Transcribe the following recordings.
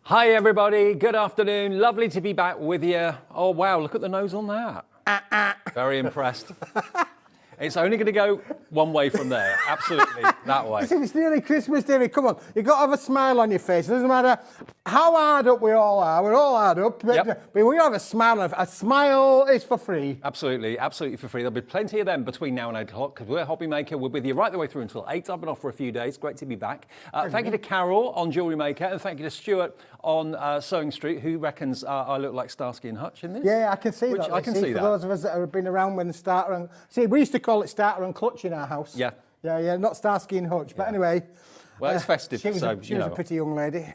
Hi everybody, good afternoon. Lovely to be back with you. Oh wow, look at the nose on that. Very impressed. It's only going to go one way from there, absolutely, that way. Listen, it's nearly Christmas, David, come on. You've got to have a smile on your face. It doesn't matter how hard up we all are, we're all hard up, but we have a smile. A smile is for free. Absolutely, absolutely for free. There'll be plenty of them between now and 8 o'clock, because we're Hobby Maker. We're with you right the way through until 8. I've been off for a few days, great to be back. Thank you to Carol on Jewellery Maker, and thank you to Stuart on Sewing Street, who reckons I look like Starsky and Hutch in this. Yeah, I can see that. I can see that. For those of us that have been around when the starter and... See, we used to call it starter and clutch in our house. Yeah. Yeah, not Starsky and Hutch, but anyway... Well, it's festive, she was so, she was a pretty young lady.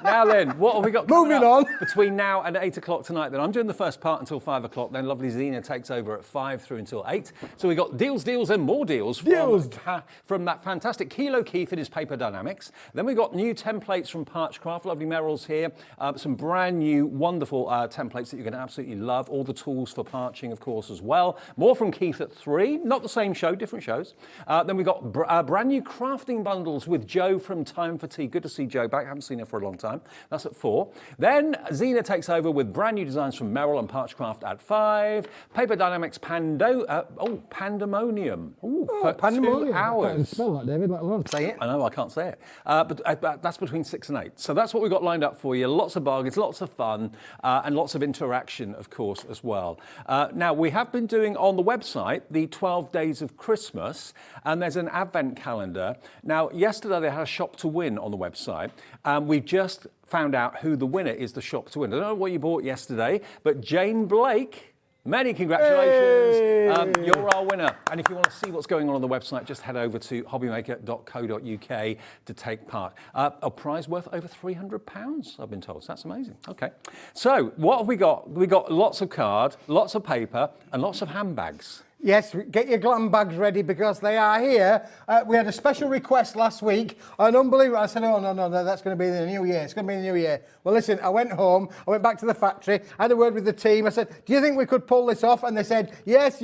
Now then, what have we got Moving on. between now and 8 o'clock tonight? Then I'm doing the first part until 5 o'clock. Then lovely Zena takes over at 5 through until 8. So we got deals, deals, and more deals from that fantastic Kilo Keith and his paper Dienamics. Then we got new templates from Parchcraft. Lovely Meryl's here. Some brand new, wonderful templates that you're going to absolutely love. All the tools for parching, of course, as well. More from Keith at 3. Not the same show, different shows. Then we got brand new crafting bundles with Joe from Time for Tea. Good to see Joe back. Haven't seen her for a long time. That's at 4. Then Zena takes over with brand new designs from Meryl and Parchcraft at 5. Paper Dienamics Pandemonium. For Pandemonium. 2 hours. I can't even spell that, David, let alone say it. I know, I can't say it. But that's between 6 and 8. So that's what we've got lined up for you. Lots of bargains, lots of fun, and lots of interaction, of course, as well. Now, we have been doing on the website the 12 days of Christmas, and there's an advent calendar. Now, yesterday they had a shop to win on the website. We just found out who the winner is, the shop to win. I don't know what you bought yesterday, but Jane Blake, many congratulations. Hey! You're our winner. And if you want to see what's going on the website, just head over to hobbymaker.co.uk to take part. A prize worth over £300, I've been told. So that's amazing. Okay. So what have we got? We got lots of card, lots of paper, and lots of handbags. Yes, get your glam bags ready because they are here. We had a special request last week, and unbelievable. I said, oh, no, that's going to be in the new year. It's going to be in the new year. Well, listen, I went home, I went back to the factory, I had a word with the team. I said, do you think we could pull this off? And they said, yes,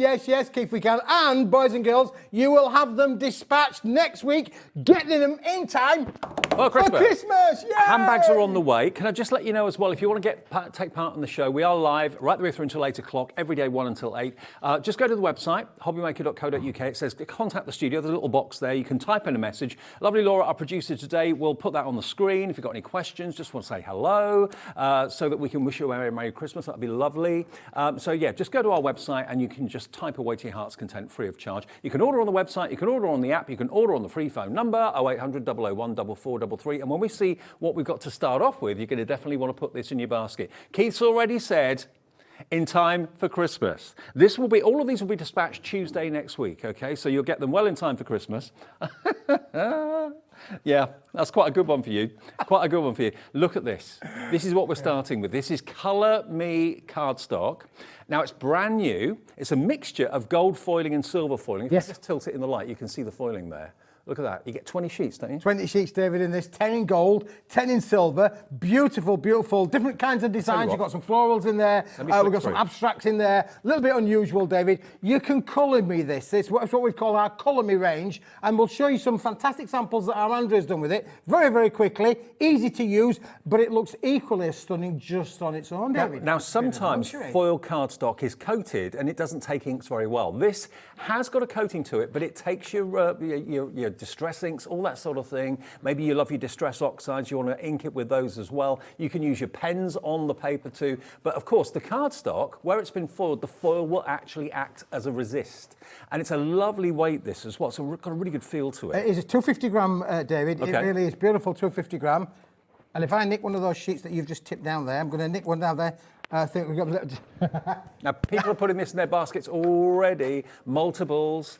Keith, we can. And, boys and girls, you will have them dispatched next week, getting them in time for Christmas. Yay! Handbags are on the way. Can I just let you know as well, if you want to take part in the show, we are live right the way through until 8 o'clock, every day 1 until 8. Just go to the website, hobbymaker.co.uk. It says contact the studio. There's a little box there. You can type in a message. Lovely Laura, our producer today, will put that on the screen. If you've got any questions, just want to say hello so that we can wish you a Merry Christmas. That'd be lovely. So yeah, just go to our website and you can just type away to your heart's content free of charge. You can order on the website. You can order on the app. You can order on the free phone number 0800 001 4433. And when we see what we've got to start off with, you're going to definitely want to put this in your basket. Keith's already said, in time for Christmas. All of these will be dispatched Tuesday next week, okay? So you'll get them well in time for Christmas. Yeah, that's quite a good one for you. Quite a good one for you. Look at this. This is what we're starting with. This is Colour Me cardstock. Now, it's brand new. It's a mixture of gold foiling and silver foiling. If you just tilt it in the light, you can see the foiling there. Look at that. You get 20 sheets, don't you? 20 sheets, David, in this. 10 in gold, 10 in silver. Beautiful, beautiful. Different kinds of designs. You've got some florals in there. We've got some abstracts in there. A little bit unusual, David. You can colour me this. This is what we call our Colour Me range. And we'll show you some fantastic samples that our Andrew's done with it. Very, very quickly. Easy to use, but it looks equally as stunning just on its own, David. Now sometimes foil cardstock is coated and it doesn't take inks very well. This has got a coating to it, but it takes your distress inks, all that sort of thing. Maybe you love your distress oxides, you want to ink it with those as well. You can use your pens on the paper too. But of course, the cardstock, where it's been foiled, the foil will actually act as a resist. And it's a lovely weight, this as well. So it's got a really good feel to it. It is a 250 gram, David. Okay. It really is beautiful, 250 gram. And if I nick one of those sheets that you've just tipped down there, I'm going to nick one down there. I think we've got a little... Now, people are putting this in their baskets already, multiples.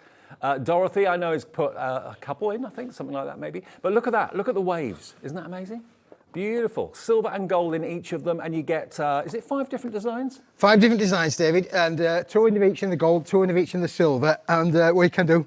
Dorothy, I know, has put a couple in, I think, something like that maybe. But look at that. Look at the waves. Isn't that amazing? Beautiful. Silver and gold in each of them. And you get, is it 5 different designs? 5 different designs, David. And 2 in each in the gold, 2 in each in the silver. And we can do...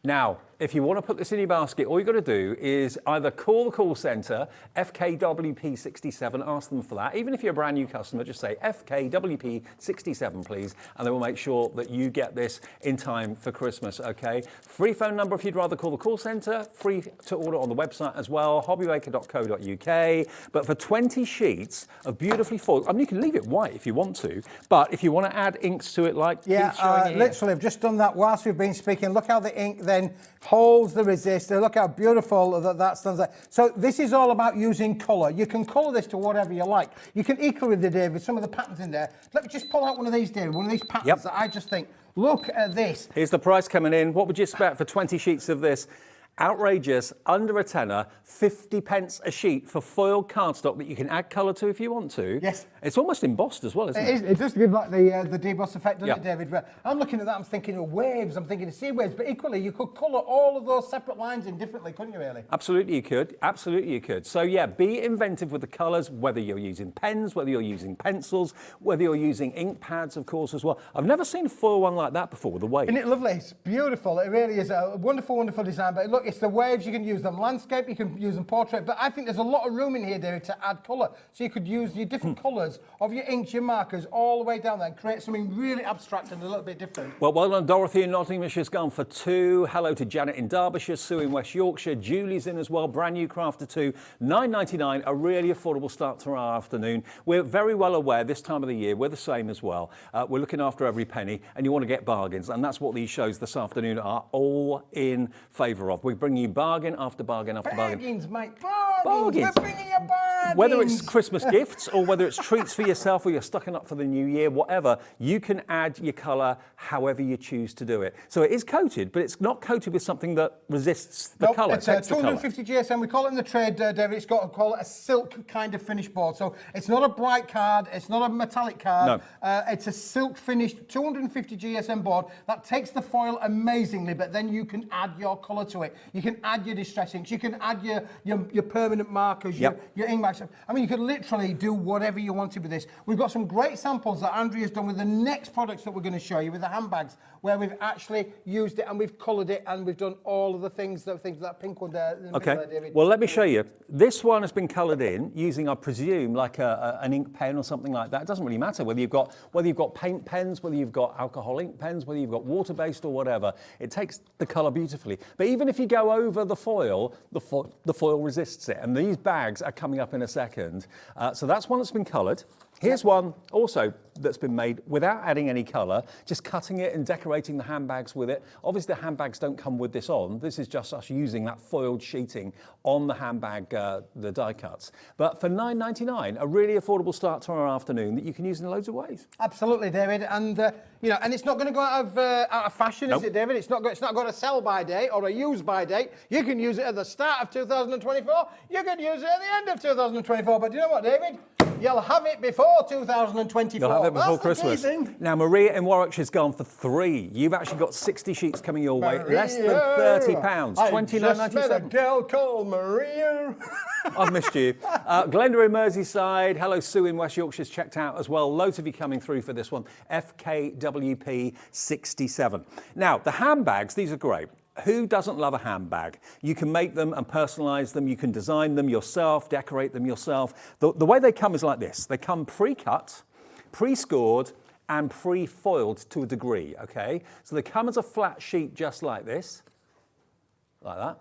Now, if you want to put this in your basket, all you've got to do is either call the call centre, FKWP67, ask them for that. Even if you're a brand new customer, just say FKWP67, please, and they will make sure that you get this in time for Christmas, okay? Free phone number if you'd rather call the call centre, free to order on the website as well, hobbymaker.co.uk. But for 20 sheets of beautifully foiled, I mean, you can leave it white if you want to, but if you want to add inks to it like Keith's showing here. Literally, I've just done that whilst we've been speaking. Look how the ink then holds the resistor. Look how beautiful that stands there. So this is all about using colour. You can colour this to whatever you like. You can equal with the David, some of the patterns in there. Let me just pull out one of these, David, one of these patterns that I just think, look at this. Here's the price coming in. What would you expect for 20 sheets of this? Outrageous, under a tenner, 50 pence a sheet for foiled cardstock that you can add colour to if you want to. Yes. It's almost embossed as well, isn't it? It does give like the deboss effect, doesn't it, David? But I'm looking at that, I'm thinking of waves, I'm thinking of sea waves, but equally you could colour all of those separate lines in differently, couldn't you really? Absolutely you could, absolutely you could. So yeah, be inventive with the colours, whether you're using pens, whether you're using pencils, whether you're using ink pads, of course, as well. I've never seen a foil one like that before with the wave. Isn't it lovely? It's beautiful. It really is a wonderful, wonderful design. But look, it's the waves. You can use them landscape, you can use them portrait. But I think there's a lot of room in here, David, to add colour. So you could use your different colours of your inks, your markers, all the way down there and create something really abstract and a little bit different. Well done, Dorothy in Nottinghamshire's gone for 2. Hello to Janet in Derbyshire, Sue in West Yorkshire, Julie's in as well, brand new craft for 2, £9.99, a really affordable start to our afternoon. We're very well aware this time of the year, we're the same as well. We're looking after every penny and you want to get bargains, and that's what these shows this afternoon are all in favour of. We bring you bargain after bargain after bargain. Bargains, mate, bargains. Bargains. We're bringing you bargains. Whether it's Christmas gifts or whether it's treats for yourself or you're stocking up for the new year, whatever, you can add your colour however you choose to do it. So it is coated, but it's not coated with something that resists the colour. It's a 250 GSM. We call it in the trade, David. It's got to call it a silk kind of finish board. So it's not a bright card. It's not a metallic card. No. It's a silk finished 250 GSM board that takes the foil amazingly, but then you can add your colour to it. You can add your distress inks. You can add your permanent markers, your ink marks. I mean, you could literally do whatever you wanted with this. We've got some great samples that Andrea's done with the next products that we're going to show you with the handbags, where we've actually used it and we've coloured it and we've done all of the things that pink one there. Okay. There, David. Well, let me show you. This one has been coloured in using, I presume, like an ink pen or something like that. It doesn't really matter whether you've got paint pens, whether you've got alcohol ink pens, whether you've got water-based or whatever. It takes the colour beautifully. But even if you go over the foil, the foil resists it. And these bags are coming up in a second. So that's one that's been coloured. Here's one also that's been made without adding any colour, just cutting it and decorating the handbags with it. Obviously the handbags don't come with this on. This is just us using that foiled sheeting on the handbag, the die cuts. But for $9.99, a really affordable start to our afternoon that you can use in loads of ways. Absolutely, David. And and it's not going to go out of fashion, is it, David? It's not got a sell by date or a use by date. You can use it at the start of 2024. You can use it at the end of 2024. But do you know what, David? You'll have it before 2024. You'll have it before That's Christmas. Now, Maria in Warwickshire's gone for 3. You've actually got 60 sheets coming your way. Less than £30. $29.97. I just met a girl called Maria. I've missed you. Glenda in Merseyside. Hello, Sue in West Yorkshire's checked out as well. Loads of you coming through for this one. FKWP 67. Now, the handbags, these are great. Who doesn't love a handbag? You can make them and personalise them. You can design them yourself, decorate them yourself. The way they come is like this. They come pre-cut, pre-scored, and pre-foiled to a degree, okay? So they come as a flat sheet just like this, like that,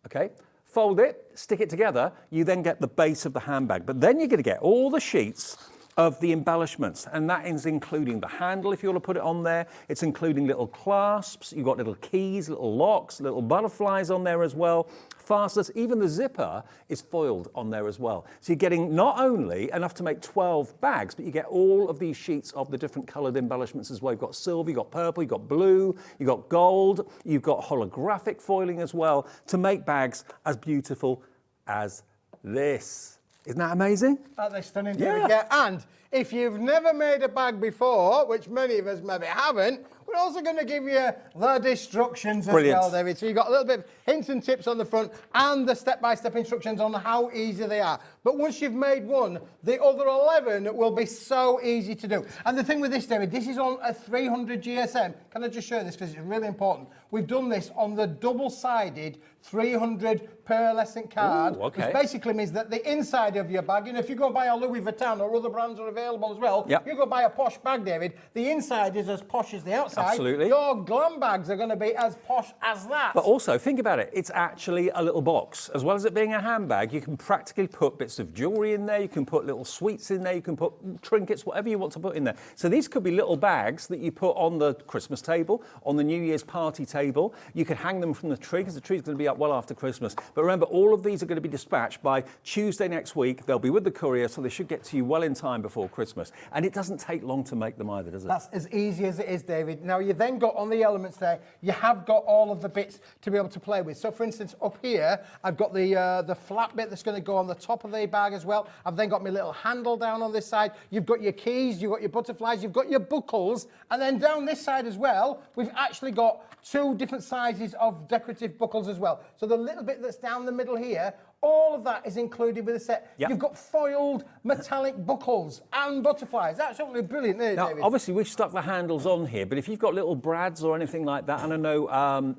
okay? Fold it, stick it together, you then get the base of the handbag. But then you're going to get all the sheets of the embellishments, and that is including the handle if you want to put it on there. It's including little clasps, you've got little keys, little locks, little butterflies on there as well, fasteners, even the zipper is foiled on there as well. So you're getting not only enough to make 12 bags, but you get all of these sheets of the different coloured embellishments as well. You've got silver, you've got purple, you've got blue, you've got gold, you've got holographic foiling as well to make bags as beautiful as this. Isn't that amazing? Aren't they stunning, David? Yeah. And if you've never made a bag before, which many of us maybe haven't, we're also going to give you the instructions as Brilliant. well, David. So you've got a little bit of hints and tips on the front and the step-by-step instructions on how easy they are. But once you've made one, the other 11 will be so easy to do. And the thing with this, David, this is on a 300 GSM. Can I just show this because it's really important? We've done this on the double-sided 300 pearlescent card, Ooh, okay. which basically means that the inside of your bag, and if you go buy a Louis Vuitton or other brands are available as well, Yep. you go buy a posh bag, David, the inside is as posh as the outside. Absolutely. Your glam bags are going to be as posh as that. But also, think about it, it's actually a little box. As well as it being a handbag, you can practically put bits of jewellery in there, you can put little sweets in there, you can put trinkets, whatever you want to put in there. So these could be little bags that you put on the Christmas table, on the New Year's party table. You could hang them from the tree, because the tree's going to be up well after Christmas. But remember, all of these are going to be dispatched by Tuesday next week. They'll be with the courier, so they should get to you well in time before Christmas. And it doesn't take long to make them either, does it? That's as easy as it is, David. Now, you then got on the elements there, you have got all of the bits to be able to play with. So, for instance, up here, I've got the flat bit that's going to go on the top of the bag as well. I've then got my little handle down on this side. You've got your keys, you've got your butterflies, you've got your buckles. And then down this side as well, we've actually got 2 different sizes of decorative buckles as well. So the little bit that's down the middle here, all of that is included with the set. Yep. You've got foiled metallic buckles and butterflies. That's absolutely brilliant, isn't it, Now, David? obviously, we've stuck the handles on here, but if you've got little brads or anything like that, and I know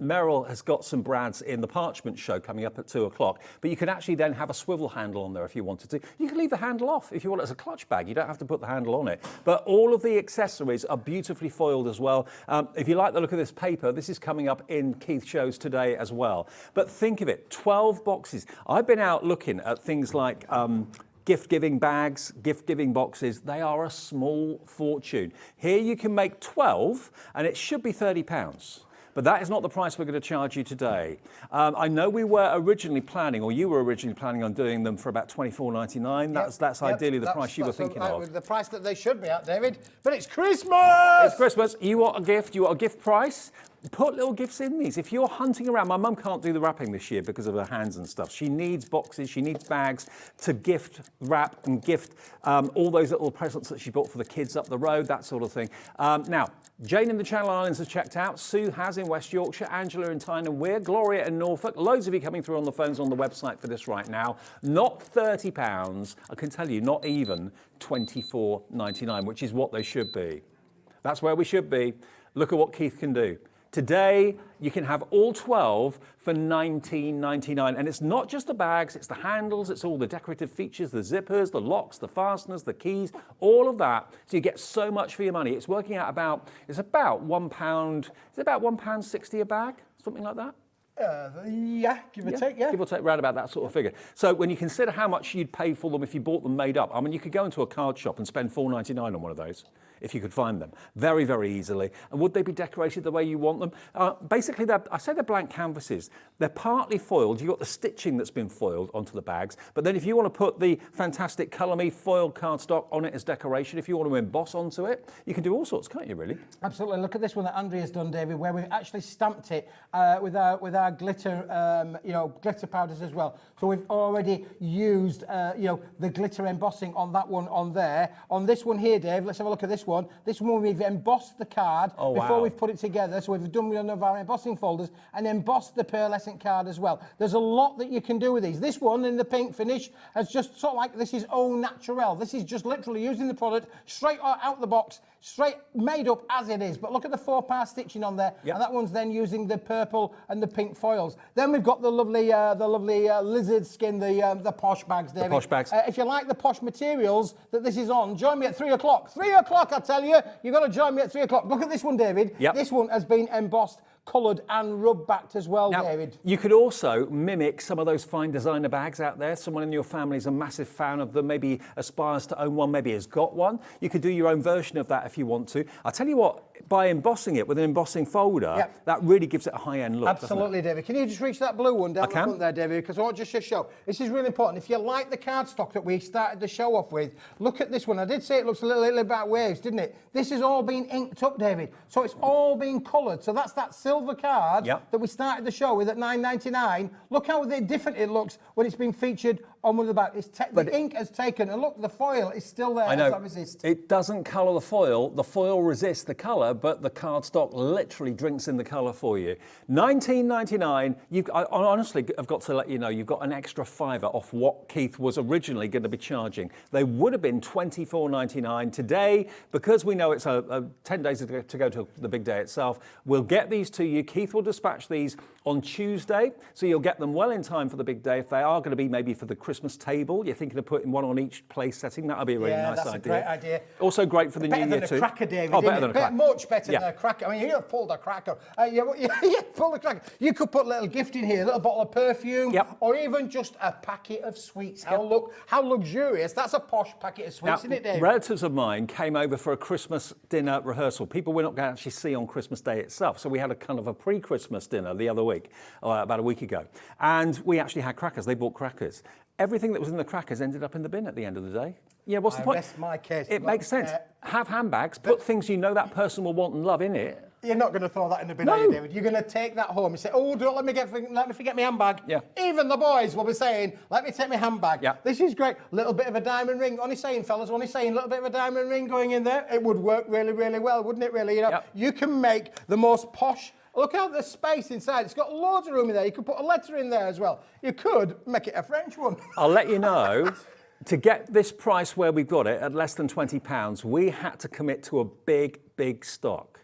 Meryl has got some brads in the Parchment show coming up at 2 o'clock, but you can actually then have a swivel handle on there if you wanted to. You can leave the handle off if you want it as a clutch bag. You don't have to put the handle on it. But all of the accessories are beautifully foiled as well. If you like the look of this paper, this is coming up in Keith's shows today as well. But think of it, 12 boxes. I've been out looking at things like gift-giving bags, gift-giving boxes. They are a small fortune. Here you can make 12 and it should be £30. But that is not the price we're going to charge you today. I know we were originally planning, or you were originally planning on doing them for about £24.99. That's ideally the price you were thinking of. The price that they should be at, David. But it's Christmas! It's Christmas. You want a gift, you want a gift price? Put little gifts in these. If you're hunting around, my mum can't do the wrapping this year because of her hands and stuff. She needs boxes, she needs bags to gift, wrap and gift all those little presents that she bought for the kids up the road, that sort of thing. Now, Jane in the Channel Islands has checked out. Sue has in West Yorkshire. Angela in Tyne Weir. Gloria in Norfolk. Loads of you coming through on the phones on the website for this right now. Not £30. I can tell you, not even £24.99, which is what they should be. That's where we should be. Look at what Keith can do. Today, you can have all 12 for $19.99. And it's not just the bags, it's the handles, it's all the decorative features, the zippers, the locks, the fasteners, the keys, all of that. So you get so much for your money. It's working out about, it's about £1, is it about £1.60 a bag? Something like that? Yeah, give or take, yeah. Give or take, round about that sort of figure. So when you consider how much you'd pay for them if you bought them made up, I mean, you could go into a card shop and spend $4.99 on one of those, if you could find them, very, very easily. And would they be decorated the way you want them? Basically, I say they're blank canvases. They're partly foiled. You've got the stitching that's been foiled onto the bags. But then if you want to put the fantastic Colour Me foiled cardstock on it as decoration, if you want to emboss onto it, you can do all sorts, can't you, really? Absolutely. Look at this one that Andrea's done, David, where we've actually stamped it with our glitter, glitter powders as well. So we've already used, the glitter embossing on that one on there. On this one here, Dave, let's have a look at this one. This one we've embossed the card before we've put it together. So we've done one of our embossing folders and embossed the pearlescent card as well. There's a lot that you can do with these. This one in the pink finish has just sort of like, this is au naturel. This is just literally using the product straight out the box, straight made up as it is. But look at the 4-part stitching on there. Yep. And that one's then using the purple and the pink foils. Then we've got the lovely lizard skin, the posh bags, David. The posh bags. If you like the posh materials that this is on, join me at 3 o'clock. 3 o'clock, I tell you. You've got to join me at 3 o'clock. Look at this one, David. Yep. This one has been embossed, coloured and rub backed as well, now, David. You could also mimic some of those fine designer bags out there. Someone in your family is a massive fan of them, maybe aspires to own one, maybe has got one. You could do your own version of that if you want to. I'll tell you what, by embossing it with an embossing folder, that really gives it a high-end look. Absolutely, David. Can you just reach that blue one down I the can. front there, David? Because I want just to show. This is really important. If you like the cardstock that we started the show off with, look at this one. I did say it looks a little bit waves, didn't it? This has all been inked up, David. So it's all been coloured. So that's that silver silver card Yep. that we started the show with at $9.99. Look how different it looks when it's been featured on one of the back. The ink has taken, and look, the foil is still there. I know. That resist. It doesn't colour the foil. The foil resists the colour, but the cardstock literally drinks in the colour for you. $19.99. I honestly have got to let you know, you've got an extra $5 off what Keith was originally going to be charging. They would have been $24.99 today, because we know it's 10 days to go to the big day itself. We'll get these to you. Keith will dispatch these on Tuesday, so you'll get them well in time for the big day. If they are going to be maybe for the Christmas table, you're thinking of putting one on each place setting, that'll be a really nice idea. That's a great idea. Also great for the new year too. Better than a cracker, David. Oh, better than a cracker. Much better than a cracker. I mean, you have pulled a cracker. Pull a cracker. You could put a little gift in here, a little bottle of perfume, or even just a packet of sweets. How luxurious. That's a posh packet of sweets, isn't it, David? Relatives of mine came over for a Christmas dinner rehearsal. People we're not going to actually see on Christmas Day itself. So we had a kind of a pre-Christmas dinner the other week, about a week ago. And we actually had crackers. They bought crackers. Everything that was in the crackers ended up in the bin at the end of the day. Yeah, what's the point? Rest my case. It makes sense. Have handbags, put things you know that person will want and love in it. You're not going to throw that in the bin, are you, David? You're going to take that home and say, oh, don't let me forget my handbag. Yeah. Even the boys will be saying, let me take my handbag. Yeah. This is great. Little bit of a diamond ring. Only saying, fellas, only saying, little bit of a diamond ring going in there. It would work really, really well, wouldn't it, really? You know, you can make the most posh. Look out the space inside. It's got loads of room in there. You could put a letter in there as well. You could make it a French one. I'll let you know, to get this price where we've got it at less than £20, we had to commit to a big, big stock.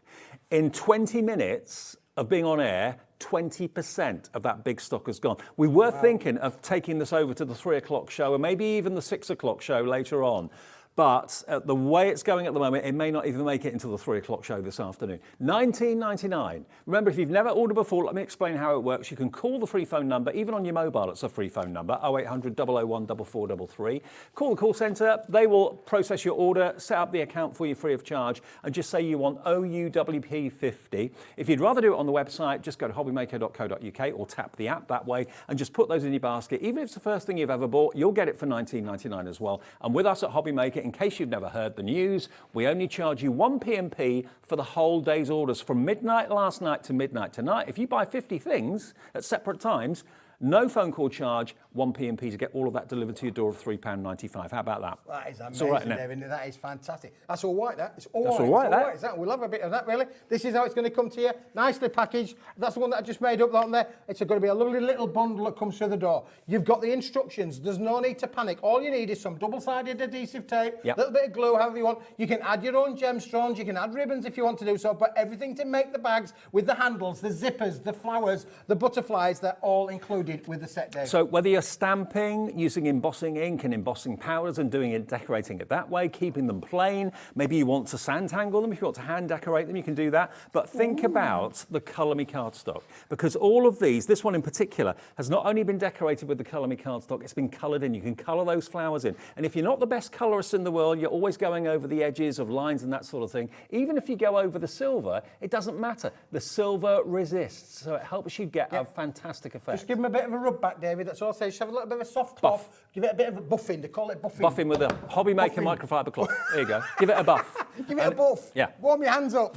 In 20 minutes of being on air, 20% of that big stock has gone. We were thinking of taking this over to the 3 o'clock show and maybe even the 6 o'clock show later on. But the way it's going at the moment, it may not even make it until the 3 o'clock show this afternoon. $19.99. Remember, if you've never ordered before, let me explain how it works. You can call the free phone number, even on your mobile, it's a free phone number, 0800 001 4433. Call the call centre. They will process your order, set up the account for you free of charge, and just say you want OUWP50. If you'd rather do it on the website, just go to hobbymaker.co.uk or tap the app that way and just put those in your basket. Even if it's the first thing you've ever bought, you'll get it for $19.99 as well. And with us at Hobbymaker, in case you've never heard the news, we only charge you 1 P&P for the whole day's orders from midnight last night to midnight tonight. If you buy 50 things at separate times, no phone call charge, 1 P&P to get all of that delivered to your door of £3.95. How about that? That is amazing, it's all right, David. That is fantastic. That's all right, that. It's all That's right. all right, It's all right. We'll have a bit of that, really. This is how it's going to come to you. Nicely packaged. That's the one that I just made up on there. It's going to be a lovely little bundle that comes through the door. You've got the instructions. There's no need to panic. All you need is some double-sided adhesive tape, a little bit of glue, however you want. You can add your own gemstones. You can add ribbons if you want to do so, but everything to make the bags with the handles, the zippers, the flowers, the butterflies, they're all included with the set, Dave. So whether you're stamping, using embossing ink and embossing powders and decorating it that way, keeping them plain, maybe you want to sand-tangle them, if you want to hand decorate them, you can do that. But think about the Colour Me cardstock, because all of these, this one in particular, has not only been decorated with the Colour Me cardstock, it's been coloured in. You can colour those flowers in. And if you're not the best colourist in the world, you're always going over the edges of lines and that sort of thing. Even if you go over the silver, it doesn't matter. The silver resists, so it helps you get a fantastic effect. Just give them a bit of a rub back, David. That's all I'll say. Just have a little bit of a soft buff. Give it a bit of a buffing. They call it buffing. Buffing with a Hobbymaker microfiber cloth. There you go. Give it a buff. Give it a buff. Yeah. Warm your hands up.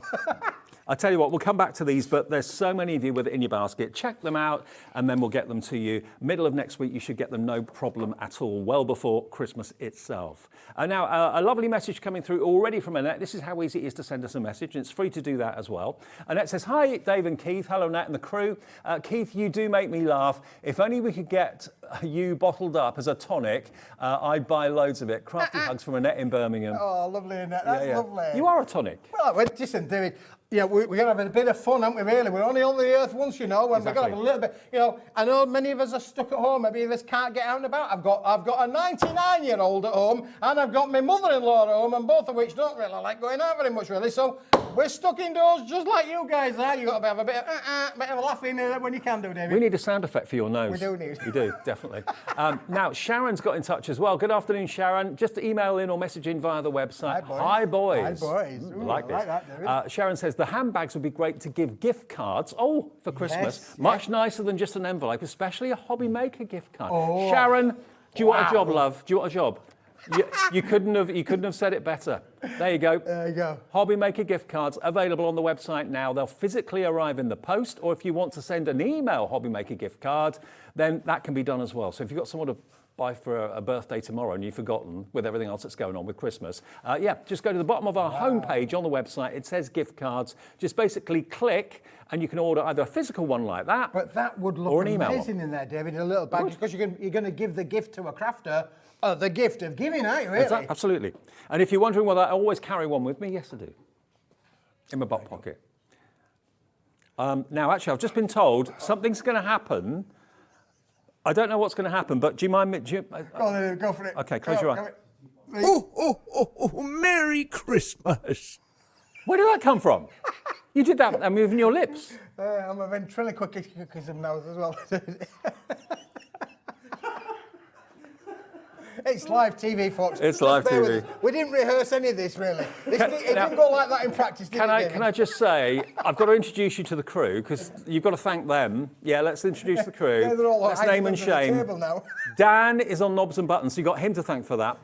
I tell you what, we'll come back to these, but there's so many of you with it in your basket. Check them out, and then we'll get them to you. Middle of next week, you should get them no problem at all, well before Christmas itself. Now, a lovely message coming through already from Annette. This is how easy it is to send us a message, and it's free to do that as well. Annette says, hi, Dave and Keith. Hello, Annette and the crew. Keith, you do make me laugh. If only we could get you bottled up as a tonic, I'd buy loads of it. Crafty hugs from Annette in Birmingham. Oh, lovely, Annette. That's lovely. You are a tonic. Well, listen, David. Yeah, we're going to have a bit of fun, aren't we, really? We're only on the earth once, you know, and we've got to have a little bit, you know. I know many of us are stuck at home. Many of us can't get out and about. I've got a 99-year-old at home, and I've got my mother-in-law at home, and both of which don't really like going out very much, really. So we're stuck indoors just like you guys are. You've got to have a bit of a laughing when you can do, David. We need a sound effect for your nose. We do need. We do, definitely. Now, Sharon's got in touch as well. Good afternoon, Sharon. Just email in or message in via the website. Hi, boys. Hi, boys. Ooh, like this. I like that, David. Sharon says the handbags would be great to give gift cards. Oh, for Christmas. Yes, Much nicer than just an envelope, especially a Hobbymaker gift card. Oh, Sharon, do you want a job, love? Do you want a job? You couldn't have said it better. There you go. There you go. Hobby Maker gift cards available on the website now. They'll physically arrive in the post, or if you want to send an email Hobby Maker gift card, then that can be done as well. So if you've got someone to buy for a birthday tomorrow and you've forgotten with everything else that's going on with Christmas, just go to the bottom of our homepage on the website. It says gift cards. Just basically click and you can order either a physical one like that, But that would look or an email amazing in there, David, in a little bag, because you're going to give the gift to a crafter. The gift of giving, aren't you, really? Absolutely. And if you're wondering whether I always carry one with me, yes, I do. In my butt pocket. Now, actually, I've just been told something's going to happen. I don't know what's going to happen, but do you mind me? Go on, go for it. Okay, close your eyes. Oh, Merry Christmas. Where did that come from? You did that moving your lips. I'm a ventriloquism now as well. It's live TV, folks. It's live TV. We didn't rehearse any of this, really. It didn't go like that in practice, did it? Can I just say, I've got to introduce you to the crew, because you've got to thank them. Yeah, let's introduce the crew. Yeah, they're all let's name and shame. table now. Dan is on knobs and buttons, so you've got him to thank for that.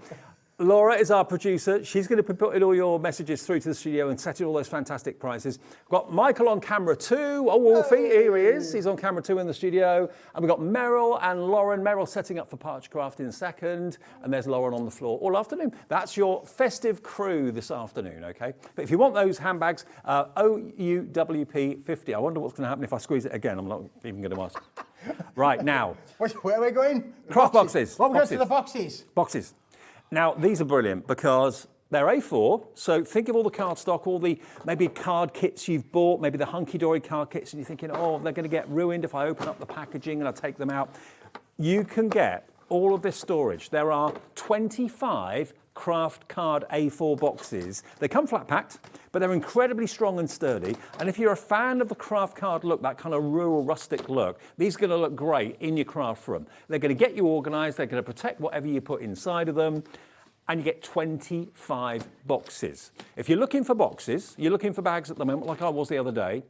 Laura is our producer. She's going to be putting all your messages through to the studio and setting all those fantastic prices. We've got Michael on camera 2. Oh, Wolfie, here he is. He's on camera 2 in the studio. And we've got Meryl and Lauren. Meryl setting up for Parchcraft in a second. And there's Lauren on the floor all afternoon. That's your festive crew this afternoon, OK? But if you want those handbags, OUWP50. I wonder what's going to happen if I squeeze it again. I'm not even going to ask. Right, now. Where are we going? Craft boxes. Well, we're going to the boxes. Boxes. Now, these are brilliant because they're A4, so think of all the cardstock, all the maybe card kits you've bought, maybe the hunky-dory card kits, and you're thinking, oh, they're going to get ruined if I open up the packaging and I take them out. You can get all of this storage. There are 25 craft card A4 boxes. They come flat-packed, but they're incredibly strong and sturdy. And if you're a fan of the craft card look, that kind of rural, rustic look, these are going to look great in your craft room. They're going to get you organised. They're going to protect whatever you put inside of them. And you get 25 boxes. If you're looking for boxes, you're looking for bags at the moment, like I was the other day,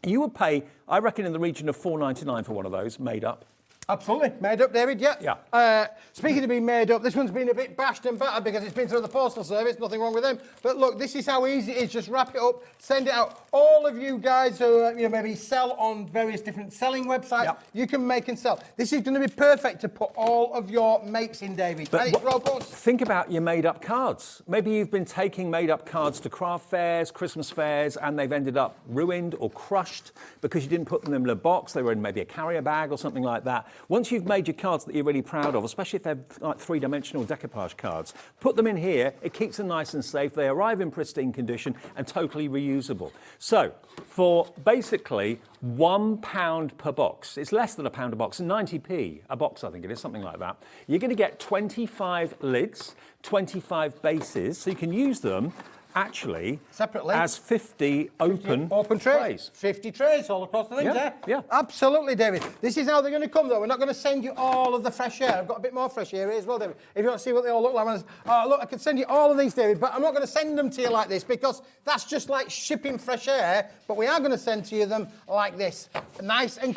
you would pay, I reckon, in the region of $4.99 for one of those, made up. Absolutely. Made up, David, yeah. Yeah. Speaking of being made up, this one's been a bit bashed and battered because it's been through the postal service, nothing wrong with them. But look, this is how easy it is. Just wrap it up, send it out. All of you guys who maybe sell on various different selling websites, Yep. you can make and sell. This is going to be perfect to put all of your makes in, David. But and it's robust. Think about your made-up cards. Maybe you've been taking made-up cards to craft fairs, Christmas fairs, and they've ended up ruined or crushed because you didn't put them in a box. They were in maybe a carrier bag or something like that. Once you've made your cards that you're really proud of, especially if they're like three-dimensional decoupage cards, put them in here. It keeps them nice and safe. They arrive in pristine condition and totally reusable. So for basically £1 per box, it's less than £1 a box, 90p a box, I think it is, something like that. You're going to get 25 lids, 25 bases, so you can use them actually separately as 50 open trays. 50 trays all across the thing, Yeah. Absolutely, David. This is how they're going to come, though. We're not going to send you all of the fresh air. I've got a bit more fresh air here as well, David. If you want to see what they all look like, look, I can send you all of these, David, but I'm not going to send them to you like this because that's just like shipping fresh air, but we are going to send to you them like this. Nice and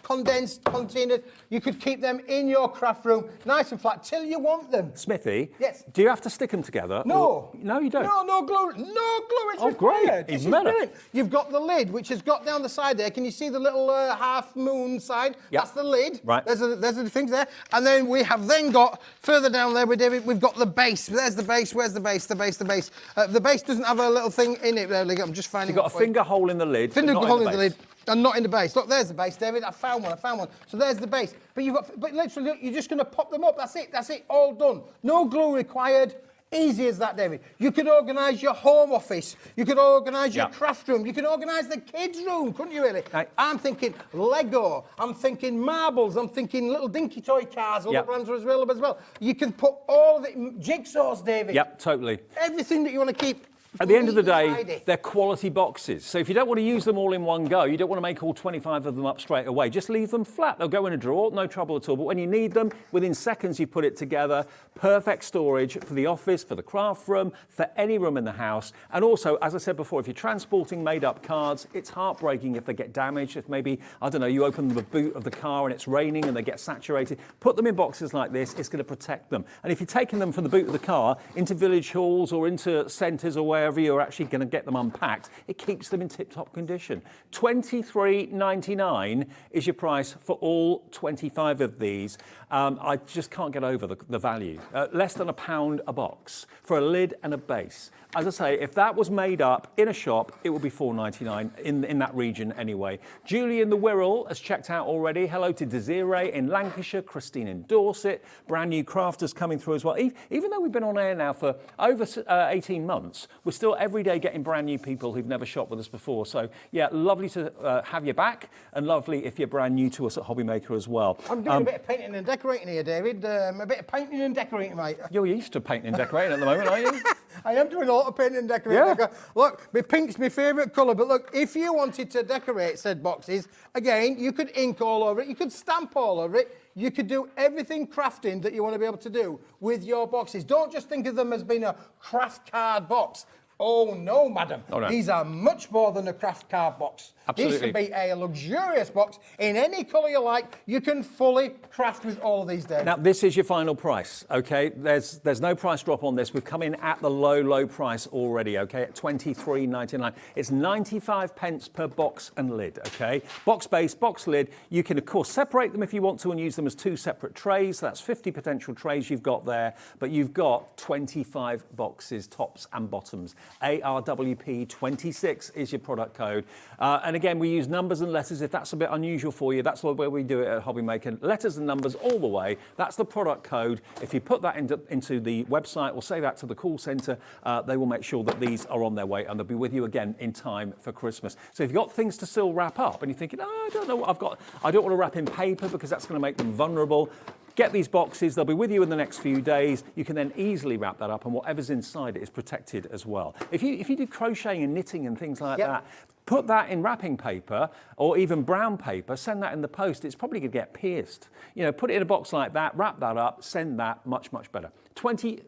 condensed, contained. You could keep them in your craft room, nice and flat, till you want them. Smithy, yes. Do you have to stick them together? No. No, you don't. No glue. No glue. It's Great. required. This is better. brilliant. You've got the lid, which has got down the side there. Can you see the little half moon side? Yep. That's the lid. Right. There's the things there. And then we have then got, further down there with David, we've got the base. There's the base. Where's the base? The base. The base doesn't have a little thing in it, really. I'm just finding You've got a finger hole in the lid. Finger but not hole in in the lid. And not in the base. Look, there's the base, David. I found one. So there's the base. But literally, you're just going to pop them up. That's it. All done. No glue required. Easy as that, David. You could organise your home office. You could organise your craft room. You could organise the kids' room, couldn't you, really? Right. I'm thinking Lego. I'm thinking marbles. I'm thinking little dinky toy cars. All the brands are available as well. You can put all of it, jigsaws, David. Yep, totally. Everything that you want to keep At the end of the neat and day, tidy. they're quality boxes. So if you don't want to use them all in one go, you don't want to make all 25 of them up straight away, just leave them flat. They'll go in a drawer, no trouble at all. But when you need them, within seconds you put it together. Perfect storage for the office, for the craft room, for any room in the house. And also, as I said before, if you're transporting made-up cards, it's heartbreaking if they get damaged. If maybe, I don't know, you open the boot of the car and it's raining and they get saturated. Put them in boxes like this, it's going to protect them. And if you're taking them from the boot of the car into village halls or into centres or wherever you're actually going to get them unpacked, it keeps them in tip-top condition. $23.99 is your price for all 25 of these. I just can't get over the value. Less than £1 a box for a lid and a base. As I say, if that was made up in a shop, it would be $4.99 in that region anyway. Julie in the Wirral has checked out already. Hello to Desiree in Lancashire, Christine in Dorset, brand new crafters coming through as well. Even though we've been on air now for over 18 months, we're still every day getting brand new people who've never shopped with us before. So yeah, lovely to have you back, and lovely if you're brand new to us at Hobbymaker as well. I'm doing a bit of painting and decorating here, David. A bit of painting and decorating, mate. You're used to painting and decorating at the moment, aren't you? I am doing a lot of painting and decorating. Yeah. Look, my pink's my favourite colour, but look, if you wanted to decorate said boxes, again, you could ink all over it, you could stamp all over it, you could do everything crafting that you want to be able to do with your boxes. Don't just think of them as being a craft card box. Oh no, madam. Oh, no. These are much more than a craft card box. Absolutely. These can be a luxurious box in any colour you like. You can fully craft with all of these, Dave. Now, this is your final price, okay? There's no price drop on this. We've come in at the low price already, okay? At $23.99. It's 95 pence per box and lid, okay? Box base, box lid. You can, of course, separate them if you want to and use them as two separate trays. That's 50 potential trays you've got there, but you've got 25 boxes, tops and bottoms. ARWP26 is your product code. And again, we use numbers and letters. If that's a bit unusual for you, that's the way we do it at Hobbymaker. Letters and numbers all the way. That's the product code. If you put that into the website or say that to the call centre, they will make sure that these are on their way and they'll be with you again in time for Christmas. So if you've got things to still wrap up and you're thinking, oh, I don't know what I've got. I don't want to wrap in paper because that's going to make them vulnerable. Get these boxes, they'll be with you in the next few days. You can then easily wrap that up and whatever's inside it is protected as well. If you do crocheting and knitting and things like that, put that in wrapping paper or even brown paper, send that in the post. It's probably going to get pierced. You know, put it in a box like that, wrap that up, send that, much better. £24,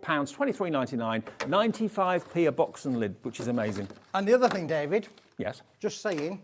$23.99, 95p a box and lid, which is amazing. And the other thing, David. Yes. Just saying.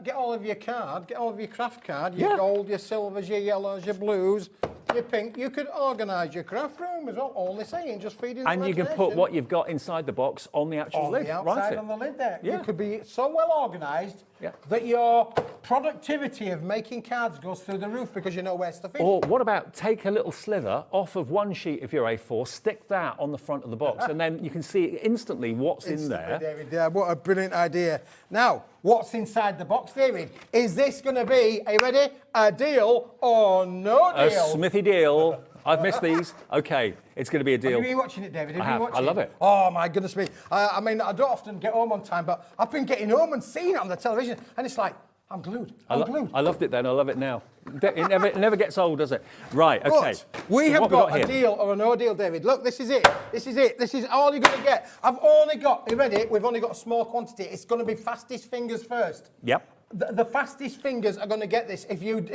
Get all of your card, get all of your craft card, your gold, your silvers, your yellows, your blues, your pink. You could organise your craft room as well, only saying, just feeding the And you can put what you've got inside the box on the actual lid. On the outside right on the lid there. Yeah. You could be so well organised that your productivity of making cards goes through the roof because you know where stuff is. Or what about take a little sliver off of one sheet of your A4, stick that on the front of the box, and then you can see instantly what's in there. David, yeah, what a brilliant idea. Now, what's inside the box, David? Is this going to be, are you ready, a deal or no deal? A Smithy deal. I've missed these. Okay, it's going to be a deal. Have you been watching it, David? I have. I love it. Oh, my goodness me. I mean, I don't often get home on time, but I've been getting home and seeing it on the television, and it's like, I'm glued. I'm glued. I loved it then. I love it now. It never gets old, does it? Right, okay. But we have got a deal or a no deal, David. Look, this is it. This is it. This is all you're going to get. I've only got, are you ready? We've only got a small quantity. It's going to be fastest fingers first. Yep. The fastest fingers are going to get this. If you're in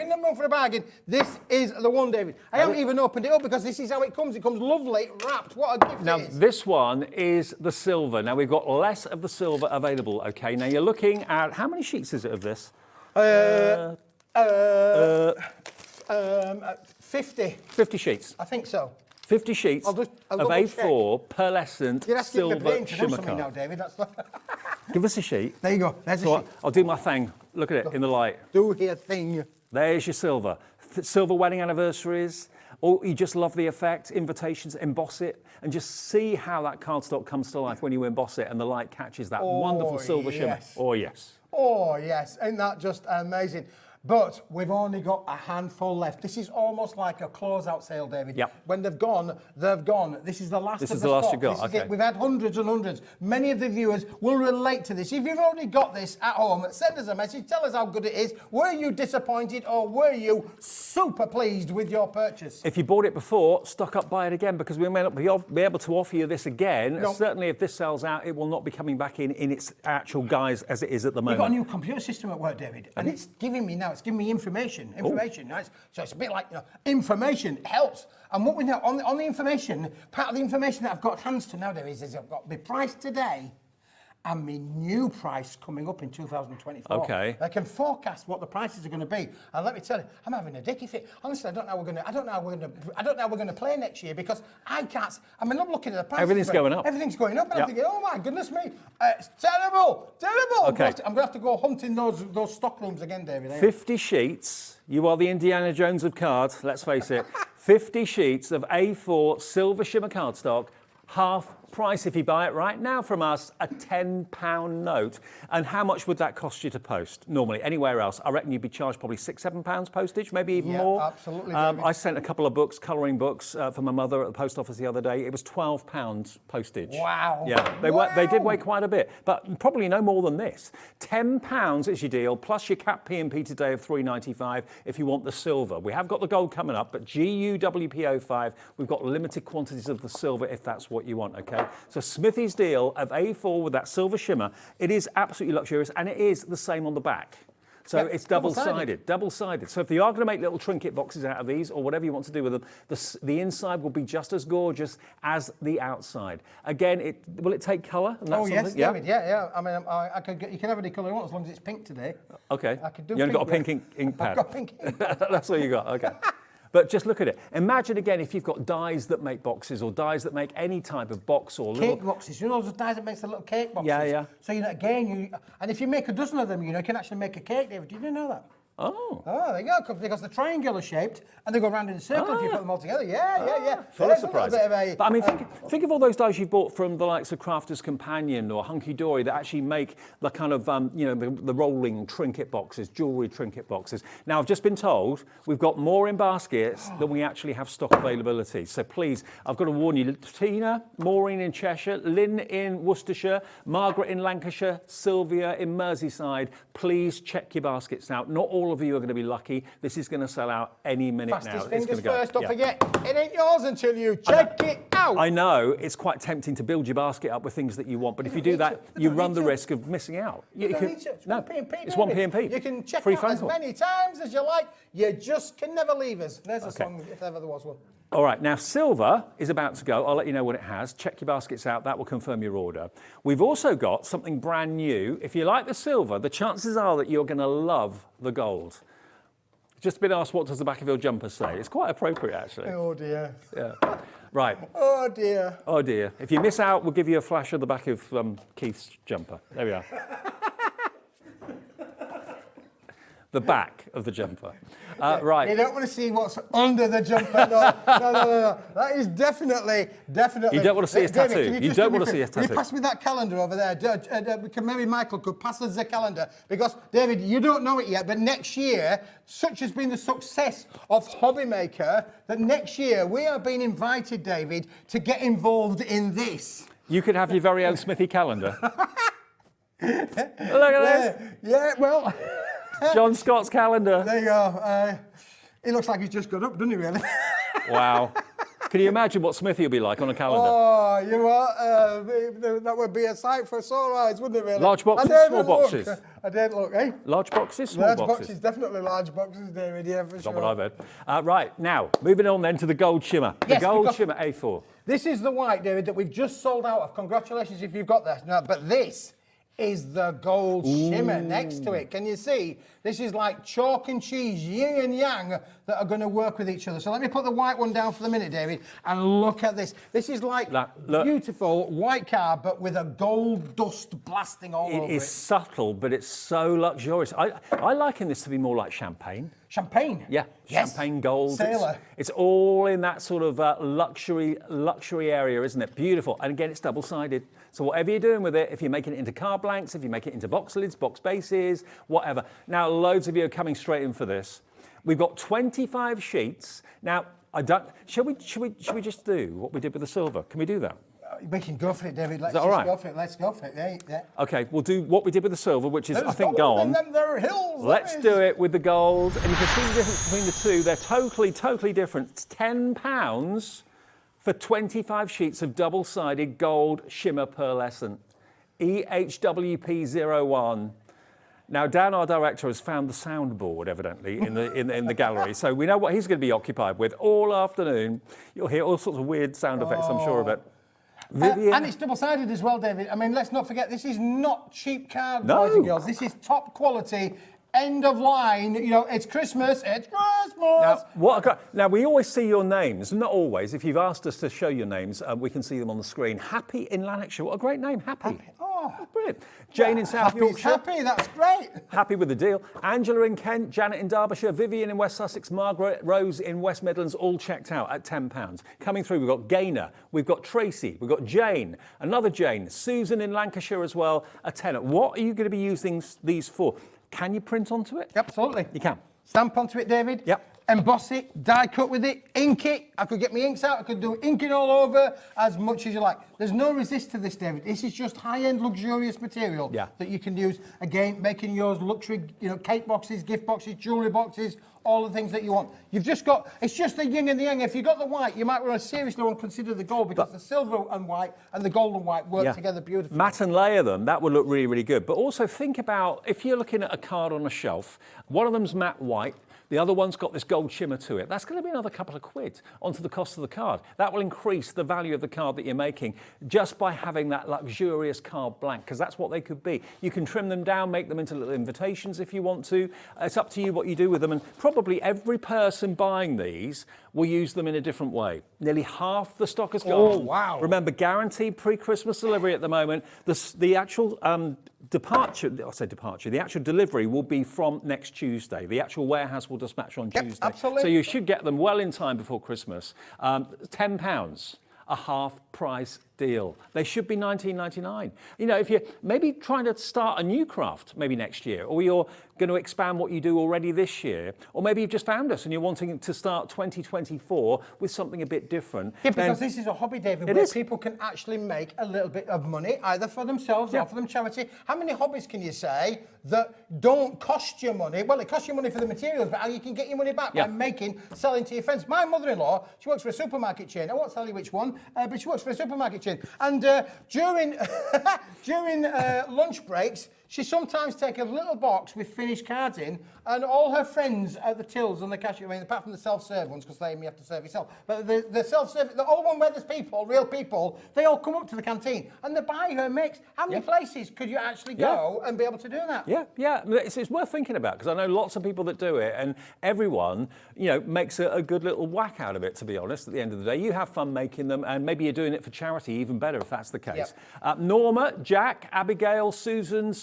the mood for a bargain, this is the one, David. I haven't even opened it up because this is how it comes. It comes lovely wrapped. What a gift Now, it is. this one is the silver. Now, we've got less of the silver available, okay? Now, you're looking at, how many sheets is it of this? 50. 50 sheets. I think so. 50 sheets I'll of double A4 pearlescent You're asking silver the brain to do shimmer something now, card. David. That's Give us a sheet. There you go. There's a So sheet. I'll do my thing. Look at it in the light. Do your thing. There's your silver. Silver wedding anniversaries. Or you just love the effect, invitations, emboss it, and just see how that cardstock comes to life when you emboss it and the light catches that wonderful silver shimmer. yes. Oh, yes. Oh, yes. Isn't that just amazing? But we've only got a handful left. This is almost like a closeout sale, David. Yep. When they've gone, they've gone. This is the last This of is the the last stock. you got, This is okay. it. We've had hundreds and hundreds. Many of the viewers will relate to this. If you've already got this at home, send us a message. Tell us how good it is. Were you disappointed or were you super pleased with your purchase? If you bought it before, stock up, buy it again, because we may not be able to offer you this again. No. Certainly, if this sells out, it will not be coming back in its actual guise as it is at the We've moment. got a new computer system at work, David, and it's giving me information. Right? So it's a bit like, information helps. And what we know on the information, part of the information that I've got hands to now, David, is I've got the price today and my new price coming up in 2024. Okay. I can forecast what the prices are going to be. And let me tell you, I'm having a dicky fit. Honestly, I don't know how we're going to play next year because I can't. I mean, I'm looking at the prices. Everything's going up. Everything's going up, and Yep. I'm thinking, oh my goodness me, it's terrible. Okay. I'm going to have to go hunting those stock rooms again, David. 50 sheets. You are the Indiana Jones of cards, let's face it. 50 sheets of A4 silver shimmer cardstock, half price if you buy it right now from us, a £10 note. And how much would that cost you to post normally? Anywhere else, I reckon you'd be charged probably £6-7 postage, maybe even more. Absolutely. David. I sent a couple of books, colouring books, for my mother at the post office the other day. It was £12 postage. Wow. Yeah, they did weigh quite a bit, but probably no more than this. £10 is your deal, plus your cap P&P today of $3.95 if you want the silver. We have got the gold coming up, but GUWP05, we've got limited quantities of the silver if that's what you want, okay? So Smithy's deal of A4 with that silver shimmer, it is absolutely luxurious, and it is the same on the back. So Yep, it's double-sided. So if you are going to make little trinket boxes out of these or whatever you want to do with them, the inside will be just as gorgeous as the outside. Again, will it take colour? Oh yes, David. Yeah. I mean, you can have any colour you want as long as it's pink today. Okay. I could do you only got a pink, pink ink pad. I've got pink ink pad. That's all you got. Okay. But just look at it. Imagine again if you've got dyes that make boxes or dyes that make any type of box or Cake boxes, those dyes that makes the little cake boxes. Yeah. So and if you make a dozen of them, you can actually make a cake, David. Did you know that? Oh. Oh, there you go, because they're triangular shaped and they go around in a circle if you put them all together. Yeah. Full of surprise. But I mean, think of all those dyes you bought from the likes of Crafter's Companion or Hunky Dory that actually make the kind of, the rolling trinket boxes, jewellery trinket boxes. Now, I've just been told we've got more in baskets than we actually have stock availability. So please, I've got to warn you, Tina, Maureen in Cheshire, Lynn in Worcestershire, Margaret in Lancashire, Sylvia in Merseyside, please check your baskets out. Not all of you are going to be lucky. This is going to sell out any minute now. fastest It's fingers going to go. first, don't forget, it ain't yours until you check it out. I know it's quite tempting to build your basket up with things that you want, but if you do that, you run the risk of missing out. You don't need to. It's no, one P&P, it's one David. P&P. You can check Free out phone as call. many times as you like. You just can never leave us. There's a Okay. song, if ever there was one. All right, now silver is about to go. I'll let you know what it has. Check your baskets out. That will confirm your order. We've also got something brand new. If you like the silver, the chances are that you're going to love the gold. Just been asked, what does the back of your jumper say? It's quite appropriate, actually. Oh dear. Yeah. Right. Oh dear. Oh dear. If you miss out, we'll give you a flash of the back of Keith's jumper. There we are. The back of the jumper. Right. You don't want to see what's under the jumper. No. That is definitely. You don't want to see his David, tattoo. can You just don't do me want to a see his favour? Can you tattoo. pass me that calendar over there? Maybe Michael could pass us the calendar because, David, you don't know it yet, but next year, such has been the success of Hobbymaker that next year we are being invited, David, to get involved in this. You could have your very own Smithy calendar. Look at this. Yeah, well. John Scott's calendar. There you go. He looks like he's just got up, doesn't he, really? Wow. Can you imagine what Smithy will be like on a calendar? Oh, you what? That would be a sight for sore eyes, wouldn't it, really? Large boxes, I small didn't look. boxes? I didn't look, eh? Large boxes, small Large boxes? boxes, definitely large boxes, David, yeah, for Not sure. what I've heard. Right, now, moving on then to the gold shimmer. Yes, the gold because- shimmer A4. This is the white, David, that we've just sold out of. Congratulations if you've got that. No, but this is the gold shimmer next to it. Can you see? This is like chalk and cheese, yin and yang, that are going to work with each other. So let me put the white one down for the minute, David, and look at this. This is like Look. beautiful white card, but with a gold dust blasting all over It is subtle, but it's so luxurious. I liken this to be more like champagne. Champagne. Yeah, Yes. champagne gold. Sailor. It's all in that sort of luxury area, isn't it? Beautiful. And again, it's double-sided. So whatever you're doing with it, if you're making it into card blanks, if you make it into box lids, box bases, whatever. Now, loads of you are coming straight in for this. We've got 25 sheets. Now, should we just do what we did with the silver? Can we do that? We can go for it, David. Let's that all just right? go for it. Let's go for it. Yeah. Okay, we'll do what we did with the silver, which is, I think, gold gone. in them there hills. Let's do it with the gold. And you can see the difference between the two. They're totally different. It's £10 for 25 sheets of double-sided gold shimmer pearlescent. EHWP01. Now, Dan, our director, has found the soundboard, evidently, in the gallery. So we know what he's going to be occupied with all afternoon. You'll hear all sorts of weird sound effects, I'm sure of it. Vivian. And it's double-sided as well, David. I mean, let's not forget, this is not cheap card, No. boys and girls. This is top quality, end of line. You know, it's Christmas. It's Christmas. Now, we always see your names. Not always. If you've asked us to show your names, we can see them on the screen. Happy in Lanarkshire. What a great name, Happy. Oh, brilliant. Jane in South Happy's Yorkshire. happy. That's great. Happy with the deal. Angela in Kent, Janet in Derbyshire, Vivian in West Sussex, Margaret, Rose in West Midlands, all checked out at £10. Coming through, we've got Gaynor, we've got Tracy, we've got Jane, another Jane, Susan in Lancashire as well, a tenner. What are you going to be using these for? Can you print onto it? Absolutely. You can. Stamp onto it, David. Yep. Emboss it, die cut with it, ink it. I could get my inks out, I could do inking all over as much as you like. There's no resist to this, David. This is just high-end, luxurious material that you can use. Again, making yours luxury, you know, cake boxes, gift boxes, jewellery boxes, all the things that you want. You've just got, it's just the yin and the yang. If you've got the white, you might want to seriously want to consider the gold because the silver and white and the gold and white work together beautifully. Matte and layer them, that would look really, really good. But also think about, if you're looking at a card on a shelf, one of them's matte white, the other one's got this gold shimmer to it. That's going to be another couple of quid onto the cost of the card. That will increase the value of the card that you're making just by having that luxurious card blank, because that's what they could be. You can trim them down, make them into little invitations if you want to. It's up to you what you do with them. And probably every person buying these will use them in a different way. Nearly half the stock has gone. Oh, wow. Remember, guaranteed pre-Christmas delivery at the moment. The actual the actual delivery will be from next Tuesday. The actual warehouse will dispatch on Tuesday. Absolutely. So you should get them well in time before Christmas. £10, a half price deal. They should be $19.99. You know, if you're maybe trying to start a new craft maybe next year, or you're going to expand what you do already this year, or maybe you've just found us and you're wanting to start 2024 with something a bit different. Yeah, because this is a hobby, David, where is. people can actually make a little bit of money, either for themselves or for them charity. How many hobbies can you say that don't cost you money? Well, it costs you money for the materials, but how you can get your money back by selling to your friends. My mother-in-law, she works for a supermarket chain. I won't tell you which one, but she works for a supermarket chain. And during lunch breaks, she sometimes takes a little box with finished cards in, and all her friends at the tills and the cashier, I mean, apart from the self-serve ones, because you have to serve yourself, but the self-serve, the all one where there's people, real people, they all come up to the canteen and they buy her mix. How many places could you actually go and be able to do that? Yeah. It's worth thinking about, because I know lots of people that do it, and everyone, you know, makes a good little whack out of it, to be honest, at the end of the day. You have fun making them, and maybe you're doing it for charity, even better if that's the case. Norma, Jack, Abigail, Susan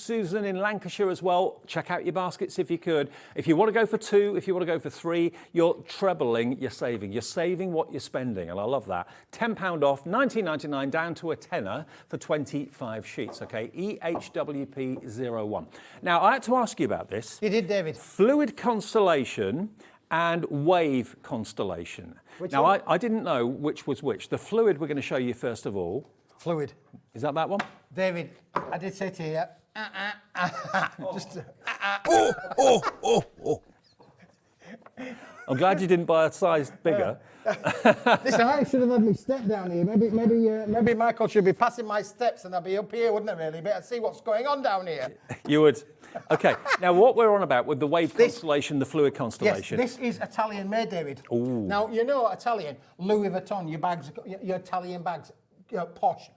in Lancashire as well. Check out your baskets if you could. If you want to go for 2, if you want to go for 3, you're trebling your saving. You're saving what you're spending, and I love that. £10 off, $19.99 down to a tenner for 25 sheets, okay? EHWP01. Now, I had to ask you about this. You did, David. Fluid constellation and wave constellation. Which now, one? I didn't know which was which. The fluid we're going to show you first of all. Fluid. Is that one? David, I did say to you, just... I'm glad you didn't buy a size bigger. Listen, I should have had my step down here. Maybe Michael should be passing my steps and I'd be up here, wouldn't I, really? But I'd see what's going on down here. You would. Okay, now what we're on about with the wave constellation, the fluid constellation. Yes, this is Italian made, David. Ooh. Now, you know Italian, Louis Vuitton, your bags, your Italian bags. posh.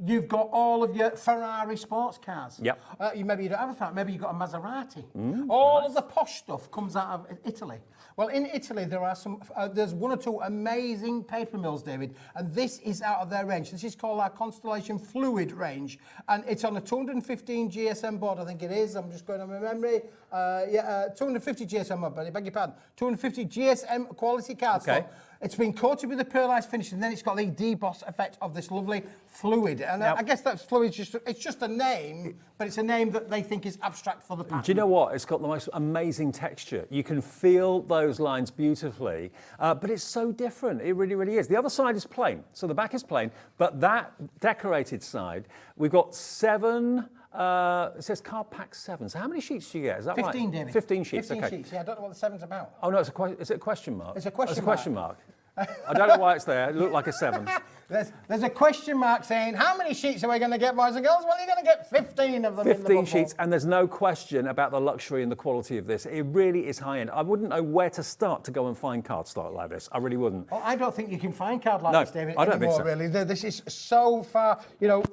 You've got all of your Ferrari sports cars. Yep. Maybe you don't have a Ferrari, maybe you've got a Maserati. All of the posh stuff comes out of Italy. Well, in Italy, there's one or two amazing paper mills, David, and this is out of their range. This is called our Constellation Fluid range, and it's on a 215 GSM board, I think it is. I'm just going on my memory. 250 GSM board, I beg your pardon. 250 GSM quality cardstock. Okay. It's been coated with a pearlized finish, and then it's got the deboss effect of this lovely fluid. And I guess that fluid it's just a name, but it's a name that they think is abstract for the pattern. Do you know what? It's got the most amazing texture. You can feel those lines beautifully, but it's so different. It really, really is. The other side is plain, so the back is plain, but that decorated side, we've got 7. It says card pack 7. So how many sheets do you get? Is that 15, right? David. 15 sheets. 15 okay. sheets. Yeah, I don't know what the 7's about. Oh no, is it a question mark? It's a question mark. It's a question mark. I don't know why it's there. It looked like a 7. There's a question mark saying, how many sheets are we going to get, boys and girls? Well, you're going to get 15 of them 15 sheets, and there's no question about the luxury and the quality of this. It really is high-end. I wouldn't know where to start to go and find cardstock like this. I really wouldn't. Well, I don't think you can find card like this, David, I don't anymore, think so. Really. This is so far,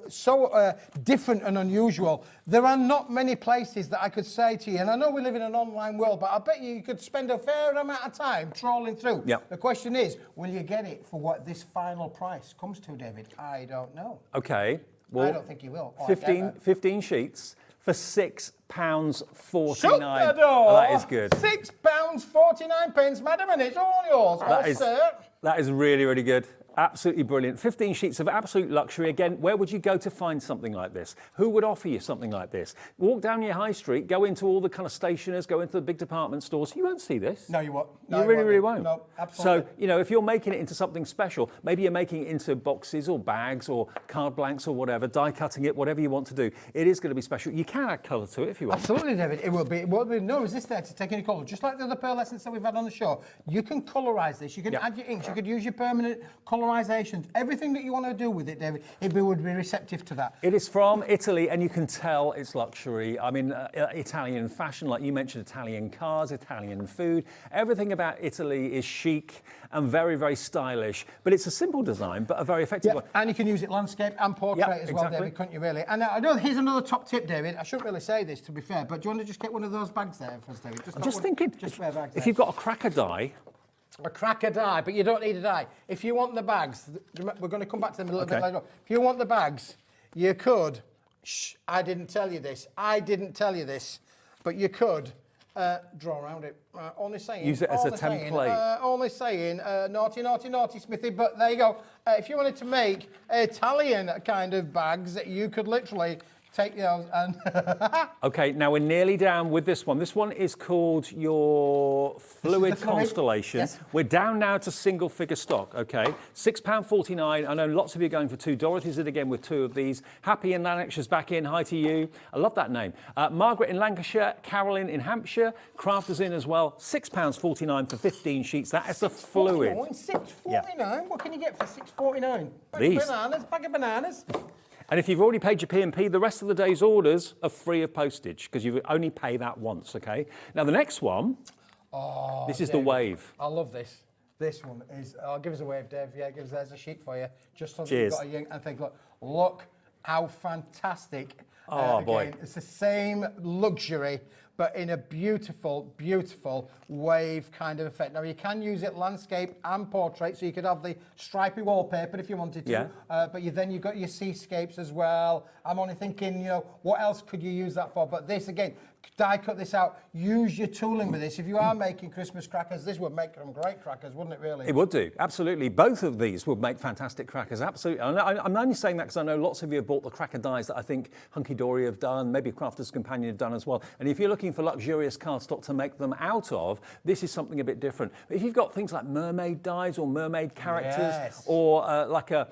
so different and unusual. There are not many places that I could say to you, and I know we live in an online world, but I bet you could spend a fair amount of time trawling through. Yep. The question is, will you get it for what this final price comes to, David? I don't know. Okay. Well, I don't think you will. 15 sheets for £6.49. Shut the door! That is good. £6.49, madam, and it's all yours. That is really, really good. Absolutely brilliant. 15 sheets of absolute luxury. Again, where would you go to find something like this? Who would offer you something like this? Walk down your high street, go into all the kind of stationers, go into the big department stores. You won't see this. No, you won't. You really won't. No, absolutely. So, if you're making it into something special, maybe you're making it into boxes or bags or card blanks or whatever, die cutting it, whatever you want to do, it is going to be special. You can add colour to it if you want. Absolutely, David. It will be no resist there to take any colour. Just like the other pearlescence that we've had on the show, you can colorise this. You can add your inks. You could use your permanent colourisations. Everything that you want to do with it, David, it would be receptive to that. It is from Italy, and you can tell it's luxury. I mean, Italian fashion, like you mentioned, Italian cars, Italian food. Everything about Italy is chic and very, very stylish. But it's a simple design, but a very effective one. And you can use it landscape and portrait as well, David, couldn't you really? And I know here's another top tip, David. I shouldn't really say this, to be fair, but do you want to just get one of those bags there for us, David? I'm just thinking, if you've got a cracker die, a cracker die, but you don't need a die. If you want the bags, we're going to come back to them a little bit later on. If you want the bags, you could, I didn't tell you this, but you could draw around it. Only saying. Use it as a template. Only saying, naughty, naughty, naughty, Smithy, but there you go. If you wanted to make Italian kind of bags, you could literally take those and... Okay, now we're nearly down with this one. This one is called your Fluid Constellation. Yes. We're down now to single figure stock, okay? £6.49. I know lots of you are going for 2. Dorothy's in again with 2 of these. Happy in Lanarkshire's back in. Hi to you. I love that name. Margaret in Lancashire, Carolyn in Hampshire. Crafters in as well. £6.49 for 15 sheets. That is the Fluid. £6.49? Yeah. What can you get for £6.49? Bag of bananas. And if you've already paid your P&P, the rest of the day's orders are free of postage because you only pay that once, okay? Now, the next one, this is the Wave. I love this. This one is, give us a wave, Dave. Yeah, there's a sheet for you. Just so that Cheers. you've got a young, and think, look how fantastic. Boy. It's the same luxury, but in a beautiful, beautiful wave kind of effect. Now, you can use it landscape and portrait, so you could have the stripy wallpaper if you wanted to. Yeah. But then you've got your seascapes as well. I'm only thinking, what else could you use that for? But this, again, die cut this out. Use your tooling with this. If you are making Christmas crackers, this would make them great crackers, wouldn't it, really? It would do, absolutely. Both of these would make fantastic crackers, absolutely. I'm only saying that because I know lots of you have bought the cracker dies that I think Hunky Dory have done, maybe Crafter's Companion have done as well. And if you're looking for luxurious cardstock to make them out of, this is something a bit different. But if you've got things like mermaid dies or mermaid characters, or like a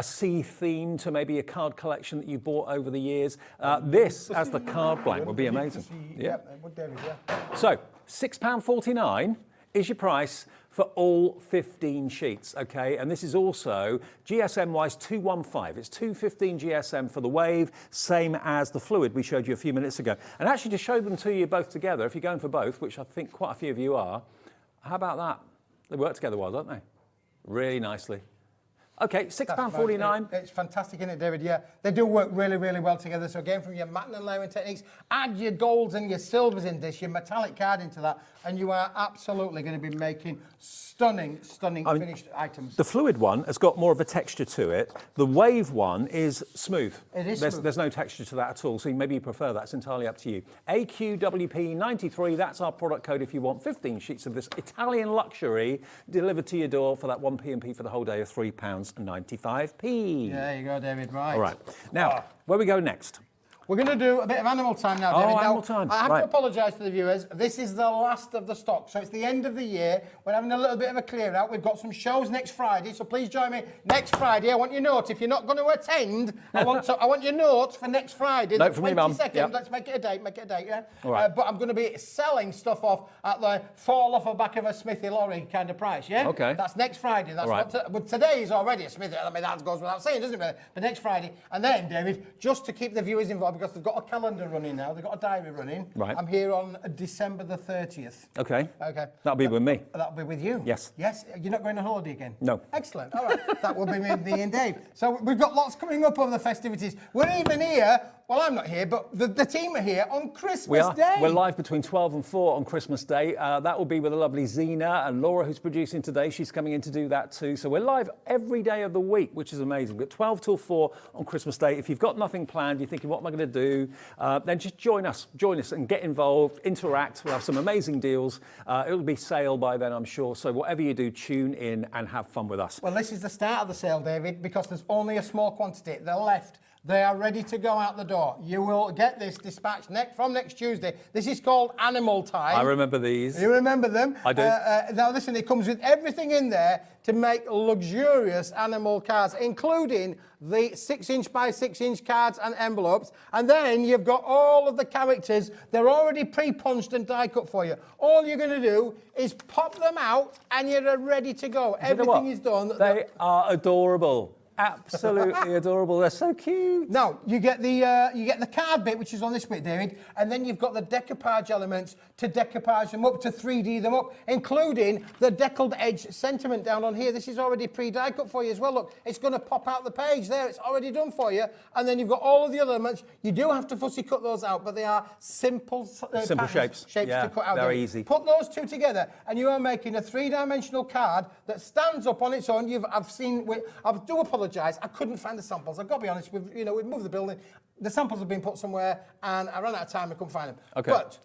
sea theme to maybe a card collection that you bought over the years, this as the card blank would be amazing. Yeah, it would, David, yeah. So, £6.49 is your price for all 15 sheets, okay? And this is also GSM-wise 215. It's 215 GSM for the Wave, same as the Fluid we showed you a few minutes ago. And actually, to show them to you both together, if you're going for both, which I think quite a few of you are, how about that? They work together well, don't they? Really nicely. Okay, £6.49. It's fantastic, isn't it, David? Yeah, they do work really, really well together. So again, from your matte and layering techniques, add your golds and your silvers in this, your metallic card into that, and you are absolutely going to be making stunning finished items. The fluid one has got more of a texture to it. The wave one is smooth. It is smooth. There's no texture to that at all, so maybe you prefer that. It's entirely up to you. AQWP93, that's our product code if you want 15 sheets of this Italian luxury delivered to your door for that 1p&p for the whole day of £3.95p. There you go, David, right. All right. Now, where we go next? We're going to do a bit of animal time now, David. Oh, now, animal time. I have right. to apologise to the viewers. This is the last of the stock, so it's the end of the year. We're having a little bit of a clear out. We've got some shows next Friday, so please join me next Friday. I want your note. If you're not going to attend, I want your notes for next Friday. Note from your mum. 22nd. Yep. Let's make it a date. Yeah. All right. But I'm going to be selling stuff off at the fall off the back of a Smithy lorry kind of price. Yeah. Okay. That's next Friday. That's right. but today is already a Smithy. I mean, that goes without saying, doesn't it? Really? But next Friday, and then David, just to keep the viewers involved, because they've got a calendar running now, they've got a diary running. Right. I'm here on December the 30th. Okay. Okay. That'll be with me. That'll be with you? Yes. Yes? You're not going on holiday again? No. Excellent. All right. That will be with me and Dave. So we've got lots coming up over the festivities. We're even here, well, I'm not here, but the team are here on Christmas Day. We're live between 12 and 4 on Christmas Day. That will be with the lovely Zena and Laura, who's producing today. She's coming in to do that too. So we're live every day of the week, which is amazing. We're 12 till 4 on Christmas Day. If you've got nothing planned, you're thinking, what am I going to do? Then just join us and get involved, interact. We'll have some amazing deals. It'll be sale by then, I'm sure. So whatever you do, tune in and have fun with us. Well, this is the start of the sale, David, because there's only a small quantity. They're left. They are ready to go out the door. You will get this dispatched from next Tuesday. This is called Animal Time. I remember these. You remember them? I do. Now, listen, it comes with everything in there to make luxurious animal cards, including the 6-inch by 6-inch cards and envelopes. And then you've got all of the characters. They're already pre-punched and die-cut for you. All you're going to do is pop them out, and you're ready to go. Everything is done. They are adorable. Absolutely adorable. They're so cute. Now you get the card bit, which is on this bit, David, and then you've got the decoupage elements to decoupage them up, to 3D them up, including the deckled edge sentiment down on here. This is already pre-die cut for you as well. Look, it's going to pop out the page there. It's already done for you. And then you've got all of the other elements. You do have to fussy cut those out, but they are simple shapes. Yeah, to cut out. very easy. Put those two together, and you are making a 3-dimensional card that stands up on its own. I do apologise. I couldn't find the samples. I've got to be honest. We've moved the building. The samples have been put somewhere, and I ran out of time. I couldn't find them. Okay. But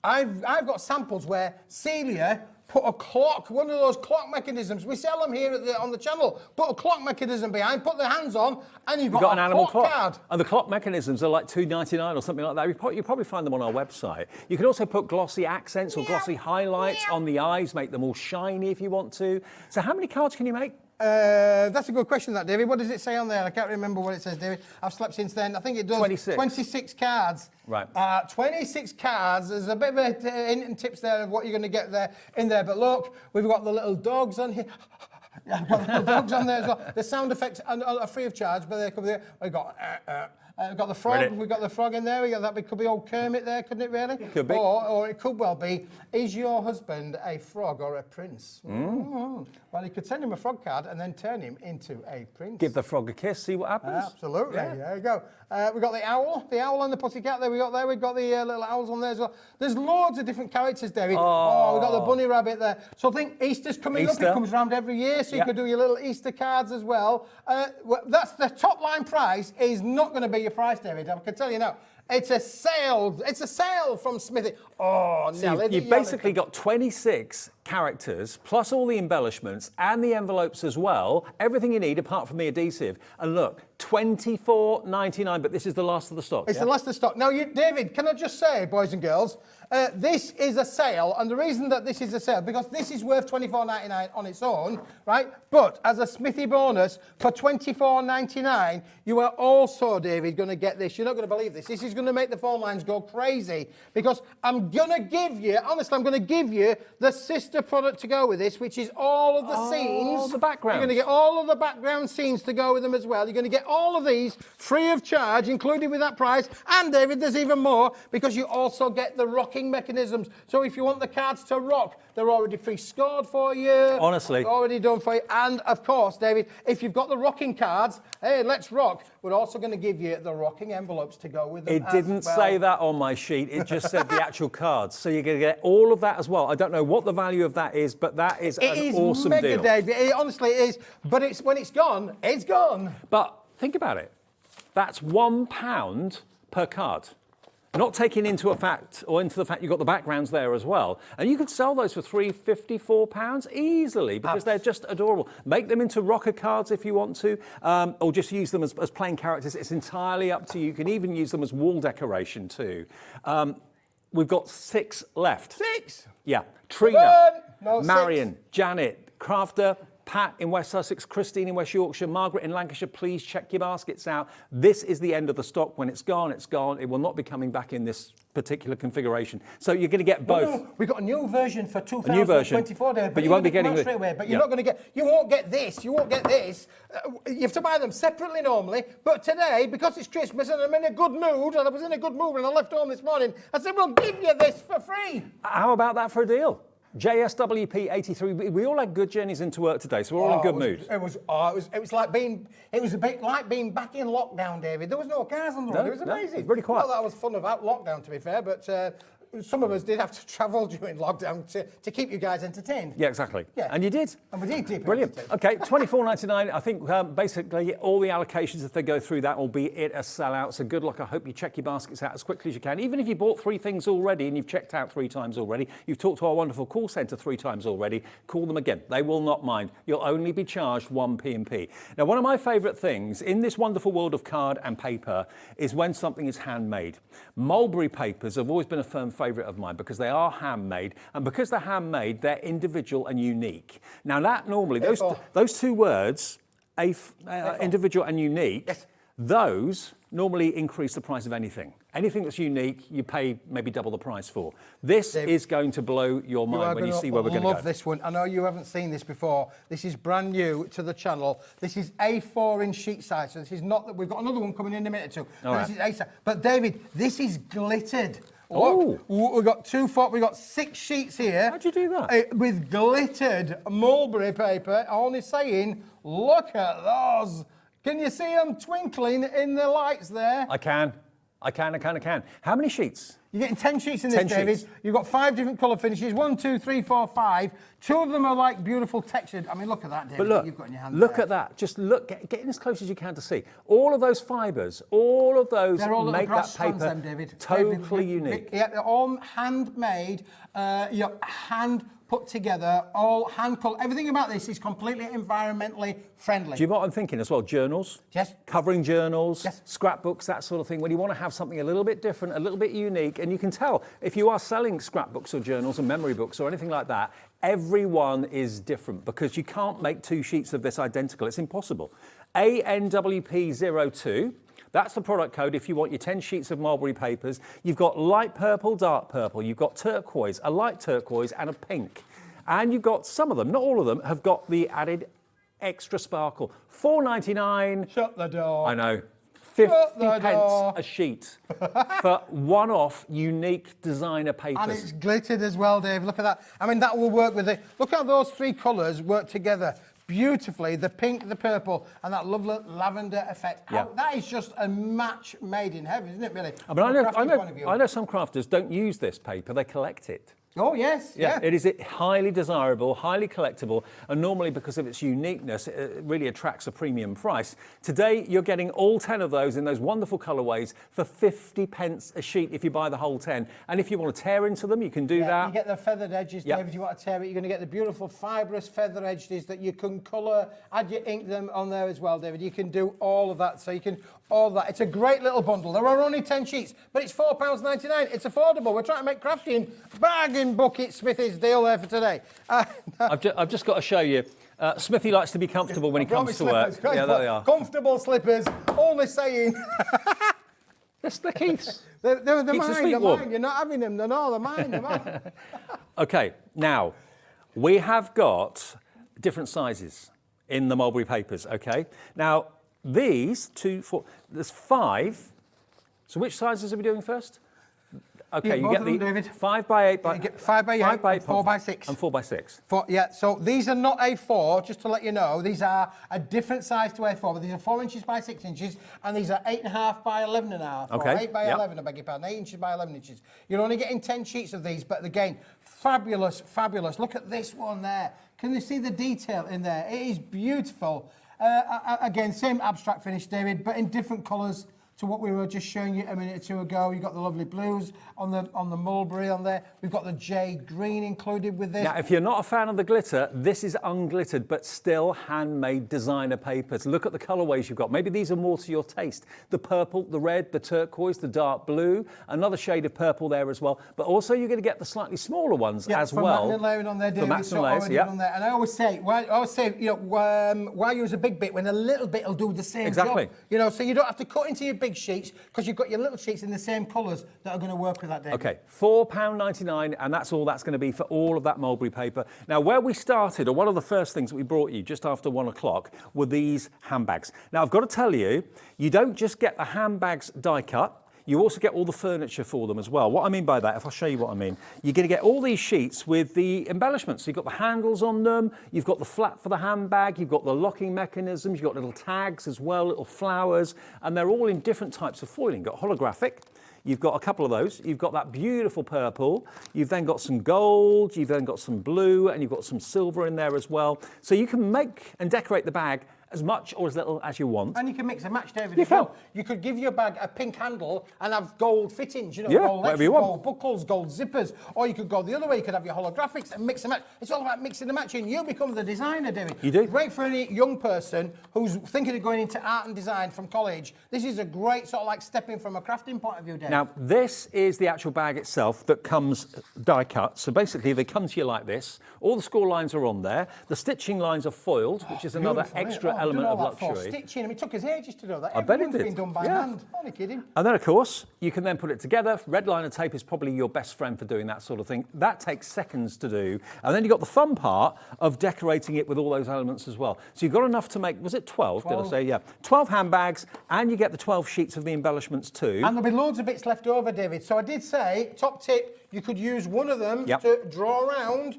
I've got samples where Celia put a clock, one of those clock mechanisms. We sell them here on the channel. Put a clock mechanism behind, put the hands on, and you've got an animal clock card. And the clock mechanisms are like $2.99 or something like that. You probably find them on our website. You can also put glossy accents or glossy highlights on the eyes, make them all shiny if you want to. So how many cards can you make? That's a good question, that, David. What does it say on there? I can't remember what it says, David. I've slept since then. I think it does 26 cards. Right. 26 cards. There's a bit of a hint and tips there of what you're going to get there in there. But look, we've got the little dogs on here. I've got the little dogs on there as well. The sound effects are free of charge, but they come there. We've got the frog. Ready? We've got the frog in there. It could be old Kermit there, couldn't it? Really? Could be. Or it could well be. Is your husband a frog or a prince? Mm. Well, you could send him a frog card and then turn him into a prince. Give the frog a kiss, see what happens. Absolutely. Yeah. There you go. We've got the owl and the pussycat there. We've got the little owls on there as well. There's loads of different characters, David. Oh, we've got the bunny rabbit there. So I think Easter's coming up. It comes around every year, so you could do your little Easter cards as well. That's the top line price. Is not going to be your price, David. I can tell you now. It's a sale. It's a sale from Smithy. Oh, so you've basically got 26 characters, plus all the embellishments and the envelopes as well. Everything you need apart from the adhesive. And look, $24.99, but this is the last of the stock. It's the last of the stock. Now, David, can I just say, boys and girls, this is a sale, and the reason that this is a sale, because this is worth $24.99 on its own, right? But as a Smithy bonus, for $24.99, you are also, David, going to get this. You're not going to believe this. This is going to make the phone lines go crazy, because I'm going to give you, honestly, I'm going to give you the sister product to go with this, which is all of the scenes of the backgrounds. You're going to get all of the background scenes to go with them as well. You're going to get all of these free of charge, included with that price. And David, there's even more, because you also get the rocking mechanisms. So if you want the cards to rock, they're already pre-scored for you. Honestly. Already done for you. And of course, David, if you've got the rocking cards, hey, let's rock. We're also going to give you the rocking envelopes to go with them. It didn't say that on my sheet. It just said the actual cards. So you're going to get all of that as well. I don't know what the value of that is, but that is an awesome mega, deal. David. It honestly is. But it's when it's gone, it's gone. But think about it. That's £1 per card. Not taking into the fact you've got the backgrounds there as well. And you could sell those for £3.50, £4 easily, because they're just adorable. Make them into rocker cards if you want to, or just use them as plain characters. It's entirely up to you. You can even use them as wall decoration too. We've got 6 left. 6? Yeah. Trina, No, Marion, 6. Janet, Crafter, Pat in West Sussex, Christine in West Yorkshire, Margaret in Lancashire, please check your baskets out. This is the end of the stock. When it's gone, it's gone. It will not be coming back in this particular configuration. So you're going to get both. No, we've got a new version for 2024. A new version, David, but you won't be getting straight away. But you're not going to get. You won't get this. You won't get this. You have to buy them separately normally. But today, because it's Christmas and I'm in a good mood, and I was in a good mood when I left home this morning, I said, "We'll give you this for free." How about that for a deal? JSWP 83. We all had good journeys into work today, so we're all in good mood. It was like being. It was a bit like being back in lockdown, David. There was no cars on the road. It was amazing. It was really quiet. Well, that was fun about lockdown, to be fair, but some of us did have to travel during lockdown to keep you guys entertained. Yeah, exactly. Yeah. And you did. And we did. Brilliant. Okay, $24.99. I think basically all the allocations, if they go through that, will be it a sellout. So good luck. I hope you check your baskets out as quickly as you can. Even if you bought 3 things already and you've checked out 3 times already, you've talked to our wonderful call centre 3 times already, call them again. They will not mind. You'll only be charged 1 P&P. Now, one of my favourite things in this wonderful world of card and paper is when something is handmade. Mulberry papers have always been a firm favourite of mine because they are handmade, and because they're handmade, they're individual and unique. Now that normally, those 2 words, individual and unique, yes, those normally increase the price of anything. Anything that's unique, you pay maybe double the price for. This is going to blow your mind when you see where we're going to go. I love this one. I know you haven't seen this before. This is brand new to the channel. This is A4 in sheet size. So this is not that we've got another one coming in a minute or two. This is A size. But David, this is glittered. Look, we've got 6 sheets here. How'd you do that? With glittered mulberry paper. Only saying, look at those. Can you see them twinkling in the lights there? I can. How many sheets? You're getting 10 sheets in this, 10 David. sheets. You've got 5 different colour finishes. 1, 2, 3, 4, 5. 2 of them are like beautiful textured. I mean, look at that, David. But look, you've got in your hand look there. at that. Just look, get in as close as you can to see. All of those fibres, all of those make that paper totally unique. Yeah, they're all handmade, hand put together, all hand colored. Everything about this is completely environmentally friendly. Do you know what I'm thinking as well? Journals? Yes. Covering journals, yes, scrapbooks, that sort of thing. When you want to have something a little bit different, a little bit unique, and you can tell if you are selling scrapbooks or journals or memory books or anything like that, everyone is different because you can't make 2 sheets of this identical. It's impossible. ANWP02. That's the product code if you want your 10 sheets of mulberry papers. You've got light purple, dark purple. You've got turquoise, a light turquoise, and a pink. And you've got some of them, not all of them, have got the added extra sparkle. $4.99. Shut the door. I know. 50 pence a sheet for one-off, unique designer papers. And it's glittered as well, Dave. Look at that. I mean, that will work with it. Look how those 3 colours work together beautifully. The pink, the purple, and that lovely lavender effect. Yeah. That is just a match made in heaven, isn't it, really? I mean, I know some crafters don't use this paper, they collect it. Oh, yes. Yeah. It is highly desirable, highly collectible, and normally because of its uniqueness, it really attracts a premium price. Today, you're getting all 10 of those in those wonderful colourways for 50 pence a sheet if you buy the whole 10. And if you want to tear into them, you can do that. You get the feathered edges, David. If you want to tear it, you're going to get the beautiful fibrous feather edges that you can colour, add your ink them on there as well, David. You can do all of that. So you can, all that. It's a great little bundle. There are only 10 sheets, but it's £4.99. It's affordable. We're trying to make crafting bargain bucket Smithy's deal there for today. I've just got to show you. Smithy likes to be comfortable when he comes to work. Yeah, there they are. Comfortable slippers. Only saying. They're Keith's. They're Keeps his mine. feet They're warm. mine. You're not having them. They're mine. They're mine. Okay, now we have got different sizes. in the mulberry papers, okay? Now, these 2, 4, there's 5. So which sizes are we doing first? Okay, you get the 5 by 8 by... You get 5 by 8, 5 4 by 6. And 4 by 6. Yeah, so these are not A4, just to let you know. These are a different size to A4, but these are 4 inches by 6 inches, and these are 8.5 by 11.5. Okay. Or 8 by 11, I beg your pardon, 8 inches by 11 inches. You're only getting 10 sheets of these, but again, fabulous, fabulous. Look at this one there. Can you see the detail in there? It is beautiful. Again, same abstract finish, David, but in different colours to what we were just showing you a minute or two ago. You've got the lovely blues on the mulberry on there. We've got the jade green included with this. Now, if you're not a fan of the glitter, this is unglittered, but still handmade designer papers. Look at the colourways you've got. Maybe these are more to your taste. The purple, the red, the turquoise, the dark blue, another shade of purple there as well. But also you're going to get the slightly smaller ones as well. Magnet layering on there, David. For magnet layers, yeah. On there. And I always say, you know, why use a big bit when a little bit will do the same job? You know, so you don't have to cut into your big sheets because you've got your little sheets in the same colours that are going to work with that, David. Okay, £4.99, and that's all that's going to be for all of that mulberry paper. Now, where we started, or one of the first things that we brought you just after 1 o'clock, were these handbags. Now, I've got to tell you, you don't just get the handbags die cut. You also get all the furniture for them as well. What I mean by that, if I'll show you what I mean, you're going to get all these sheets with the embellishments. So you've got the handles on them, you've got the flap for the handbag, you've got the locking mechanisms, you've got little tags as well, little flowers, and they're all in different types of foiling. You've got holographic, you've got a couple of those, you've got that beautiful purple, you've then got some gold, you've then got some blue, and you've got some silver in there as well. So you can make and decorate the bag as much or as little as you want. And you can mix and match, David, as well. You could give your bag a pink handle and have gold fittings, you know, gold whatever you want. Gold buckles, gold zippers, or you could go the other way, you could have your holographics and mix and match. It's all about mixing and matching. You become the designer, David. You do. Great for any young person who's thinking of going into art and design from college. This is a great sort of like stepping from a crafting point of view, David. Now, this is the actual bag itself that comes die cut. So basically, they come to you like this. All the score lines are on there. The stitching lines are foiled, which is another extra element of luxury. Stitching. I mean, it took us ages to do that. I bet it did. Been done by hand. Only kidding. And then, of course, you can then put it together. Red liner tape is probably your best friend for doing that sort of thing. That takes seconds to do. And then you've got the fun part of decorating it with all those elements as well. So you've got enough to make, was it 12? Did I say? Yeah. 12 handbags, and you get the 12 sheets of the embellishments too. And there'll be loads of bits left over, David. So I did say, top tip, you could use one of them to draw around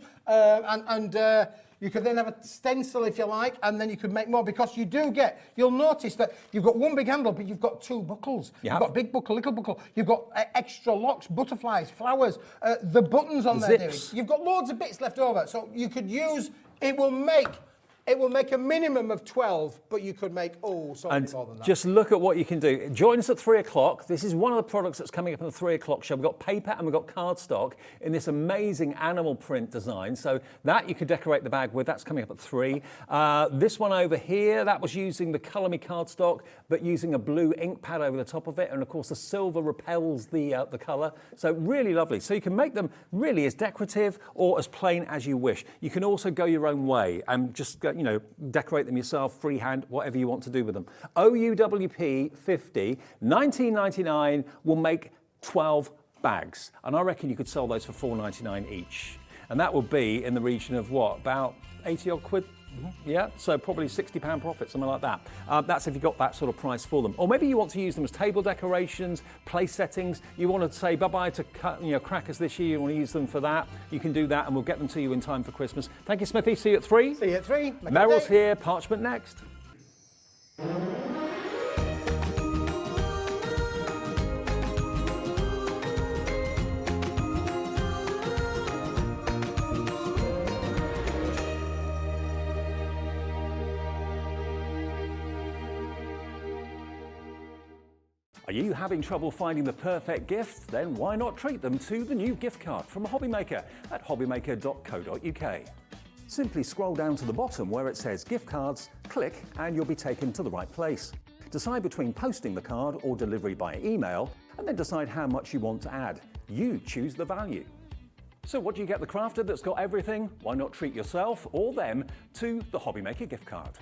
you could then have a stencil if you like, and then you could make more, because you do get, you'll notice that you've got one big handle, but you've got 2 buckles. You've got big buckle, little buckle. You've got extra locks, butterflies, flowers, the buttons on there, David. You've got loads of bits left over. So you could use, it will make a minimum of 12, but you could make, so many more than that. Just look at what you can do. Join us at 3 o'clock. This is one of the products that's coming up in the 3 o'clock show. We've got paper and we've got cardstock in this amazing animal print design. So that you could decorate the bag with. That's coming up at 3. This one over here, that was using the Colour Me cardstock, but using a blue ink pad over the top of it. And of course, the silver repels the colour. So really lovely. So you can make them really as decorative or as plain as you wish. You can also go your own way and just go, decorate them yourself, freehand, whatever you want to do with them. OUWP 50, $19.99 will make 12 bags. And I reckon you could sell those for $4.99 each. And that would be in the region of what, about 80 odd quid? Yeah, so probably £60 profit, something like that. That's if you got that sort of price for them. Or maybe you want to use them as table decorations, place settings. You want to say bye-bye to crackers this year. You want to use them for that. You can do that, and we'll get them to you in time for Christmas. Thank you, Smithy. See you at 3. See you at 3. Meryl's here. Parchment next. Are you having trouble finding the perfect gift? Then why not treat them to the new gift card from Hobbymaker at hobbymaker.co.uk. Simply scroll down to the bottom where it says gift cards, click, and you'll be taken to the right place. Decide between posting the card or delivery by email, and then decide how much you want to add. You choose the value. So what do you get the crafter that's got everything? Why not treat yourself or them to the Hobbymaker gift card?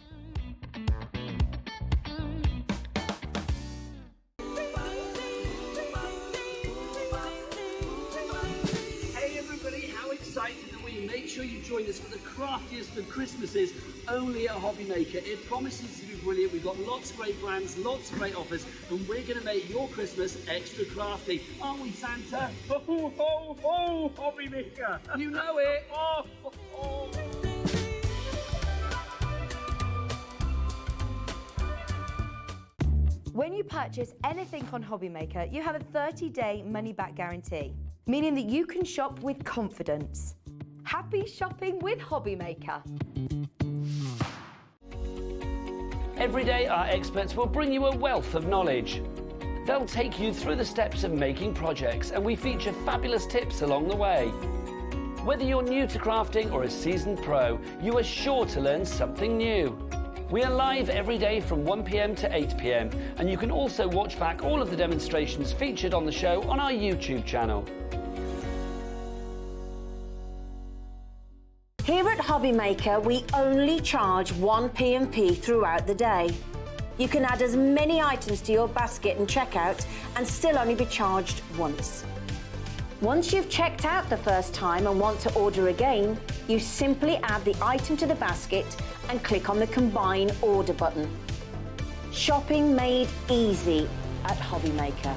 make sure you join us for the craftiest of Christmases only at Hobby Maker. It promises to be brilliant. We've got lots of great brands, lots of great offers, and we're going to make your Christmas extra crafty. Aren't we, Santa? Ho, ho, ho, Hobby Maker. You know it. Oh, ho, ho. When you purchase anything on Hobby Maker, you have a 30-day money-back guarantee, meaning that you can shop with confidence. Happy shopping with Hobby Maker. Every day, our experts will bring you a wealth of knowledge. They'll take you through the steps of making projects, and we feature fabulous tips along the way. Whether you're new to crafting or a seasoned pro, you are sure to learn something new. We are live every day from 1 p.m. to 8 p.m, and you can also watch back all of the demonstrations featured on the show on our YouTube channel. Here at Hobby Maker, we only charge 1 P&P throughout the day. You can add as many items to your basket and checkout and still only be charged once. Once you've checked out the first time and want to order again, you simply add the item to the basket and click on the Combine Order button. Shopping made easy at Hobby Maker.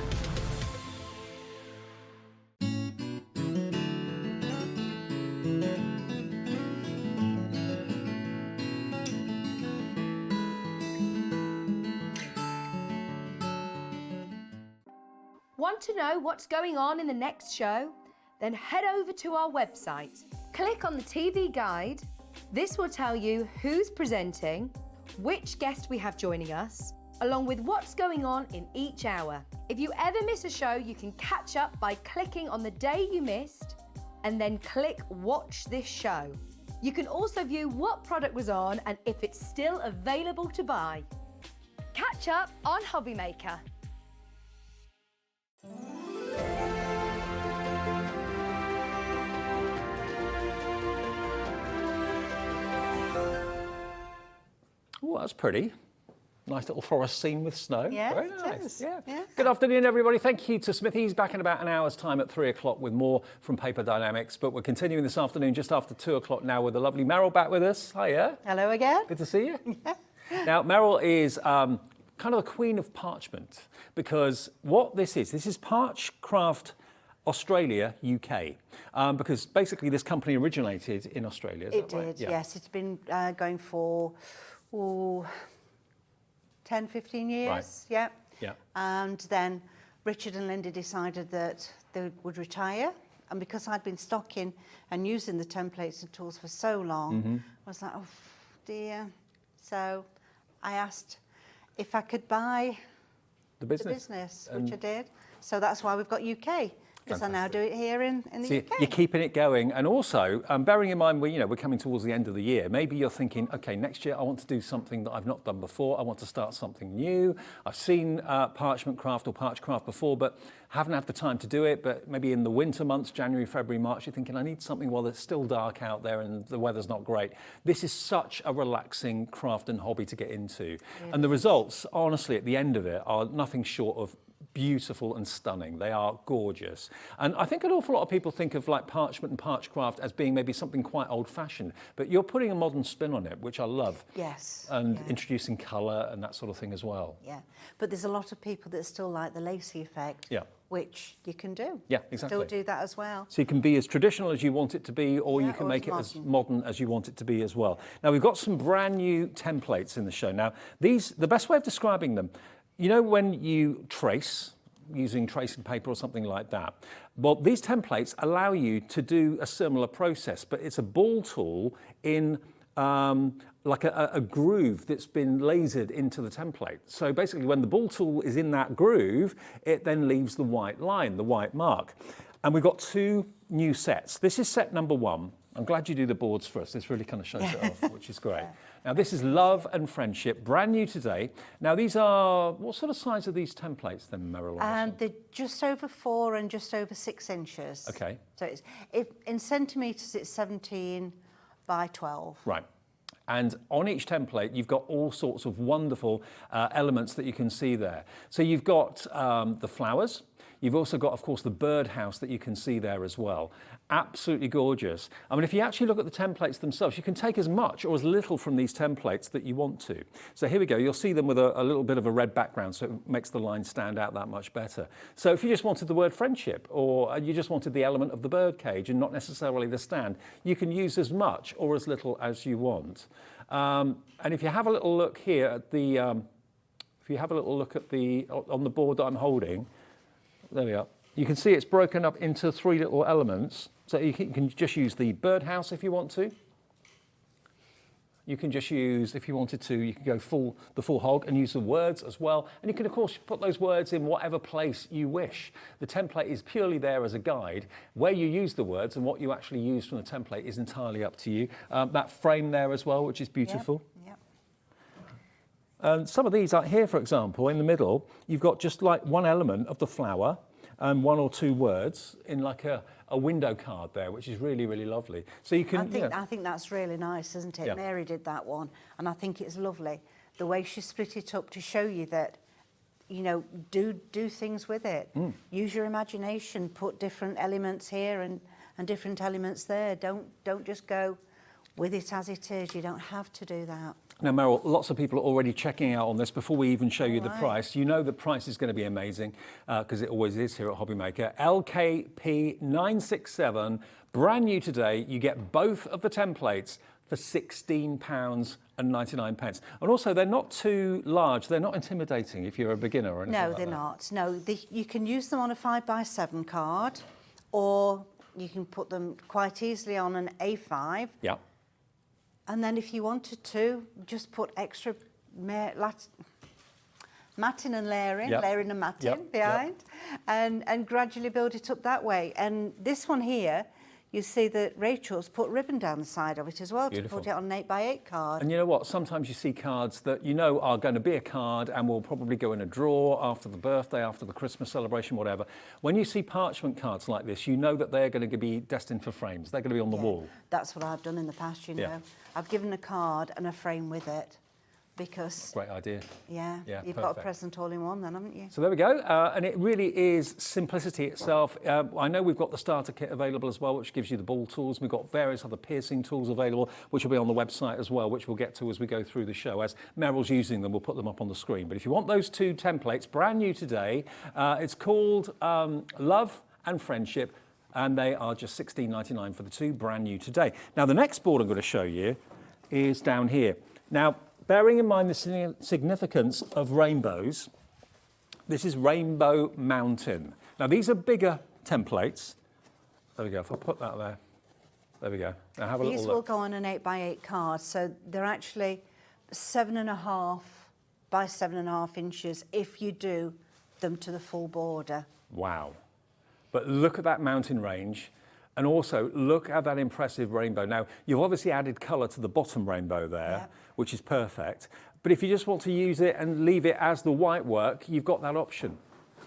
Want to know what's going on in the next show? Then head over to our website. Click on the TV guide. This will tell you who's presenting, which guest we have joining us, along with what's going on in each hour. If you ever miss a show, you can catch up by clicking on the day you missed and then click Watch This Show. You can also view what product was on and if it's still available to buy. Catch up on Hobby Maker. Oh, that's pretty. Nice little forest scene with snow. Yeah, very it nice. is. Yeah. Yeah. Good afternoon, everybody. Thank you to Smithy. He's back in about an hour's time at 3 o'clock with more from Paper Dynamics. But we're continuing this afternoon just after 2 o'clock now with the lovely Meryl back with us. Hiya. Hello again. Good to see you. Now, Meryl is kind of the queen of parchment because what this is Parchcraft Australia, UK, because basically this company originated in Australia. Is It that right? did, Yeah. yes. It's been going for 10, 15 years. Right. Yeah. Yeah. And then Richard and Linda decided that they would retire. And because I'd been stocking and using the templates and tools for so long, I was like, oh dear. So I asked if I could buy The the business. business, which I did. So that's why we've got UK. Because I now do it here in the So UK. you're keeping it going, and also bearing in mind we're coming towards the end of the year. Maybe you're thinking, okay, next year I want to do something that I've not done before. I want to start something new. I've seen parchment craft or parchcraft before, but haven't had the time to do it. But maybe in the winter months, January, February, March, you're thinking I need something while it's still dark out there and the weather's not great. This is such a relaxing craft and hobby to get into, and the results, honestly, at the end of it, are nothing short of beautiful and stunning. They are gorgeous. And I think an awful lot of people think of like parchment and parchcraft as being maybe something quite old-fashioned, but you're putting a modern spin on it, which I love. Yes. And introducing colour and that sort of thing as well. Yeah, but there's a lot of people that still like the lacy effect, Yeah. which you can do. Yeah, exactly. Still do that as well. So you can be as traditional as you want it to be, or you Yeah, can or make it as as modern as you want it to be as well. Now, we've got some brand new templates in the show. Now, these, the best way of describing them, you know when you trace, using tracing paper or something like that. Well, these templates allow you to do a similar process, but it's a ball tool in like a groove that's been lasered into the template. So basically when the ball tool is in that groove, it then leaves the white line, the white mark. And we've got two new sets. This is set number 1. I'm glad you do the boards first. This really kind of shows it off, which is great. Now, this is Love and Friendship, brand new today. Now, these are, what sort of size are these templates then, Meryl? They're just over 4 and just over 6 inches. Okay. So it's, in centimetres, it's 17 by 12. Right. And on each template, you've got all sorts of wonderful elements that you can see there. So you've got the flowers, You've also got, of course, the birdhouse that you can see there as well. Absolutely gorgeous. I mean, if you actually look at the templates themselves, you can take as much or as little from these templates that you want to. So here we go. You'll see them with a little bit of a red background, so it makes the line stand out that much better. So if you just wanted the word friendship, or you just wanted the element of the bird cage and not necessarily the stand, you can use as much or as little as you want. And if you have a little look here at the, on the board that I'm holding, there we are. You can see it's broken up into 3 little elements. So you can just use the birdhouse if you want to. You can just use, if you wanted to, you can go the full hog and use the words as well. And you can, of course, put those words in whatever place you wish. The template is purely there as a guide. Where you use the words and what you actually use from the template is entirely up to you. That frame there as well, which is beautiful. Yep. And some of these out here, for example, in the middle, you've got just like one element of the flower and 1 or 2 words in like a window card there, which is really, really lovely. So you can. I think that's really nice, isn't it? Yeah. Mary did that one, and I think it's lovely the way she split it up to show you that, you know, do things with it. Use your imagination. Put different elements here and different elements there. Don't just go with it as it is. You don't have to do that. Now, Meryl, lots of people are already checking out on this before we even show you the price. You know the price is going to be amazing because it always is here at Hobbymaker. LKP 967, brand new today. You get both of the templates for £16.99. And also, they're not too large. They're not intimidating if you're a beginner or anything No, like they're that. not. No, you can use them on a 5x7 card, or you can put them quite easily on an A5. Yeah. And then if you wanted to, just put extra matting and layering, layering and matting behind, and gradually build it up that way. And this one here, you see that Rachel's put ribbon down the side of it as well. Beautiful. To put it on an 8x8 card. And you know what? Sometimes you see cards that you know are going to be a card and will probably go in a drawer after the birthday, after the Christmas celebration, whatever. When you see parchment cards like this, you know that they're going to be destined for frames. They're going to be on the wall. That's what I've done in the past, you know. Yeah. I've given a card and a frame with it because, Great idea. yeah you've got a present all in one then, haven't you? So there we go. And it really is simplicity itself. I know we've got the starter kit available as well, which gives you the ball tools. We've got various other piercing tools available, which will be on the website as well, which we'll get to as we go through the show. As Meryl's using them, we'll put them up on the screen. But if you want those 2 templates, brand new today, it's called Love and Friendship, and they are just £16.99 for the 2, brand new today. Now, the next board I'm going to show you is down here. Now, bearing in mind the significance of rainbows, this is Rainbow Mountain. Now, these are bigger templates. There we go. If I put that there. There we go. Now, have a little look. These will go on an 8x8 card, so they're actually 7.5 by 7.5 inches if you do them to the full border. Wow. But look at that mountain range. And also, look at that impressive rainbow. Now, you've obviously added colour to the bottom rainbow there, which is perfect. But if you just want to use it and leave it as the white work, you've got that option.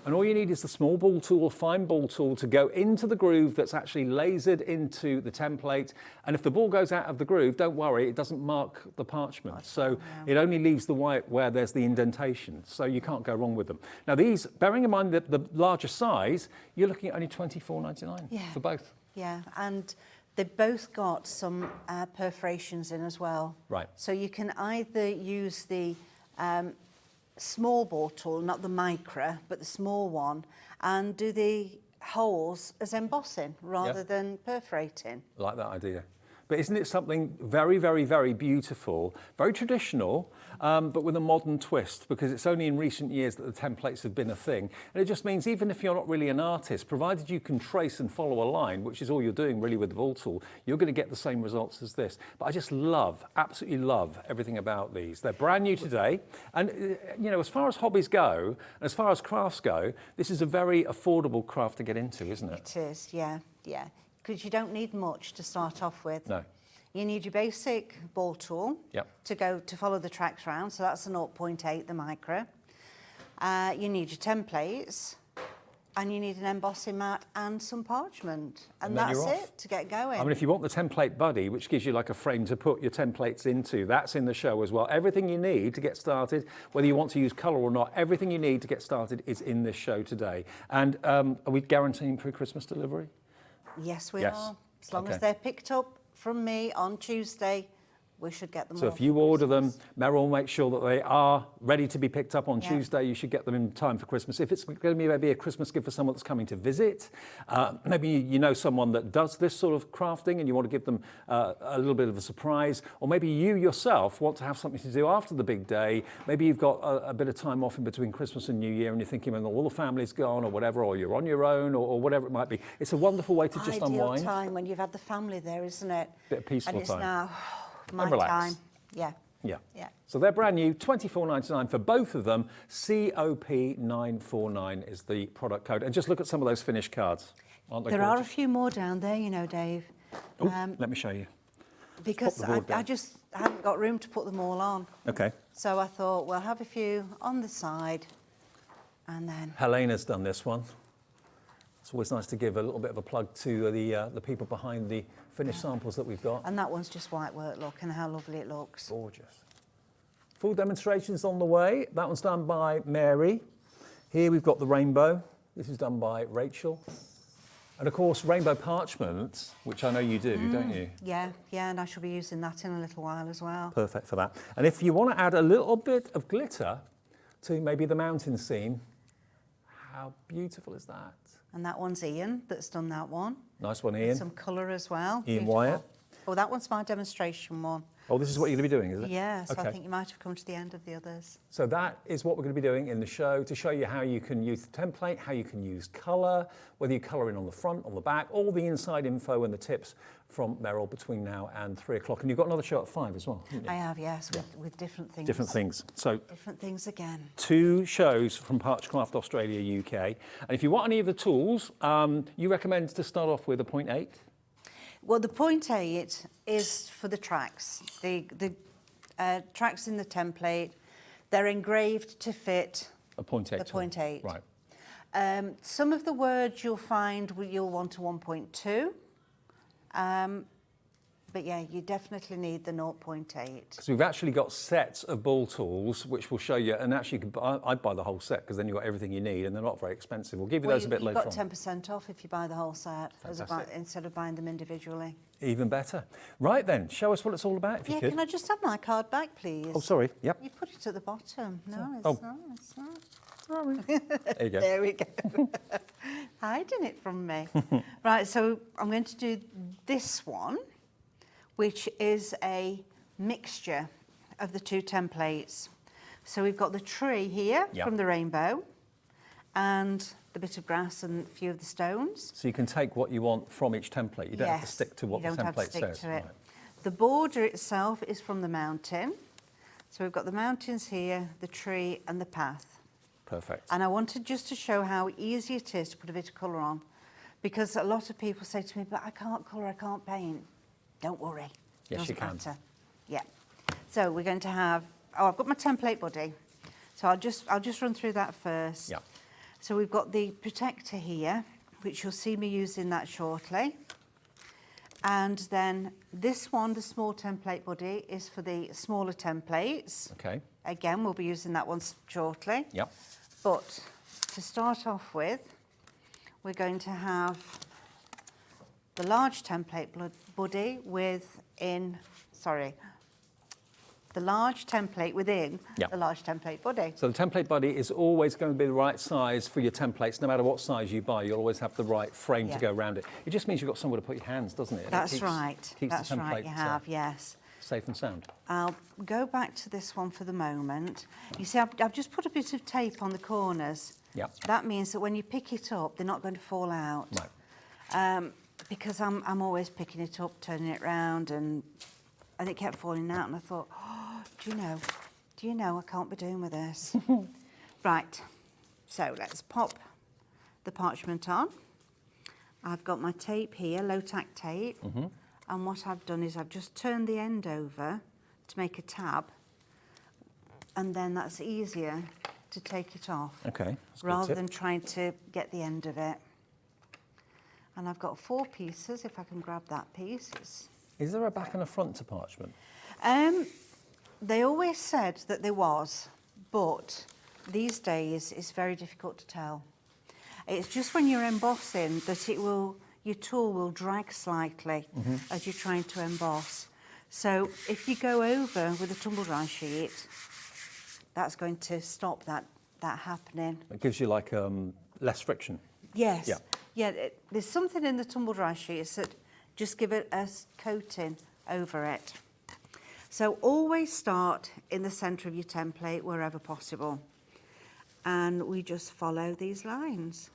And all you need is the small ball tool, fine ball tool, to go into the groove that's actually lasered into the template. And if the ball goes out of the groove, don't worry, it doesn't mark the parchment. So it only leaves the white where there's the indentation. So you can't go wrong with them. Now these, bearing in mind that the larger size, you're looking at only £24.99 for both. Yeah, and they've both got some perforations in as well. Right. So you can either use the small bore tool, not the micro, but the small one, and do the holes as embossing rather than perforating. I like that idea. But isn't it something very, very, very beautiful, very traditional, but with a modern twist, because it's only in recent years that the templates have been a thing. And it just means even if you're not really an artist, provided you can trace and follow a line, which is all you're doing really with the ball tool, you're going to get the same results as this. But I just love, absolutely love everything about these. They're brand new today. And, you know, as far as hobbies go, and as far as crafts go, this is a very affordable craft to get into, isn't it? It is, yeah. Because you don't need much to start off with. No. You need your basic ball tool to follow the tracks round, so that's a 0.8, the micro. You need your templates, and you need an embossing mat and some parchment. And then that's you're off. it to get going. I mean, if you want the template buddy, which gives you like a frame to put your templates into, that's in the show as well. Everything you need to get started, whether you want to use colour or not, everything you need to get started is in this show today. And are we guaranteeing pre-Christmas delivery? Yes, we Yes. are. As long Okay. as they're picked up from me on Tuesday, we should get them So all if you for order them, Christmas. Meryl will make sure that they are ready to be picked up on Yeah. Tuesday. You should get them in time for Christmas. If it's going to be maybe a Christmas gift for someone that's coming to visit, maybe you know someone that does this sort of crafting and you want to give them a little bit of a surprise, or maybe you yourself want to have something to do after the big day. Maybe you've got a bit of time off in between Christmas and New Year and you're thinking, well, all the family's gone or whatever, or you're on your own or whatever it might be. It's a wonderful way to just Ideal unwind. time when you've had the family there, isn't it? Bit of peaceful and it's time. now my And relax. time. Yeah. Yeah. Yeah. So they're brand new, $24.99 for both of them. COP949 is the product code. And just look at some of those finished cards. Aren't they There are a gorgeous? few more down there, you know, Dave. Ooh, let me show you. Because the board I down. just hadn't got room to put them all on. Okay. So I thought, well, have a few on the side and then... Helena's done this one. It's always nice to give a little bit of a plug to the people behind the finished samples that we've got. And that one's just white work, look, and how lovely it looks. Gorgeous. Full demonstrations on the way. That one's done by Mary. Here we've got the rainbow. This is done by Rachel. And of course, rainbow parchment, which I know you do, don't you? Yeah, and I shall be using that in a little while as well. Perfect for that. And if you want to add a little bit of glitter to maybe the mountain scene, how beautiful is that? And that one's Ian that's done that one. Nice one, Ian. Some colour as well. Ian Beautiful. Wyatt. Oh, that one's my demonstration one. Oh, this is what you're going to be doing, is it? Yes, Okay. I think you might have come to the end of the others. So that is what we're going to be doing in the show, to show you how you can use the template, how you can use colour, whether you colour in on the front, on the back, all the inside info and the tips from Meryl between now and 3 o'clock. And you've got another show at 5 as well, haven't you? I have, yes, with different things. Different things. So Different things again. 2 shows from Parchcraft Australia, UK. And if you want any of the tools, you recommend to start off with a 0.8? Well, the 0.8 is for the tracks. The tracks in the template, they're engraved to fit A 0.8. the 0.8. Right. Some of the words you'll find you'll want a 1.2. But yeah, you definitely need the 0.8. So we've actually got sets of ball tools, which will show you, and actually I'd buy the whole set because then you've got everything you need and they're not very expensive. We'll give you those a bit you've later got on. 10% off if you buy the whole set Fantastic. instead of buying them individually. Even better. Right then, show us what it's all about if you Yeah, could. can I just have my card back, please? Oh, sorry. Yep. You put it at the bottom. No, it's Oh. not. It's not. There you go. There we go. Hiding it from me. Right, so I'm going to do this one, which is a mixture of the 2 templates. So we've got the tree here Yep. from the rainbow and the bit of grass and a few of the stones. So you can take what you want from each template. You don't have to Yes, stick to what you the don't have to template stick says. to it. Right. The border itself is from the mountain. So we've got the mountains here, the tree and the path. Perfect. And I wanted just to show how easy it is to put a bit of colour on, because a lot of people say to me, but I can't colour, I can't paint. Don't worry. Yes, Doesn't you can. matter. Yeah. So we're going to have, I've got my template buddy. So I'll just run through that first. Yeah. So we've got the protector here, which you'll see me using that shortly. And then this one, the small template buddy, is for the smaller templates. Okay. Again, we'll be using that one shortly. Yep. But to start off with, we're going to have the large template buddy the large template within Yep. the large template buddy. So the template buddy is always going to be the right size for your templates. No matter what size you buy, you'll always have the right frame Yeah. to go around it. It just means you've got somewhere to put your hands, doesn't it? And it That's keeps- right. Keeps That's the template right, you have, yes. safe and sound. I'll go back to this one for the moment. You see, I've just put a bit of tape on the corners. Yep. That means that when you pick it up, they're not going to fall out. Right. Because I'm always picking it up, turning it round, and it kept falling out. And I thought, oh, do you know, I can't be doing with this. Right, so let's pop the parchment on. I've got my tape here, low-tack tape. And what I've done is I've just turned the end over to make a tab. And then that's easier to take it off. Okay. That's a good Rather tip. than trying to get the end of it. And I've got 4 pieces, if I can grab that piece. Is there a back and a front to parchment? They always said that there was, but these days it's very difficult to tell. It's just when you're embossing that your tool will drag slightly as you're trying to emboss. So if you go over with a tumble dry sheet, that's going to stop that happening. It gives you like less friction. Yes. Yeah. Yeah, there's something in the tumble dry sheets that just give it a coating over it. So always start in the centre of your template wherever possible. And we just follow these lines.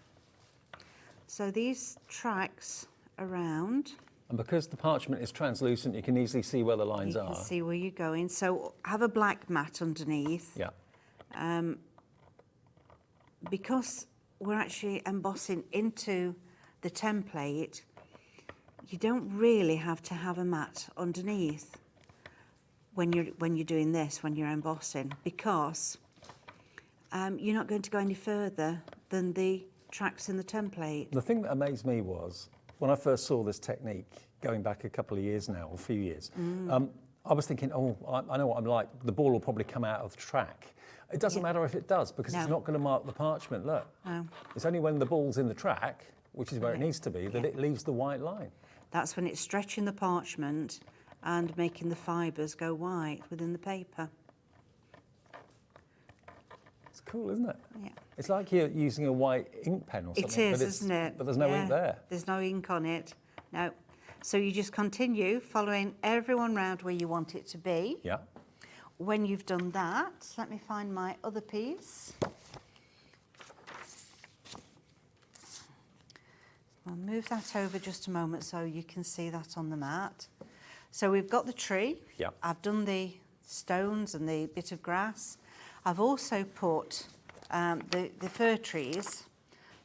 So these tracks around. And because the parchment is translucent, you can easily see where the lines You are. can see where you're going. So have a black mat underneath. Yeah. Because we're actually embossing into the template, you don't really have to have a mat underneath when you're doing this, when you're embossing, because you're not going to go any further than the tracks in the template. The thing that amazed me was when I first saw this technique, going back a couple of years now, or a few years, I was thinking, oh, I know what I'm like. The ball will probably come out of the track. It doesn't matter if it does, because it's not going to mark the parchment. Look, it's only when the ball's in the track, which is where it needs to be, that it leaves the white line. That's when it's stretching the parchment and making the fibres go white within the paper. It's cool, isn't it? Yeah. It's like you're using a white ink pen or something. It is, isn't it? But there's no ink there. There's no ink on it. No. So you just continue following everyone round where you want it to be. Yeah. When you've done that, let me find my other piece. I'll move that over just a moment so you can see that on the mat. So we've got the tree. Yeah. I've done the stones and the bit of grass. I've also put the fir trees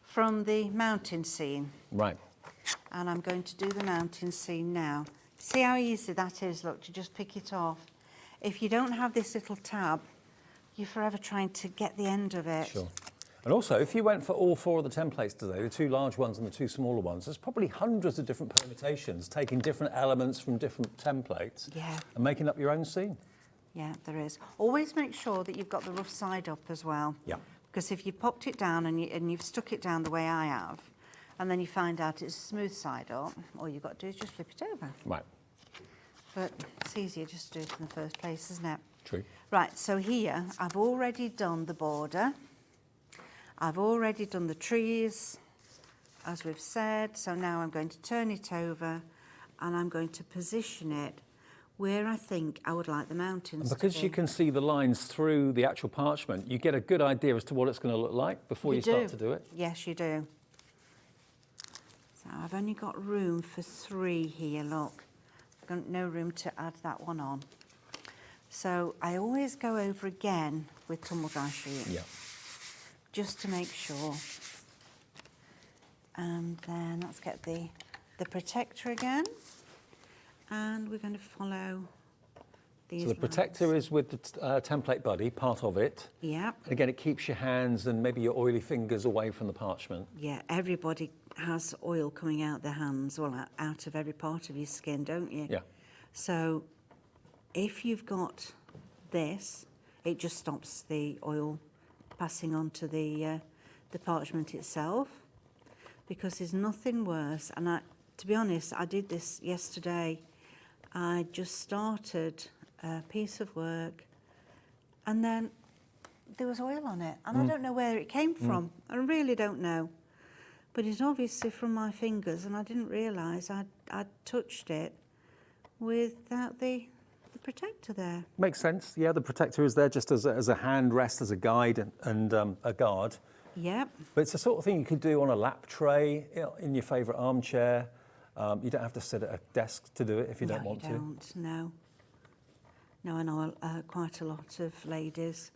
from the mountain scene. Right. And I'm going to do the mountain scene now. See how easy that is, look, to just pick it off. If you don't have this little tab, you're forever trying to get the end of it. Sure. And also, if you went for all 4 of the templates today, the 2 large ones and the 2 smaller ones, there's probably hundreds of different permutations, taking different elements from different templates and making up your own scene. Yeah, there is. Always make sure that you've got the rough side up as well. Yeah. Because if you popped it down and you've stuck it down the way I have, and then you find out it's smooth side up, all you've got to do is just flip it over. Right. But it's easier just to do it in the first place, isn't it? True. Right, so here I've already done the border. I've already done the trees, as we've said. So now I'm going to turn it over and I'm going to position it where I think I would like the mountains And because to be. you can see the lines through the actual parchment, you get a good idea as to what it's going to look like before you start to do it. Yes, you do. So I've only got room for 3 here, look. I've got no room to add that one on. So I always go over again with tumble dry sheet. Yeah. Just to make sure. And then let's get the protector again. And we're going to follow these So the protector lines. is with the template buddy, part of it. Yeah. And again, it keeps your hands and maybe your oily fingers away from the parchment. Yeah, everybody has oil coming out their hands, well, out of every part of your skin, don't you? Yeah. So if you've got this, it just stops the oil passing on to the parchment itself, because there's nothing worse. And to be honest, I did this yesterday. I just started a piece of work and then there was oil on it, and I don't know where it came from. I really don't know. But it's obviously from my fingers, and I didn't realise I'd touched it without the protector there. Makes sense. Yeah, the protector is there just as a hand rest, as a guide and a guard. Yep. But it's the sort of thing you could do on a lap tray, in your favourite armchair. You don't have to sit at a desk to do it if you don't want to. No, you don't, no. No, I know quite a lot of ladies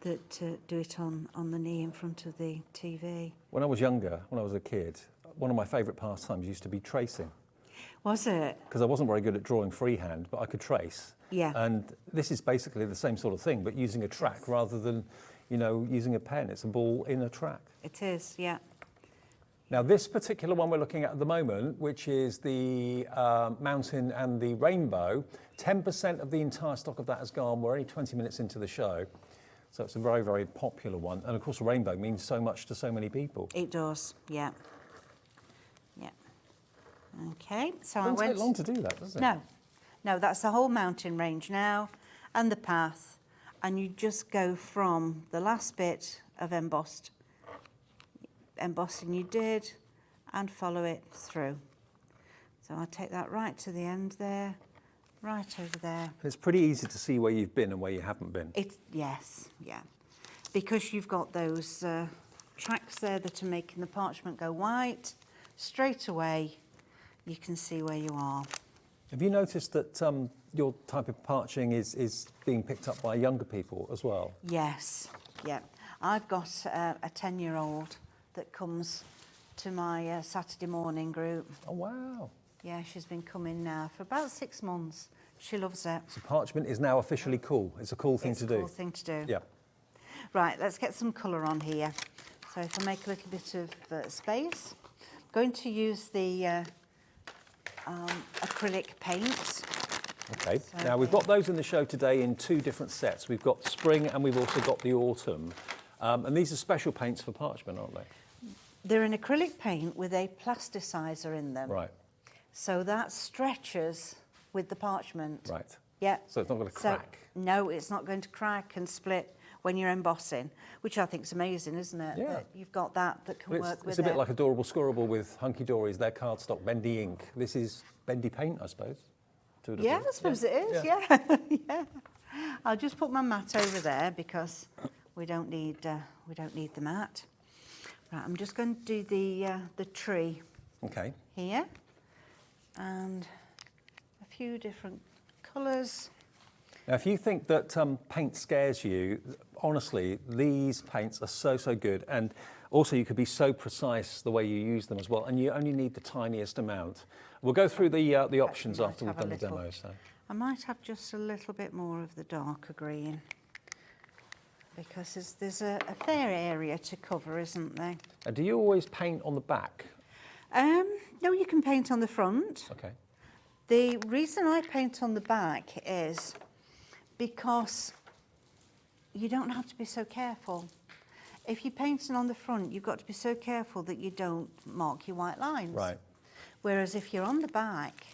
that do it on the knee in front of the TV. When I was younger, when I was a kid, one of my favourite pastimes used to be tracing. Was it? Because I wasn't very good at drawing freehand, but I could trace. Yeah. And this is basically the same sort of thing, but using a track rather than you know, using a pen. It's a ball in a track. It is, yeah. Now, this particular one we're looking at the moment, which is the mountain and the rainbow, 10% of the entire stock of that has gone. We're only 20 minutes into the show. So it's a very, very popular one. And of course, the rainbow means so much to so many people. It does, yeah. Yeah. Okay, so It doesn't take long to do that, does it? No. No, that's the whole mountain range now and the path. And you just go from the last bit of embossing you did and follow it through. So I'll take that right to the end there, right over there. It's pretty easy to see where you've been and where you haven't been. Yes, yeah. Because you've got those tracks there that are making the parchment go white, straight away you can see where you are. Have you noticed that your type of parching is being picked up by younger people as well? Yes, yeah. I've got a 10-year-old that comes to my Saturday morning group. Oh, wow. Yeah, she's been coming now for about 6 months. She loves it. So parchment is now officially cool. It's a cool thing to do. It's a cool thing to do. Yeah. Right, let's get some colour on here. So if I make a little bit of space, I'm going to use the acrylic paints. Okay, So, now we've got those in the show today in 2 different sets. We've got spring and we've also got the autumn. And these are special paints for parchment, aren't they? They're an acrylic paint with a plasticizer in them. Right, So that stretches with the parchment. right. Yeah. So it's not going to crack. No, it's not going to crack and split when you're embossing, which I think is amazing, isn't it? Yeah. That you've got that can Well, work with it's a bit it. like Adorable Scorable with Hunky Dories, their cardstock, bendy ink. This is bendy paint, I suppose. to a Yeah, degree. I suppose it is, yeah. Yeah. I'll just put my mat over there because we don't need the mat. Right, I'm just going to do the tree Okay. here and a few different colours. Now, if you think that paint scares you, honestly, these paints are so, so good. And also, you could be so precise the way you use them as well. And you only need the tiniest amount. We'll go through the options might after we've have a done the little- demo. So. I might have just a little bit more of the darker green because there's a fair area to cover, isn't there? And do you always paint on the back? No, you can paint on the front. Okay. The reason I paint on the back is because you don't have to be so careful. If you're painting on the front, you've got to be so careful that you don't mark your white lines. Right. Whereas if you're on the back,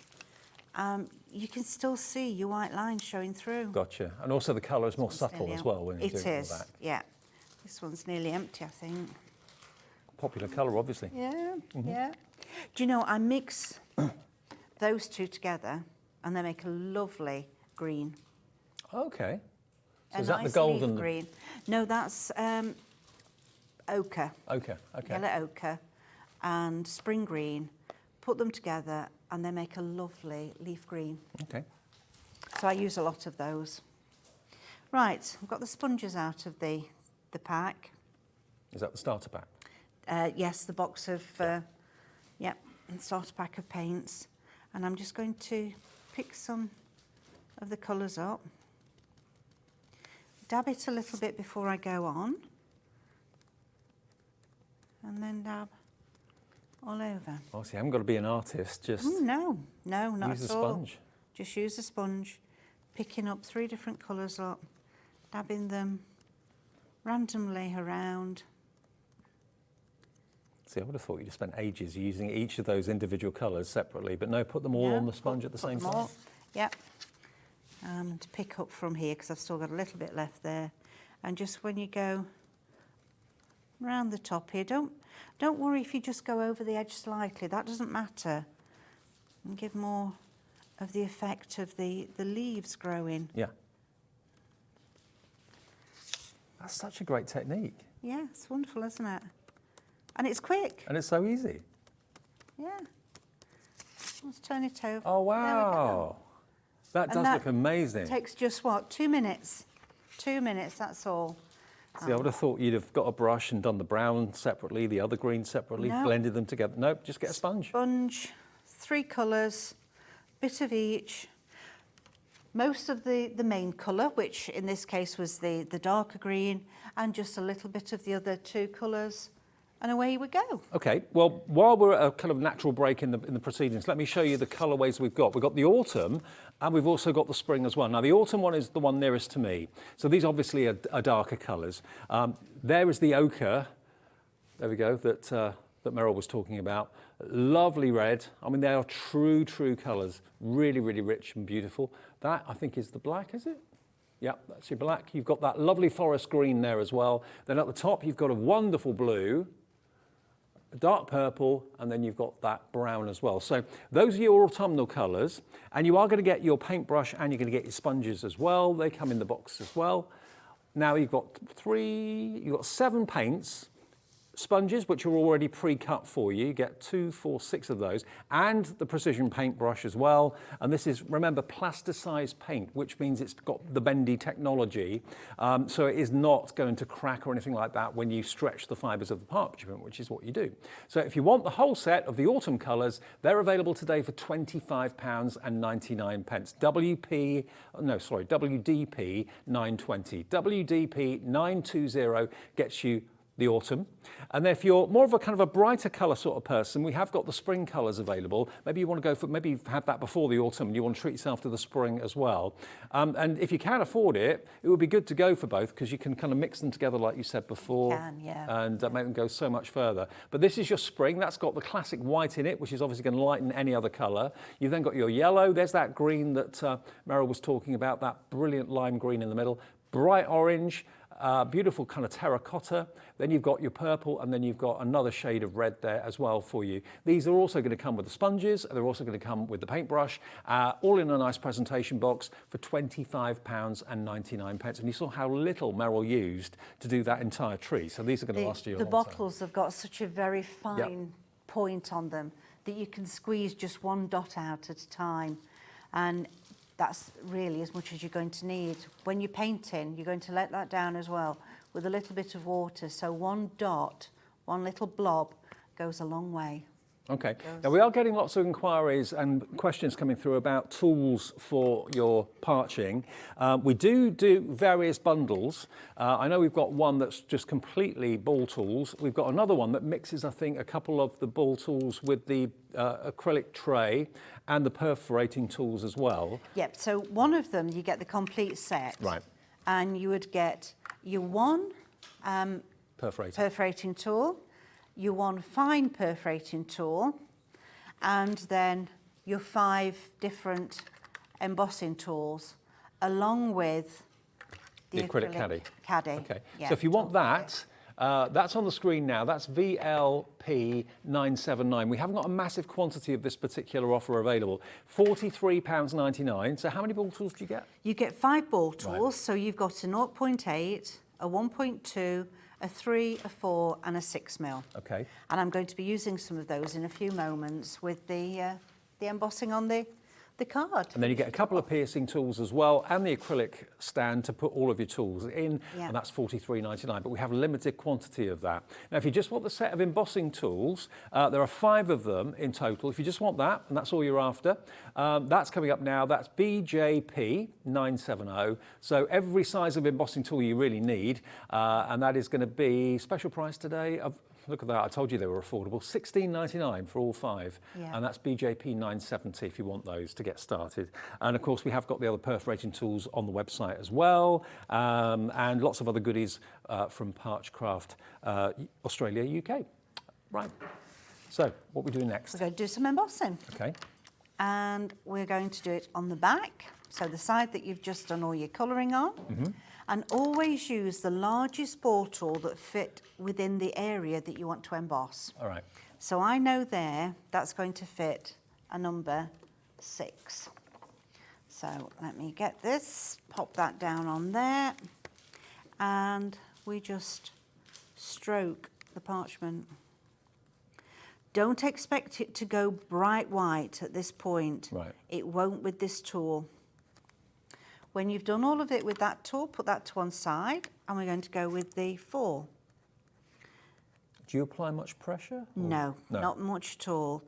you can still see your white lines showing through. Gotcha. And also the colour is more It's subtle nearly as well when you do It it on the is, back. yeah. This one's nearly empty, I think. Popular colour, obviously. Yeah, yeah. Do you know, I mix those two together and they make a lovely green. Okay. So A is that the nice golden? leaf green. No, that's ochre, Okay, okay. yellow ochre and spring green. Put them together and they make a lovely leaf green. Okay. So I use a lot of those. Right, I've got the sponges out of the pack. Is that the starter pack? Yes, the box of, yeah, and starter pack of paints. And I'm just going to pick some of the colours up. Dab it a little bit before I go on. And then dab all over. Obviously, I haven't got to be an artist, just No, not use at a all. sponge. Just use a sponge, picking up 3 different colours up, dabbing them randomly around. See, I would have thought you'd have spent ages using each of those individual colours separately, but no, put them all Yeah, on the sponge at the put same them time. all, Yep. To pick up from here, because I've still got a little bit left there. And just when you go round the top here, don't worry if you just go over the edge slightly, that doesn't matter. And give more of the effect of the leaves growing. Yeah. That's such a great technique. Yeah, it's wonderful, isn't it? And it's quick. And it's so easy. Yeah. Let's turn it over. Oh, There we go. wow. That And does that look amazing. Takes just what, 2 minutes? 2 minutes, that's all. See, I would have thought you'd have got a brush and done the brown separately, the other green separately, No. blended them together. Nope, just get a sponge. Sponge, 3 colours, bit of each. most of the main colour, which in this case was the darker green, and just a little bit of the other two colours, and away we go. Okay, well, while we're at a kind of natural break in the proceedings, let me show you the colourways we've got. We've got the autumn, and we've also got the spring as well. Now, the autumn one is the one nearest to me. So these obviously are darker colours. There is the ochre, there we go, that Meryl was talking about. Lovely red. I mean, they are true colours. Really, really rich and beautiful. That, I think, is the black, is it? Yeah, that's your black. You've got that lovely forest green there as well. Then at the top, you've got a wonderful blue, a dark purple, and then you've got that brown as well. So those are your autumnal colours, and you are going to get your paintbrush and you're going to get your sponges as well. They come in the box as well. Now you've got 7 paints, sponges, which are already pre-cut for you. You get 2, 4, 6 of those, and the precision paintbrush as well. And this is, remember, plasticized paint, which means it's got the bendy technology. So it is not going to crack or anything like that when you stretch the fibers of the parchment, which is what you do. So if you want the whole set of the autumn colours, they're available today for £25.99. WDP 920. WDP 920 gets you the autumn. And if you're more of a kind of a brighter colour sort of person, we have got the spring colours available. Maybe you want to go for, maybe you've had that before the autumn and you want to treat yourself to the spring as well. And if you can afford it, it would be good to go for both, because you can kind of mix them together like you said before. And make them go so much further. But this is your spring. That's got the classic white in it, which is obviously going to lighten any other colour. You've then got your yellow. There's that green that Meryl was talking about, that brilliant lime green in the middle. Bright orange. Beautiful kind of terracotta. Then you've got your purple, and then you've got another shade of red there as well for you. These are also going to come with the sponges. They're also going to come with the paintbrush, all in a nice presentation box for £25.99. And you saw how little Meryl used to do that entire tree. So these are going to last you a long time. The bottles have got such a very fine point on them that you can squeeze just one dot out at a time. And that's really as much as you're going to need. When you're painting, you're going to let that down as well with a little bit of water. So one dot, one little blob goes a long way. Okay. Now we are getting lots of inquiries and questions coming through about tools for your parching. We do various bundles. I know we've got one that's just completely ball tools. We've got another one that mixes, I think, a couple of the ball tools with the acrylic tray and the perforating tools as well. Yep, so one of them, you get the complete set. Right. And you would get your one perforating tool, your one fine perforating tool, and then your 5 different embossing tools, along with the acrylic caddy. Okay, yeah, so if you want that, that's on the screen now. That's VLP 979. We haven't got a massive quantity of this particular offer available. £43.99. So how many ball tools do you get? You get 5 ball tools, so you've got a 0.8, a 1.2, a 3, a 4, and a 6mm. Okay. And I'm going to be using some of those in a few moments with the embossing on the card. And then you get a couple of piercing tools as well, and the acrylic stand to put all of your tools in, and that's £43.99, but we have a limited quantity of that. Now, if you just want the set of embossing tools, there are 5 of them in total. If you just want that, and that's all you're after, that's coming up now. That's BJP 970. So every size of embossing tool you really need, and that is going to be special price today of, look at that, I told you they were affordable. £16.99 for all 5. And that's BJP 970 if you want those to get started. And of course, we have got the other perforating tools on the website as well, and lots of other goodies from Parchcraft, Australia, UK. Right. So, what are we doing next? We're going to do some embossing. Okay. And we're going to do it on the back, so the side that you've just done all your colouring on. And always use the largest ball tool that fit within the area that you want to emboss. All right. So I know there, that's going to fit a number 6. So let me get this, pop that down on there, and we just stroke the parchment. Don't expect it to go bright white at this point. Right. It won't with this tool. When you've done all of it with that tool, put that to one side, and we're going to go with the 4. Do you apply much pressure? No, not much at all.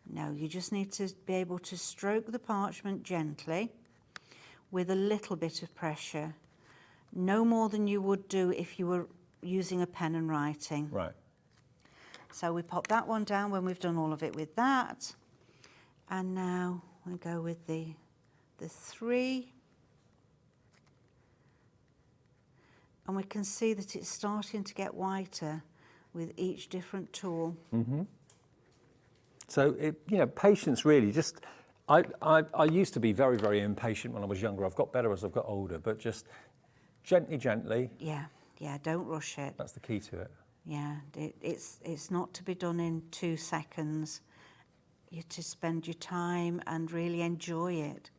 No, you just need to be able to stroke the parchment gently. with a little bit of pressure. No more than you would do if you were using a pen and writing. Right. So we pop that one down when we've done all of it with that. And now we go with the 3. And we can see that it's starting to get whiter with each different tool. So, patience really, just, I used to be very, very impatient when I was younger. I've got better as I've got older, but just gently. Yeah, don't rush it. That's the key to it. Yeah, it's not to be done in 2 seconds. You're to spend your time and really enjoy it.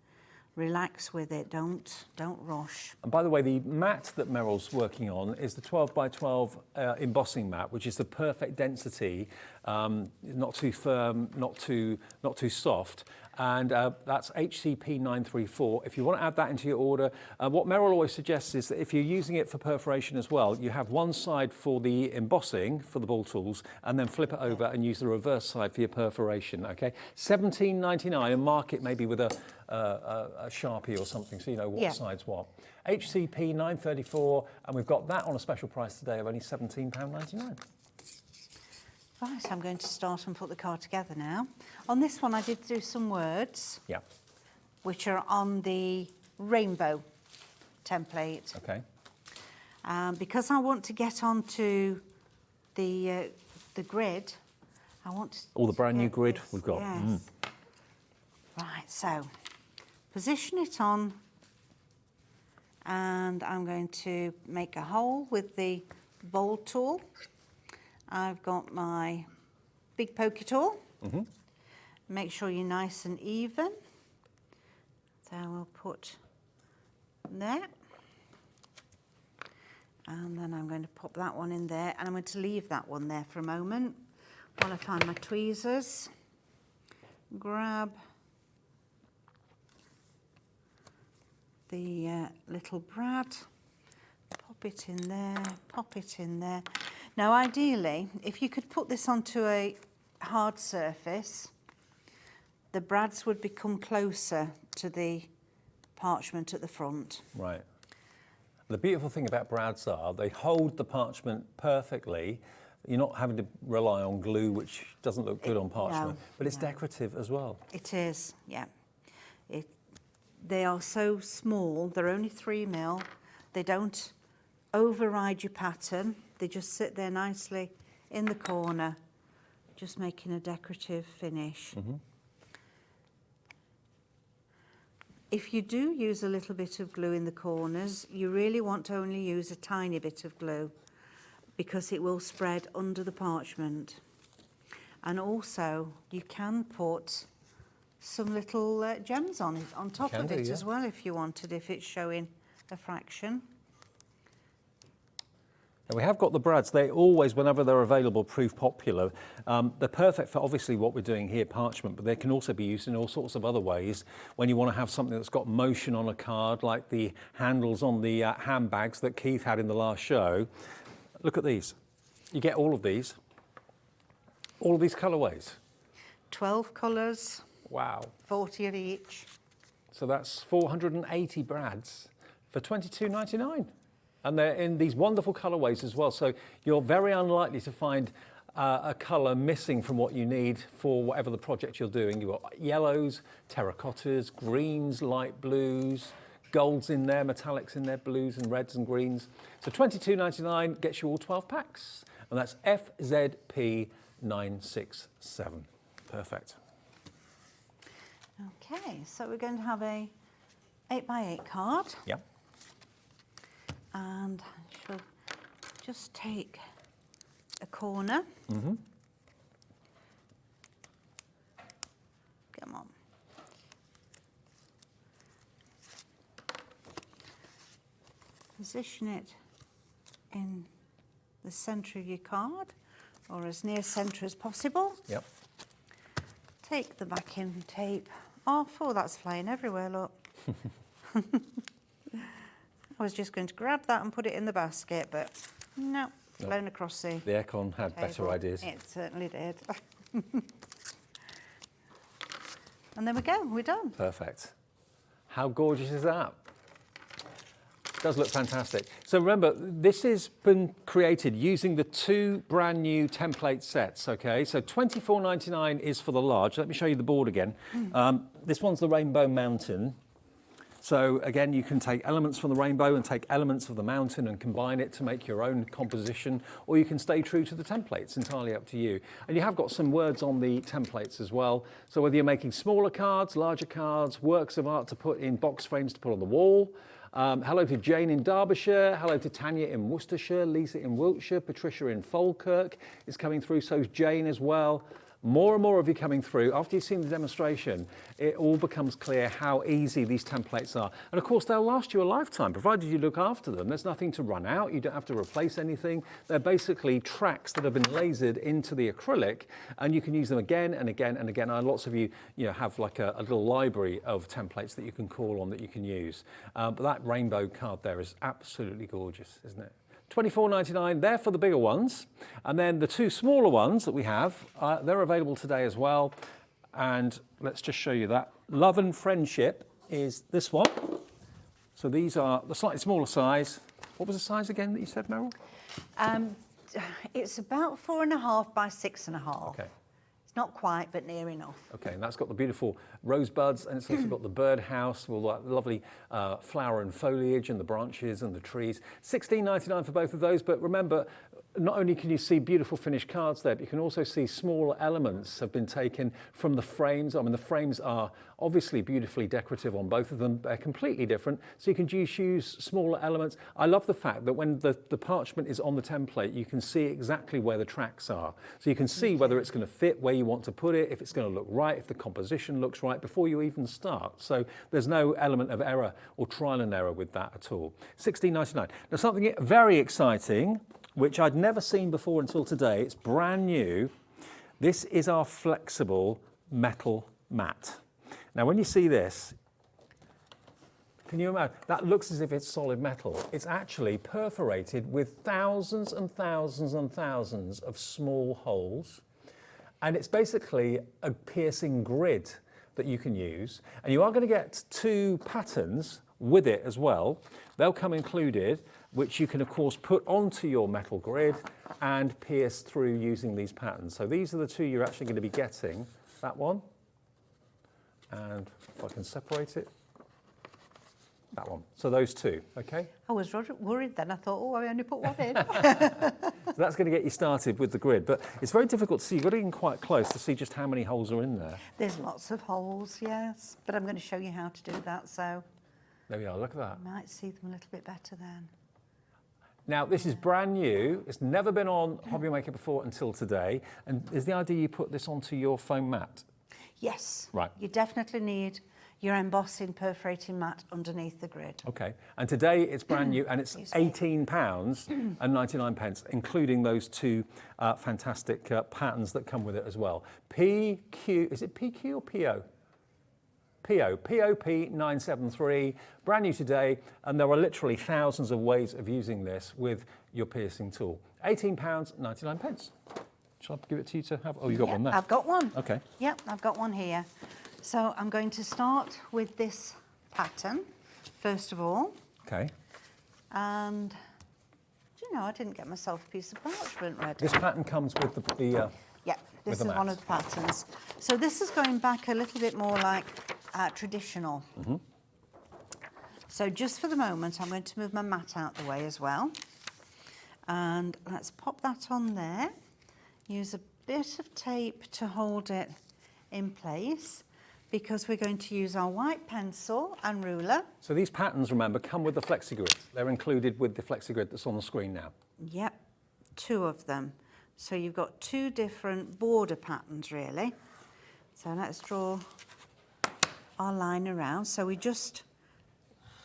Relax with it, don't rush. And by the way, the mat that Meryl's working on is the 12 by 12 embossing mat, which is the perfect density, not too firm, not too soft. And that's HCP 934. If you want to add that into your order, what Meryl always suggests is that if you're using it for perforation as well, you have one side for the embossing, for the ball tools, and then flip it over and use the reverse side for your perforation, okay? $17.99, and mark it maybe with a Sharpie or something so you know what side's what. HCP 934, and we've got that on a special price today of only £17.99. Right, I'm going to start and put the card together now. On this one, I did do some words. Yeah. Which are on the rainbow template. Okay. Because I want to get onto the grid, I want to... All the brand new grid we've got. Yes. Right, so position it on, and I'm going to make a hole with the bowl tool. I've got my big pokey tool. Make sure you're nice and even. So we'll put there. And then I'm going to pop that one in there, and I'm going to leave that one there for a moment while I find my tweezers. Grab the little brad, pop it in there, pop it in there. Now ideally, if you could put this onto a hard surface, the brads would become closer to the parchment at the front. Right. The beautiful thing about brads are they hold the parchment perfectly. You're not having to rely on glue, which doesn't look good on parchment, but it's decorative as well. It is, yeah. They are so small, they're only 3mm. They don't override your pattern. They just sit there nicely in the corner, just making a decorative finish. If you do use a little bit of glue in the corners, you really want to only use a tiny bit of glue because it will spread under the parchment. And also, you can put some little gems on it, on top of it as well, if you wanted, if it's showing a fraction. And we have got the brads. They always, whenever they're available, prove popular. They're perfect for obviously what we're doing here, parchment, but they can also be used in all sorts of other ways. When you want to have something that's got motion on a card, like the handles on the handbags that Keith had in the last show. Look at these. You get all of these colourways. 12 colours. Wow. 40 of each. So that's 480 brads for $22.99. And they're in these wonderful colourways as well. So you're very unlikely to find a colour missing from what you need for whatever the project you're doing. You've got yellows, terracottas, greens, light blues, golds in there, metallics in there, blues and reds and greens. So $22.99 gets you all 12 packs. And that's FZP 967. Perfect. Okay, so we're going to have a 8x8 card. Yep. And I shall just take a corner. Come on. Position it in the centre of your card, or as near centre as possible. Yep. Take the backing tape off. Oh, that's flying everywhere, look. I was just going to grab that and put it in the basket, but no, flown across the aircon had table. better ideas. It certainly did. And there we go, we're done. Perfect. How gorgeous is that? It does look fantastic. So remember, this has been created using the 2 brand new template sets, okay? So $24.99 is for the large. Let me show you the board again. This one's the Rainbow Mountain. So again, you can take elements from the rainbow and take elements of the mountain and combine it to make your own composition, or you can stay true to the templates, entirely up to you. And you have got some words on the templates as well. So whether you're making smaller cards, larger cards, works of art to put in box frames to put on the wall, hello to Jane in Derbyshire, hello to Tanya in Worcestershire, Lisa in Wiltshire, Patricia in Falkirk is coming through, so is Jane as well. More and more of you coming through. After you've seen the demonstration, it all becomes clear how easy these templates are. And of course, they'll last you a lifetime, provided you look after them. There's nothing to run out. You don't have to replace anything. They're basically tracks that have been lasered into the acrylic, and you can use them again and again and again. And lots of you, have like a little library of templates that you can call on that you can use. But that rainbow card there is absolutely gorgeous, isn't it? $24.99, they're for the bigger ones. And then the 2 smaller ones that we have, they're available today as well. And let's just show you that. Love and Friendship is this one. So these are the slightly smaller size. What was the size again that you said, Meryl? It's about 4.5 by 6.5. Okay. Not quite, but near enough. Okay, and that's got the beautiful rosebuds, and it's also got the birdhouse with all that lovely flower and foliage and the branches and the trees. $16.99 for both of those, but remember, not only can you see beautiful finished cards there, but you can also see smaller elements have been taken from the frames. I mean, the frames are obviously beautifully decorative on both of them. They're completely different, so you can just use smaller elements. I love the fact that when the parchment is on the template, you can see exactly where the tracks are. So you can see whether it's going to fit where you want to put it, if it's going to look right, if the composition looks right before you even start. So there's no element of error or trial and error with that at all. $16.99. Now something very exciting, which I'd never seen before until today. It's brand new. This is our flexible metal mat. Now, when you see this, can you imagine? That looks as if it's solid metal. It's actually perforated with thousands and thousands and thousands of small holes. And it's basically a piercing grid that you can use. And you are going to get 2 patterns with it as well. They'll come included, which you can of course put onto your metal grid and pierce through using these patterns. So these are the 2 you're actually going to be getting. That one, and if I can separate it, that one. So those 2, okay? I was worried then. I thought, I only put one in. So that's going to get you started with the grid, but it's very difficult to see. You've got to get in quite close to see just how many holes are in there. There's lots of holes, yes, but I'm going to show you how to do that, so There we are, look at that. you might see them a little bit better then. Now, this is brand new. It's never been on Hobby Maker before until today. And is the idea you put this onto your foam mat? Yes. Right. You definitely need your embossing perforating mat underneath the grid. Okay. And today it's brand new, and it's £18.99, including those 2 fantastic patterns that come with it as well. PQ, is it PQ or PO? POP 973, brand new today, and there are literally thousands of ways of using this with your piercing tool. £18.99. Shall I give it to you to have? Oh, you got one there. I've got one. Okay. Yep, I've got one here. So I'm going to start with this pattern, first of all. Okay. And, do you know, I didn't get myself a piece of parchment ready. This pattern comes with the yeah, this with is the one mat. of the patterns. So this is going back a little bit more like traditional. Mm-hmm. So just for the moment, I'm going to move my mat out the way as well. And let's pop that on there. Use a bit of tape to hold it in place, because we're going to use our white pencil and ruler. So these patterns, remember, come with the FlexiGrid. They're included with the FlexiGrid that's on the screen now. Yep, 2 of them. So you've got 2 different border patterns, really. So let's draw our line around. So we're just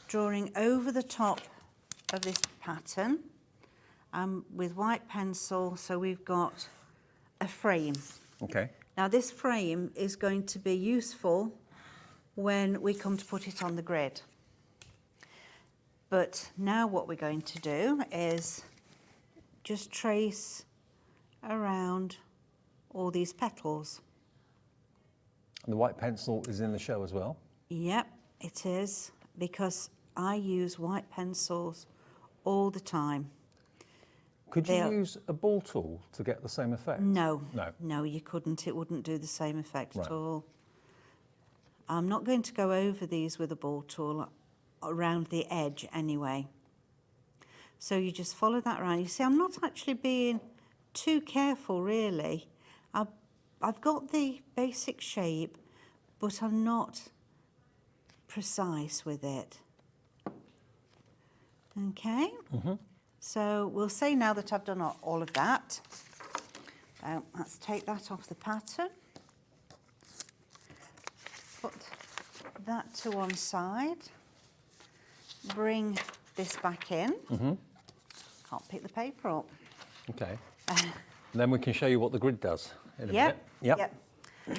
drawing over the top of this pattern with white pencil. So we've got a frame. Okay. Now this frame is going to be useful when we come to put it on the grid. But now what we're going to do is just trace around all these petals. And the white pencil is in the show as well. Yep, It is, because I use white pencils all the time. Could you use a ball tool to get the same effect? No. No. No, you couldn't. It wouldn't do the same effect Right. at all. I'm not going to go over these with a ball tool, around the edge anyway. So you just follow that around. You see, I'm not actually being too careful, really. I've got the basic shape, but I'm not precise with it. Okay? So we'll say now that I've done all of that. Let's take that off the pattern. Put that to one side. Bring this back in. Can't pick the paper up. Okay. Then we can show you what the grid does in a minute. Yep.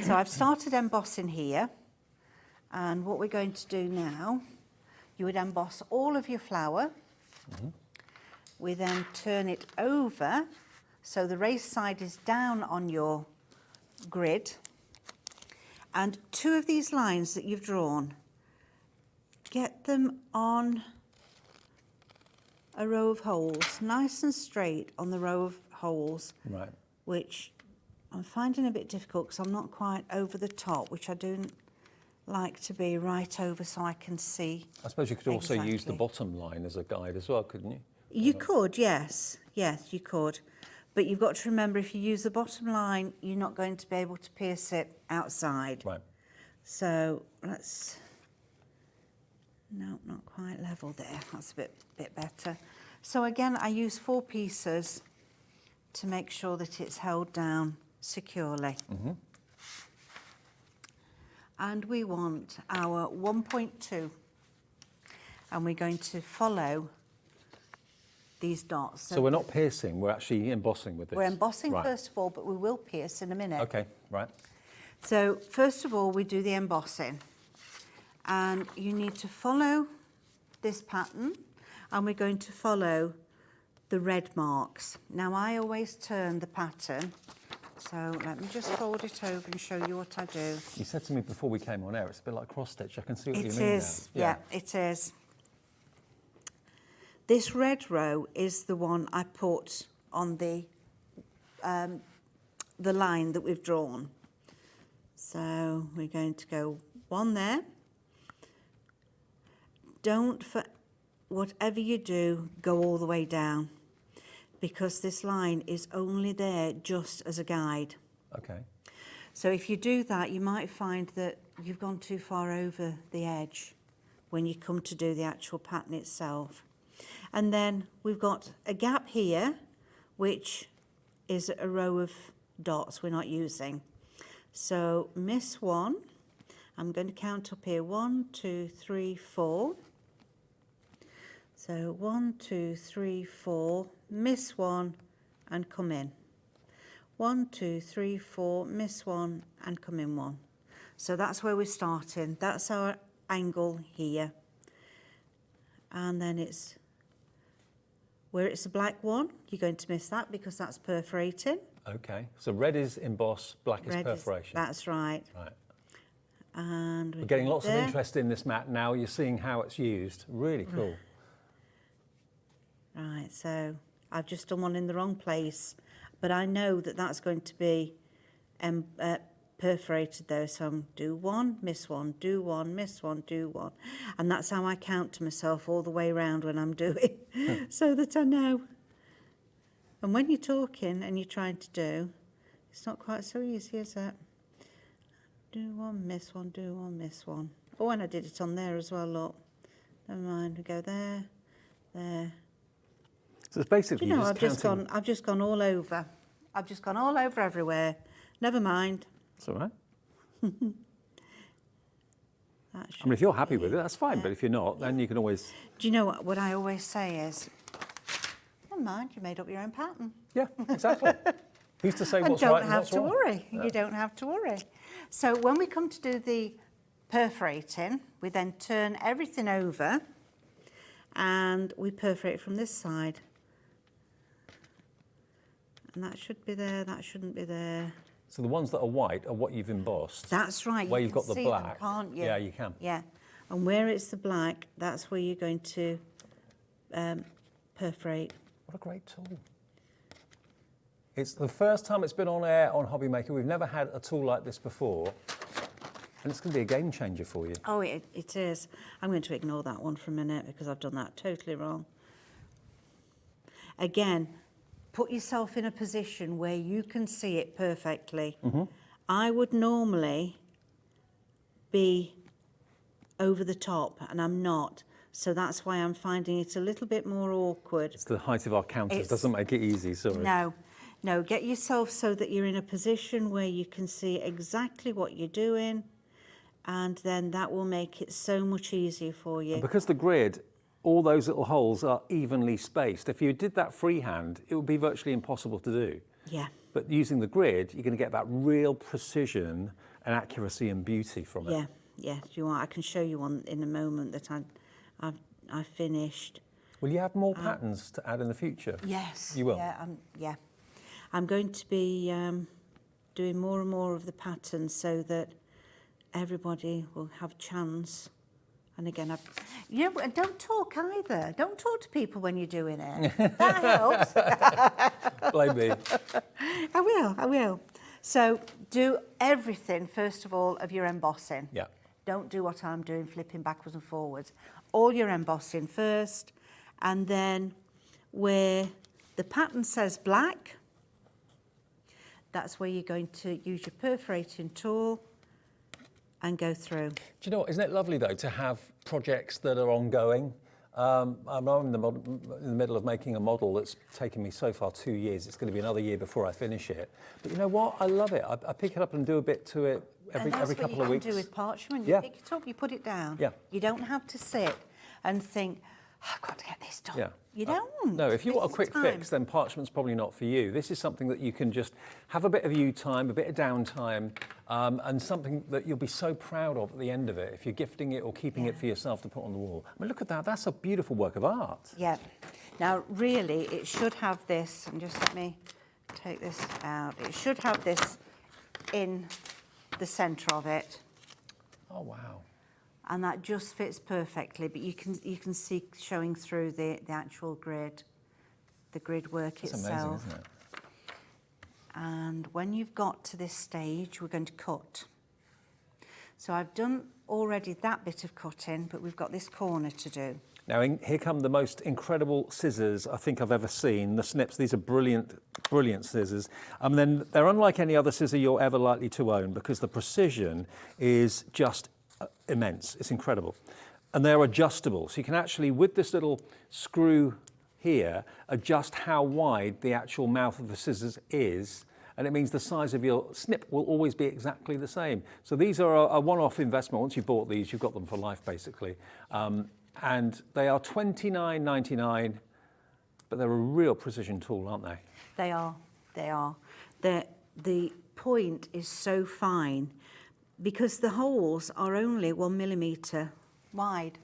So I've started embossing here. And what we're going to do now, you would emboss all of your flower. We then turn it over so the raised side is down on your grid. And two of these lines that you've drawn, get them on a row of holes, nice and straight on the row of holes, Right. which I'm finding a bit difficult because I'm not quite over the top, which I do like to be right over so I can see. I suppose you could also use the exactly. bottom line as a guide as well, couldn't you? You could, yes. Yes, you could. But you've got to remember, if you use the bottom line, you're not going to be able to pierce it outside. Right. So let's... No, not quite level there. That's a bit better. So again, I use 4 pieces to make sure that it's held down securely. And we want our 1.2. And we're going to follow these dots. So we're not piercing, we're actually embossing with this. We're embossing Right. first of all, but we will pierce in a minute. Okay, right. So first of all, we do the embossing. And you need to follow this pattern, and we're going to follow the red marks. Now, I always turn the pattern, so let me just fold it over and show you what I do. You said to me before we came on air, it's a bit like cross-stitch. I can see what you It mean is, now. yeah, it is. This red row is the one I put on the line that we've drawn. So we're going to go one there. Don't, for whatever you do, go all the way down, because this line is only there just as a guide. Okay. So if you do that, you might find that you've gone too far over the edge when you come to do the actual pattern itself. And then we've got a gap here, which is a row of dots we're not using. So miss 1. I'm going to count up here. 1, 2, 3, 4. So 1, 2, 3, 4, miss 1 and come in. 1, 2, 3, 4, miss 1 and come in 1. So that's where we're starting. That's our angle here. And then it's where it's a black one, you're going to miss that because that's perforating. Okay. So red is emboss, black is Red perforation. That's right. Right. And We're getting lots of there. interest in this mat now. You're seeing how it's used. Really cool. Right, so I've just done one in the wrong place, but I know that that's going to be perforated though, so I'm do 1, miss 1, do 1, miss 1, do 1. And that's how I count to myself all the way around when I'm doing, so that I know. And when you're talking and you're trying to do, it's not quite so easy, is it? Do 1, miss 1, do 1, miss 1. Oh, and I did it on there as well, look. Never mind, we go there, there. So it's basically You know, just counting. I've just gone all over. I've just gone all over everywhere. Never mind. It's all right. That I mean, if you're happy with it, that's fine. Yeah. But if you're not, then you can always... Do you know what I always say is, never mind, you made up your own pattern. Yeah, exactly. Who's to say And what's don't right and have what's to wrong? worry. Yeah. You don't have to worry. So when we come to do the perforating, we then turn everything over and we perforate from this side. And that should be there, that shouldn't be there. So the ones that are white are what you've embossed. That's right. Where you you've can got the see black. them, can't you? Yeah, you can. Yeah. And where it's the black, that's where you're going to perforate. What a great tool. It's the first time it's been on air on Hobby Maker. We've never had a tool like this before. And it's going to be a game changer for you. Oh, it is. I'm going to ignore that one for a minute because I've done that totally wrong. Again, put yourself in a position where you can see it perfectly. I would normally be over the top, and I'm not. So that's why I'm finding it a little bit more awkward. It's the height of our counters. Doesn't make it easy, sorry. No, get yourself so that you're in a position where you can see exactly what you're doing, and then that will make it so much easier for you. And because the grid, all those little holes are evenly spaced. If you did that freehand, it would be virtually impossible to do. Yeah. But using the grid, you're going to get that real precision and accuracy and beauty from it. Yeah. Do you want? I can show you one in a moment that I've finished. Will you have more patterns to add in the future? Yes. You will? Yeah. I'm going to be doing more and more of the patterns so that everybody will have a chance. And again, and don't talk either. Don't talk to people when you're doing it. That helps. Blame me. I will. So do everything, first of all, of your embossing. Yeah. Don't do what I'm doing, flipping backwards and forwards. All your embossing first, and then where the pattern says black, that's where you're going to use your perforating tool and go through. Do you know what, isn't it lovely though to have projects that are ongoing? I'm in the middle of making a model that's taken me so far 2 years. It's going to be another year before I finish it. But you know what? I love it. I pick it up and do a bit to it every couple of weeks. That's what you can do with parchment. You pick it up, you put it down. Yeah. You don't have to sit and think, I've got to get this done. Yeah. You don't. No, if you want a quick time. fix, then parchment's probably not for you. This is something that you can just have a bit of you time, a bit of downtime, and something that you'll be so proud of at the end of it, if you're gifting it or keeping it for yourself to put on the wall. I mean, look at that. That's a beautiful work of art. Yeah. Now, really, it should have this, and just let me take this out. It should have this in the centre of it. Oh, wow. And that just fits perfectly, but you can see showing through the actual grid, the grid work That's itself. amazing, isn't it? And when you've got to this stage, we're going to cut. So I've done already that bit of cutting, but we've got this corner to do. Now, here come the most incredible scissors I think I've ever seen. The snips, these are brilliant, brilliant scissors. And then they're unlike any other scissor you're ever likely to own because the precision is just immense. It's incredible. And they're adjustable. So you can actually, with this little screw here, adjust how wide the actual mouth of the scissors is. And it means the size of your snip will always be exactly the same. So these are a one-off investment. Once you've bought these, you've got them for life, basically. And they are $29.99, but they're a real precision tool, aren't they? They are. The point is so fine because the holes are only 1 millimetre wide.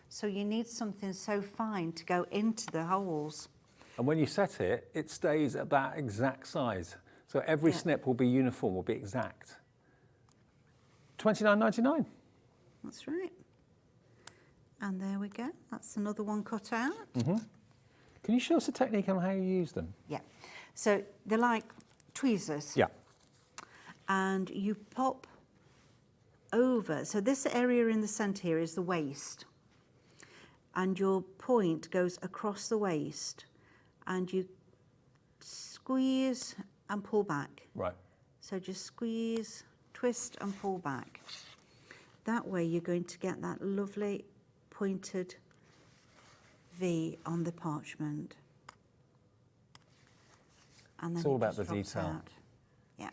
So you need something so fine to go into the holes. And when you set it, it stays at that exact size. So every snip will be uniform, will be exact. $29.99. That's right. And there we go. That's another one cut out. Mm-hmm. Can you show us a technique on how you use them? Yeah. So they're like tweezers. Yeah. And you pop over. So this area in the centre here is the waist. And your point goes across the waist. And you squeeze and pull back. Right. So just squeeze, twist and pull back. That way you're going to get that lovely pointed V on the parchment. And then It's all it about just the drops detail. out. Yeah.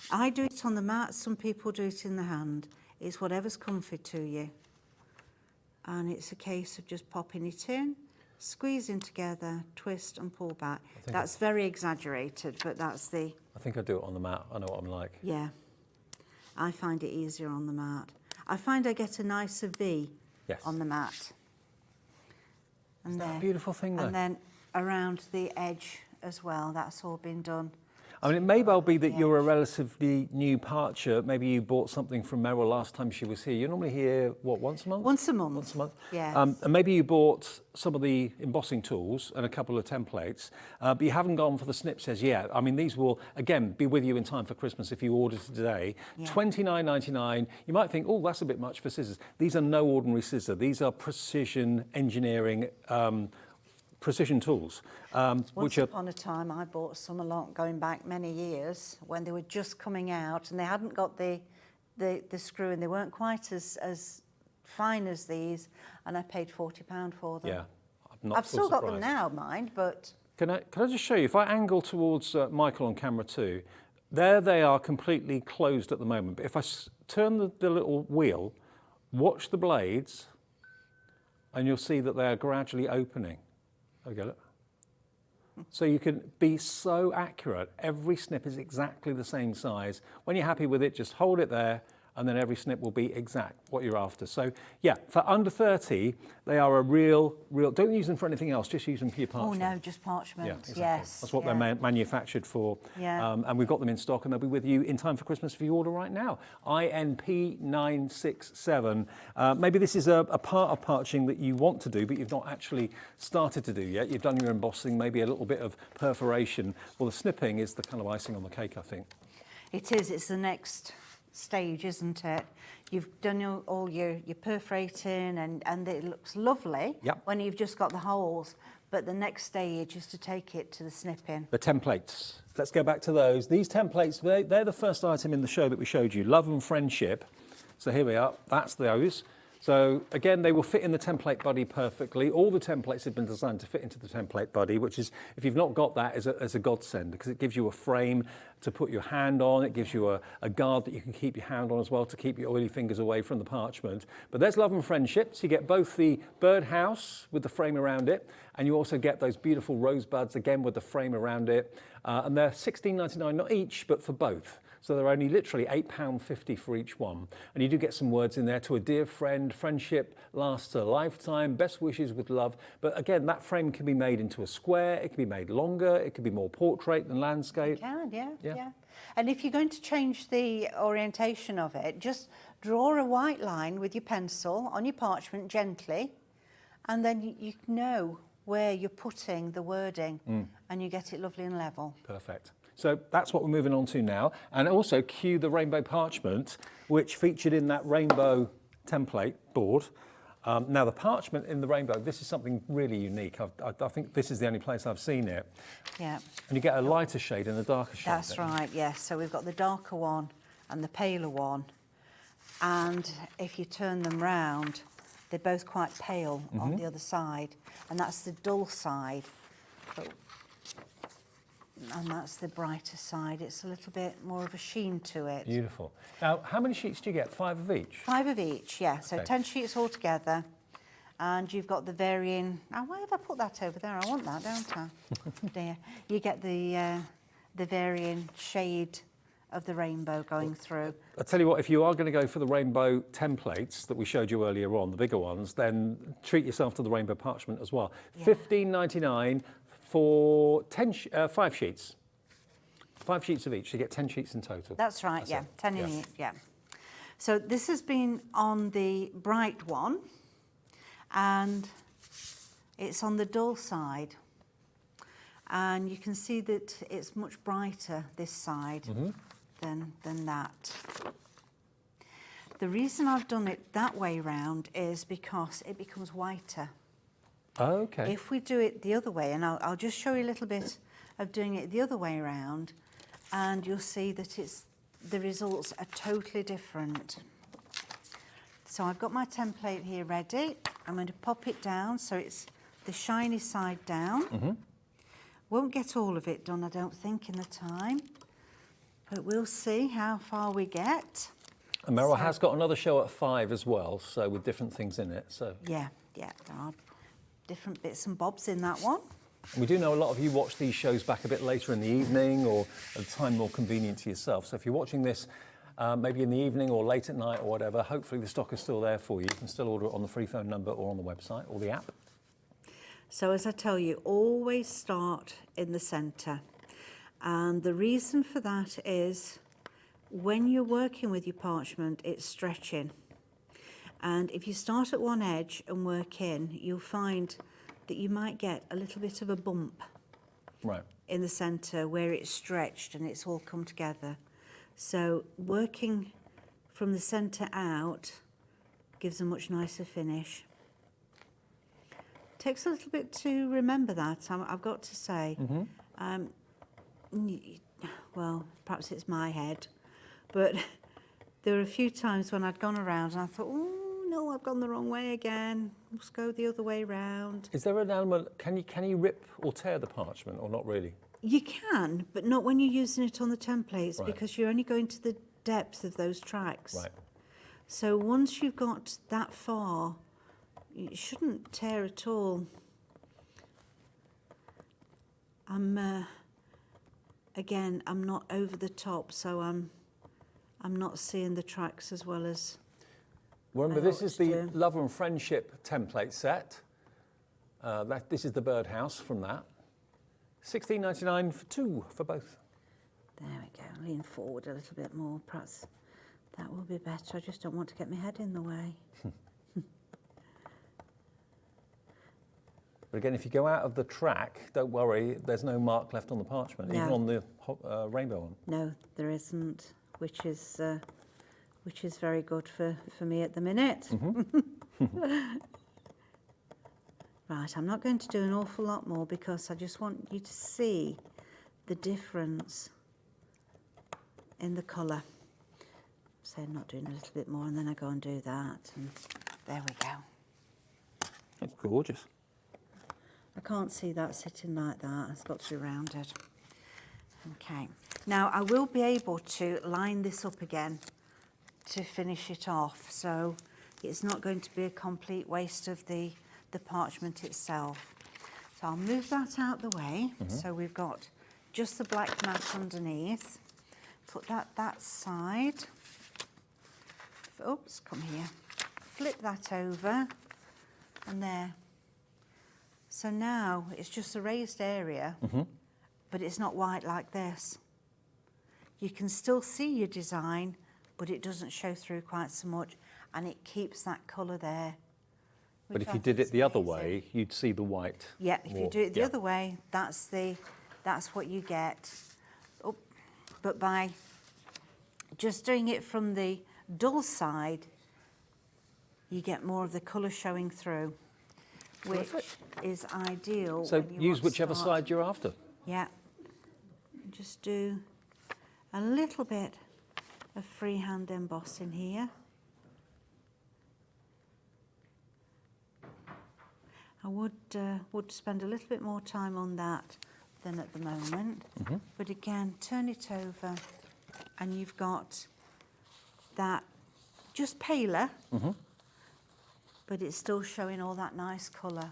I do it on the mat, some people do it in the hand. It's whatever's comfy to you. And it's a case of just popping it in, squeezing together, twist and pull back. That's very exaggerated, but that's the... I think I do it on the mat. I know what I'm like. Yeah. I find it easier on the mat. I find I get a nicer V on the mat. And Isn't that a beautiful thing, though? And then around the edge as well, that's all been done. I mean, it may well be that you're a relatively new parcher. Maybe you bought something from Meryl last time she was here. You're normally here, what, once a month? Once a month. Once a month? Yes. And maybe you bought some of the embossing tools and a couple of templates, but you haven't gone for the snips as yet. I mean, these will, again, be with you in time for Christmas if you order today. Yeah. $29.99. You might think, oh, that's a bit much for scissors. These are no ordinary scissors. These are precision engineering precision tools, Once upon a time, I bought some along going back many years when they were just coming out and they hadn't got the screw and they weren't quite as fine as these, and I paid £40 for them. Yeah, I've still got them now, mind, but Can I just show you? If I angle towards Michael on camera too, there they are completely closed at the moment. But if I turn the little wheel, watch the blades, and you'll see that they are gradually opening. There we go, look. So you can be so accurate. Every snip is exactly the same size. When you're happy with it, just hold it there, and then every snip will be exact what you're after. So yeah, for under 30, they are a real, don't use them for anything else, just use them for your parchment. oh no, just parchment. Yeah, exactly. Yes. That's what they're manufactured for. Yeah. And we've got them in stock and they'll be with you in time for Christmas if you order right now. INP967. Maybe this is a part of parching that you want to do, but you've not actually started to do yet. You've done your embossing, maybe a little bit of perforation. Well, the snipping is the kind of icing on the cake, I think. It is. It's the next stage, isn't it? You've done all your perforating and it looks lovely when you've just got the holes, but the next stage is to take it to the snipping. The templates. Let's go back to those. These templates, they're the first item in the show that we showed you, Love and Friendship. So here we are, that's those. So again, they will fit in the template body perfectly. All the templates have been designed to fit into the template body, which is, if you've not got that, is a godsend, because it gives you a frame to put your hand on. It gives you a guard that you can keep your hand on as well to keep your oily fingers away from the parchment. But there's Love and Friendship. So you get both the birdhouse with the frame around it, and you also get those beautiful rosebuds, again, with the frame around it. And they're $16.99, not each, but for both. So they're only literally £8.50 for each one. And you do get some words in there: to a dear friend, friendship lasts a lifetime, best wishes with love. But again, that frame can be made into a square, it can be made longer, it can be more portrait than landscape. It can, yeah. And if you're going to change the orientation of it, just draw a white line with your pencil on your parchment gently, and then you know where you're putting the wording, and you get it lovely and level. Perfect. So that's what we're moving on to now. And also cue the rainbow parchment, which featured in that rainbow template board. Now the parchment in the rainbow, this is something really unique. I think this is the only place I've seen it. Yeah. And you get a lighter shade and a darker shade. That's right, yes. So we've got the darker one and the paler one. And if you turn them round, they're both quite pale on the other side. And that's the dull side. And that's the brighter side. It's a little bit more of a sheen to it. Beautiful. Now, how many sheets do you get? 5 of each? 5 of each, yeah. So Okay. 10 sheets altogether. And you've got the varying... Oh, why have I put that over there? I want that, don't I? Dear. You get the varying shade of the rainbow going through. I'll tell you what, if you are going to go for the rainbow templates that we showed you earlier on, the bigger ones, then treat yourself to the rainbow parchment as well. Yeah. $15.99 for 5 sheets. 5 sheets of each, you get 10 sheets in total. That's right, yeah. 10 in each, yeah. So this has been on the bright one, and it's on the dull side. And you can see that it's much brighter this side than that. The reason I've done it that way round is because it becomes whiter. Oh, okay. If we do it the other way, and I'll just show you a little bit of doing it the other way around, and you'll see that the results are totally different. So I've got my template here ready. I'm going to pop it down so it's the shiny side down. Won't get all of it done, I don't think, in the time, but we'll see how far we get. And Meryl has got another show at 5 as well, so with different things in it. So Yeah, there are different bits and bobs in that one. we do know a lot of you watch these shows back a bit later in the evening or at a time more convenient to yourself. So if you're watching this maybe in the evening or late at night or whatever, hopefully the stock is still there for you. You can still order it on the free phone number or on the website or the app. So as I tell you, always start in the centre. And the reason for that is when you're working with your parchment, it's stretching. And if you start at one edge and work in, you'll find that you might get a little bit of a bump in the centre where it's stretched and it's all come together. So working from the centre out gives a much nicer finish. Takes a little bit to remember that, I've got to say. Well, perhaps it's my head, but there were a few times when I'd gone around and I thought, oh no, I've gone the wrong way again. Let's go the other way round. Is there an element, can you rip or tear the parchment or not really? You can, but not when you're using it on the templates because you're only going to the depth of those tracks. So once you've got that far, it shouldn't tear at all. Again, I'm not over the top, so I'm not seeing the tracks as well as. Remember, this is the Love and Friendship template set. This is the birdhouse from that. $16.99 for two for both. There we go. Lean forward a little bit more, perhaps. That will be better. I just don't want to get my head in the way. But again, if you go out of the track, don't worry, there's no mark left on the parchment, even on the rainbow one. No, there isn't, which is very good for me at the minute. Right, I'm not going to do an awful lot more because I just want you to see the difference in the colour. So I'm not doing a little bit more and then I go and do that. And there we go. It's gorgeous. I can't see that sitting like that. It's got to be rounded. Okay. Now I will be able to line this up again to finish it off. So it's not going to be a complete waste of the parchment itself. So I'll move that out the way. So we've got just the black mat underneath. Put that side. Oops, come here. Flip that over and there. So now it's just a raised area, but it's not white like this. You can still see your design, but it doesn't show through quite so much, and it keeps that colour there. But if you did it the other way, you'd see the white. Yeah, if you do it the other way, that's what you get. Oh, but by just doing it from the dull side, you get more of the colour showing through, which is ideal. So use whichever side you're after. Yeah. Just do a little bit of freehand embossing here. I would spend a little bit more time on that than at the moment. But again, turn it over and you've got that just paler, but it's still showing all that nice colour,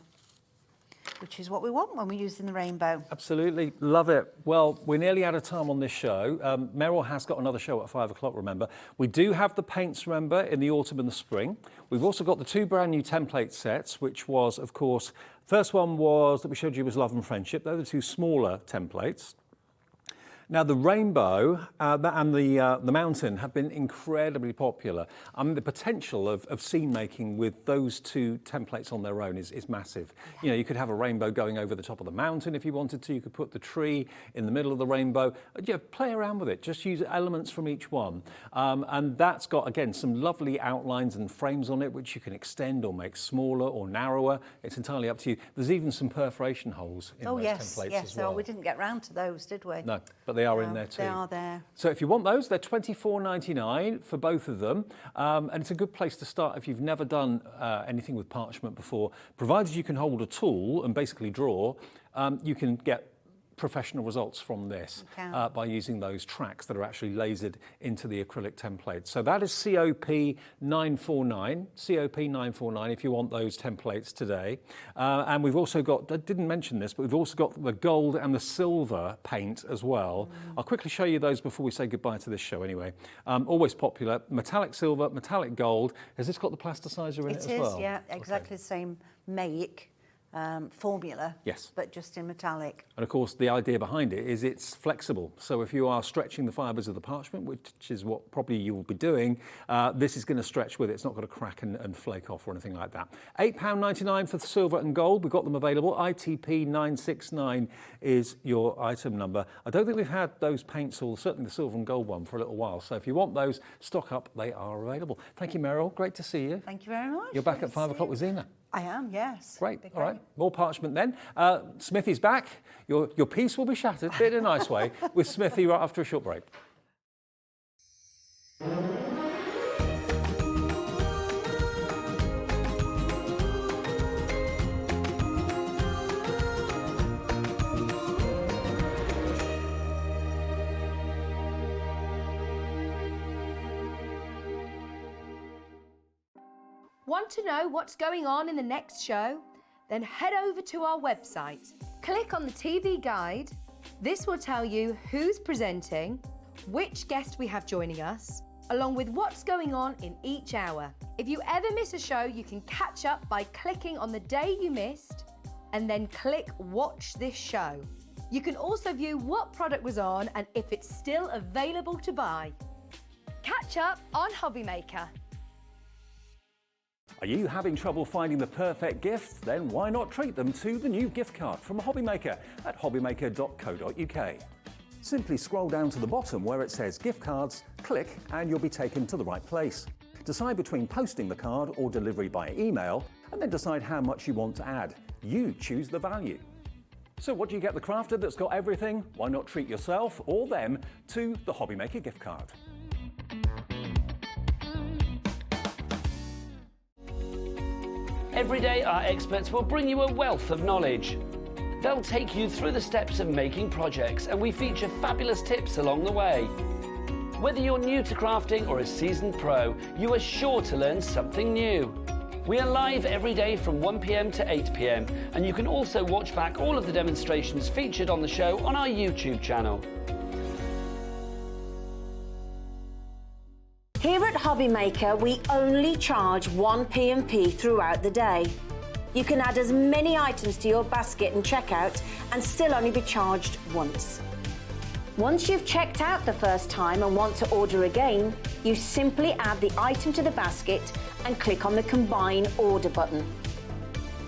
which is what we want when we're using the rainbow. Absolutely, love it. Well, we're nearly out of time on this show. Meryl has got another show at 5 o'clock, remember. We do have the paints, remember, in the autumn and the spring. We've also got the two brand new template sets, which was, of course, first one was that we showed you was Love and Friendship. They're the two smaller templates. Now, the rainbow and the mountain have been incredibly popular. The potential of scene making with those two templates on their own is massive. You know, you could have a rainbow going over the top of the mountain if you wanted to. You could put the tree in the middle of the rainbow. Yeah, play around with it. Just use elements from each one. And that's got, again, some lovely outlines and frames on it, which you can extend or make smaller or narrower. It's entirely up to you. There's even some perforation holes in those templates as well. We didn't get round to those, did we? No, but they are in there too. They are there. So if you want those, they're $24.99 for both of them. And it's a good place to start if you've never done anything with parchment before. Provided you can hold a tool and basically draw, you can get professional results from this by using those tracks that are actually lasered into the acrylic template. So that is COP 949, COP 949 if you want those templates today. And we've also got, I didn't mention this, but we've also got the gold and the silver paint as well. I'll quickly show you those before we say goodbye to this show anyway. Always popular, metallic silver, metallic gold. Has this got the plasticizer in it as well? It is, yeah, exactly the same make. formula, Yes. but just in metallic. And of course, the idea behind it is it's flexible. So if you are stretching the fibres of the parchment, which is what probably you will be doing, this is going to stretch with it. It's not going to crack and flake off or anything like that. £8.99 for the silver and gold. We've got them available. ITP 969 is your item number. I don't think we've had those paints, or certainly the silver and gold one, for a little while. So if you want those, stock up. They are available. Thank you, Meryl. Great to see you. Thank you very much. You're back at 5 o'clock with Zena. I am, yes. Great. All right. More parchment then. Smithy's back. Your piece will be shattered, but in a nice way, with Smithy right after a short break. Want to know what's going on in the next show? Then head over to our website. Click on the TV guide. This will tell you who's presenting, which guest we have joining us, along with what's going on in each hour. If you ever miss a show, you can catch up by clicking on the day you missed and then click Watch This Show. You can also view what product was on and if it's still available to buy. Catch up on Hobby Maker. Are you having trouble finding the perfect gift? Then why not treat them to the new gift card from Hobby Maker at hobbymaker.co.uk. Simply scroll down to the bottom where it says gift cards, click and you'll be taken to the right place. Decide between posting the card or delivery by email, and then decide how much you want to add. You choose the value. So what do you get the crafter that's got everything? Why not treat yourself or them to the Hobby Maker gift card? Every day, our experts will bring you a wealth of knowledge. They'll take you through the steps of making projects, and we feature fabulous tips along the way. Whether you're new to crafting or a seasoned pro, you are sure to learn something new. We are live every day from 1 p.m. to 8 p.m, and you can also watch back all of the demonstrations featured on the show on our YouTube channel. Here at Hobby Maker, we only charge 1 P&P throughout the day. You can add as many items to your basket and checkout and still only be charged once. Once you've checked out the first time and want to order again, you simply add the item to the basket and click on the Combine Order button.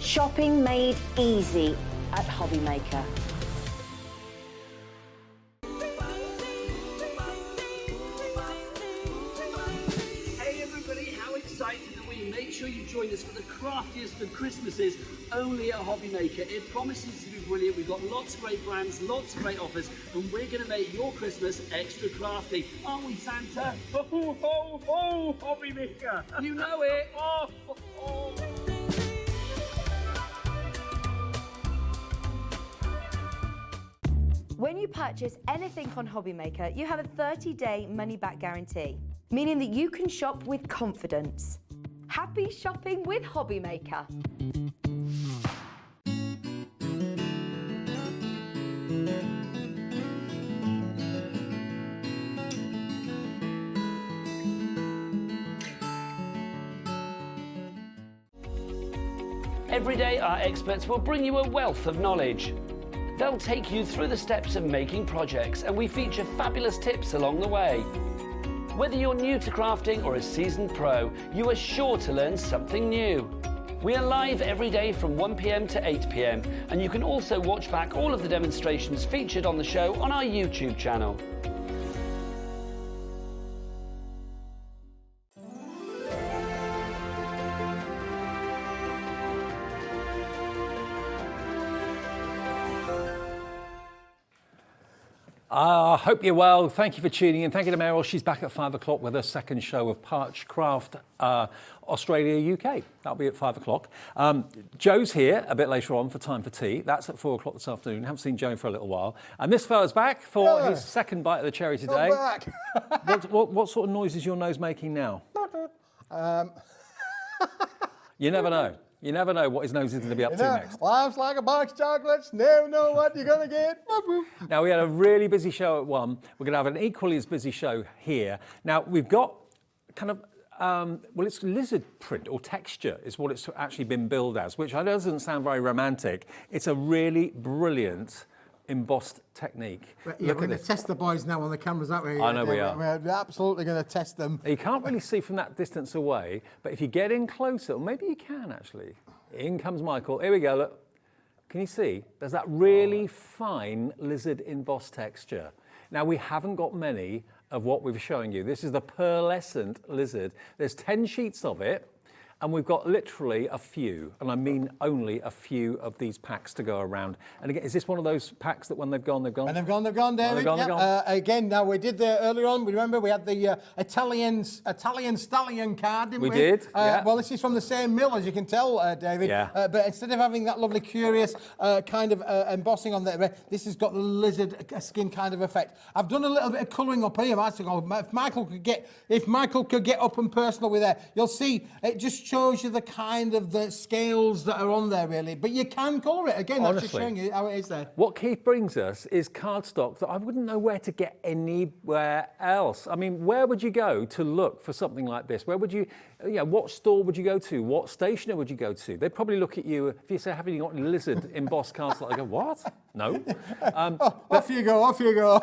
Shopping made easy at Hobby Maker. Hey everybody, how excited are we? Make sure you join us for the craftiest of Christmases only at Hobby Maker. It promises to be brilliant. We've got lots of great brands, lots of great offers, and we're going to make your Christmas extra crafty. Aren't we, Santa? Ho, ho, ho, Hobby Maker. You know it. Oh, ho, ho. When you purchase anything on Hobby Maker, you have a 30-day money-back guarantee, meaning that you can shop with confidence. Happy shopping with Hobby Maker. Every day, our experts will bring you a wealth of knowledge. They'll take you through the steps of making projects, and we feature fabulous tips along the way. Whether you're new to crafting or a seasoned pro, you are sure to learn something new. We are live every day from 1 p.m. to 8 p.m, and you can also watch back all of the demonstrations featured on the show on our YouTube channel. I hope you're well. Thank you for tuning in. Thank you to Meryl. She's back at 5 o'clock with her second show of Parchcraft Australia, UK. That'll be at 5 o'clock. Joe's here a bit later on for Time for Tea. That's at 4 o'clock this afternoon. Haven't seen Joe for a little while. And this fella's back for his second bite of the cherry today. I'm back. What sort of noise is your nose making now? You never know. You never know what his nose is going to be up to next. Life's like a box of chocolates, never know what you're going to get. Now, we had a really busy show at 1. We're going to have an equally as busy show here. Now, we've got kind of well, it's lizard print or texture is what it's actually been billed as, which I know doesn't sound very romantic. It's a really brilliant embossed technique. We're going to test the boys now on the cameras, aren't we? I know we are. We're absolutely going to test them. You can't really see from that distance away, but if you get in closer, or maybe you can actually. In comes Michael. Here we go, look. Can you see? There's that really fine lizard embossed texture. Now, we haven't got many of what we're showing you. This is the pearlescent lizard. There's 10 sheets of it, and we've got literally a few, and I mean only a few of these packs to go around. And again, is this one of those packs that when they've gone, they've gone? And they've gone, David. They've gone. Again, now we did earlier on, we remember we had the Italian stallion card, didn't we? We did, yeah. Well, this is from the same mill, as you can tell, David. Yeah. But instead of having that lovely, curious kind of embossing on there, this has got the lizard skin kind of effect. I've done a little bit of colouring up here. If Michael could get up and personal with that, you'll see it just shows you the kind of the scales that are on there, really. But you can colour it. Again, that's just showing you how it is there. What Keith brings us is cardstock that I wouldn't know where to get anywhere else. I mean, where would you go to look for something like this? Where would you, what store would you go to? What stationer would you go to? They'd probably look at you, if you say, have you got any lizard embossed cardstock? They go, what? No. Off you go.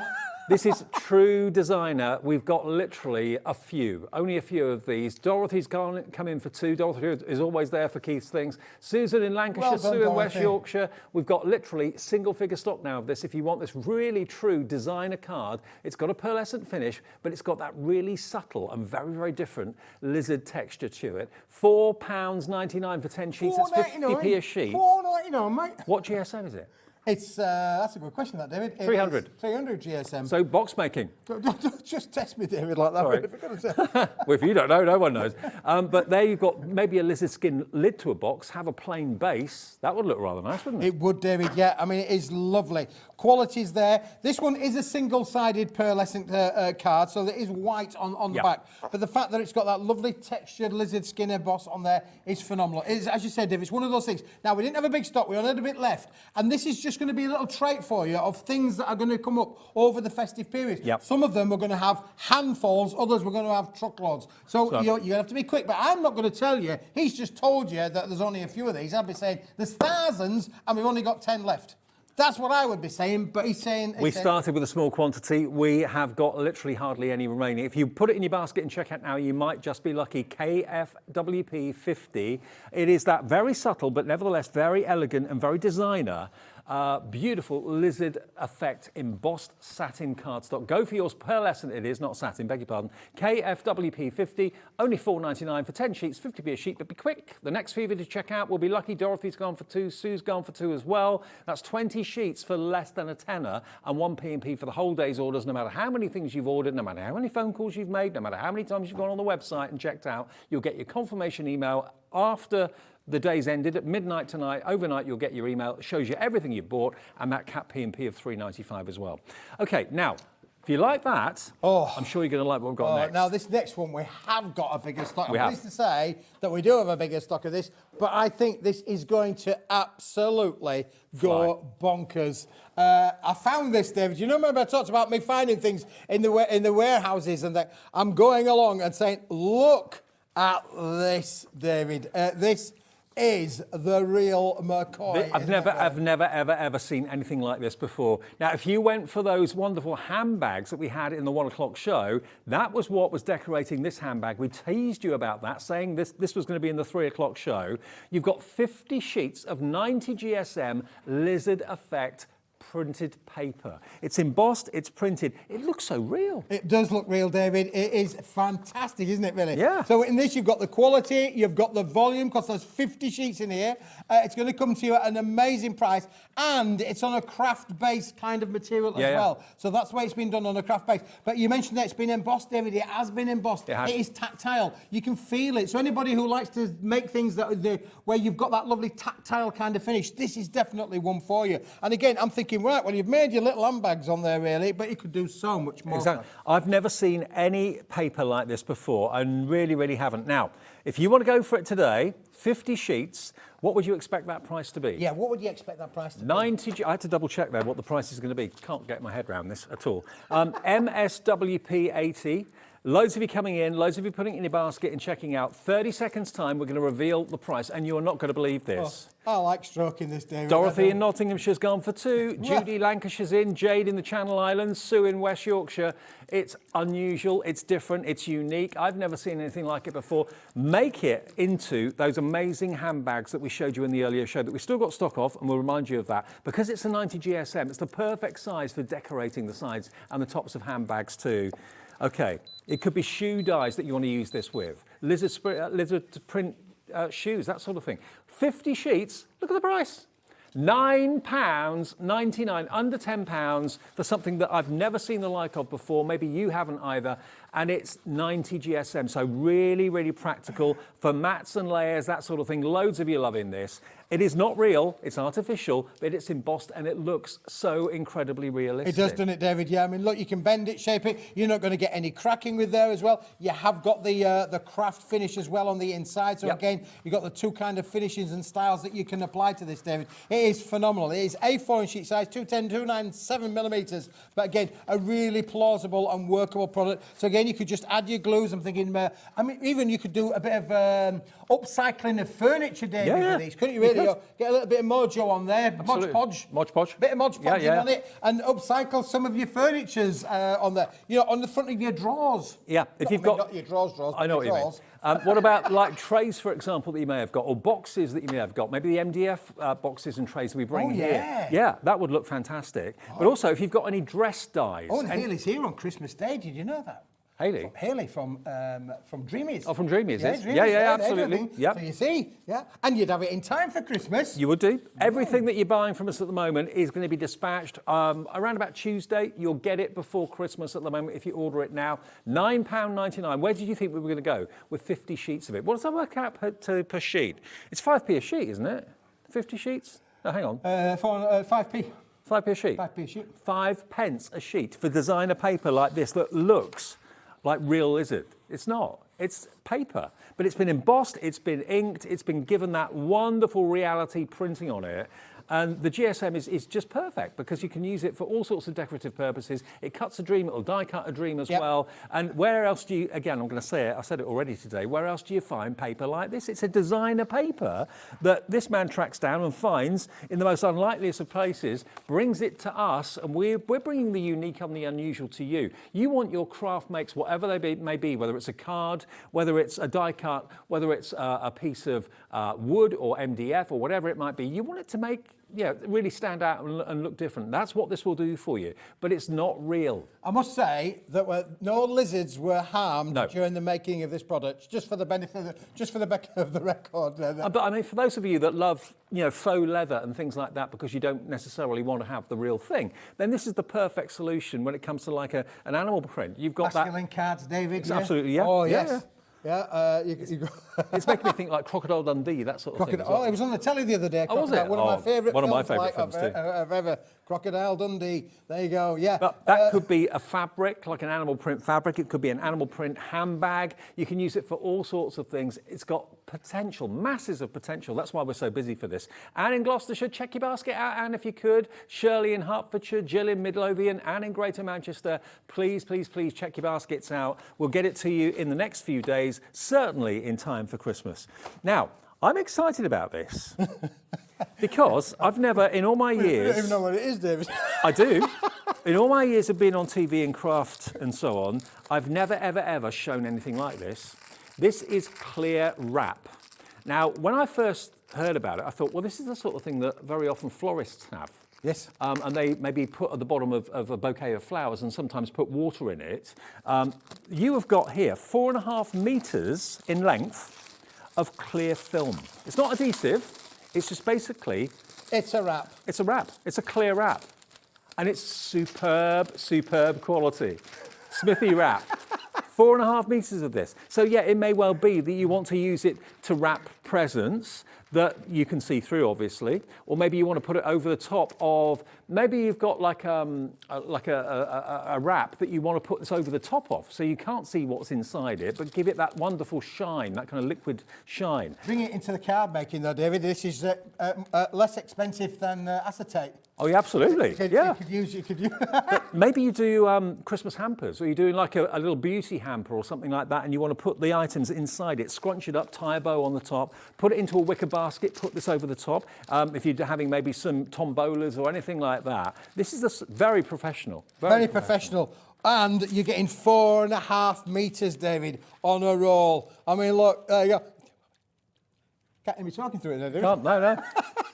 This is true designer. We've got literally a few, only a few of these. Dorothy's come in for 2. Dorothy is always there for Keith's things. Susan in Lancashire, Well done, Sue in West Dorothy. Yorkshire. We've got literally single figure stock now of this. If you want this really true designer card, it's got a pearlescent finish, but it's got that really subtle and very, very different lizard texture to it. £4.99 for 10 sheets. That's 50p a sheet. £4.99, mate. What GSM is it? It's that's a good question, that, David. 300. 300 GSM. So box making. Don't just test me, David, like that. Sorry. Well, if you don't know, no one knows. But there you've got maybe a lizard skin lid to a box, have a plain base. That would look rather nice, wouldn't it? It would, David, yeah. I mean, it is lovely. Quality's there. This one is a single-sided pearlescent card, so there is white on the back. But the fact that it's got that lovely textured lizard skin emboss on there is phenomenal. It's, as you said, David, it's one of those things. Now, we didn't have a big stock. We only had a bit left. And this is just going to be a little trait for you of things that are going to come up over the festive period. Yep. Some of them we're going to have handfuls, others we're going to have truckloads. So you're going to have to be quick. But I'm not going to tell you. He's just told you that there's only a few of these. I'd be saying there's thousands and we've only got 10 left. That's what I would be saying, but he's saying... We started with a small quantity. We have got literally hardly any remaining. If you put it in your basket and check out now, you might just be lucky. KFWP 50. It is that very subtle, but nevertheless very elegant and very designer. Beautiful lizard effect embossed satin cardstock. Go for yours. Pearlescent it is, not satin, beg your pardon. KFWP 50, only £4.99 for 10 sheets, 50p a sheet, but be quick. The next few to check out will be lucky. Dorothy's gone for 2, Sue's gone for 2 as well. That's 20 sheets for less than a tenner and 1p&p for the whole day's orders, no matter how many things you've ordered, no matter how many phone calls you've made, no matter how many times you've gone on the website and checked out, you'll get your confirmation email after the day's ended at midnight tonight. Overnight, you'll get your email. It shows you everything you've bought and that cap P&P of £3.95 as well. Okay, now, if you like that, I'm sure you're going to like what we've got next. Now, this next one, we have got a bigger stock. We I'm have. pleased to say that we do have a bigger stock of this, but I think this is going to absolutely go bonkers. I found this, David. You know, remember I talked about me finding things in the warehouses and that I'm going along and saying, look at this, David. This is the real McCoy. I've never, ever seen anything like this before. Now, if you went for those wonderful handbags that we had in the 1 o'clock show, that was what was decorating this handbag. We teased you about that, saying this was going to be in the 3 o'clock show. You've got 50 sheets of 90 GSM lizard effect printed paper. It's embossed, it's printed. It looks so real. It does look real, David. It is fantastic, isn't it, really? Yeah. So in this, you've got the quality, you've got the volume, because there's 50 sheets in here. It's going to come to you at an amazing price, and it's on a craft-based kind of material as well. So that's why it's been done on a craft base. But you mentioned that it's been embossed, David. It has been embossed. It is tactile. You can feel it. So anybody who likes to make things where you've got that lovely tactile kind of finish, this is definitely one for you. And again, I'm thinking, right, well, you've made your little handbags on there, really, but you could do so much more. Exactly. I've never seen any paper like this before, and really haven't. Now, if you want to go for it today, 50 sheets, what would you expect that price to be? Yeah, what would you expect that price to be? 90, I had to double check there what the price is going to be. Can't get my head around this at all. MSWP 80. Loads of you coming in, loads of you putting it in your basket and checking out. 30 seconds time, we're going to reveal the price, and you're not going to believe this. I like stroking this, David. Dorothy in Nottinghamshire's gone for 2. Judy Lancashire's in. Jade in the Channel Islands. Sue in West Yorkshire. It's unusual. It's different. It's unique. I've never seen anything like it before. Make it into those amazing handbags that we showed you in the earlier show that we've still got stock of, and we'll remind you of that. Because it's a 90 GSM, it's the perfect size for decorating the sides and the tops of handbags too. Okay, it could be shoe dyes that you want to use this with. Lizard print shoes, that sort of thing. 50 sheets, look at the price. £9.99, under £10 for something that I've never seen the like of before. Maybe you haven't either. And it's 90 GSM, so really, really practical for mats and layers, that sort of thing. Loads of you loving this. It is not real, it's artificial, but it's embossed and it looks so incredibly realistic. It does, doesn't it, David? Yeah, I mean, look, you can bend it, shape it. You're not going to get any cracking with there as well. You have got the craft finish as well on the inside. So again, you've got the 2 kind of finishes and styles that you can apply to this, David. It is phenomenal. It is A4 in sheet size, 210, 297 millimetres. But again, a really plausible and workable product. So again, you could just add your glues. I'm thinking, I mean, even you could do a bit of upcycling of furniture, David, with these. Couldn't you really? Get a little bit of mojo on there. Absolutely. Mod Podge. Bit of Mod Podge on it. And upcycle some of your furnitures on there. You know, on the front of your drawers. Yeah, if you've got... Not your drawers, I know what you mean. What about like trays, for example, that you may have got, or boxes that you may have got? Maybe the MDF boxes and trays that we bring here. Yeah, that would look fantastic. But also, if you've got any dress dyes. Oh, and Haley's here on Christmas Day. Did you know that? Haley? Haley from Dreamies. Oh, from Dreamies, yeah, is? Yeah, absolutely. Yeah. So you see, and you'd have it in time for Christmas. You would do. Everything that you're buying from us at the moment is going to be dispatched around about Tuesday. You'll get it before Christmas at the moment if you order it now. £9.99. Where did you think we were going to go with 50 sheets of it? What does that work out per sheet? It's 5p a sheet, isn't it? 50 sheets? Oh, hang on. 5p. 5p a sheet? 5p a sheet. 5 pence a sheet for designer paper like this that looks like real lizard. It's not. It's paper. But it's been embossed, it's been inked, it's been given that wonderful reality printing on it. And the GSM is just perfect because you can use it for all sorts of decorative purposes. It cuts a dream, it'll die cut a dream as well. And where else do you, again, I'm going to say it, I said it already today, where else do you find paper like this? It's a designer paper that this man tracks down and finds in the most unlikeliest of places, brings it to us, and we're bringing the unique and the unusual to you. You want your craft makes, whatever they may be, whether it's a card, whether it's a die cut, whether it's a piece of wood or MDF or whatever it might be, you want it to make really stand out and look different. That's what this will do for you, but it's not real. I must say that no lizards were harmed during the making of this product, just for the benefit, just for the back of the record. But I mean, for those of you that love, faux leather and things like that, because you don't necessarily want to have the real thing, then this is the perfect solution when it comes to like an animal print. You've got masculine cards, David. Absolutely, yeah. Oh yes. It's making me think like Crocodile Dundee, that sort of thing. Oh, it was on the telly the other day. Oh, was it? One of my favourite films too. I've ever. Crocodile Dundee. There you go. Yeah. But that could be a fabric, like an animal print fabric. It could be an animal print handbag. You can use it for all sorts of things. It's got potential, masses of potential. That's why we're so busy for this. Anne in Gloucestershire, check your basket out, Anne, if you could. Shirley in Hertfordshire, Jill in Midlothian, Anne in Greater Manchester. Please, please, please check your baskets out. We'll get it to you in the next few days, certainly in time for Christmas. Now, I'm excited about this because I've never, in all my years... You don't even know what it is, David. I do. In all my years of being on TV and craft and so on, I've never, ever, ever shown anything like this. This is clear wrap. Now, when I first heard about it, I thought, well, this is the sort of thing that very often florists have. Yes. And they maybe put at the bottom of a bouquet of flowers and sometimes put water in it. You have got here 4.5 metres in length of clear film. It's not adhesive, it's just basically... It's a wrap. It's a wrap. It's a clear wrap. And it's superb, superb quality. Smithy wrap. 4.5 metres of this. So yeah, it may well be that you want to use it to wrap presents that you can see through, obviously, or maybe you want to put it over the top of, maybe you've got like a wrap that you want to put this over the top of, so you can't see what's inside it, but give it that wonderful shine, that kind of liquid shine. Bring it into the card making though, David. This is less expensive than acetate. Oh, yeah, absolutely. You could use. Maybe you do Christmas hampers, or you're doing like a little beauty hamper or something like that, and you want to put the items inside it, scrunch it up, tie a bow on the top, put it into a wicker basket, put this over the top. If you're having maybe some tombolas or anything like that, this is very professional. Very professional. And you're getting 4.5 metres, David, on a roll. I mean, look, there you go. Can't even be talking through it there, do you? Can't, no.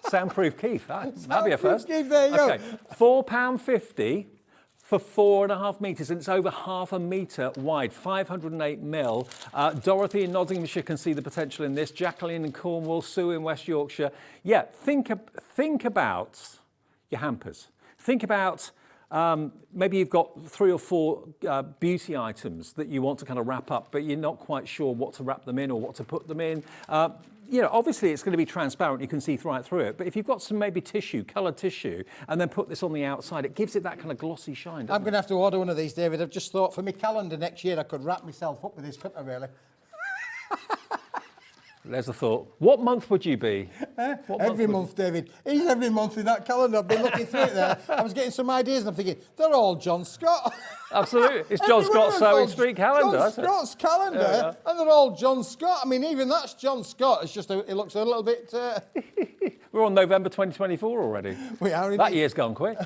Soundproof Keith. That'd be a first. Keith, there you go. go. £4.50 for 4.5 metres, and it's over half a metre wide, 508 mil. Dorothy in Nottinghamshire can see the potential in this. Jacqueline in Cornwall, Sue in West Yorkshire. Yeah, think about your hampers. Think about maybe you've got 3 or 4 beauty items that you want to kind of wrap up, but you're not quite sure what to wrap them in or what to put them in. You know, obviously it's going to be transparent, you can see right through it, but if you've got some maybe tissue, coloured tissue, and then put this on the outside, it gives it that kind of glossy shine. I'm going to have to order one of these, David. I've just thought for my calendar next year I could wrap myself up with this, couldn't I, really? There's a thought. What month would you be? Every month, David. He's every month in that calendar. I've been looking through it there. I was getting some ideas and I'm thinking, they're all John Scott. Absolutely. It's John Scott's Sewing Street calendar. John Scott's calendar, and they're all John Scott. I mean, even that's John Scott. It's just, it looks a little bit... We're on November 2024 already. We are indeed. That year's gone quick.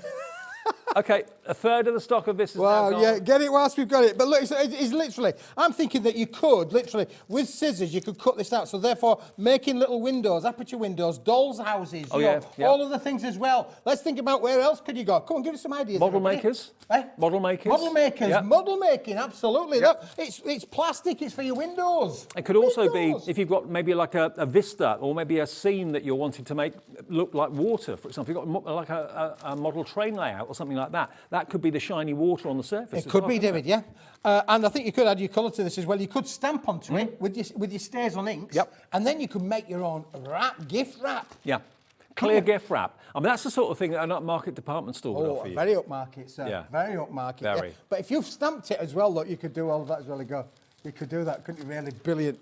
Okay, a third of the stock of this is now gone. Yeah, get it whilst we've got it. But look, it's literally, I'm thinking that you could, literally, with scissors, you could cut this out. So therefore, making little windows, aperture windows, dolls' houses, you know, all of the things as well. Let's think about where else could you go. Come on, give us some ideas. Model makers. Model makers. Model makers. Yep. Model making, absolutely. Yep. Look, it's plastic, it's for your windows. It could also be, if you've got maybe like a vista or maybe a scene that you're wanting to make look like water, for example. If you've got like a model train layout or something like that, that could be the shiny water on the surface. It could be, David, yeah. And I think you could add your colour to this as well. You could stamp onto it with your stays on inks. Yep. And then you could make your own gift wrap. Yeah. Clear gift wrap. I mean, that's the sort of thing that an upmarket department store would offer you. Very upmarket, sir. Yeah. Very upmarket. Very. Yeah. But if you've stamped it as well, look, you could do all of that as well. You could do that, couldn't you? Really brilliant.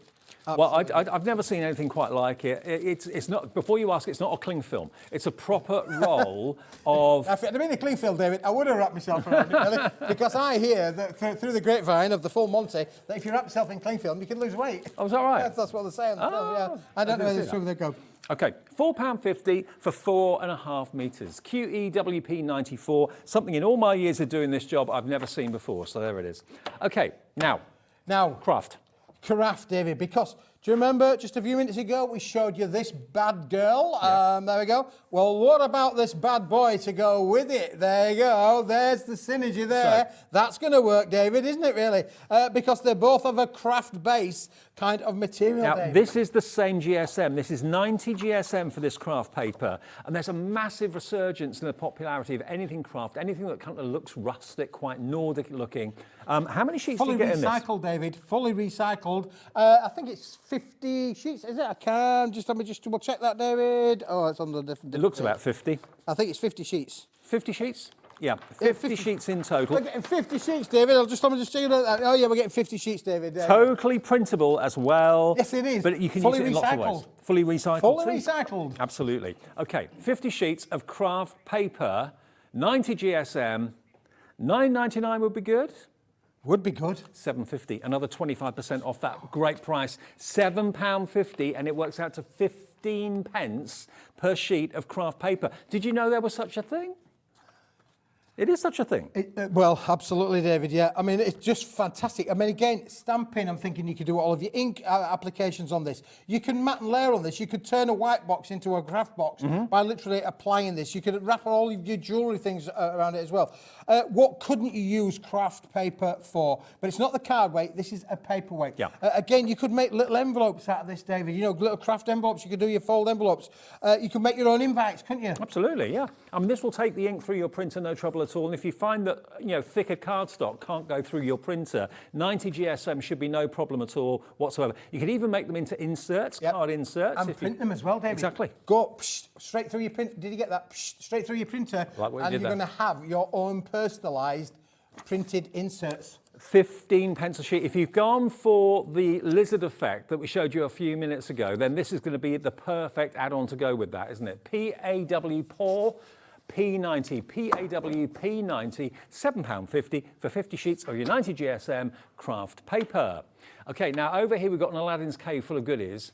Absolutely. Well, I've never seen anything quite like it. It's not. Before you ask, it's not a cling film. It's a proper roll of. If it had been a cling film, David, I would have wrapped myself around it, really, because I hear that through the grapevine of the full Monty that if you wrap yourself in cling film, you can lose weight. Oh, is that right? That's what they're saying. Yeah. I don't know whether it's true. They go. Okay, £4.50 for 4.5 metres. QEWP 94, something in all my years of doing this job I've never seen before. So there it is. Okay, now, craft. Craft, David, because do you remember just a few minutes ago we showed you this bad girl? Yeah. There we go. Well, what about this bad boy to go with it? There you go. There's the synergy there. So, that's going to work, David, isn't it, really? Because they're both of a craft base kind of material, Now, David. this is the same GSM. This is 90 GSM for this craft paper. And there's a massive resurgence in the popularity of anything craft, anything that kind of looks rustic, quite Nordic looking. How many sheets do you get in this? Fully recycled, David. Fully recycled. I think it's 50 sheets, is it? Let me just double check that, David. Oh, it's on the different. It looks about 50. I think it's 50 sheets. 50 sheets? Yeah, 50 sheets in total. We're getting 50 sheets, David. Let me just check it out. Oh, yeah, we're getting 50 sheets, David. Totally printable as well. Yes, it is. But you can Fully use it in lots of ways. Fully recycled. Fully recycled. Absolutely. Okay, 50 sheets of craft paper, 90 GSM, $9.99 would be good. Would be good. $7.50, another 25% off that great price. £7.50, and it works out to 15 pence per sheet of craft paper. Did you know there was such a thing? It is such a thing. Well, absolutely, David, yeah. I mean, it's just fantastic. I mean, again, stamping, I'm thinking you could do all of your ink applications on this. You can mat and layer on this. You could turn a white box into a craft box by literally applying this. You could wrap all of your jewellery things around it as well. What couldn't you use craft paper for? But it's not the card weight. This is a paperweight. Yeah. Again, you could make little envelopes out of this, David. You know, little craft envelopes. You could do your fold envelopes. You could make your own invites, couldn't you? Absolutely, yeah. I mean, this will take the ink through your printer, no trouble at all. And if you find that, you know, thicker cardstock can't go through your printer, 90 GSM should be no problem at all whatsoever. You can even make them into inserts, card inserts. And print them as well, David. Exactly. Go straight through your print. Did you get that? Straight through your printer, Like what you and did you're there. going to have your own personalised printed inserts. 15 pence a sheet. If you've gone for the lizard effect that we showed you a few minutes ago, then this is going to be the perfect add-on to go with that, isn't it? PAW Paw P90, PAW P90, £7.50 for 50 sheets of your 90 GSM craft paper. Okay, now over here we've got an Aladdin's cave full of goodies.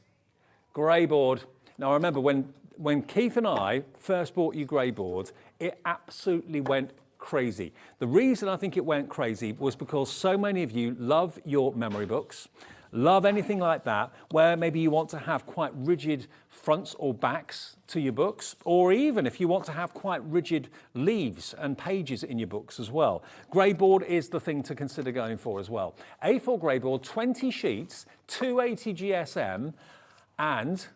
Grey board. Now remember, when Keith and I first bought you grey boards, it absolutely went crazy. The reason I think it went crazy was because so many of you love your memory books, love anything like that, where maybe you want to have quite rigid fronts or backs to your books, or even if you want to have quite rigid leaves and pages in your books as well. Grey board is the thing to consider going for as well. A4 grey board, 20 sheets, 280 GSM, and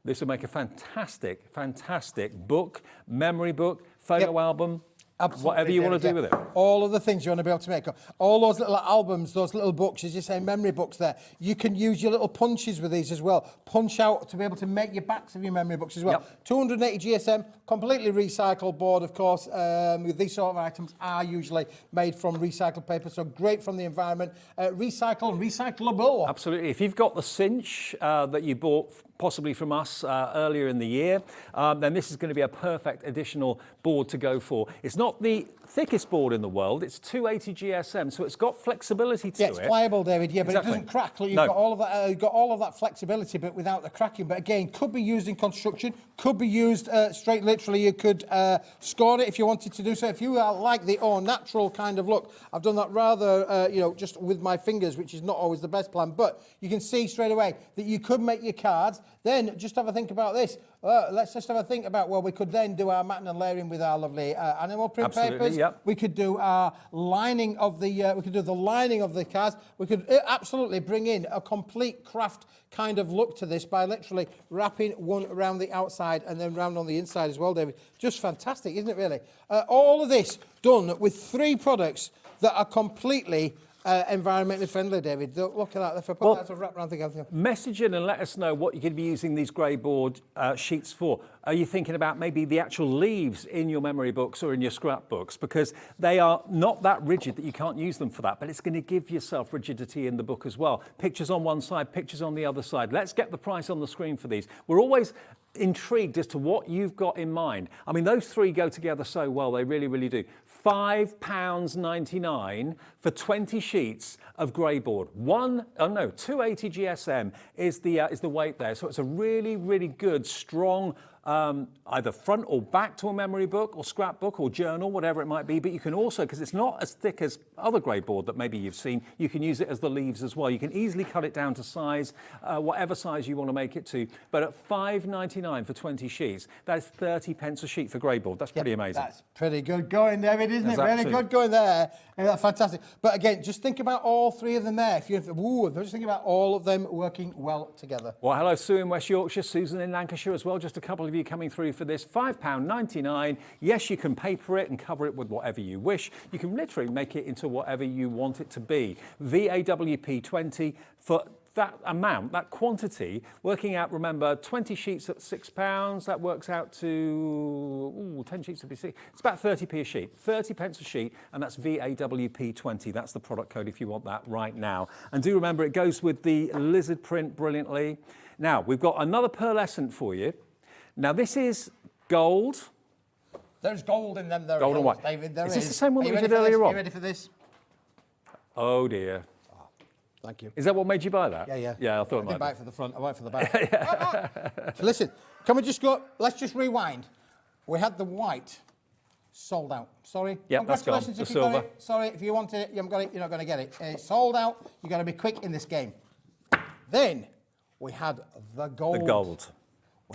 this will make a fantastic, fantastic book, memory book, photo album, Absolutely, whatever you want to do with it. All of the things you want to be able to make. All those little albums, those little books, as you say, memory books there. You can use your little punches with these as well. Punch out to be able to make your backs of your memory books as well. Yep. 280 GSM, completely recycled board, of course. These sort of items are usually made from recycled paper, so great from the environment. Recycled, recyclable. Absolutely. If you've got the cinch that you bought possibly from us earlier in the year, then this is going to be a perfect additional board to go for. It's not the thickest board in the world, it's 280 GSM, so it's got flexibility to it. Yeah, it's pliable, David, yeah, but Exactly. it doesn't crack. Look, you've No. got all of that flexibility, but without the cracking. But again, could be used in construction, could be used straight literally. You could score it if you wanted to do so. If you like the natural kind of look, I've done that rather, just with my fingers, which is not always the best plan, but you can see straight away that you could make your cards. Then just have a think about this. Let's just have a think about, we could then do our matting and layering with our lovely animal print Absolutely, papers. yep. We could do our lining of the, we could do the lining of the cards. We could absolutely bring in a complete craft kind of look to this by literally wrapping one around the outside and then round on the inside as well, David. Just fantastic, isn't it really? All of this done with 3 products that are completely environmentally friendly, David. Look at that. If I put that to wrap around the other. Message in and let us know what you're going to be using these grey board sheets for. Are you thinking about maybe the actual leaves in your memory books or in your scrapbooks? Because they are not that rigid that you can't use them for that, but it's going to give yourself rigidity in the book as well. Pictures on one side, pictures on the other side. Let's get the price on the screen for these. We're always intrigued as to what you've got in mind. I mean, those 3 go together so well, they really, really do. £5.99 for 20 sheets of grey board. 280 GSM is the weight there. So it's a really, really good, strong, either front or back to a memory book or scrapbook or journal, whatever it might be. But you can also, because it's not as thick as other grey board that maybe you've seen, you can use it as the leaves as well. You can easily cut it down to size, whatever size you want to make it to. But at £5.99 for 20 sheets, that is 30 pence a sheet for grey board. That's pretty amazing. That's pretty good going, David, isn't That's it? Really absolutely good going there. That's fantastic. But again, just think about all 3 of them there. Just think about all of them working well together. Well, hello, Sue in West Yorkshire, Susan in Lancashire as well. Just a couple of you coming through for this. £5.99. Yes, you can paper it and cover it with whatever you wish. You can literally make it into whatever you want it to be. VAWP20 for that amount, that quantity, working out, remember, 20 sheets at £6, that works out to 10 sheets would be six. It's about 30p a sheet, 30 pence a sheet, and that's VAWP20. That's the product code if you want that right now. And do remember, it goes with the lizard print brilliantly. Now, we've got another pearlescent for you. Now, this is gold. There's gold in them. There Gold and white. David, there is this the same one that we did earlier on? Are you ready for this? Oh, dear. Thank you. Is that what made you buy that? Yeah. Yeah, I thought it I might didn't buy be. it for the front, I went for the back. Listen, can we just go, let's just rewind. We had the white sold out. Sorry. Yep, that's gone. Congratulations The if you got silver. it. Sorry, if you want it, you haven't got it, you're not going to get it. It's sold out. You've got to be quick in this game. Then we had the gold. The gold.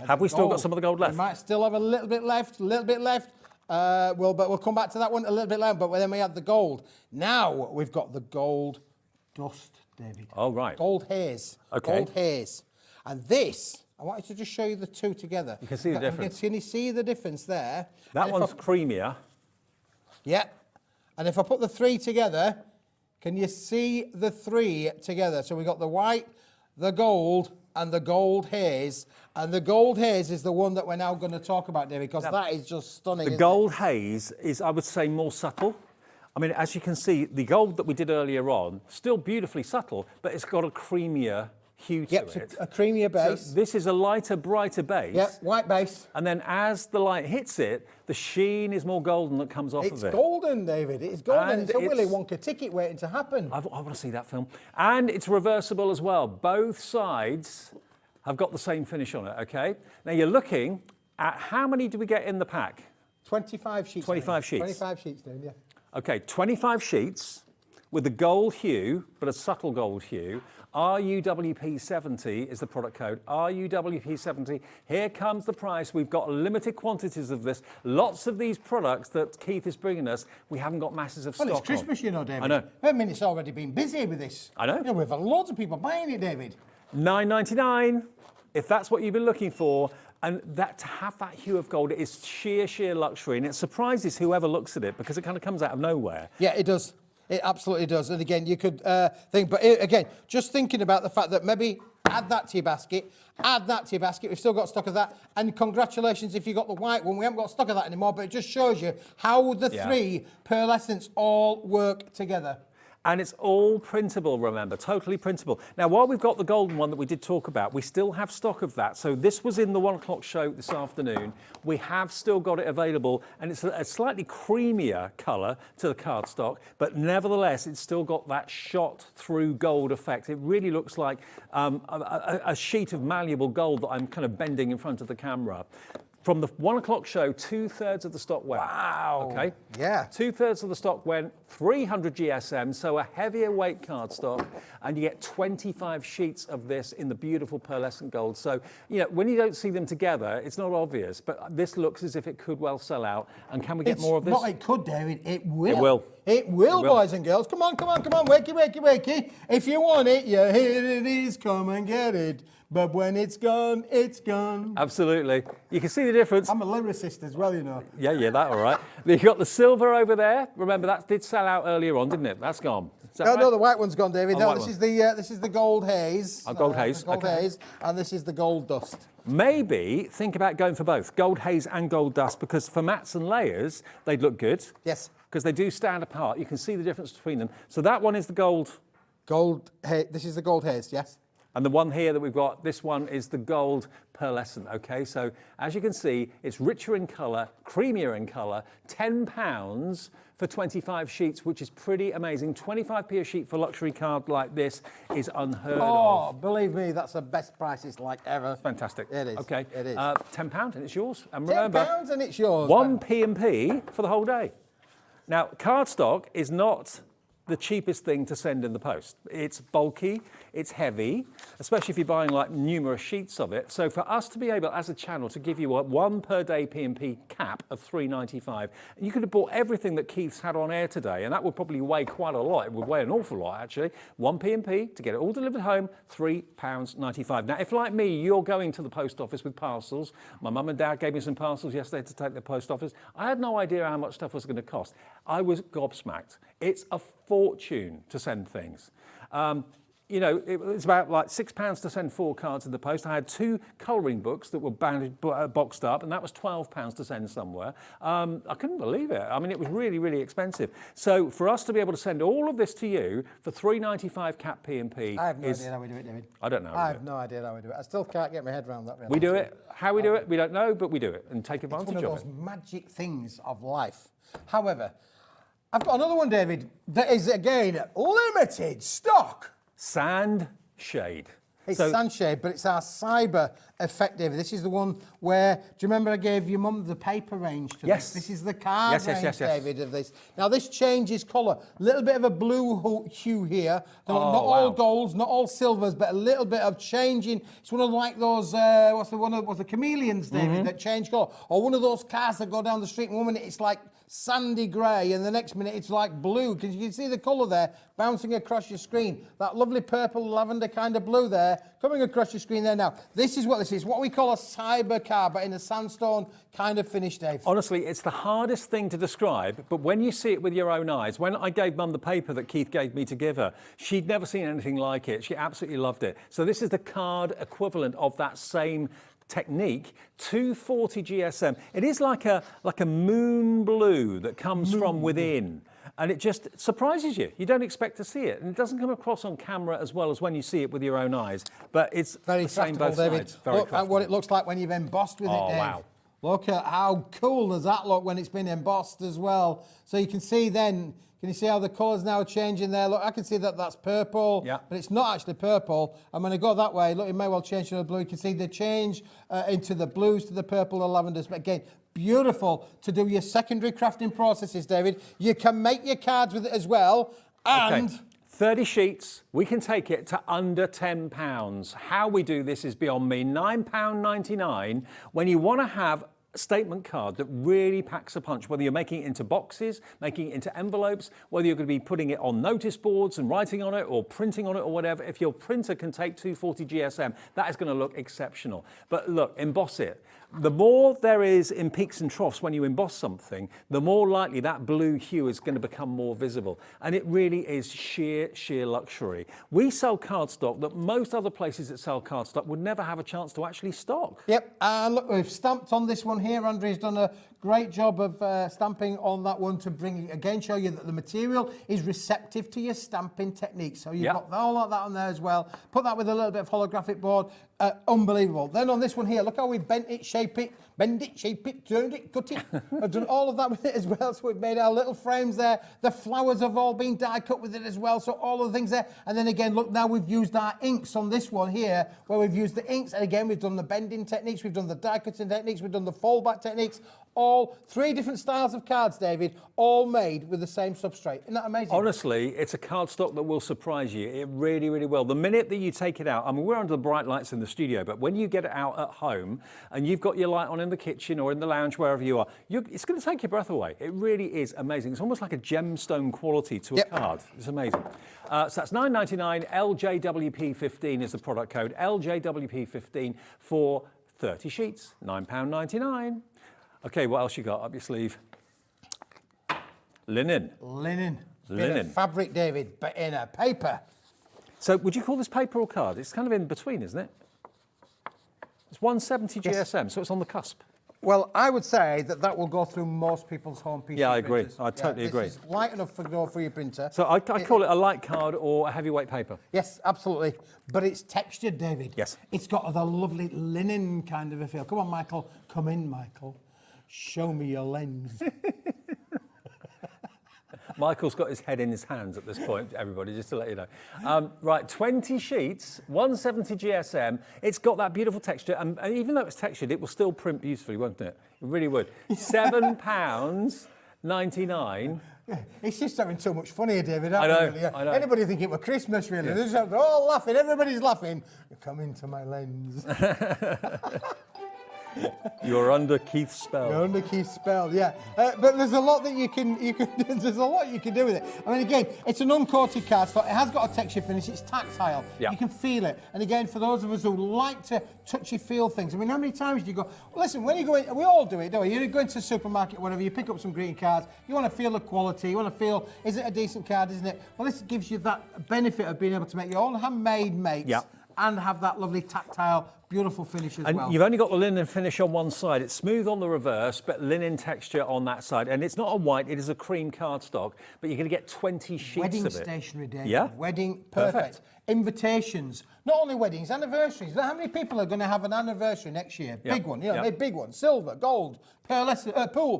Have we still got some of the gold left? We might still have a little bit left, but we'll come back to that one a little bit later. But then we had the gold. Now we've got the gold dust, David. Oh, right. Gold haze. Okay. Gold haze. And this I wanted to just show you the two together. You can see the difference. Can you see the difference there? That one's creamier. Yeah. And if I put the three together, can you see the three together? So we got the white, the gold, and the gold haze. And the gold haze is the one that we're now going to talk about, David, because that is just stunning. The gold haze is, I would say, more subtle. I mean, as you can see, the gold that we did earlier on, still beautifully subtle, but it's got a creamier hue to it. A creamier base. So this is a lighter, brighter base. Yep, white base. And then as the light hits it, the sheen is more golden that comes off of it. It's golden, David. It's golden. And it's a Willy Wonka ticket waiting to happen. I want to see that film. And it's reversible as well. Both sides have got the same finish on it, okay? Now you're looking at how many do we get in the pack? 25 sheets. 25 sheets. 25 sheets, David, yeah. Okay, 25 sheets with a gold hue, but a subtle gold hue. RUWP70 is the product code. RUWP70. Here comes the price. We've got limited quantities of this. Lots of these products that Keith is bringing us, we haven't got masses of stock Well, it's Christmas, you know, David. I know. I mean, it's already been busy with this. I know. You know, we've had loads of people buying it, David. $9.99, if that's what you've been looking for. And that to have that hue of gold is sheer luxury. And it surprises whoever looks at it because it kind of comes out of nowhere. Yeah, it does. It absolutely does. And again, you could think, but again, just thinking about the fact that maybe add that to your basket, add that to your basket. We've still got stock of that. And congratulations if you got the white one. We haven't got stock of that anymore, but it just shows you how the three pearlescents all work together. And it's all printable, remember, totally printable. Now, while we've got the golden one that we did talk about, we still have stock of that. So this was in the 1 o'clock show this afternoon. We have still got it available, and it's a slightly creamier colour to the cardstock, but nevertheless, it's still got that shot through gold effect. It really looks like a sheet of malleable gold that I'm kind of bending in front of the camera. From the 1 o'clock show, 2/3 of the stock went. Wow. Okay. Yeah. 2/3 of the stock went, 300 GSM, so a heavier weight cardstock, and you get 25 sheets of this in the beautiful pearlescent gold. So, you know, when you don't see them together, it's not obvious, but this looks as if it could well sell out. And can we get more of this? Not it could, David. It will. It will. It will, boys and girls. Come on. Wakey. If you want it, here it is. Come and get it. But when it's gone, it's gone. Absolutely. You can see the difference. I'm a lyricist as well, you know. Yeah, that all right. You've got the silver over there. Remember, that did sell out earlier on, didn't it? That's gone. Is that right? No, the white one's gone, David. Oh, No, white this one. is the gold haze. Oh, gold haze. The gold Okay. haze, and this is the gold dust. Maybe think about going for both, gold haze and gold dust, because for mats and layers, they'd look good. Yes. Because they do stand apart. You can see the difference between them. So that one is the gold. This is the gold haze, yes. And the one here that we've got, this one is the gold pearlescent, okay? So as you can see, it's richer in colour, creamier in colour, £10 for 25 sheets, which is pretty amazing. 25p a sheet for a luxury card like this is unheard of. Oh, believe me, that's the best prices like ever. Fantastic. It is. Okay. It is. £10 and it's yours. And remember, £10 and it's yours. 1 P&P for the whole day. Now, cardstock is not the cheapest thing to send in the post. It's bulky, it's heavy, especially if you're buying like numerous sheets of it. So for us to be able, as a channel, to give you a 1 per day P&P cap of $3.95, you could have bought everything that Keith's had on air today, and that would probably weigh quite a lot. It would weigh an awful lot, actually. 1 P&P to get it all delivered home, £3.95. Now, if like me, you're going to the post office with parcels, my mum and dad gave me some parcels yesterday to take to the post office. I had no idea how much stuff was going to cost. I was gobsmacked. It's a fortune to send things. You know, it was about like £6 to send 4 cards in the post. I had 2 colouring books that were boxed up, and that was £12 to send somewhere. I couldn't believe it. I mean, it was really expensive. So for us to be able to send all of this to you for $3.95 cap P&P, I have no idea how we do it, David. I don't know. I have no idea how we do it. I still can't get my head around that. Really. We do it. How we do it, we don't know, but we do it and take It's advantage one of of those it. magic things of life. However, I've got another one, David, that is, again, limited stock. Sand shade. It's So- Sunshade, but it's our cyber effect, David. This is the one where, do you remember I gave your mum the paper range to Yes. this? This is the card Yes, range, yes. David, of this. Now, this changes colour. A little bit of a blue hue here. Not all wow. golds, not all silvers, but a little bit of changing. It's one of like those, what's the chameleons, David, that change colour. Or one of those cars that go down the street and 1 minute it's like sandy grey, and the next minute it's like blue, because you can see the colour there bouncing across your screen. That lovely purple lavender kind of blue there coming across your screen there now. This is what we call a cyber car, but in a sandstone kind of finish, Dave. Honestly, it's the hardest thing to describe, but when you see it with your own eyes, when I gave Mum the paper that Keith gave me to give her, she'd never seen anything like it. She absolutely loved it. So this is the card equivalent of that same technique, 240 GSM. It is like a moon blue that comes from within. And it just surprises you. You don't expect to see it. And it doesn't come across on camera as well as when you see it with your own eyes. But it's very the same craftable, both David. sides. Very Look at what it looks like when you've embossed with it, Dave. Wow. Look at how cool does that look when it's been embossed as well. So you can see then, can you see how the colours now are changing there? Look, I can see that that's purple, but it's not actually purple. And when I go that way, look, it may well change to the blue. You can see the change into the blues, to the purple, the lavenders. But again, beautiful to do your secondary crafting processes, David. You can make your cards with it as well. And 30 sheets, we can take it to under £10. How we do this is beyond me. £9.99. When you want to have a statement card that really packs a punch, whether you're making it into boxes, making it into envelopes, whether you're going to be putting it on notice boards and writing on it or printing on it or whatever, if your printer can take 240 GSM, that is going to look exceptional. But look, emboss it. The more there is in peaks and troughs when you emboss something, the more likely that blue hue is going to become more visible. And it really is sheer luxury. We sell cardstock that most other places that sell cardstock would never have a chance to actually stock. Yep, and look, we've stamped on this one here. Andrea's done a great job of stamping on that one to bring, again, show you that the material is receptive to your stamping technique. So you've got all of that on there as well. Put that with a little bit of holographic board. Unbelievable. Then on this one here, look how we've bent it, shape it, bend it, shape it, turned it, cut it. I've done all of that with it as well. So we've made our little frames there. The flowers have all been die cut with it as well. So all of the things there. And then again, look, now we've used our inks on this one here, where we've used the inks. And again, we've done the bending techniques. We've done the die cutting techniques. We've done the fold-back techniques. All 3 different styles of cards, David, all made with the same substrate. Isn't that amazing? Honestly, it's a cardstock that will surprise you. It really, really will. The minute that you take it out, I mean, we're under the bright lights in the studio, but when you get it out at home and you've got your light on in the kitchen or in the lounge, wherever you are, it's going to take your breath away. It really is amazing. It's almost like a gemstone quality to a card. It's amazing. So that's $9.99. LJWP15 is the product code. LJWP15 for 30 sheets. £9.99. Okay, what else you got up your sleeve? Linen. Linen. Bit of fabric, David, but in a paper. So would you call this paper or card? It's kind of in between, isn't it? It's 170 GSM, so it's on the cusp. Well, I would say that will go through most people's home PC Yeah, I agree. printers. I totally agree. This is light enough to go for your printer. So I call it a light card or a heavyweight paper. Yes, absolutely. But it's textured, David. Yes. It's got the lovely linen kind of a feel. Come on, Michael. Come in, Michael. Show me your lens. Michael's got his head in his hands at this point, everybody, just to let you know. Right, 20 sheets, 170 GSM. It's got that beautiful texture, and even though it's textured, it will still print beautifully, won't it? It really would. £7.99. It's just having so much fun here, David. I know, really? I know. Anybody think it was Christmas, really? They're all laughing. Everybody's laughing. Come into my lens. You're under Keith's spell. You're under Keith's spell, yeah. But there's a lot that you can there's a lot you can do with it. I mean, again, it's an uncoated cardstock. It has got a texture finish. It's tactile. Yeah. You can feel it. And again, for those of us who like to touchy feel things, I mean, how many times do you go? Well, listen, when you go in, we all do it, don't we? You go into the supermarket, whatever. You pick up some greeting cards. You want to feel the quality. You want to feel, is it a decent card? Isn't it? Well, this gives you that benefit of being able to make your own handmade mates. Yeah. And have that lovely tactile, beautiful finish as well. And you've only got the linen finish on one side. It's smooth on the reverse, but linen texture on that side. And it's not a white, it is a cream cardstock, but you're going to get 20 sheets Wedding of it. stationery, David. Yeah? Wedding, perfect. Invitations. Not only weddings, anniversaries. How many people are going to have an anniversary next year? Yeah. Big one, you know, Yeah. a big one. Silver, gold, pearlescent, pearl,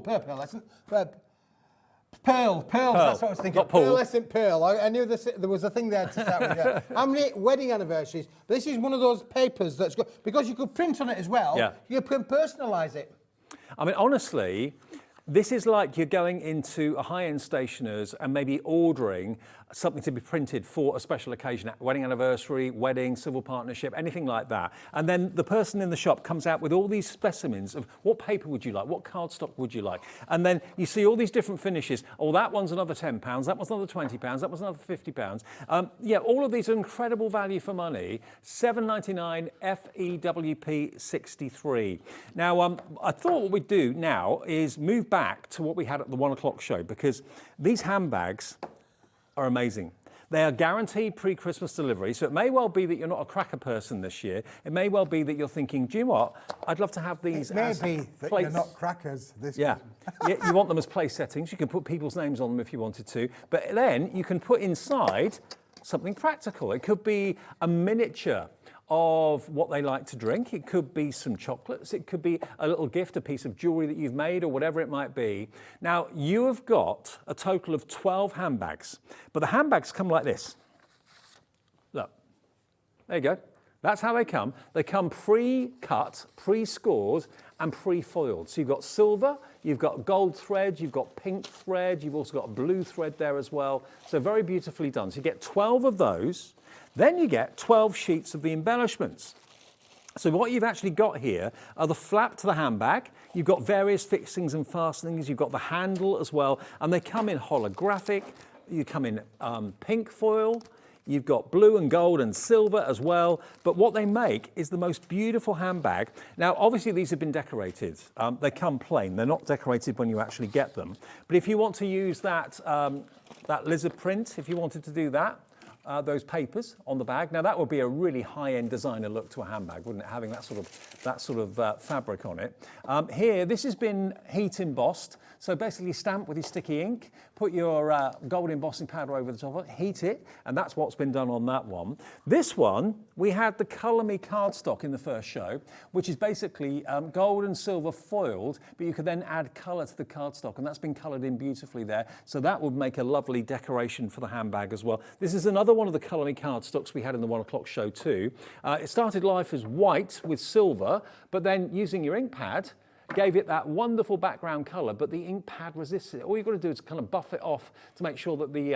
that's what I was thinking. Not pool. Pearlescent pearl. I knew there was a thing there to start with. Yeah. How many wedding anniversaries? This is one of those papers that's got, because you could print on it as well, Yeah. you can personalise it. I mean, honestly, This is like you're going into a high-end stationer's and maybe ordering something to be printed for a special occasion, wedding anniversary, wedding, civil partnership, anything like that. And then the person in the shop comes out with all these specimens of what paper would you like, what cardstock would you like? And then you see all these different finishes. Oh, that one's another £10, that one's another £20, that was another £50. Yeah, all of these are incredible value for money. $7.99 FEWP 63. Now, I thought what we'd do now is move back to what we had at the 1 o'clock show, because these handbags are amazing. They are guaranteed pre-Christmas delivery, so it may well be that you're not a cracker person this year. It may well be that you're thinking, do you know what? I'd love to have these as Maybe that plates. you're not crackers this Yeah. Christmas. Yeah, you want them as place settings. You can put people's names on them if you wanted to, but then you can put inside something practical. It could be a miniature of what they like to drink. It could be some chocolates. It could be a little gift, a piece of jewelry that you've made, or whatever it might be. Now, you have got a total of 12 handbags, but the handbags come like this. Look, there you go. That's how they come. They come pre-cut, pre-scored, and pre-foiled. So you've got silver, you've got gold thread, you've got pink thread, you've also got blue thread there as well. So very beautifully done. So you get 12 of those. Then you get 12 sheets of the embellishments. So what you've actually got here are the flap to the handbag. You've got various fixings and fastenings. You've got the handle as well. And they come in holographic. You come in pink foil. You've got blue and gold and silver as well. But what they make is the most beautiful handbag. Now, obviously, these have been decorated. They come plain. They're not decorated when you actually get them. But if you want to use that lizard print, if you wanted to do that, those papers on the bag. Now that would be a really high-end designer look to a handbag, wouldn't it? Having that sort of fabric on it. Here, this has been heat embossed. So basically stamp with your sticky ink, put your gold embossing powder over the top of it, heat it, and that's what's been done on that one. This one, we had the Colour Me cardstock in the first show, which is basically gold and silver foiled, but you could then add colour to the cardstock, and that's been coloured in beautifully there. So that would make a lovely decoration for the handbag as well. This is another one of the Colour Me cardstocks we had in the 1 o'clock show too. It started life as white with silver, but then using your ink pad, gave it that wonderful background colour, but the ink pad resists it. All you've got to do is kind of buff it off to make sure that the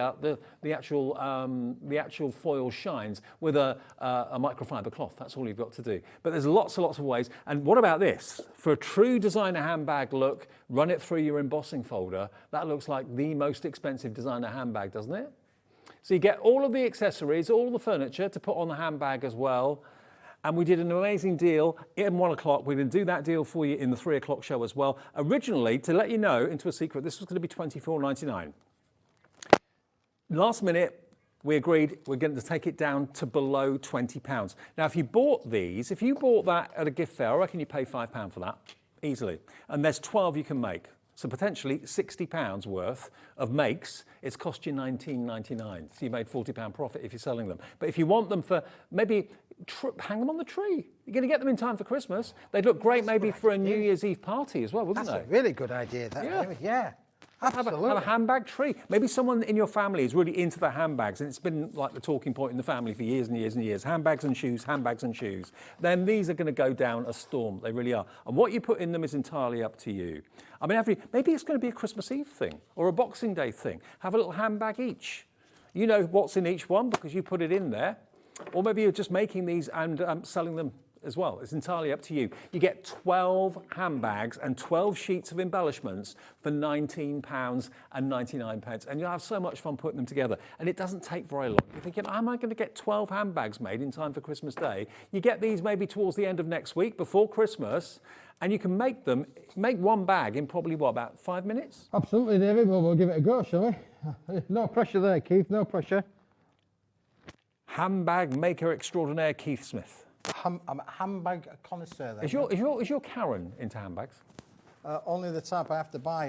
actual foil shines with a microfiber cloth. That's all you've got to do. But there's lots and lots of ways. And what about this? For a true designer handbag look, run it through your embossing folder. That looks like the most expensive designer handbag, doesn't it? So you get all of the accessories, all the furniture to put on the handbag as well. And we did an amazing deal in 1 o'clock. We're going to do that deal for you in the 3 o'clock show as well. Originally, to let you know, into a secret, this was going to be $24.99. Last minute, we agreed we're going to take it down to below £20. Now, if you bought these, if you bought that at a gift fair, I reckon you pay £5 for that, easily. And there's 12 you can make. So potentially £60 worth of makes, it's cost you $19.99. So you made £40 profit if you're selling them. But if you want them for maybe hang them on the tree. You're going to get them in time for Christmas. They'd look great maybe for a New Year's Eve party as well, wouldn't they? That's a really good idea, that. Yeah. Absolutely. Have a handbag tree. Maybe someone in your family is really into the handbags, and it's been like the talking point in the family for years and years and years. Handbags and shoes, handbags and shoes. Then these are going to go down a storm. They really are. And what you put in them is entirely up to you. I mean, maybe it's going to be a Christmas Eve thing or a Boxing Day thing. Have a little handbag each. You know what's in each one because you put it in there. Or maybe you're just making these and selling them as well. It's entirely up to you. You get 12 handbags and 12 sheets of embellishments for £19.99. And you'll have so much fun putting them together. And it doesn't take very long. You're thinking, am I going to get 12 handbags made in time for Christmas Day? You get these maybe towards the end of next week, before Christmas, and you can make one bag in probably, what, about 5 minutes? Absolutely, David. Well, we'll give it a go, shall we? No pressure there, Keith. No pressure. Handbag maker extraordinaire Keith Smith. I'm a handbag connoisseur. Is your Karen into handbags? Only the type I have to buy.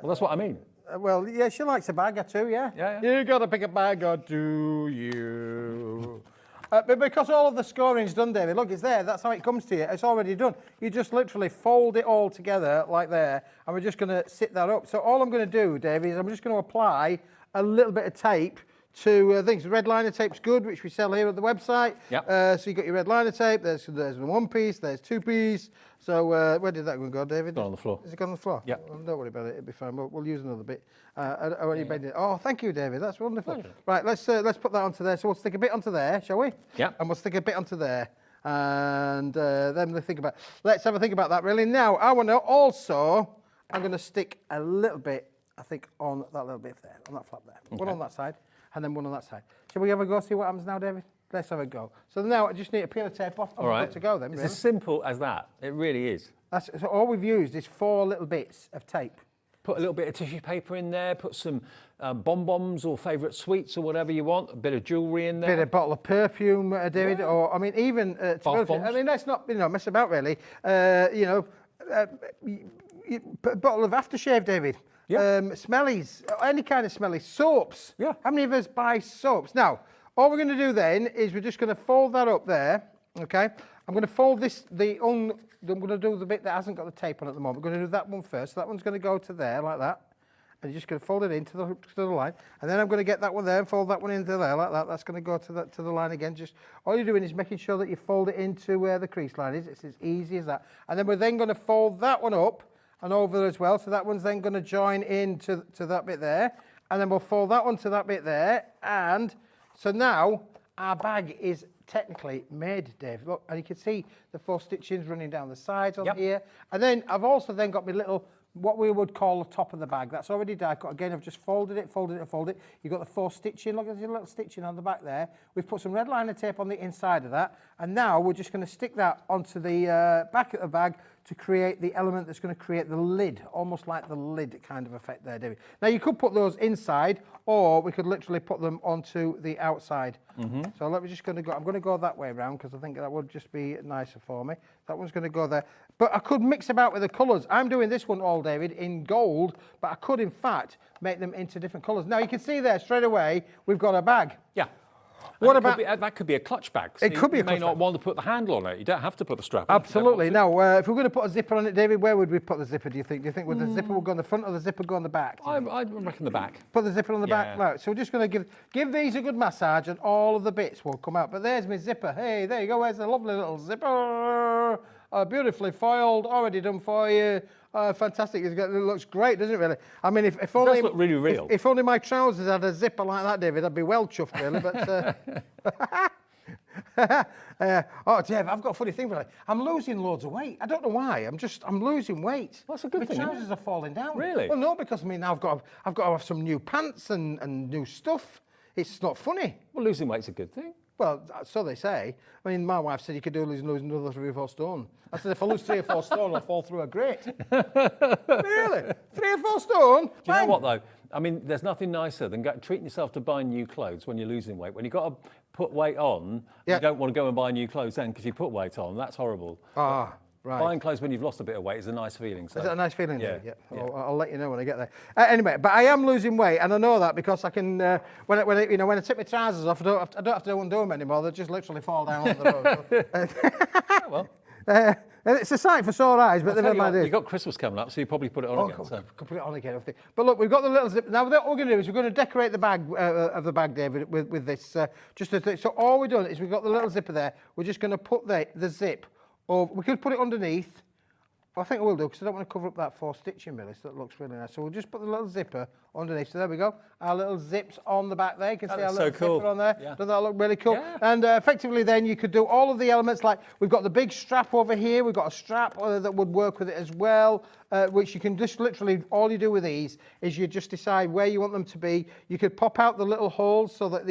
Well, that's what I mean. Well, yeah, she likes a bag or two, yeah. Yeah. You got to pick a bag or do you? But because all of the scoring's done, David, look, it's there. That's how it comes to you. It's already done. You just literally fold it all together like there, and we're just going to sit that up. So all I'm going to do, David, is I'm just going to apply a little bit of tape to things. The red liner tape's good, which we sell here at the website. Yep. So you've got your red liner tape, there's the 1-piece, there's 2-piece. So where did that one go, David? Gone on the floor. Is it gone on the floor? Yep. Well, don't worry about it, it'll be fine. We'll use another bit. Oh, thank you, David, that's wonderful. Right, let's put that onto there. So we'll stick a bit onto there, shall we? Yeah. And we'll stick a bit onto there. And then let's have a think about that really. Now, I want to also, I'm going to stick a little bit, I think, on that little bit there, on that flap there. Okay. One on that side, and then one on that side. Shall we have a go, see what happens now, David? Let's have a go. So now I just need to peel the tape off, and we're good to go then. It's really. as simple as that. It really is. So all we've used is 4 little bits of tape. Put a little bit of tissue paper in there, put some bonbons or favourite sweets or whatever you want, a bit of jewellery in there. Bit of bottle of perfume, David, or, I mean, even... Bath bombs. I mean, let's not, mess about, really. A bottle of aftershave, David. Yeah. Smellies, any kind of smelly. Soaps. Yeah. How many of us buy soaps? Now, all we're going to do then is we're just going to fold that up there, okay? I'm going to fold this, I'm going to do the bit that hasn't got the tape on at the moment. We're going to do that one first. So that one's going to go to there like that. And you're just going to fold it into the line. And then I'm going to get that one there and fold that one into there like that. That's going to go to the line again. Just all you're doing is making sure that you fold it into where the crease line is. It's as easy as that. And then we're then going to fold that one up and over as well. So that one's then going to join into that bit there. And then we'll fold that one to that bit there. And so now our bag is technically made, Dave. Look, and you can see the 4 stitchings running down the sides on here. And then I've also then got my little, what we would call the top of the bag. That's already die cut. Again, I've just folded it. You've got the 4 stitching. Look, there's a little stitching on the back there. We've put some red liner tape on the inside of that. And now we're just going to stick that onto the back of the bag to create the element that's going to create the lid, almost like the lid kind of effect there, David. Now, you could put those inside, or we could literally put them onto the outside. So let me just going to go, I'm going to go that way around because I think that would just be nicer for me. That one's going to go there. But I could mix about with the colours. I'm doing this one all, David, in gold, but I could, in fact, make them into different colours. Now, you can see there straight away, we've got a bag. Yeah. What about that? Could be a clutch bag. So it could be a clutch bag. You may not want to put the handle on it. You don't have to put the strap on. Absolutely. Now, if we're going to put a zipper on it, David, where would we put the zipper, do you think? Do you think would the zipper would go on the front or the zipper go on the back? I reckon the back. Put the zipper on the back? Right, so we're just going to give these a good massage and all of the bits will come out. But there's my zipper. Hey, there you go. There's a lovely little zipper. Beautifully foiled, already done for you. Fantastic. It looks great, doesn't it, really? I mean, if only... It does look really real. If only my trousers had a zipper like that, David, I'd be well chuffed, really. But... oh, Dave, I've got a funny thing for you. I'm losing loads of weight. I don't know why. I'm losing weight. That's a good thing. My trousers are falling down. Really? Well, no, because I mean I've got to have some new pants and new stuff. It's not funny. Well, losing weight's a good thing. Well, so they say. I mean, my wife said you could do lose another 3 or 4 stone. I said if I lose 3 or 4 stone, I'll fall through a grate. Really? 3 or 4 stone? Do you know what though? I mean, there's nothing nicer than treating yourself to buying new clothes when you're losing weight. When you've got to put weight on, you don't want to go and buy new clothes then because you put weight on. That's horrible. Ah, right. Buying clothes when you've lost a bit of weight is a nice feeling. So. Is that a nice feeling? Yeah. Yeah. I'll let you know when I get there. Anyway, but I am losing weight, and I know that because I can. When I take my trousers off, I don't have to undo them anymore. They just literally fall down on the road. Well. It's a sight for sore eyes, but never mind. You've got Christmas coming up, so you probably put it on again. So. Could put it on again. But look, we've got the little zip. Now, what we're going to do is we're going to decorate the bag of the bag, David, with this. So all we're doing is we've got the little zipper there. We're just going to put the zip, or we could put it underneath. I think I will do because I don't want to cover up that 4 stitching really, so that looks really nice. So we'll just put the little zipper underneath. So there we go. Our little zips on the back there. You can see our little zipper on there. Yeah. Doesn't that look really cool? Yeah. And effectively then you could do all of the elements like we've got the big strap over here. We've got a strap that would work with it as well, which you can just literally, all you do with these is you just decide where you want them to be. You could pop out the little holes so that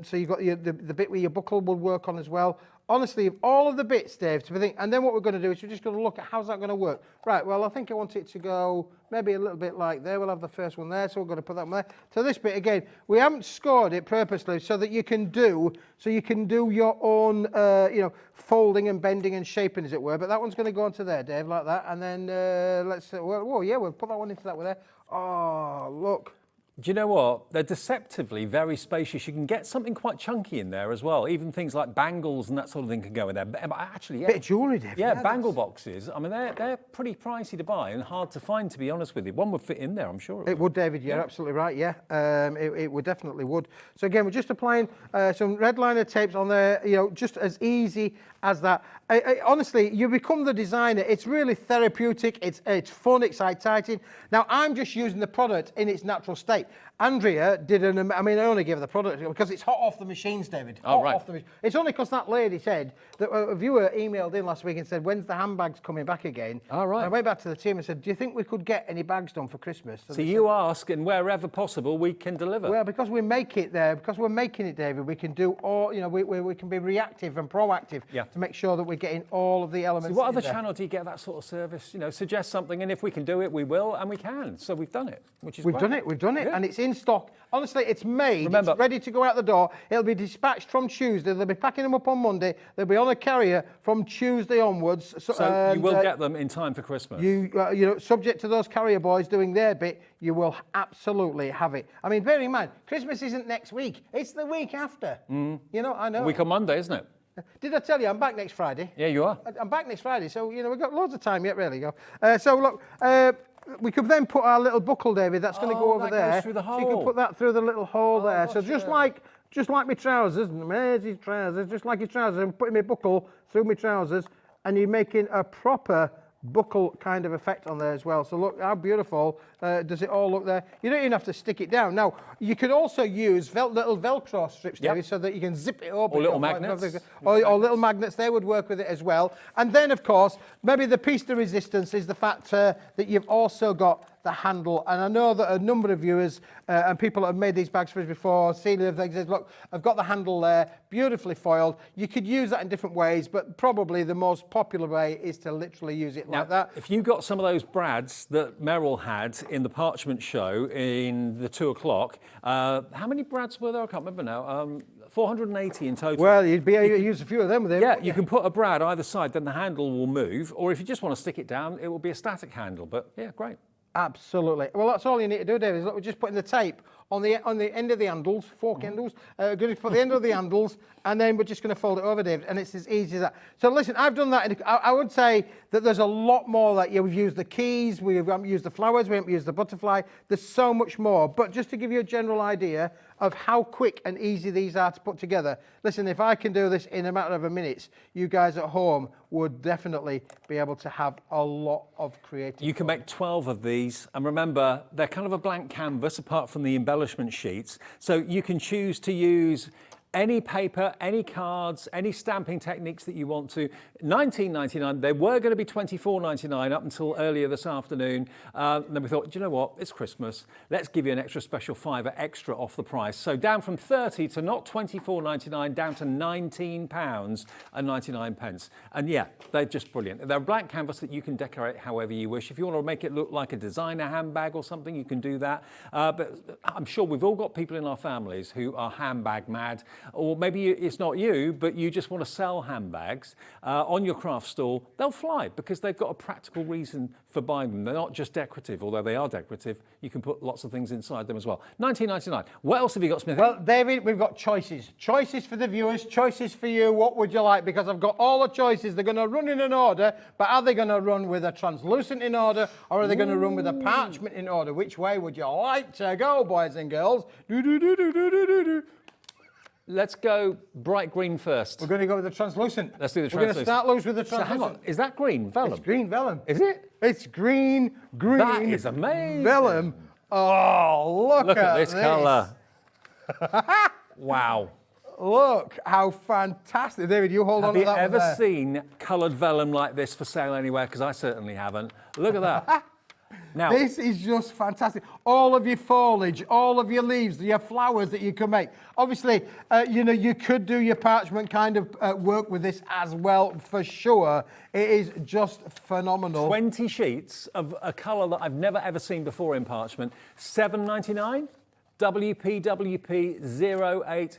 so you've got the bit where your buckle will work on as well. Honestly, all of the bits, Dave, and then what we're going to do is we're just going to look at how's that going to work. Right, well, I think I want it to go maybe a little bit like there. We'll have the first one there, so we're going to put that one there. So this bit, again, we haven't scored it purposely so that you can do your own, folding and bending and shaping, as it were. But that one's going to go onto there, Dave, like that. And then we'll put that one into that one there. Oh, look. Do you know what? They're deceptively very spacious. You can get something quite chunky in there as well. Even things like bangles and that sort of thing can go in there. But actually, yeah. Bit of jewellery, Dave. Yeah, bangle boxes. I mean, they're pretty pricey to buy and hard to find, to be honest with you. One would fit in there, I'm sure. It would, David. You're absolutely right. Yeah, it would definitely would. So again, we're just applying some red liner tapes on there. You know, just as easy as that. Honestly, you become the designer. It's really therapeutic. It's fun. It's exciting. Now, I'm just using the product in its natural state. Andrea did I mean, I only gave her the product because it's hot off the machines, David. Oh, right. Off the it's only because that lady said that a viewer emailed in last week and said, when's the handbags coming back again? All right. And I went back to the team and said, do you think we could get any bags done for Christmas? So you ask, and wherever possible, we can deliver. Well, because we make it there, because we're making it, David, we can do all, you know, we can be reactive and proactive to make sure that we're getting all of the elements. So what other there. channel do you get that sort of service? You know, suggest something, and if we can do it, we will, and we can. So we've done it, which is We've great. done it, Yeah. and it's in stock. Honestly, it's made, Remember, it's ready to go out the door. It'll be dispatched from Tuesday. They'll be packing them up on Monday. They'll be on a carrier from Tuesday onwards. So you will get them in time for Christmas. You know, subject to those carrier boys doing their bit, you will absolutely have it. I mean, bear in mind, Christmas isn't next week. It's the week after. You know, I know. A week on Monday, isn't it? Did I tell you I'm back next Friday? Yeah, you are. I'm back next Friday, so, you know, we've got loads of time yet, really. So, look, we could then put our little buckle, David, that's going to go over that there. goes through the So you can hole. put that through the little hole there. So just sure. like my trousers, amazing trousers, just like your trousers, I'm putting my buckle through my trousers, and you're making a proper buckle kind of effect on there as well. So look how beautiful does it all look there. You don't even have to stick it down. Now, you could also use little Velcro strips, David, so that you can zip it open. Or little magnets. Or little magnets, they would work with it as well. And then, of course, maybe the piece de resistance is the fact that you've also got the handle. And I know that a number of viewers and people that have made these bags for us before, Celia, they said, look, I've got the handle there, beautifully foiled. You could use that in different ways, but probably the most popular way is to literally use it like that. If you got some of those brads that Meryl had in the Parchment show in the 2 o'clock, how many brads were there? I can't remember now. 480 in total. Well, you'd be able to use a few of them with it. Yeah, you can put a brad either side, then the handle will move. Or if you just want to stick it down, it will be a static handle. But yeah, great. Absolutely. Well, that's all you need to do, David. Is look, we're just putting the tape on the end of the handles, fork handles. Going to put the end of the handles, and then we're just going to fold it over, David. And it's as easy as that. So listen, I've done that. I would say that there's a lot more that we've used the keys, we haven't used the flowers, we haven't used the butterfly. There's so much more. But just to give you a general idea of how quick and easy these are to put together. Listen, if I can do this in a matter of a minute, you guys at home would definitely be able to have a lot of creative. You can make 12 of these, and remember, they're kind of a blank canvas apart from the embellishment sheets. So you can choose to use any paper, any cards, any stamping techniques that you want to. $19.99. They were going to be $24.99 up until earlier this afternoon. And then we thought, do you know what? It's Christmas. Let's give you an extra special $5 extra off the price. So down from 30 to not $24.99, down to £19.99. And yeah, they're just brilliant. They're a blank canvas that you can decorate however you wish. If you want to make it look like a designer handbag or something, you can do that. But I'm sure we've all got people in our families who are handbag mad. Or maybe it's not you, but you just want to sell handbags on your craft stall. They'll fly because they've got a practical reason for buying them. They're not just decorative, although they are decorative. You can put lots of things inside them as well. $19.99. What else have you got, Smith? Well, David, we've got choices. Choices for the viewers, choices for you. What would you like? Because I've got all the choices. They're going to run in an order, but are they going to run with a translucent in order, or are they going to run with a parchment in order? Which way would you like to go, boys and girls? Let's go bright green first. We're going to go with the translucent. Let's do the We're going to translucent. start loose with the So translucent. hang on, is that green vellum? It's green vellum. Is it? It's green. That is amazing. Vellum. Oh, look at this colour. Wow. Look how fantastic. David, you hold on Have to you that one ever there. seen coloured vellum like this for sale anywhere? Because I certainly haven't. Look at that. Now, This is just fantastic. All of your foliage, all of your leaves, your flowers that you can make. Obviously, you know, you could do your parchment kind of work with this as well, for sure. It is just phenomenal. 20 sheets of a colour that I've never ever seen before in parchment. $7.99. WPWP 08.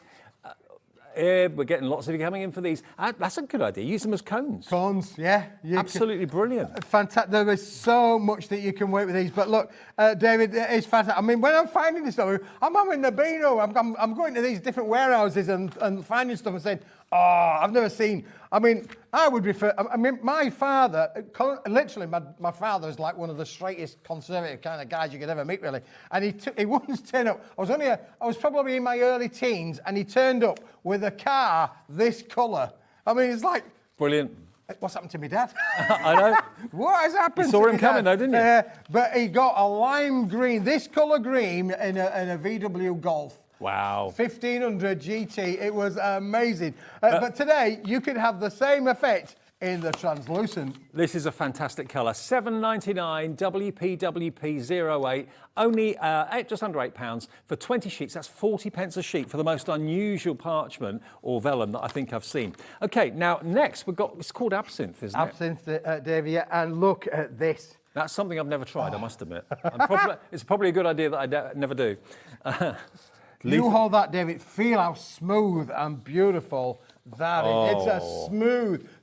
We're getting lots of you coming in for these. That's a good idea. Use them as cones. Cones, yeah. Absolutely brilliant. Fantastic. There is so much that you can work with these. But look, David, it's fantastic. I mean, when I'm finding this stuff, I'm having the beano. I'm going to these different warehouses and finding stuff and saying, oh, I've never seen. I mean, I would refer. I mean, my father, literally, my father is like one of the straightest conservative kind of guys you could ever meet, really. And he once turned up. I was probably in my early teens, and he turned up with a car this colour. I mean, it's like brilliant. What's happened to me, Dad? I know. What has happened? You saw him coming, though, didn't you? But he got a lime green, this colour green, in a VW Golf. Wow. 1500 GT. It was amazing. But today, you can have the same effect in the translucent. This is a fantastic colour. $7.99 WPWP 08. Only just under £8 for 20 sheets. That's 40 pence a sheet for the most unusual parchment or vellum that I think I've seen. Okay, now next we've got, it's called absinthe, isn't it? Absinthe, Davey, and look at this. That's something I've never tried, I must admit. It's probably a good idea that I never do. You hold that, David. Feel how smooth and beautiful that is. It's a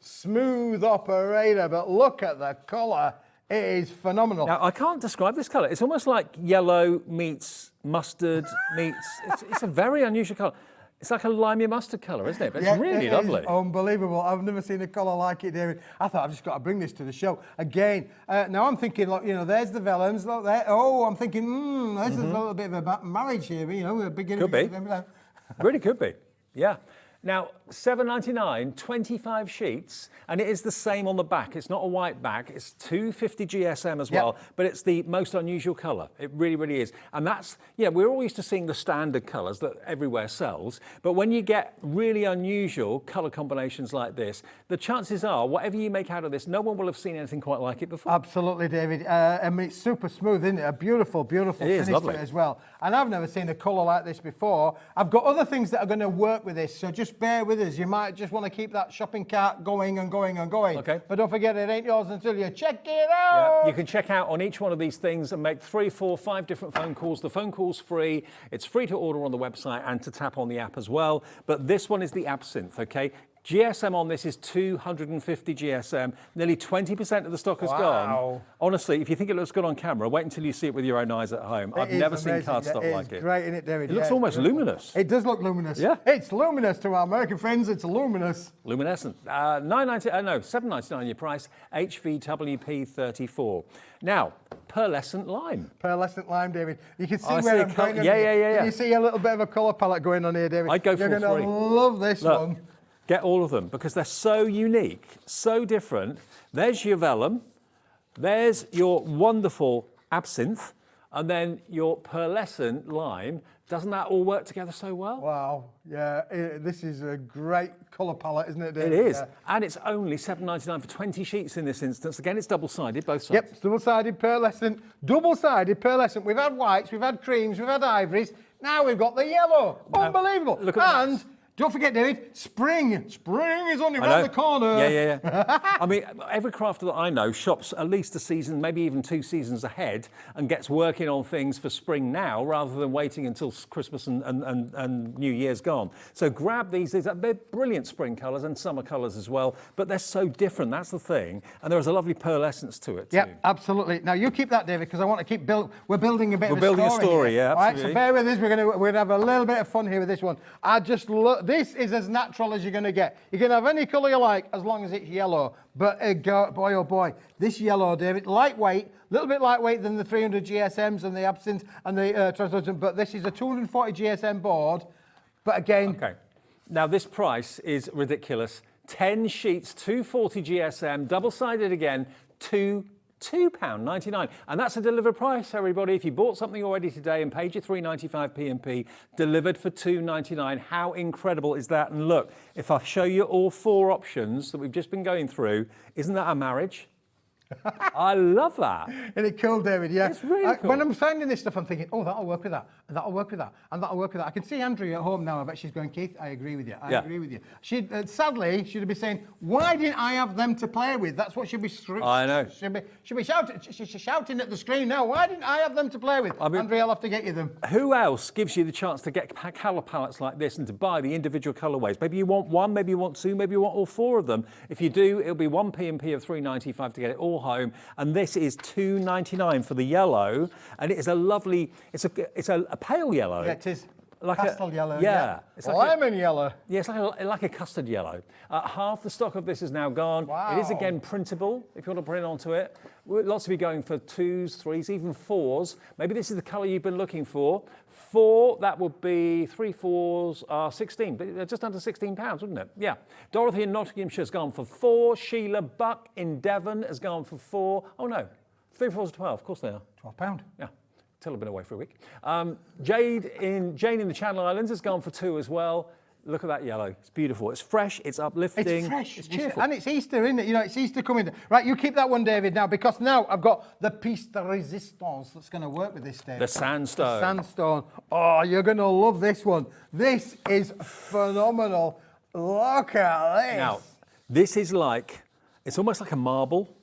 smooth operator, but look at the colour. It is phenomenal. Now, I can't describe this colour. It's almost like yellow meets mustard meets... It's a very unusual colour. It's like a limey mustard colour, isn't it? But it's really lovely. It's unbelievable. I've never seen a colour like it, David. I thought I've just got to bring this to the show again. Now I'm thinking, look, there's the vellums. Look there. Oh, I'm thinking, this is a little bit of a marriage here. We're beginning. Could be. Really could be. Yeah. Now, $7.99, 25 sheets, and it is the same on the back. It's not a white back. It's 250 GSM as well, but it's the most unusual colour. It really, really is. And that's, we're all used to seeing the standard colours that everywhere sells, but when you get really unusual colour combinations like this, the chances are, whatever you make out of this, no one will have seen anything quite like it before. Absolutely, David. I mean, it's super smooth, isn't it? A beautiful, beautiful finish to it as well. And I've never seen a colour like this before. I've got other things that are going to work with this, so just bear with us. You might just want to keep that shopping cart going and going and going. Okay. But don't forget, it ain't yours until you check it out. Yeah. You can check out on each one of these things and make 3, 4, 5 different phone calls. The phone call's free. It's free to order on the website and to tap on the app as well. But this one is the absinthe, okay? GSM on this is 250 GSM. Nearly 20% of the stock has gone. Honestly, if you think it looks good on camera, wait until you see it with your own eyes at home. I've never seen cardstock like it. It's great, isn't it, David? It looks almost luminous. It does look luminous. Yeah. It's luminous to our American friends. It's luminous. Luminescent. $7.99 your price. HVWP 34. Now, pearlescent lime. Pearlescent lime, David. You can see where I'm going. Yeah. Can you see a little bit of a colour palette going on here, David? I'd go for You're going to love this one. Get all of them because they're so unique, so different. There's your vellum, there's your wonderful absinthe, and then your pearlescent lime. Doesn't that all work together so well? Wow, yeah, this is a great colour palette, isn't it, David? It is, and it's only $7.99 for 20 sheets in this instance. Again, it's double-sided, both sides. Yep, it's double-sided pearlescent, double-sided pearlescent. We've had whites, we've had creams, we've had ivories. Now we've got the yellow. Unbelievable. Look at that. Don't forget, David, spring is only round the corner. Yeah. I mean, every crafter that I know shops at least a season, maybe even 2 seasons ahead and gets working on things for spring now rather than waiting until Christmas and New Year's gone. So grab these. They're brilliant spring colours and summer colours as well, but they're so different. That's the thing. And there is a lovely pearlescence to it, too. Yeah, absolutely. Now, you keep that, David, because I want to keep we're building a bit of a story. We're building a story, here. yeah, absolutely. All right, so bear with us. We're going to have a little bit of fun here with this one. I just look. This is as natural as you're going to get. You can have any colour you like as long as it's yellow. But boy, oh boy, this yellow, David, lightweight, a little bit lightweight than the 300 GSMs and the absinthe and the translucent, but this is a 240 GSM board. But again... Okay. Now, this price is ridiculous. 10 sheets, 240 GSM, double-sided again, £2.99, and that's a delivered price, everybody. If you bought something already today and paid your $3.95 P&P, delivered for $2.99. How incredible is that? And look, if I show you all 4 options that we've just been going through, isn't that a marriage? I love that. Isn't it cool, David? Yeah. It's really cool. When I'm finding this stuff, I'm thinking, oh, that'll work with that, and that'll work with that, and that'll work with that. I can see Andrea at home now. I bet she's going, Keith, I agree with you. I agree with you. She sadly she'd be saying, why didn't I have them to play with? That's what she'd be. I know. She'd be shouting. She's shouting at the screen now. Why didn't I have them to play with? Andrea, I'll have to get you them. Who else gives you the chance to get colour palettes like this and to buy the individual colourways? Maybe you want one, maybe you want two, maybe you want all four of them. If you do, it'll be one P&P of $3.95 to get it all home. And this is $2.99 for the yellow, and it is a lovely. It's a pale yellow. Yeah, it is. Like pastel yellow. Yeah. It's like lemon yellow. Yeah, it's like a custard yellow. Half the stock of this is now gone. Wow. It is again printable if you want to print onto it. Lots of you going for 2s, 3s, even 4s. Maybe this is the colour you've been looking for. 4, that would be 3 4s are 16, but they're just under £16, wouldn't it? Yeah. Dorothy in Nottinghamshire has gone for 4. Sheila Buck in Devon has gone for 4. Oh no, 3 4s are 12. Of course they are. £12. Yeah. Till I've been away for a week. Jane in the Channel Islands has gone for 2 as well. Look at that yellow. It's beautiful. It's fresh. It's uplifting. It's fresh. It's cheerful. And it's Easter, isn't it? You know, it's Easter coming. Right, you keep that one, David, now, because now I've got the piece de resistance that's going to work with this, David. The sandstone. The sandstone. Oh, you're going to love this one. This is phenomenal. Look at this. Now, this is like, it's almost like a marble.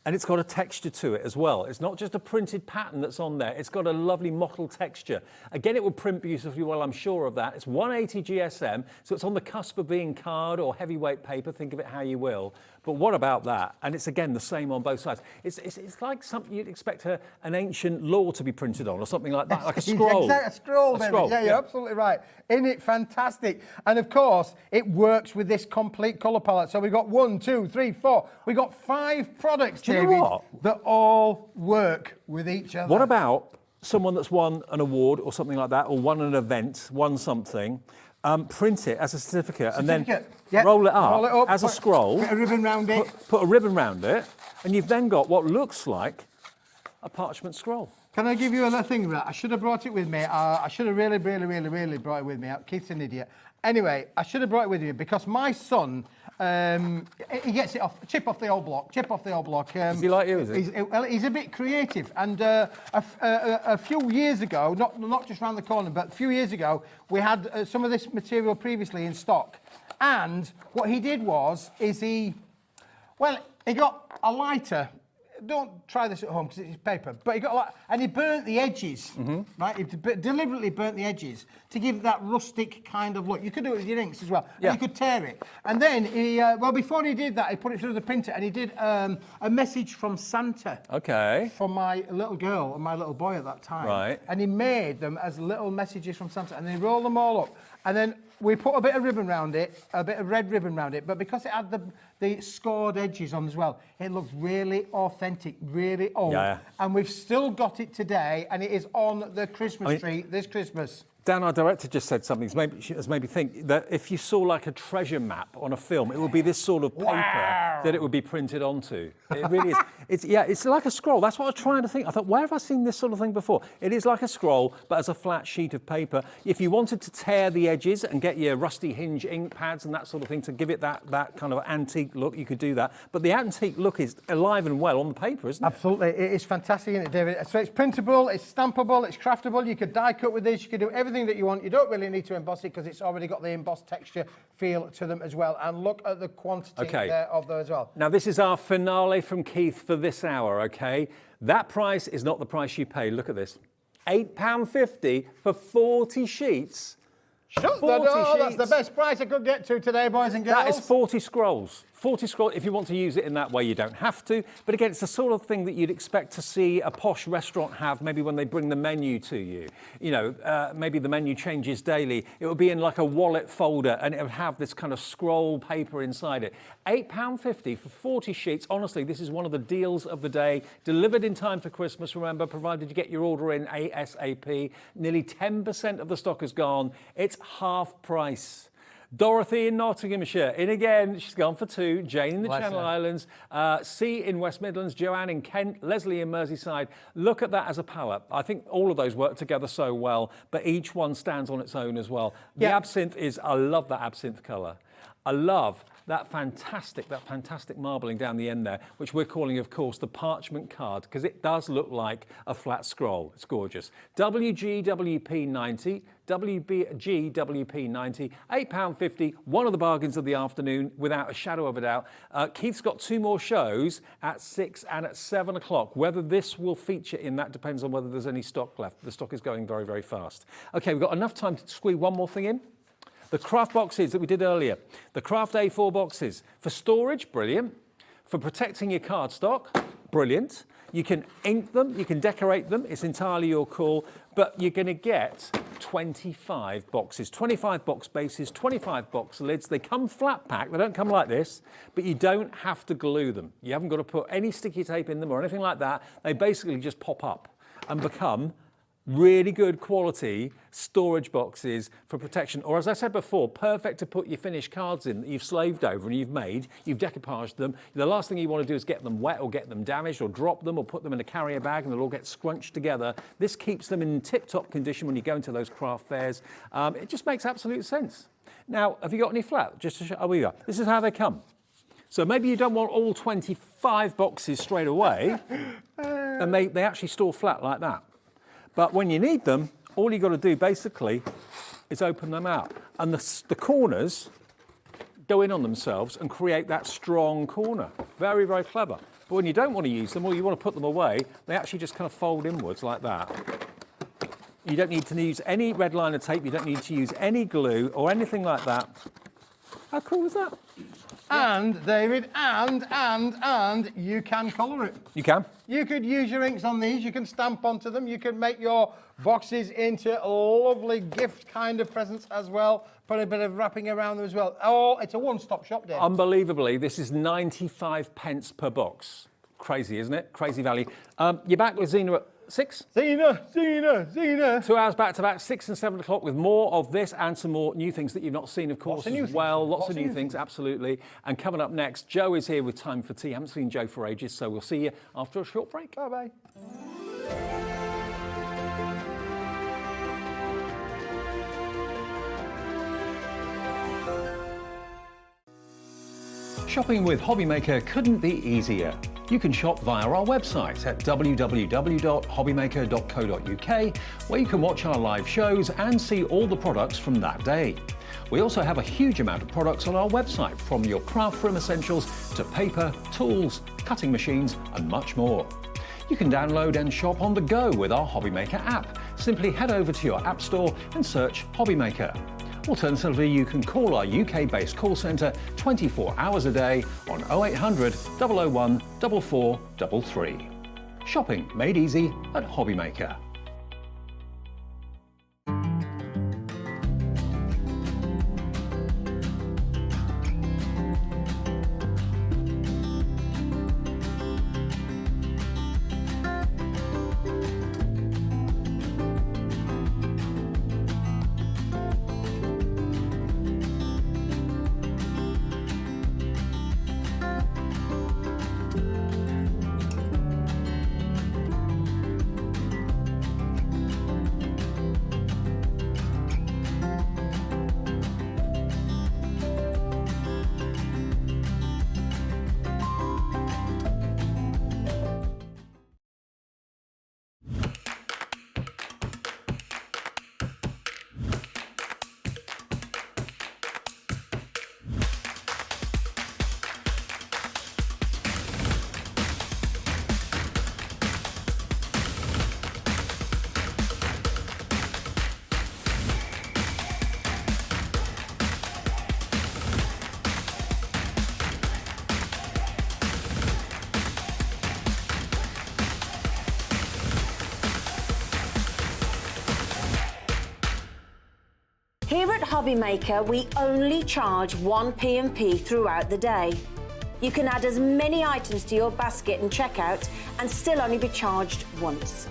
And it's got a texture to it as well. It's not just a printed pattern that's on there. It's got a lovely mottled texture. Again, it will print beautifully well, I'm sure of that. It's 180 GSM, so it's on the cusp of being card or heavyweight paper. Think of it how you will. But what about that? And it's, again, the same on both sides. It's like something you'd expect an ancient law to be printed on or something like that, like a scroll. Exactly, a scroll, David. scroll. Yeah, you're absolutely right. Isn't it fantastic? And, of course, it works with this complete colour palette. So we've got 1, 2, 3, 4. We've got 5 products, Do you David, know what? that all work with each other. What about someone that's won an award or something like that, or won an event, won something, print it as a certificate and then roll it up as a scroll. Put a ribbon round it. Put a ribbon round it, and you've then got what looks like a parchment scroll. Can I give you another thing, right? I should have brought it with me. I should have really brought it with me. Keith's an idiot. Anyway, I should have brought it with you because my son, he gets it off, chip off the old block. Is he like you, is he? He's a bit creative. And a few years ago, not just around the corner, but a few years ago, we had some of this material previously in stock. And what he did he got a lighter. Don't try this at home because it's paper. But he got a lot, and he burnt the edges, right? He deliberately burnt the edges to give that rustic kind of look. You could do it with your inks as well. Yeah. And you could tear it. And then he, before he did that, he put it through the printer and he did a message from Santa. Okay. For my little girl and my little boy at that time. Right. And he made them as little messages from Santa, and he rolled them all up. And then we put a bit of ribbon round it, a bit of red ribbon round it, but because it had the scored edges on as well, it looked really authentic, really old. Yeah. And we've still got it today, and it is on the Christmas tree this Christmas. Dan, our director, just said something that's made me think that if you saw like a treasure map on a film, it would be this sort of paper that it would be printed onto. It really is. It's like a scroll. That's what I was trying to think. I thought, where have I seen this sort of thing before? It is like a scroll, but as a flat sheet of paper. If you wanted to tear the edges and get your rusty hinge ink pads and that sort of thing to give it that kind of antique look, you could do that. But the antique look is alive and well on the paper, isn't it? Absolutely. It is fantastic, isn't it, David? So it's printable, it's stampable, it's craftable. You could die cut with this. You could do everything that you want. You don't really need to emboss it because it's already got the embossed texture feel to them as well. And look at the quantity there of those as well. Now, this is our finale from Keith for this hour, okay? That price is not the price you pay. Look at this. £8.50 for 40 sheets. Shut the door. That's the best price I could get to today, boys and girls. That is 40 scrolls. 40 scrolls. If you want to use it in that way, you don't have to. But again, it's the sort of thing that you'd expect to see a posh restaurant have maybe when they bring the menu to you. You know, maybe the menu changes daily. It would be in like a wallet folder and it would have this kind of scroll paper inside it. £8.50 for 40 sheets. Honestly, this is one of the deals of the day. Delivered in time for Christmas, remember, provided you get your order in ASAP. Nearly 10% of the stock is gone. It's half price. Dorothy in Nottinghamshire, in again, she's gone for 2. Jane in the Channel Islands, C in West Midlands, Joanne in Kent, Leslie in Merseyside. Look at that as a palette. I think all of those work together so well, but each one stands on its own as well. The absinthe I love that absinthe colour. I love that fantastic marbling down the end there, which we're calling, of course, the parchment card, because it does look like a flat scroll. It's gorgeous. WGWP90, WGWP90, £8.50, one of the bargains of the afternoon, without a shadow of a doubt. Keith's got 2 more shows at 6 and at 7 o'clock. Whether this will feature in that depends on whether there's any stock left. The stock is going very, very fast. Okay, we've got enough time to squeeze one more thing in. The craft boxes that we did earlier, the craft A4 boxes. For storage, brilliant. For protecting your cardstock, brilliant. You can ink them, you can decorate them, it's entirely your call, but you're going to get 25 boxes, 25 box bases, 25 box lids. They come flat pack, they don't come like this, but you don't have to glue them. You haven't got to put any sticky tape in them or anything like that. They basically just pop up and become really good quality storage boxes for protection, or as I said before, perfect to put your finished cards in that you've slaved over and you've made, you've decoupaged them. The last thing you want to do is get them wet or get them damaged or drop them or put them in a carrier bag and they'll all get scrunched together. This keeps them in tip-top condition when you go into those craft fairs. It just makes absolute sense. Now, have you got any flat? Just to show, oh, we go. This is how they come. So maybe you don't want all 25 boxes straight away, and they actually store flat like that. But when you need them, all you've got to do basically is open them out. And the corners go in on themselves and create that strong corner. Very, very clever. But when you don't want to use them or you want to put them away, they actually just kind of fold inwards like that. You don't need to use any red liner tape. You don't need to use any glue or anything like that. How cool is that? And, David, and you can colour it. You can. You could use your inks on these, you can stamp onto them, you can make your boxes into lovely gift kind of presents as well, put a bit of wrapping around them as well. Oh, it's a one-stop shop, Dave. Unbelievably, this is 95 pence per box. Crazy, isn't it? Crazy value. You're back with Zena at 6? Zena. 2 hours back to back, 6 and 7 o'clock, with more of this and some more new things that you've not seen, of course, as well. Lots of new things, absolutely. And coming up next, Joe is here with Time for Tea. Haven't seen Joe for ages, so we'll see you after a short break. Bye-bye. Shopping with Hobbymaker couldn't be easier. You can shop via our website at www.hobbymaker.co.uk, where you can watch our live shows and see all the products from that day. We also have a huge amount of products on our website, from your craft room essentials to paper, tools, cutting machines and much more. You can download and shop on the go with our Hobbymaker app. Simply head over to your app store and search Hobbymaker. Alternatively, you can call our UK-based call centre 24 hours a day on 0800 001 4433. Shopping made easy at Hobbymaker. Here at Hobbymaker, we only charge 1 P&P throughout the day. You can add as many items to your basket and checkout and still only be charged once.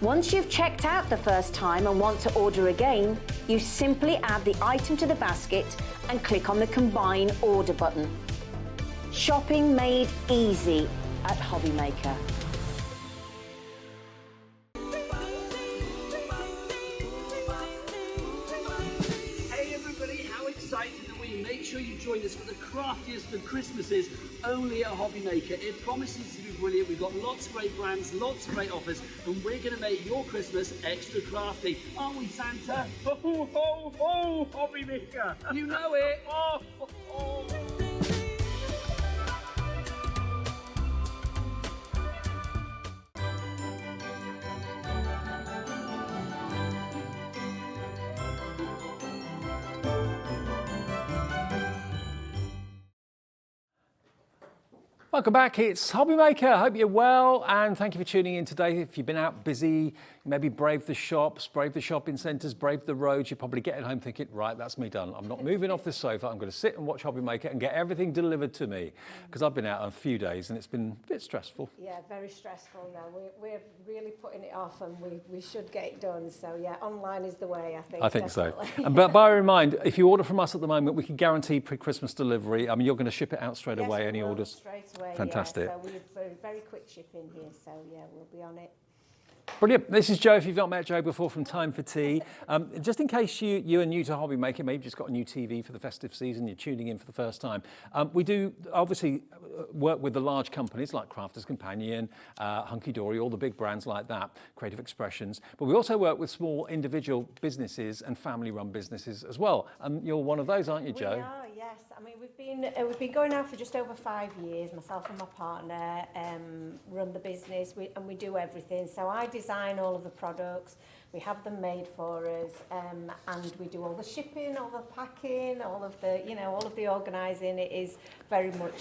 Once you've checked out the first time and want to order again, you simply add the item to the basket and click on the Combine Order button. Shopping made easy at Hobbymaker. sure you join us for the craftiest of Christmases only at Hobby Maker. It promises to be brilliant. We've got lots of great brands, lots of great offers, and we're going to make your Christmas extra crafty. Aren't we, Santa? Ho, ho, ho, Hobby Maker. You know it. Oh, ho, ho. Welcome back, it's Hobby Maker. Hope you're well, and thank you for tuning in today. If you've been out busy, maybe braved the shops, braved the shopping centres, braved the roads, you're probably getting home thinking, right, that's me done. I'm not moving off this sofa. I'm going to sit and watch Hobby Maker and get everything delivered to me. Because I've been out on a few days and it's been a bit stressful. Yeah, very stressful now. We're really putting it off, and we should get it done. So yeah, online is the way, I think. I think definitely. so. And but bear in mind, if you order from us at the moment, we can guarantee pre-Christmas delivery. I mean, you're going to ship it out straight away, Yes, any we will, orders? straight away. Fantastic. Yeah, so we're very quick shipping here. So yeah, we'll be on it. Brilliant. This is Joe, if you've not met Joe before, from Time for Tea. Just in case you are new to Hobby Maker, maybe just got a new TV for the festive season, you're tuning in for the first time. We do obviously work with the large companies like Crafters Companion, Hunky Dory, all the big brands like that, Creative Expressions. But we also work with small individual businesses and family-run businesses as well. And you're one of those, aren't you, Joe? We are, yes. I mean, we've been going now for just over 5 years. Myself and my partner run the business, and we do everything. So I design all of the products. We have them made for us, and we do all the shipping, all the packing, all of the organising. It is very much,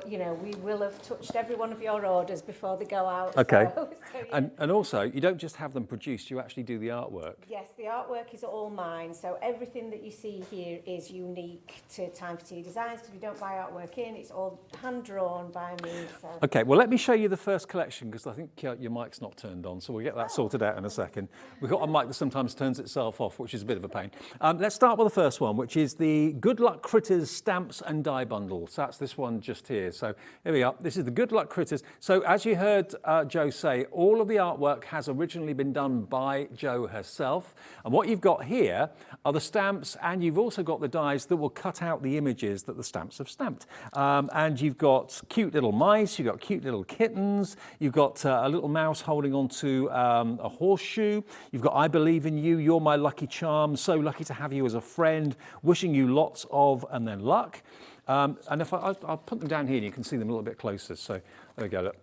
we will have touched every one of your orders before they go out. Okay. So, yeah. And also, you don't just have them produced, you actually do the artwork. Yes, the artwork is all mine. So everything that you see here is unique to Time for Tea Designs, because we don't buy artwork in. It's all hand-drawn by me. So. Okay, well, let me show you the first collection, because I think your mic's not turned on, so we'll get that sorted out in a second. We've got a mic that sometimes turns itself off, which is a bit of a pain. Let's start with the first one, which is the Good Luck Critters Stamps and Die Bundle. So that's this one just here. So here we are. This is the Good Luck Critters. So as you heard Joe say, all of the artwork has originally been done by Joe herself. And what you've got here are the stamps, and you've also got the dies that will cut out the images that the stamps have stamped. And you've got cute little mice, you've got cute little kittens, you've got a little mouse holding onto a horseshoe, you've got I believe in you, you're my lucky charm, so lucky to have you as a friend, wishing you lots of, and then luck. And if I'll put them down here and you can see them a little bit closer. So there we go. Look.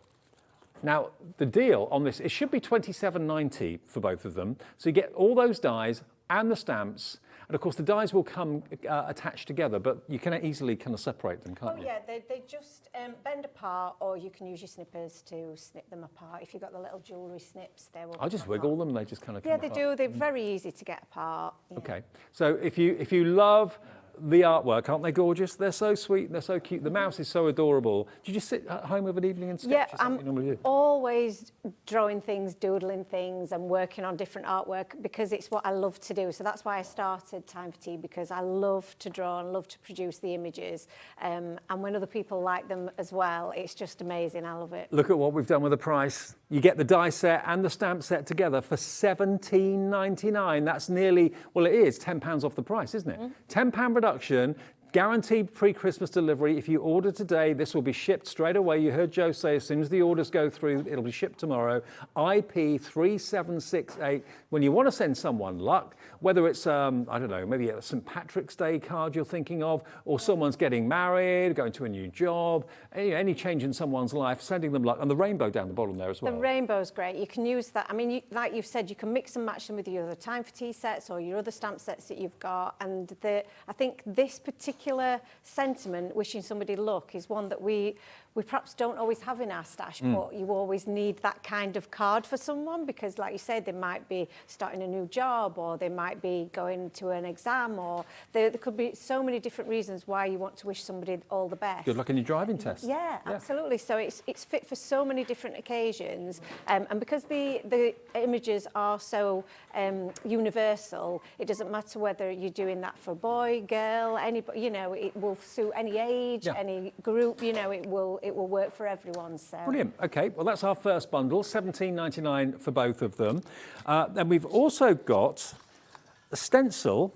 Now, the deal on this, it should be $27.90 for both of them. So you get all those dies and the stamps. And of course, the dies will come attached together, but you can easily kind of separate them, can't you? Yeah, they just bend apart, or you can use your snippers to snip them apart. If you've got the little jewellery snips, they will. I just wiggle them, and they just kind of come Yeah, they apart. do. They're very easy to get apart. Yeah. Okay, so if you love the artwork, aren't they gorgeous? They're so sweet and they're so cute. The mouse is so adorable. Do you just sit at home of an evening and sketch? Yeah, Is that what you normally do? always drawing things, doodling things, and working on different artwork, because it's what I love to do. So that's why I started Time for Tea, because I love to draw and love to produce the images. And when other people like them as well, it's just amazing. I love it. Look at what we've done with the price. You get the die set and the stamp set together for $17.99. That's nearly, well, it is £10 off the price, isn't it? £10 production, guaranteed pre-Christmas delivery. If you order today, this will be shipped straight away. You heard Joe say, as soon as the orders go through, it'll be shipped tomorrow. IP 3768. When you want to send someone luck, whether it's, I don't know, maybe a St. Patrick's Day card you're thinking of, or someone's getting married, going to a new job, any change in someone's life, sending them luck. And the rainbow down the bottom there as well. The rainbow's great. You can use that. I mean, like you've said, you can mix and match them with your other Time for Tea sets or your other stamp sets that you've got. And I think this particular sentiment, wishing somebody luck, is one that we perhaps don't always have in our stash, but you always need that kind of card for someone, because like you said, they might be starting a new job, or they might be going to an exam, or there could be so many different reasons why you want to wish somebody all the best. Good luck in your driving test. Yeah, absolutely. So it's fit for so many different occasions, and because the images are so universal, it doesn't matter whether you're doing that for boy, girl, anybody. You know, it will suit any age, any group. You know, it will work for everyone. So brilliant. Okay, well that's our first bundle, $17.99 for both of them. Then we've also got a stencil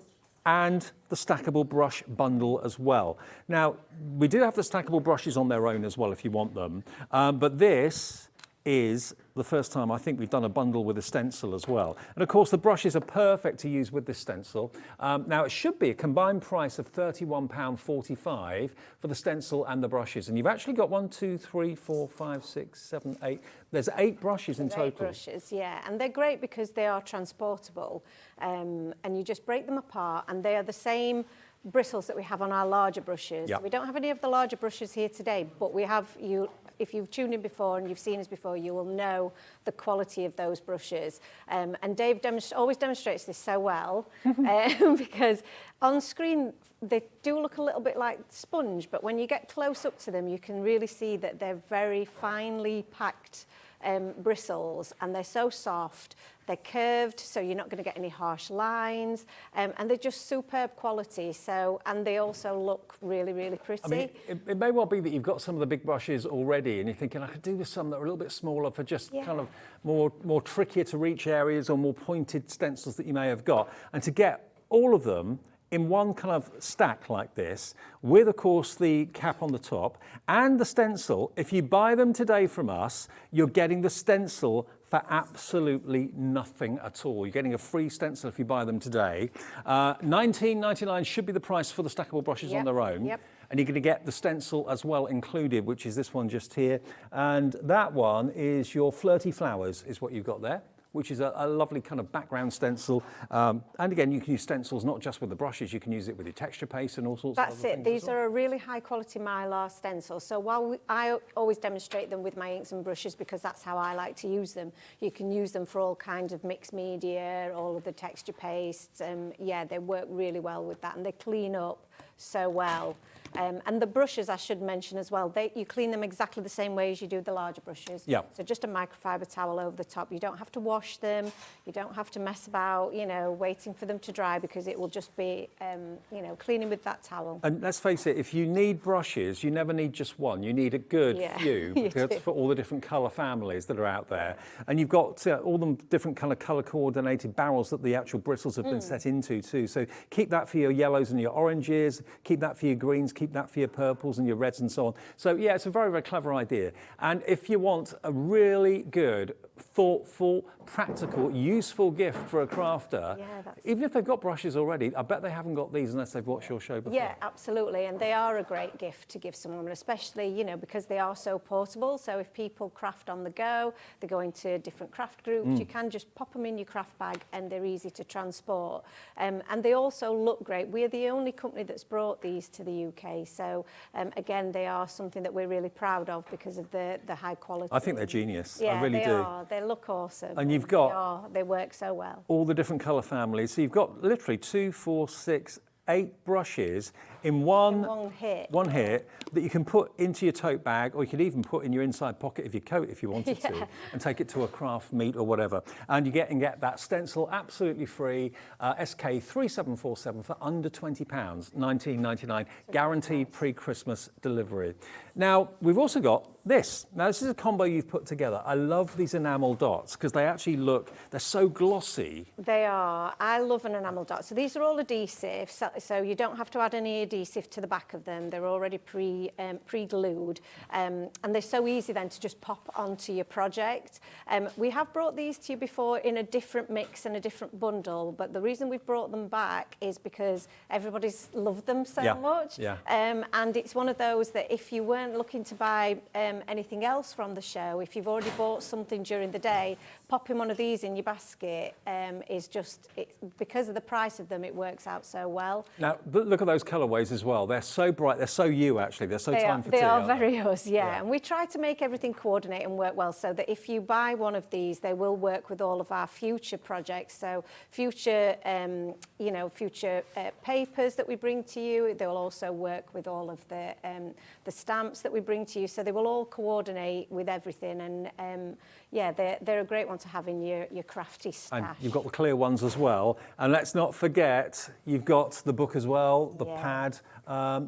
and the stackable brush bundle as well. Now, we do have the stackable brushes on their own as well if you want them, but this is the first time I think we've done a bundle with a stencil as well. And of course the brushes are perfect to use with this stencil. Now it should be a combined price of £31.45 for the stencil and the brushes. And you've actually got 1, 2, 3, 4, 5, 6, 7, 8. There's 8 brushes in total. 8 brushes, yeah. And they're great because they are transportable. And you just break them apart and they are the same bristles that we have on our larger brushes. Yep. We don't have any of the larger brushes here today, but we have, if you've tuned in before and you've seen us before, you will know the quality of those brushes. And Dave always demonstrates this so well because on screen they do look a little bit like sponge, but when you get close up to them, you can really see that they're very finely packed bristles, and they're so soft. They're curved, so you're not going to get any harsh lines, and they're just superb quality. So, and they also look really, really pretty. I mean, it may well be that you've got some of the big brushes already, and you're thinking, I could do with some that are a little bit smaller for just kind of more trickier to reach areas or more pointed stencils that you may have got. And to get all of them in one kind of stack like this, with of course the cap on the top and the stencil. If you buy them today from us, you're getting the stencil for absolutely nothing at all. You're getting a free stencil if you buy them today. $19.99 should be the price for the stackable brushes on their own. Yep. And you're going to get the stencil as well included, which is this one just here. And that one is your Flirty Flowers, is what you've got there, which is a lovely kind of background stencil. And again, you can use stencils not just with the brushes, you can use it with your texture paste and all sorts of other things. That's it. These are a really high quality Mylar stencil. So while I always demonstrate them with my inks and brushes because that's how I like to use them, you can use them for all kinds of mixed media, all of the texture pastes. Yeah, they work really well with that and they clean up so well. And the brushes, I should mention as well, you clean them exactly the same way as you do the larger brushes. Yeah. So just a microfiber towel over the top. You don't have to wash them. You don't have to mess about, waiting for them to dry because it will just be, cleaning with that towel. And let's face it, if you need brushes, you never need just one. You need a good few because for all the different colour families that are out there. And you've got all the different kind of colour coordinated barrels that the actual bristles have been set into too. So keep that for your yellows and your oranges, keep that for your greens, keep that for your purples and your reds and so on. So yeah, it's a very, very clever idea. And if you want a really good, thoughtful, practical, useful gift for a crafter, even if they've got brushes already, I bet they haven't got these unless they've watched your show before. Yeah, absolutely. And they are a great gift to give someone, especially, because they are so portable. So if people craft on the go, they go into different craft groups, you can just pop them in your craft bag and they're easy to transport. And they also look great. We're the only company that's brought these to the UK. So again, they are something that we're really proud of because of the high quality. I think they're genius. Yeah, I really do. Are. They look awesome. And you've got they work so well. all the different colour families. So you've got literally 2, 4, 6, 8 brushes in one hit that you can put into your tote bag, or you could even put in your inside pocket of your coat if you wanted to, and take it to a craft meet or whatever. And you get that stencil absolutely free, SK 3747 for under £20, $19.99, guaranteed pre-Christmas delivery. Now, we've also got this. Now, this is a combo you've put together. I love these enamel dots because they actually they're so glossy. They are. I love an enamel dot. So these are all adhesive, so you don't have to add any adhesive to the back of them. They're already pre-glued, and they're so easy then to just pop onto your project. We have brought these to you before in a different mix and a different bundle, but the reason we've brought them back is because everybody's loved them so much. Yeah. And it's one of those that if you weren't looking to buy anything else from the show, if you've already bought something during the day, popping one of these in your basket is just, because of the price of them, it works out so well. Now, look at those colourways as well. They're so bright. They're so you, actually. They're so time for tea. They are very us, yeah. And we try to make everything coordinate and work well so that if you buy one of these, they will work with all of our future projects. So future, future papers that we bring to you, they will also work with all of the stamps that we bring to you. So they will all coordinate with everything. And they're a great one to have in your crafty stash. And you've got the clear ones as well. And let's not forget, you've got the book as well, the pad.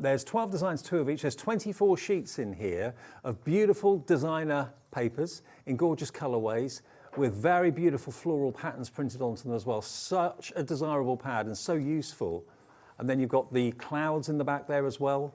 There's 12 designs, 2 of each. There's 24 sheets in here of beautiful designer papers in gorgeous colourways with very beautiful floral patterns printed onto them as well. Such a desirable pad and so useful And then you've got the clouds in the back there as well.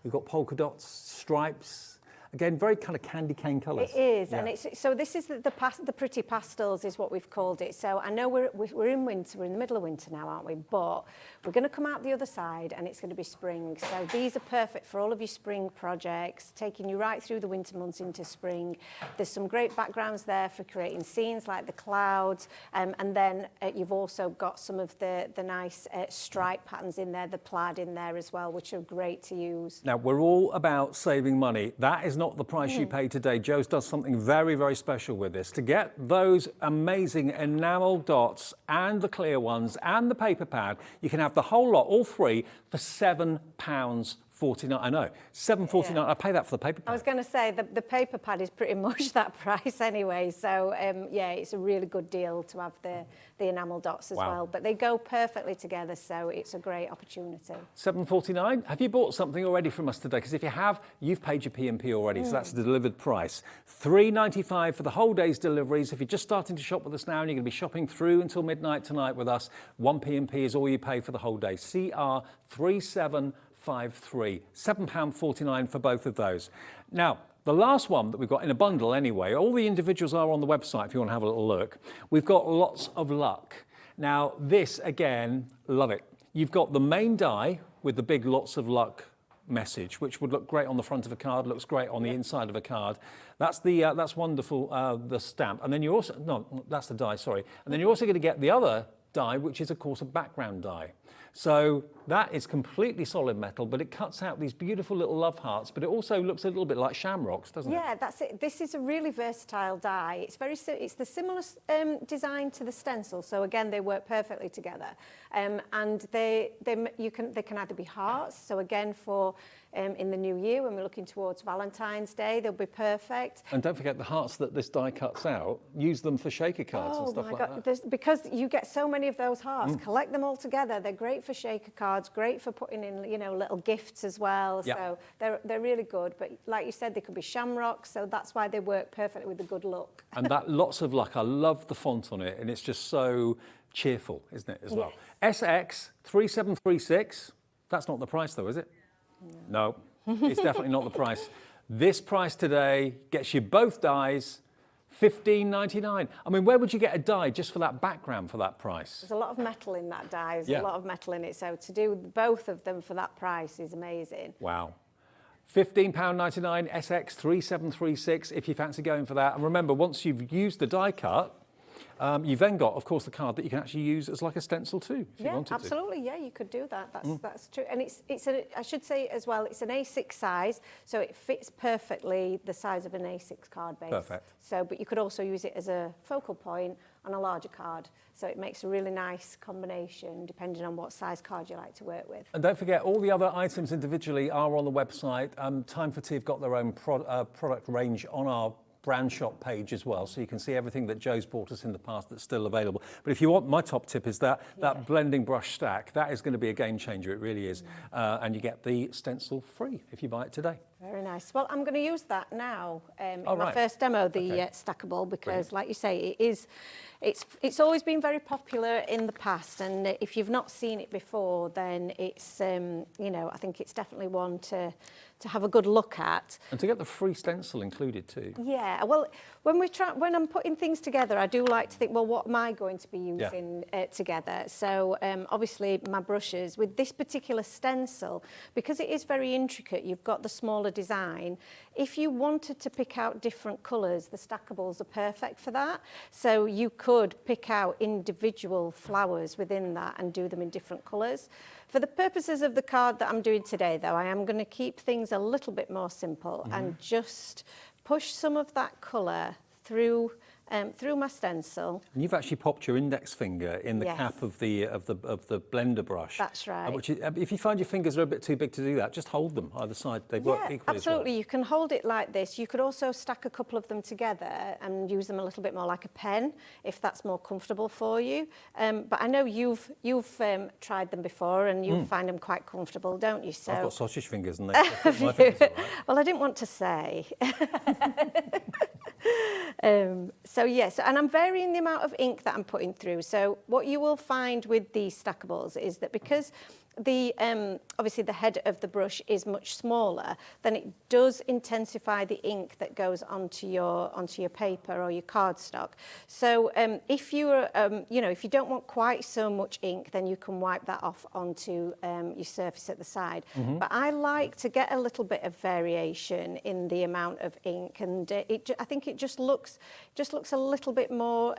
You've got polka dots, stripes. Again, very kind of candy cane colours. It is, and it's so this is the pretty pastels is what we've called it. So I know we're in winter, we're in the middle of winter now, aren't we? But we're going to come out the other side, and it's going to be spring. So these are perfect for all of your spring projects, taking you right through the winter months into spring. There's some great backgrounds there for creating scenes like the clouds, and then you've also got some of the nice stripe patterns in there, the plaid in there as well, which are great to use. Now, we're all about saving money. That is not the price you pay today. Joe's does something very, very special with this. To get those amazing enamel dots and the clear ones and the paper pad, you can have the whole lot, all three, for £7.49. I know, £7.49. Yeah. I pay that for the paper pad. I was going to say the paper pad is pretty much that price anyway. So yeah, it's a really good deal to have the enamel dots as well. But they go perfectly together, so it's a great opportunity. £7.49. Have you bought something already from us today? Because if you have, you've paid your P&P already, so that's the delivered price. £3.95 for the whole day's deliveries. If you're just starting to shop with us now and you're going to be shopping through until midnight tonight with us, one P&P is all you pay for the whole day. CR3753, £7.49 for both of those. Now, the last one that we've got in a bundle anyway, all the individuals are on the website if you want to have a little look. We've got Lots of Luck. Now, this, again, love it. You've got the main die with the big Lots of Luck message, which would look great on the front of a card, looks great on the inside of a card. That's that's wonderful, the stamp. And then you also, no, that's the die, sorry. And then you're also going to get the other die, which is, of course, a background die. So that is completely solid metal, but it cuts out these beautiful little love hearts, but it also looks a little bit like shamrocks, doesn't it? Yeah, that's it. This is a really versatile die. It's the similar design to the stencil, so again, they work perfectly together. And they can either be hearts, so again, for in the new year, when we're looking towards Valentine's Day, they'll be perfect. And don't forget the hearts that this die cuts out, use them for shaker cards and stuff like that. Because you get so many of those hearts, collect them all together. They're great for shaker cards, great for putting in, little gifts as well. Yep. So they're really good. But like you said, they could be shamrocks, so that's why they work perfectly with the good look. And that Lots of Luck, I love the font on it, and it's just so cheerful, isn't it, as well? SX3736, that's not the price though, is it? No, it's definitely not the price. This price today gets you both dies, $15.99. I mean, where would you get a die just for that background for that price? There's a lot of metal in that die. There's a lot of metal in it. So to do both of them for that price is amazing. Wow. £15.99 SX3736 if you fancy going for that. And remember, once you've used the die cut, you've then got, of course, the card that you can actually use as like a stencil too, if you wanted to. Absolutely. Yeah, you could do that. That's true. And I should say as well, it's an A6 size, so it fits perfectly the size of an A6 card base. Perfect. So, but you could also use it as a focal point on a larger card. So it makes a really nice combination depending on what size card you like to work with. And don't forget, all the other items individually are on the website. Time for Tea have got their own product range on our brand shop page as well, so you can see everything that Joe's bought us in the past that's still available. But if you want, my top tip is that blending brush stack. That is going to be a game changer, it really is. And you get the stencil free if you buy it today. Very nice. Well, I'm going to use that now in my first demo, the stackable, because like you say, it's always been very popular in the past, and if you've not seen it before, then it's I think it's definitely one to have a good look at. And to get the free stencil included too. Yeah, well, when I'm putting things together, I do like to think, well, what am I going to be using together? So obviously my brushes, with this particular stencil, because it is very intricate, you've got the smaller design. If you wanted to pick out different colours, the stackables are perfect for that. So you could pick out individual flowers within that and do them in different colours. For the purposes of the card that I'm doing today, though, I am going to keep things a little bit more simple and just push some of that colour through my stencil. And you've actually popped your index finger in the cap of the blender brush. That's right. Which is, if you find your fingers are a bit too big to do that, just hold them either side. They work equally absolutely. as well. You can hold it like this. You could also stack a couple of them together and use them a little bit more like a pen, if that's more comfortable for you. But I know you've tried them before, and you find them quite comfortable, don't you? So I've got sausage fingers, and they fit my fingers all right. Well, I didn't want to say. So yes, and I'm varying the amount of ink that I'm putting through. So what you will find with these stackables is that because the obviously the head of the brush is much smaller, then it does intensify the ink that goes onto your paper or your cardstock. So if you are, you know, if you don't want quite so much ink, then you can wipe that off onto your surface at the side. But I like to get a little bit of variation in the amount of ink, and I think it just looks a little bit more.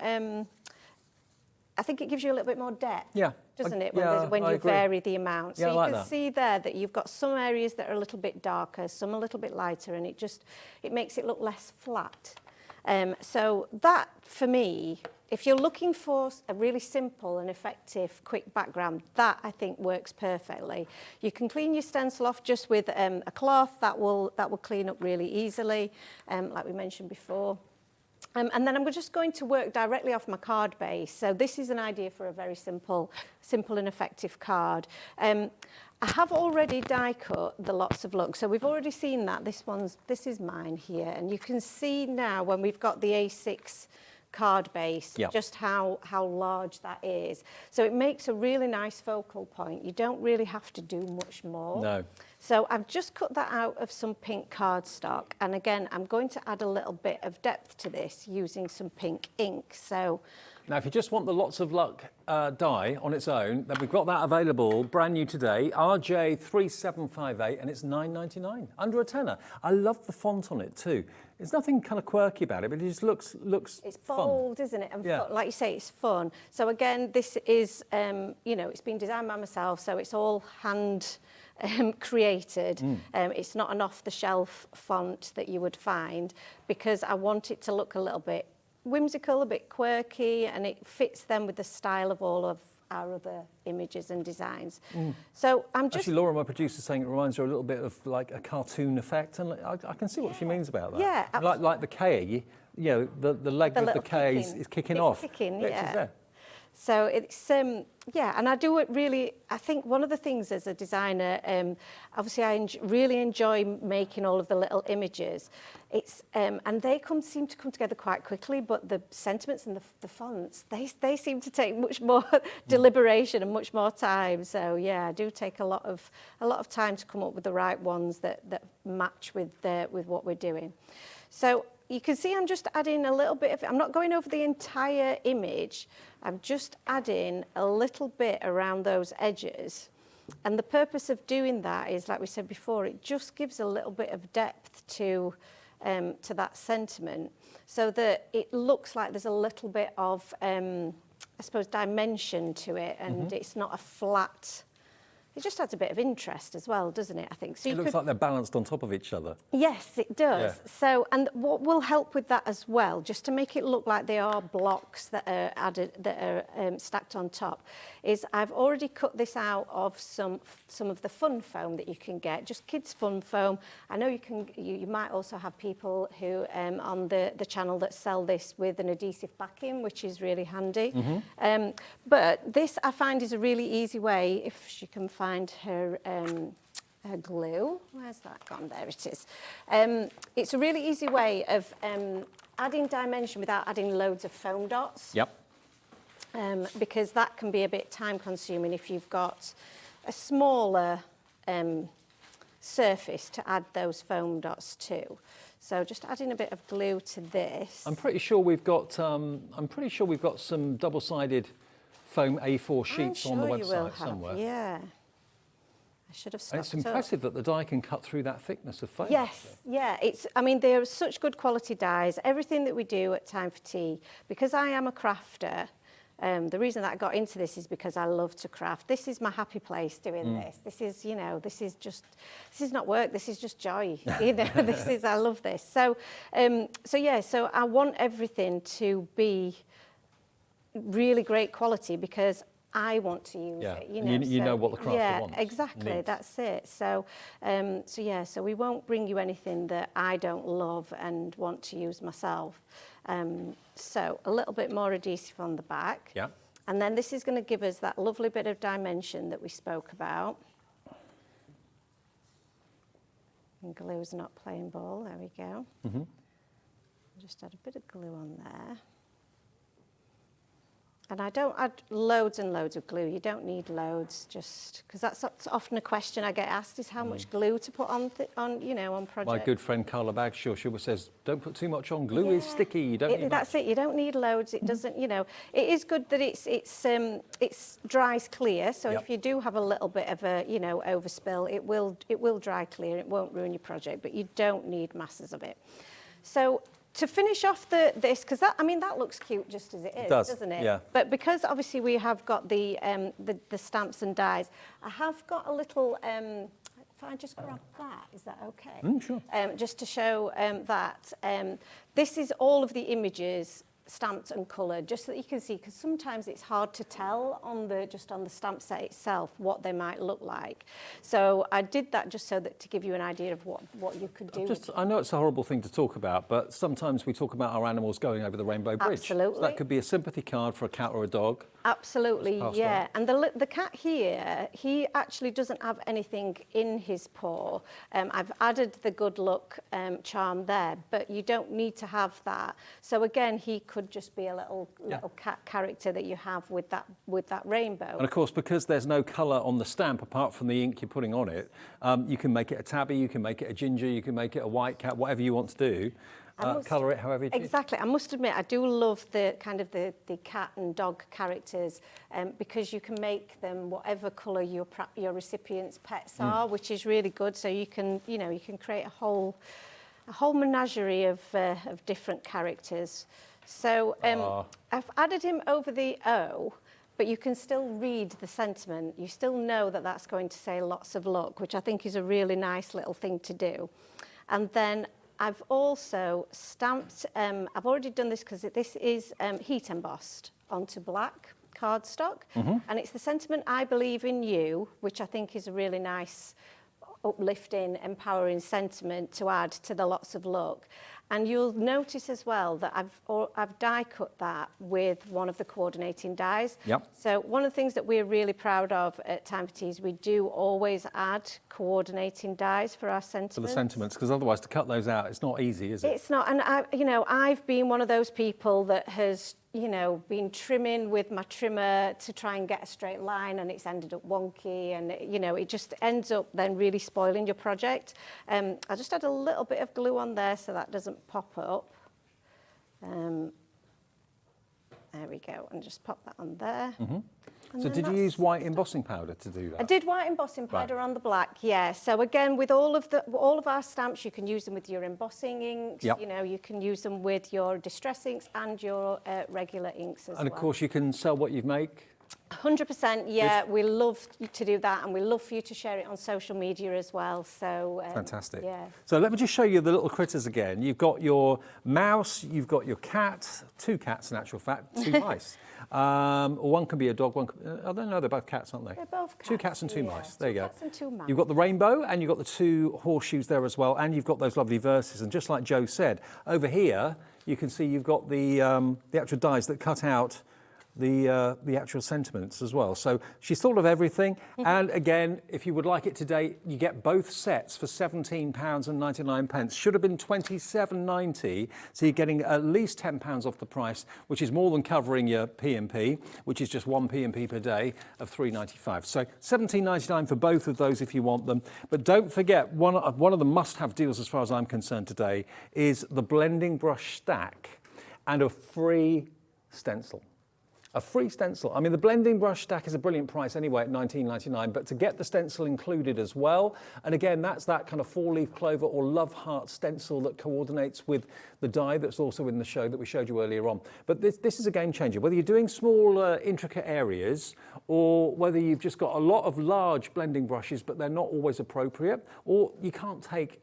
I think it gives you a little bit more depth, doesn't it, when you vary the amount. So you can see there that you've got some areas that are a little bit darker, some a little bit lighter, and it makes it look less flat. So that, for me, if you're looking for a really simple and effective, quick background, that I think works perfectly. You can clean your stencil off just with a cloth. That will clean up really easily, like we mentioned before. And then I'm just going to work directly off my card base. So this is an idea for a very simple and effective card. I have already die cut the lots of luck. So we've already seen that. This is mine here. And you can see now when we've got the A6 card base, just how large that is. So it makes a really nice focal point. You don't really have to do much more. No. So I've just cut that out of some pink cardstock, and again I'm going to add a little bit of depth to this using some pink ink. So now if you just want the Lots of Luck die on its own, then we've got that available brand new today, RJ3758, and it's $9.99, under a tenner. I love the font on it too. There's nothing kind of quirky about it, but it just looks it's bold, fun. Isn't it? And fun. Like you say, it's fun. So again, this is you know, it's been designed by myself, so it's all hand created. It's not an off-the-shelf font that you would find, because I want it to look a little bit whimsical, a bit quirky, and it fits then with the style of all of our other images and designs. So I'm just... Actually, Laura, my producer, saying it reminds her a little bit of like a cartoon effect, and I can see what she means about that. Yeah, like the K, you know, the leg of the K is kicking off. Kicking, It's there. So it's, yeah, and I do it really, I think one of the things as a designer, obviously I really enjoy making all of the little images. It's, and they seem to come together quite quickly, but the sentiments and the fonts, they seem to take much more deliberation and much more time. So yeah, I do take a lot of time to come up with the right ones that match with what we're doing. So you can see I'm just adding a little bit of, I'm not going over the entire image, I'm just adding a little bit around those edges. And the purpose of doing that is, like we said before, it just gives a little bit of depth to that sentiment, so that it looks like there's a little bit of, I suppose, dimension to it, and it's not a flat. It just adds a bit of interest as well, doesn't it, I think? So it looks like they're balanced on top of each other. Yes, it does. Yeah. So, and what will help with that as well, just to make it look like they are blocks that are added, that are stacked on top, is I've already cut this out of some of the fun foam that you can get, just kids fun foam. I know you might also have people who on the channel that sell this with an adhesive backing, which is really handy. But this I find is a really easy way, if she can find her glue. Where's that gone? There it is. It's a really easy way of adding dimension without adding loads of foam dots. Yep. Because that can be a bit time consuming if you've got a smaller surface to add those foam dots to. So just adding a bit of glue to this. I'm pretty sure we've got some double-sided foam A4 sheets on the website somewhere. Yeah. I should have stopped. And it's impressive that the die can cut through that thickness of foam. Yes, yeah. I mean, they're such good quality dies. Everything that we do at Time for Tea, because I am a crafter, the reason that I got into this is because I love to craft. This is my happy place doing this. This is, you know, this is not work. This is just joy. You know, I love this. So, so I want everything to be really great quality because I want to use it, you know. You know what the crafter wants. Yeah, exactly. Needs. That's it. So, so we won't bring you anything that I don't love and want to use myself. So a little bit more adhesive on the back. Yeah. And then this is going to give us that lovely bit of dimension that we spoke about. And glue's not playing ball. There we go. Just add a bit of glue on there. And I don't add loads and loads of glue. You don't need loads, just because that's often a question I get asked: is how much glue to put on projects. My good friend Carla Bagshaw, she always says, "Don't put too much on. Glue is sticky. You don't need That's much." it. You don't need loads. It doesn't. It is good that it's dries clear. So if you do have a little bit of a overspill, it will dry clear. It won't ruin your project, but you don't need masses of it. So. To finish off this, because that looks cute just as it is, doesn't it? Yeah. But because obviously we have got the stamps and dies, I have got a little. If I just grab that, is that okay? Sure. Just to show that this is all of the images stamped and coloured, just so that you can see, because sometimes it's hard to tell on the stamp set itself what they might look like. So I did that just so that to give you an idea of what you could do. I know it's a horrible thing to talk about, but sometimes we talk about our animals going over the Rainbow Bridge. Absolutely. So that could be a sympathy card for a cat or a dog. Absolutely, yeah. And the cat here, he actually doesn't have anything in his paw. I've added the good luck charm there, but you don't need to have that. So again, he could just be a little cat character that you have with that rainbow. And of course, because there's no colour on the stamp apart from the ink you're putting on it, you can make it a tabby, you can make it a ginger, you can make it a white cat, whatever you want to do. Colour it however you choose. Exactly. I must admit, I do love the kind of the cat and dog characters because you can make them whatever colour your recipient's pets are, which is really good. So you can create a whole menagerie of different characters. So I've added him over the O, but you can still read the sentiment. You still know that that's going to say lots of luck, which I think is a really nice little thing to do. And then I've also stamped, I've already done this because this is heat embossed onto black cardstock. And it's the sentiment, I believe in you, which I think is a really nice, uplifting, empowering sentiment to add to the lots of luck. And you'll notice as well that I've die cut that with one of the coordinating dies. Yep. So one of the things that we're really proud of at Time for Tea is we do always add coordinating dies for our sentiments. For the sentiments, because otherwise to cut those out, it's not easy, is it? It's not, and I've been one of those people that has been trimming with my trimmer to try and get a straight line, and it's ended up wonky, and it just ends up then really spoiling your project. I just add a little bit of glue on there so that doesn't pop up. There we go, and just pop that on there. So did you use white embossing powder to do that? I did white embossing powder on the black, yeah. So again, with all of our stamps, you can use them with your embossing inks. Yep. You can use them with your distress inks and your regular inks as well. And of course, you can sell what you make. 100%, yeah. We love to do that, and we love for you to share it on social media as well. So fantastic. Yeah. So let me just show you the little critters again. You've got your mouse, you've got your cat, 2 cats in actual fact, 2 mice. One can be a dog, I don't know, they're both cats, aren't they? They're both cats. 2 cats and 2 mice. There you go. 2 cats and 2 mice. You've got the rainbow, and you've got the 2 horseshoes there as well, and you've got those lovely verses. And just like Joe said, over here you can see you've got the actual dies that cut out the actual sentiments as well. So she's thought of everything. And again, if you would like it today, you get both sets for £17.99. Should have been £27.90. So you're getting at least £10 off the price, which is more than covering your P&P, which is just 1 P&P per day of £3.95. So £17.99 for both of those if you want them. But don't forget, one of the must-have deals as far as I'm concerned today is the blending brush stack and a free stencil. A free stencil. I mean, the blending brush stack is a brilliant price anyway at $19.99, but to get the stencil included as well, and again, that's that kind of 4-leaf clover or love heart stencil that coordinates with the die that's also in the show that we showed you earlier on. But this is a game changer. Whether you're doing small, intricate areas, or whether you've just got a lot of large blending brushes, but they're not always appropriate, or you can't take,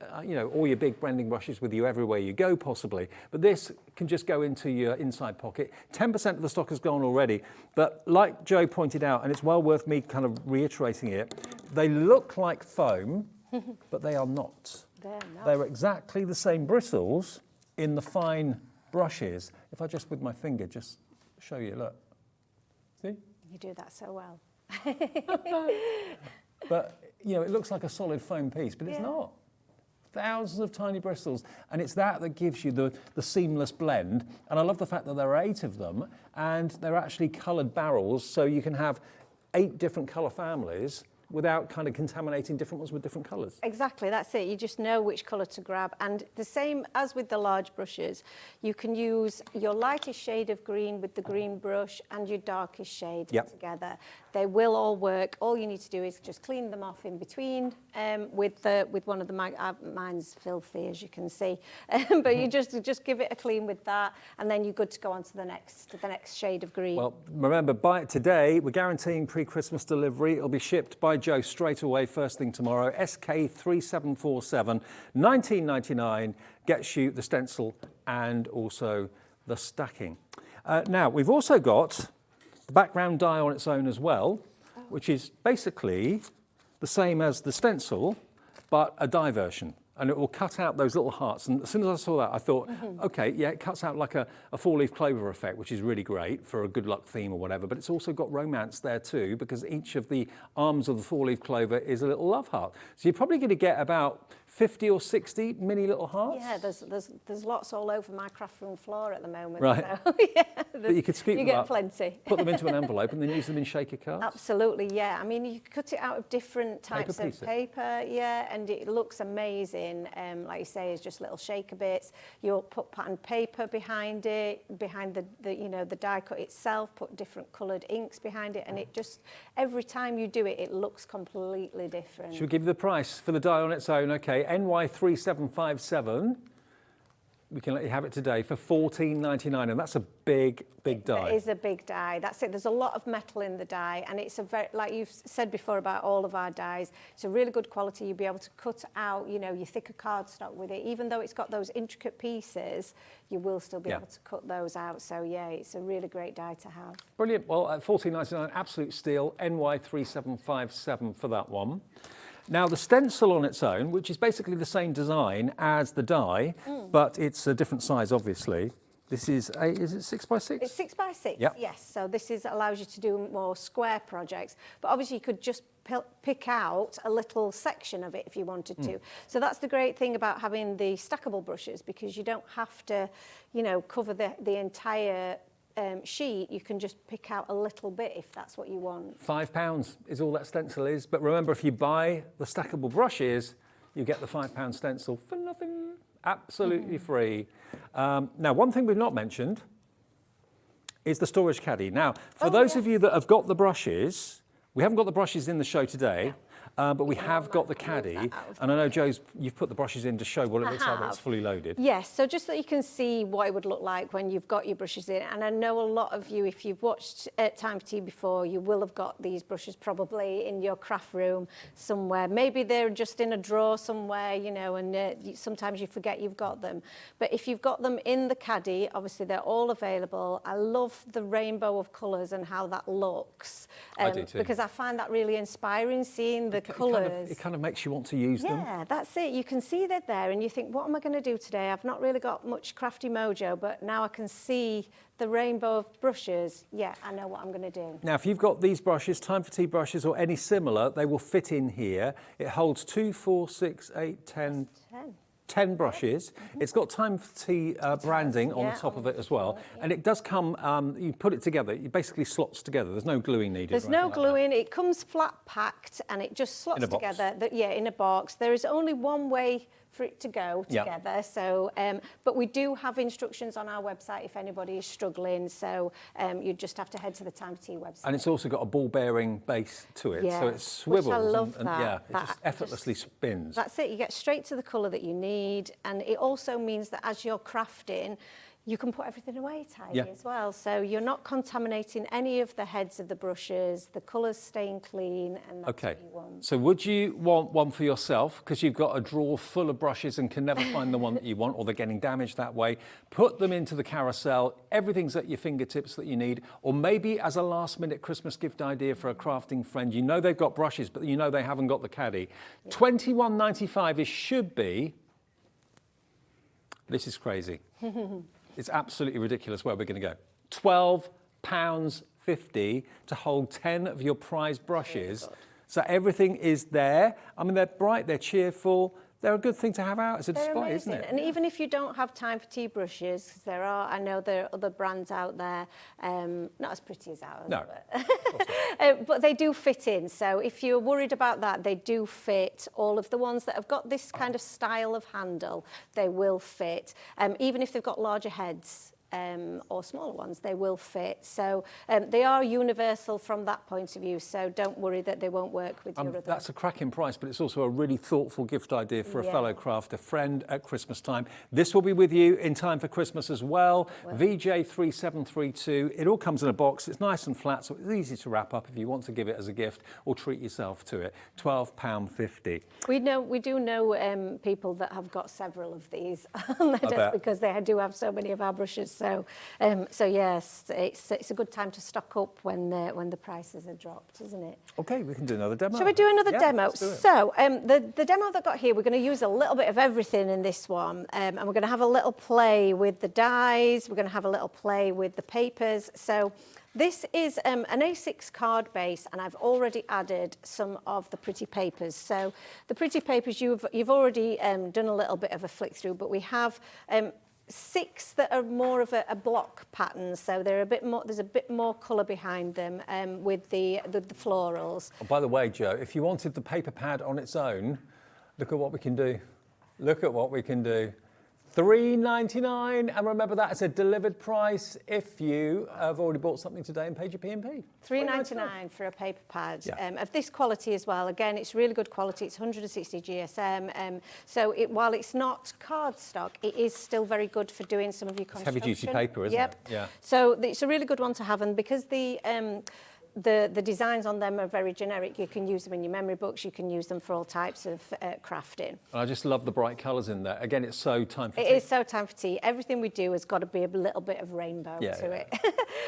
all your big blending brushes with you everywhere you go, possibly. But this can just go into your inside pocket. 10% of the stock has gone already, but like Joe pointed out, and it's well worth me kind of reiterating it, they look like foam, but they are not. They're not. They're exactly the same bristles in the fine brushes. If I just with my finger just show you, look. See? You do that so well. But, it looks like a solid foam piece, but it's not. thousands of tiny bristles, and it's that gives you the seamless blend. And I love the fact that there are 8 of them, and they're actually coloured barrels, so you can have 8 different colour families without kind of contaminating different ones with different colours. Exactly, that's it. You just know which colour to grab. And the same as with the large brushes, you can use your lightest shade of green with the green brush and your darkest shade together. They will all work. All you need to do is just clean them off in between with one of the mine's filthy, as you can see. But you just give it a clean with that, and then you're good to go on to the next shade of green. Well, remember, buy it today. We're guaranteeing pre-Christmas delivery. It'll be shipped by Joe straight away, first thing tomorrow. SK3747, $19.99, gets you the stencil and also the stacking. Now, we've also got the background die on its own as well, which is basically the same as the stencil, but a die version. And it will cut out those little hearts. And as soon as I saw that, I thought, okay, yeah, it cuts out like a four-leaf clover effect, which is really great for a good luck theme or whatever. But it's also got romance there too, because each of the arms of the four-leaf clover is a little love heart. So you're probably going to get about 50 or 60 mini little hearts. Yeah, there's lots all over my craft room floor at the moment. Right. So, yeah, but you could scoop them get up, plenty. put them into an envelope, and then use them in shaker cards. Absolutely, yeah. I mean, you cut it out of different types of paper, yeah, and it looks amazing. Like you say, it's just little shaker bits. You'll put patterned paper behind it, behind the die cut itself. Put different coloured inks behind it, and it just every time you do it, it looks completely different. Should we give you the price for the die on its own? Okay, NY3757. We can let you have it today for $14.99, and that's a big die. It is a big die. That's it. There's a lot of metal in the die, and it's a very, like you've said before about all of our dies, it's a really good quality. You'll be able to cut out, your thicker cardstock with it. Even though it's got those intricate pieces, you will still be able to cut those out. So yeah, it's a really great die to have. Brilliant. Well, at $14.99, absolute steal. NY3757 for that one. Now, the stencil on its own, which is basically the same design as the die, but it's a different size, obviously. This is it 6x6? It's 6x6, yep. Yes. So this allows you to do more square projects. But obviously you could just pick out a little section of it if you wanted to. So that's the great thing about having the stackable brushes, because you don't have to, cover the entire sheet. You can just pick out a little bit if that's what you want. £5 is all that stencil is. But remember, if you buy the stackable brushes, you get the £5 stencil for nothing. Absolutely free. Now, one thing we've not mentioned is the storage caddy. Now, for those of you that have got the brushes, we haven't got the brushes in the show today, but we have got the caddy. And I know, you've put the brushes in to show what it looks like when it's fully loaded. Yes, so just so you can see what it would look like when you've got your brushes in. And I know a lot of you, if you've watched Time for Tea before, you will have got these brushes probably in your craft room somewhere. Maybe they're just in a drawer somewhere, and sometimes you forget you've got them. But if you've got them in the caddy, obviously they're all available. I love the rainbow of colours and how that looks. I do too. Because I find that really inspiring, seeing the colours. It kind of makes you want to use them. Yeah, that's it. You can see that there and you think, what am I going to do today? I've not really got much crafty mojo, but now I can see the rainbow of brushes. Yeah, I know what I'm going to do. Now, if you've got these brushes, Time for Tea brushes or any similar, they will fit in here. It holds 2, 4, 6, 8, 10. 10 brushes. It's got Time for Tea branding on the top of it as well. And it does come, you put it together, it basically slots together. There's no gluing needed. There's no gluing. It comes flat packed and it just slots together. In a box. There is only one way for it to go together. So, but we do have instructions on our website if anybody is struggling. So you just have to head to the Time for Tea website. And it's also got a ball bearing base to it. So it swivels. Which I love and it just effortlessly spins. That's it. You get straight to the colour that you need. And it also means that as you're crafting, you can put everything away tidy as well. So you're not contaminating any of the heads of the brushes, the colours staying clean, and that's what you want. So would you want one for yourself, because you've got a drawer full of brushes and can never find the one that you want, or they're getting damaged that way? Put them into the carousel. Everything's at your fingertips that you need. Or maybe as a last-minute Christmas gift idea for a crafting friend, you know they've got brushes, but you know they haven't got the caddy. $21.95 it should be. This is crazy. It's absolutely ridiculous where we're going to go. £12.50 to hold 10 of your prized brushes. So everything is there. I mean, they're bright, they're cheerful, they're a good thing to have out as a They're display, amazing. isn't it? And even if you don't have time for tea brushes, 'cause I know there are other brands out there, not as pretty as ours, No, but they do fit in. So if you're worried about that, they do fit. All of the ones that have got this kind of style of handle, they will fit. Even if they've got larger heads, or smaller ones, they will fit. So they are universal from that point of view, so don't worry that they won't work with your other. That's a cracking price, but it's also a really thoughtful gift idea for a fellow crafter, friend at Christmas time. This will be with you in time for Christmas as well. VJ3732. It all comes in a box. It's nice and flat, so it's easy to wrap up if you want to give it as a gift or treat yourself to it. £12.50. We do know people that have got several of these on their desk because they do have so many of our brushes. So yes, it's a good time to stock up when the prices are dropped, isn't it? Okay, we can do another demo. Shall we do another demo? Let's do it. So the demo that I've got here, we're going to use a little bit of everything in this one, and we're going to have a little play with the dies. We're going to have a little play with the papers. So this is an A6 card base, and I've already added some of the pretty papers. So the pretty papers you've already done a little bit of a flick through, but we have 6 that are more of a block pattern, so they're a bit more. There's a bit more colour behind them with the florals. Oh, by the way, Joe, if you wanted the paper pad on its own, look at what we can do. Look at what we can do. £3.99, and remember that it's a delivered price if you have already bought something today and paid your P&P. £3.99 for a paper pad Yeah. of this quality as well. Again, it's really good quality. It's 160 GSM. So while it's not cardstock, it is still very good for doing some of your construction. Heavy-duty paper, isn't it? Yeah. So it's a really good one to have, and because the designs on them are very generic, you can use them in your memory books, you can use them for all types of crafting. And I just love the bright colours in there. Again, it's so time for tea. It is so time for tea. Everything we do has got to be a little bit of rainbow to it.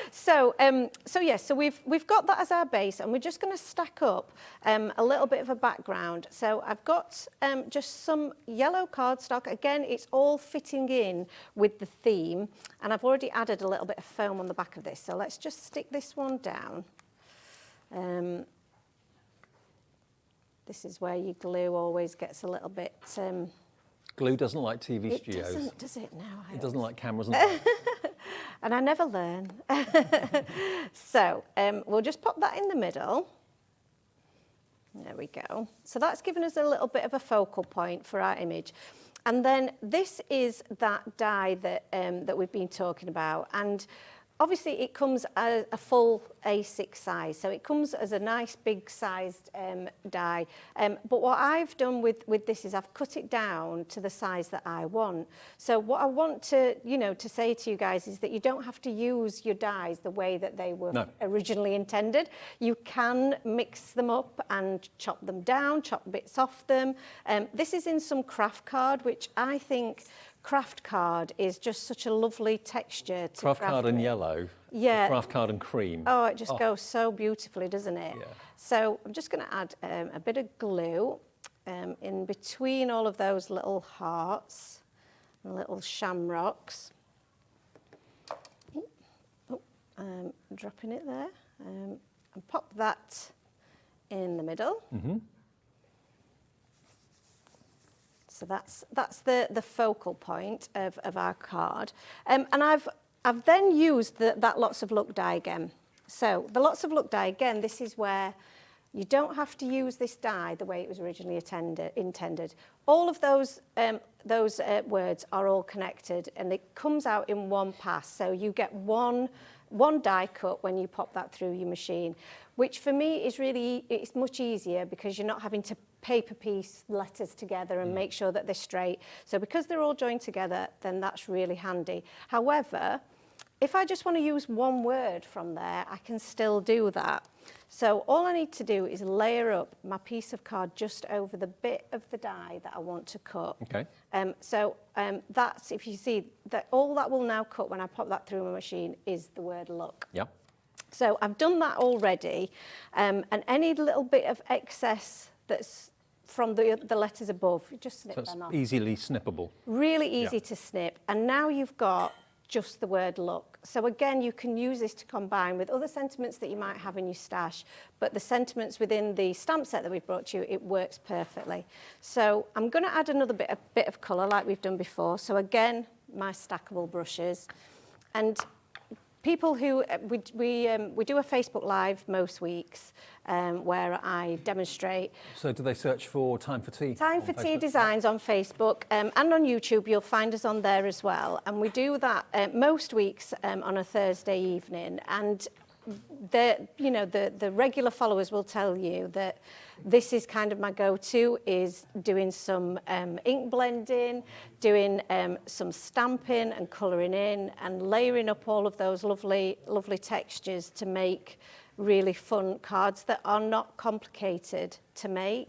So we've got that as our base, and we're just going to stack up a little bit of a background. So I've got just some yellow cardstock. Again, it's all fitting in with the theme, and I've already added a little bit of foam on the back of this. So let's just stick this one down. This is where your glue always gets a little bit. Glue doesn't like TV it studios. Doesn't, does it? No. It doesn't like cameras. And I never learn. So we'll just pop that in the middle. There we go. So that's given us a little bit of a focal point for our image. And then this is that die that we've been talking about. And obviously, it comes as a full A6 size, so it comes as a nice big sized die. But what I've done with this is I've cut it down to the size that I want. So what I want to say to you guys is that you don't have to use your dies the way that they were originally intended. You can mix them up and chop them down, chop bits off them. This is in some craft card, which I think craft card is just such a lovely texture to craft card and yellow. Yeah. Craft card and cream. Oh, it just goes so beautifully, doesn't it? Yeah. So I'm just going to add a bit of glue in between all of those little hearts and little shamrocks. Dropping it there and pop that in the middle. Mm-hmm. So that's the focal point of our card. And I've then used that Lots of Luck die again. So the Lots of Luck die, again, this is where you don't have to use this die the way it was originally intended. All of those words are all connected, and it comes out in one pass. So you get one die cut when you pop that through your machine, which for me is it's much easier because you're not having to paper piece letters together and make sure that they're straight. So because they're all joined together, then that's really handy. However, if I just want to use one word from there, I can still do that. So all I need to do is layer up my piece of card just over the bit of the die that I want to cut. Okay. That's, if you see, that all that will now cut when I pop that through my machine is the word luck. Yep. So I've done that already, and any little bit of excess that's from the letters above, you just snip them off. Easily snippable. Really easy to snip. And now you've got just the word look. So again, you can use this to combine with other sentiments that you might have in your stash, but the sentiments within the stamp set that we've brought you, it works perfectly. So I'm going to add another bit of colour like we've done before. So again, my stackable brushes. And people who, we do a Facebook Live most weeks where I demonstrate. So do they search for Time for Tea? Time for Tea Designs on Facebook and on YouTube. You'll find us on there as well. And we do that most weeks on a Thursday evening. And the regular followers will tell you that this is kind of my go-to, is doing some ink blending, doing some stamping and colouring in, and layering up all of those lovely textures to make really fun cards that are not complicated to make,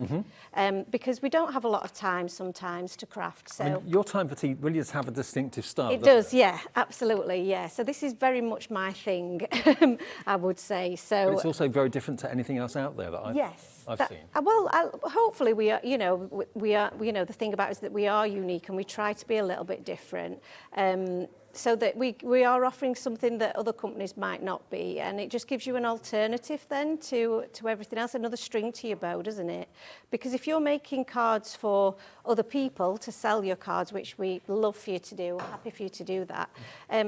because we don't have a lot of time sometimes to craft. So I mean, your Time for Tea really does have a distinctive style. it does, yeah, absolutely, yeah. So this is very much my thing, I would say. So but it's also very different to anything else out there that I've seen. Hopefully we are, the thing about it is that we are unique and we try to be a little bit different. So that we are offering something that other companies might not be, and it just gives you an alternative then to everything else, another string to your bow, doesn't it? Because if you're making cards for other people to sell your cards, which we love for you to do, happy for you to do that,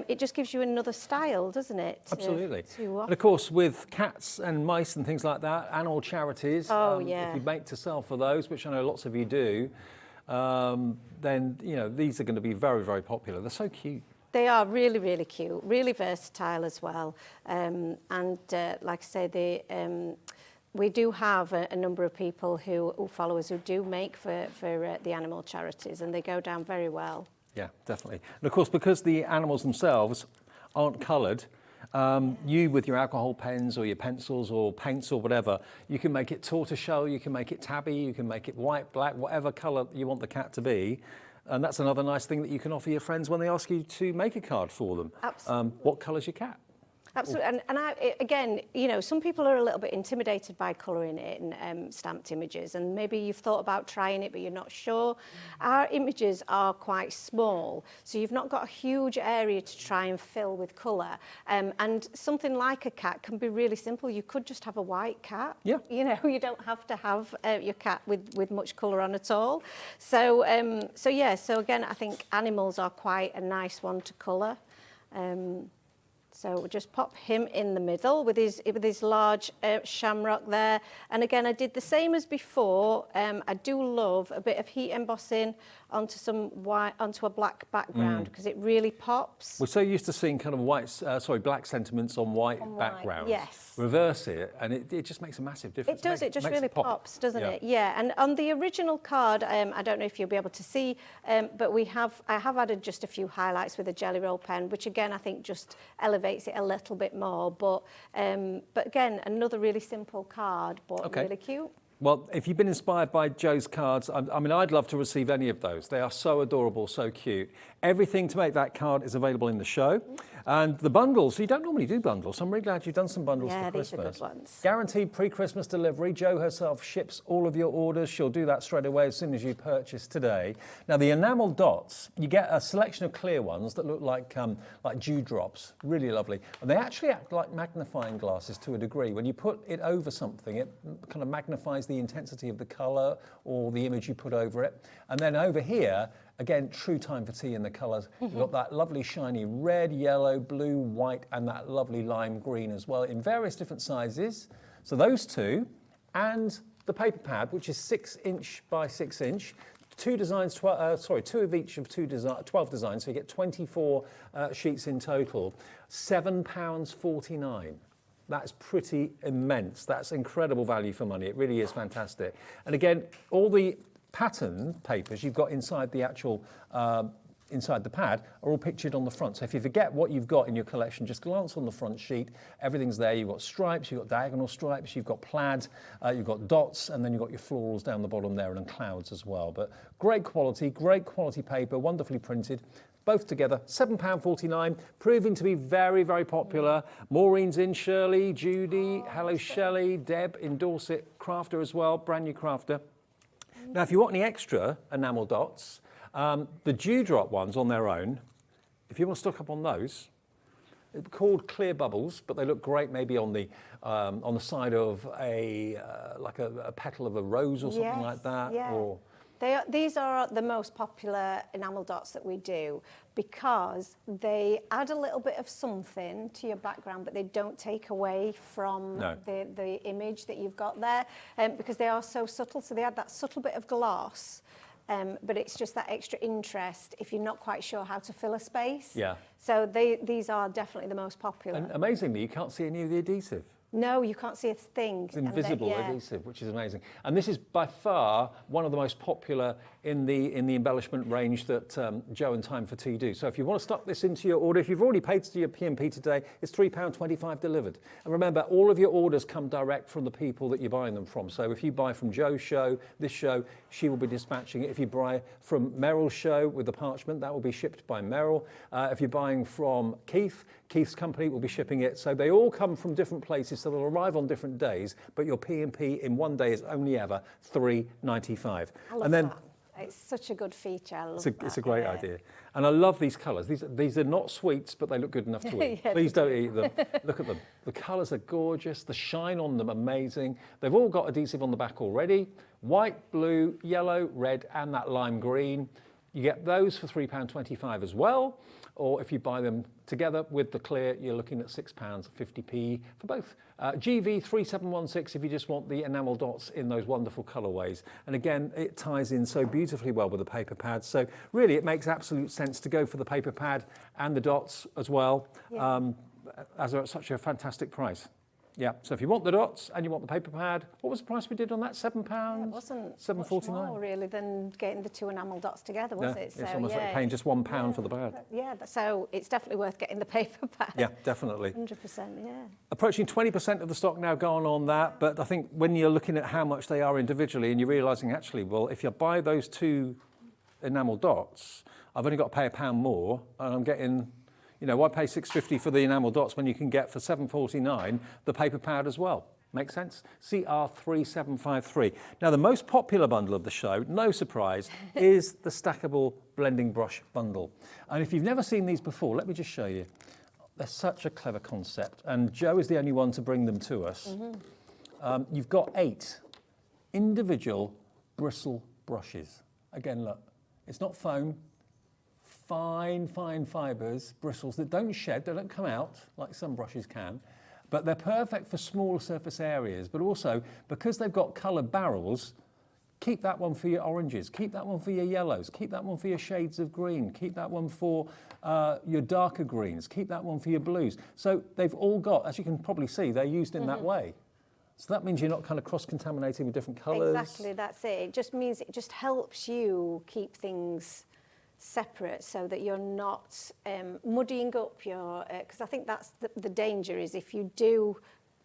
it just gives you another style, doesn't it? Absolutely. And of course, with cats and mice and things like that, animal charities, if you make to sell for those, which I know lots of you do, then these are going to be very, very popular. They're so cute. They are really, really cute, really versatile as well. Like I say, we do have a number of people who followers who do make for the animal charities, and they go down very well. Yeah, definitely. And of course, because the animals themselves aren't coloured, you with your alcohol pens or your pencils or paints or whatever, you can make it tortoiseshell, you can make it tabby, you can make it white, black, whatever colour you want the cat to be. And that's another nice thing that you can offer your friends when they ask you to make a card for them. Absolutely. What colour's your cat? Absolutely, again, some people are a little bit intimidated by colouring it in stamped images, and maybe you've thought about trying it, but you're not sure. Our images are quite small, so you've not got a huge area to try and fill with colour. And something like a cat can be really simple. You could just have a white cat. Yeah. You don't have to have your cat with much colour on at all. So again, I think animals are quite a nice one to colour. So we'll just pop him in the middle with his large shamrock there. And again, I did the same as before. I do love a bit of heat embossing onto a black background because it really pops. We're so used to seeing kind of black sentiments on white backgrounds. Yes. Reverse it, and it just makes a massive difference. It does. It just makes really pops, doesn't it? Yeah. And on the original card, I don't know if you'll be able to see, but I have added just a few highlights with a jelly roll pen, which again I think just elevates it a little bit more. But again, another really simple card, but really cute. Well, if you've been inspired by Joe's cards, I'd love to receive any of those. They are so adorable, so cute. Everything to make that card is available in the show. And the bundles, you don't normally do bundles, so I'm really glad you've done some bundles for Christmas. Yeah, these are good ones. Guaranteed pre-Christmas delivery. Jo herself ships all of your orders. She'll do that straight away as soon as you purchase today. Now, the enamel dots, you get a selection of clear ones that look like dewdrops. Really lovely. And they actually act like magnifying glasses to a degree. When you put it over something, it kind of magnifies the intensity of the colour or the image you put over it. And then over here, again, true Time for Tea in the colours. You've got that lovely shiny red, yellow, blue, white, and that lovely lime green as well in various different sizes. So those two, and the paper pad, which is 6 inch by 6 inch. Two designs, two of each of 12 designs, so you get 24 sheets in total. £7.49. That's pretty immense. That's incredible value for money. It really is fantastic. And again, all the pattern papers you've got inside the actual inside the pad are all pictured on the front. So if you forget what you've got in your collection, just glance on the front sheet. Everything's there. You've got stripes, you've got diagonal stripes, you've got plaid, you've got dots, and then you've got your florals down the bottom there and clouds as well. But great quality paper, wonderfully printed. Both together, £7.49, proving to be very, very popular. Maureen's in, Shirley, Judy, hello Shelley, Deb in Dorset, crafter as well, brand new crafter. Now, if you want any extra enamel dots, the dewdrop ones on their own, if you want to stock up on those, they're called clear bubbles, but they look great maybe on the side of like a petal of a rose or something like that. Yeah. Or These are the most popular enamel dots that we do because they add a little bit of something to your background, but they don't take away from the image that you've got there, because they are so subtle. So they add that subtle bit of gloss, but it's just that extra interest if you're not quite sure how to fill a space. Yeah. So these are definitely the most popular. And amazingly, you can't see any of the adhesive. No, you can't see a thing. It's invisible adhesive, which is amazing. And this is by far one of the most popular in the embellishment range that Joe and Time for Tea do. So if you want to stock this into your order, if you've already paid to your P&P today, it's £3.25 delivered. And remember, all of your orders come direct from the people that you're buying them from. So if you buy from Joe's show, this show, she will be dispatching it. If you buy from Meryl's show with the parchment, that will be shipped by Meryl. If you're buying from Keith's company will be shipping it. So they all come from different places, so they'll arrive on different days, but your P&P in one day is only ever £3.95. I love that. It's such a good feature. I love that. It's a great idea. And I love these colours. These are not sweets, but they look good enough to eat. Please don't eat them. Look at them. The colours are gorgeous. The shine on them, amazing. They've all got adhesive on the back already. White, blue, yellow, red, and that lime green. You get those for £3.25 as well. Or if you buy them together with the clear, you're looking at £6.50p for both. GV3716 if you just want the enamel dots in those wonderful colourways. And again, it ties in so beautifully well with the paper pads. So really, it makes absolute sense to go for the paper pad and the dots as well, as they're at such a fantastic price. Yeah, so if you want the dots and you want the paper pad, what was the price we did on that? £7? Yeah, it wasn't £7.49. much more really than getting the two enamel dots together, was it? So it's almost like paying just £1 for the pad. Yeah, so it's definitely worth getting the paper pad. Yeah, definitely. 100%, yeah. Approaching 20% of the stock now gone on that, but I think when you're looking at how much they are individually and you're realising actually, well, if you buy those two enamel dots, I've only got to pay £1 more and I'm getting... You know, why pay £6.50 for the enamel dots when you can get for £7.49 the paper pad as well? Makes sense? CR3753. Now, the most popular bundle of the show, no surprise, is the stackable blending brush bundle. And if you've never seen these before, let me just show you. They're such a clever concept, and Joe is the only one to bring them to us. You've got 8 individual bristle brushes. Again, look, it's not foam. Fine fibres, bristles that don't shed, they don't come out like some brushes can, but they're perfect for small surface areas, but also because they've got coloured barrels, keep that one for your oranges, keep that one for your yellows, keep that one for your shades of green, keep that one for your darker greens, keep that one for your blues. So they've all got, as you can probably see, they're used in that way. So that means you're not kind of cross-contaminating with different colours. Exactly, that's it. It just means it just helps you keep things separate so that you're not muddying up your, because I think that's the danger is if you do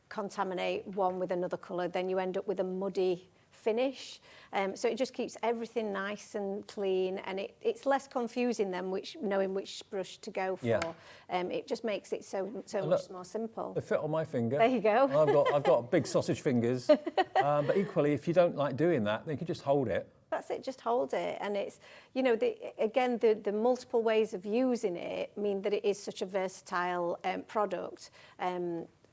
contaminate one with another colour, then you end up with a muddy finish. So it just keeps everything nice and clean, and it's less confusing than knowing which brush to go for. It just makes it so much more simple. They fit on my finger. There you go. I've got big sausage fingers, but equally, if you don't like doing that, then you can just hold it. That's it, just hold it. And it's, you know, the multiple ways of using it mean that it is such a versatile product.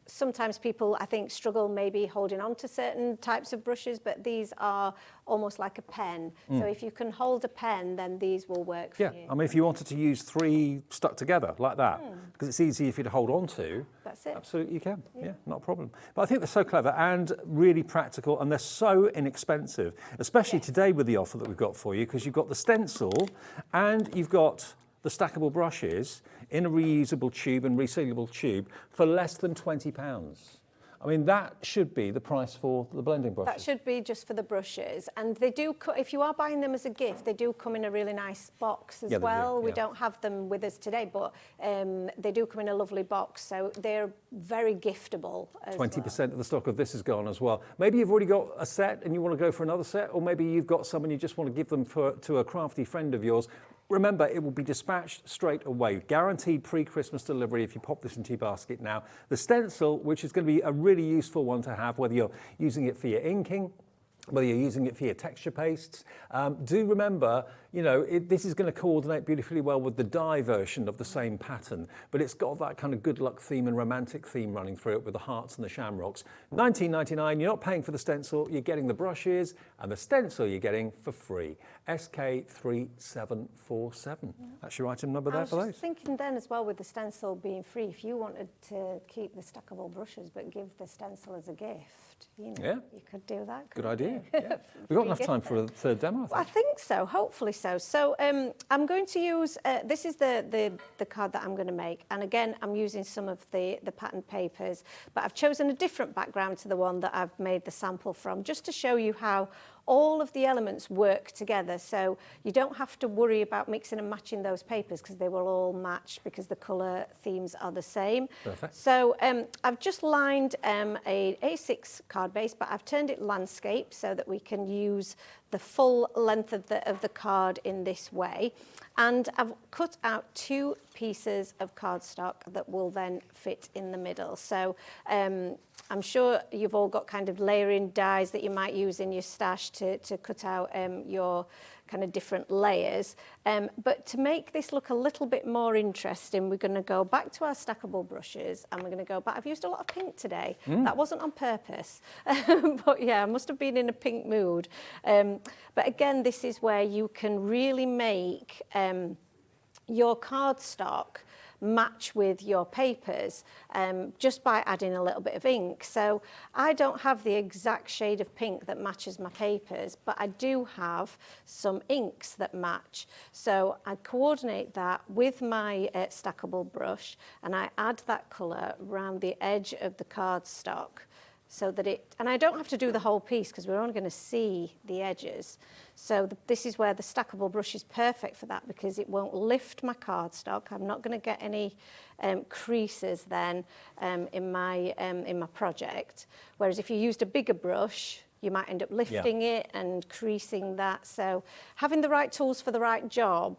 Sometimes people, I think, struggle maybe holding on to certain types of brushes, but these are almost like a pen. So if you can hold a pen, then these will work for you. I mean, if you wanted to use 3 stuck together like that, because it's easy for you to hold on to, that's it. Absolutely you can. Yeah, not a problem. But I think they're so clever and really practical, and they're so inexpensive, especially today with the offer that we've got for you, because you've got the stencil and you've got the stackable brushes in a reusable tube and resealable tube for less than £20. I mean, that should be the price for the blending brushes. That should be just for the brushes. And they do, if you are buying them as a gift, they do come in a really nice box as well. We don't have them with us today, but they do come in a lovely box. So they're very giftable as 20% well. of the stock of this is gone as well. Maybe you've already got a set and you want to go for another set, or maybe you've got some and you just want to give them to a crafty friend of yours. Remember, it will be dispatched straight away. Guaranteed pre-Christmas delivery if you pop this into your basket now. The stencil, which is going to be a really useful one to have, whether you're using it for your inking, whether you're using it for your texture pastes. Do remember, you know, this is going to coordinate beautifully well with the die version of the same pattern, but it's got that kind of good luck theme and romantic theme running through it with the hearts and the shamrocks. $19.99, you're not paying for the stencil, you're getting the brushes, and the stencil you're getting for free. SK3747. That's your item number there for I was those. just thinking then as well with the stencil being free, if you wanted to keep the stackable brushes but give the stencil as a gift, you know, you could do that. Good idea. Yeah. We've got enough time for a third demo, I think so, hopefully so. So I'm going to use, this is the card that I'm going to make. And again, I'm using some of the patterned papers, but I've chosen a different background to the one that I've made the sample from, just to show you how all of the elements work together. So you don't have to worry about mixing and matching those papers because they will all match because the colour themes are the same. Perfect. So I've just lined a A6 card base, but I've turned it landscape so that we can use the full length of the card in this way. And I've cut out 2 pieces of cardstock that will then fit in the middle. So I'm sure you've all got kind of layering dies that you might use in your stash to cut out your kind of different layers. But to make this look a little bit more interesting, we're going to go back to our stackable brushes and we're going to go back. I've used a lot of pink today. That wasn't on purpose. But yeah, I must have been in a pink mood. But again, this is where you can really make your cardstock match with your papers just by adding a little bit of ink. So I don't have the exact shade of pink that matches my papers, but I do have some inks that match. So I coordinate that with my stackable brush and I add that colour around the edge of the cardstock so that and I don't have to do the whole piece because we're only going to see the edges. So this is where the stackable brush is perfect for that because it won't lift my cardstock. I'm not going to get any creases then in my project. Whereas if you used a bigger brush, you might end up lifting it and creasing that. So having the right tools for the right job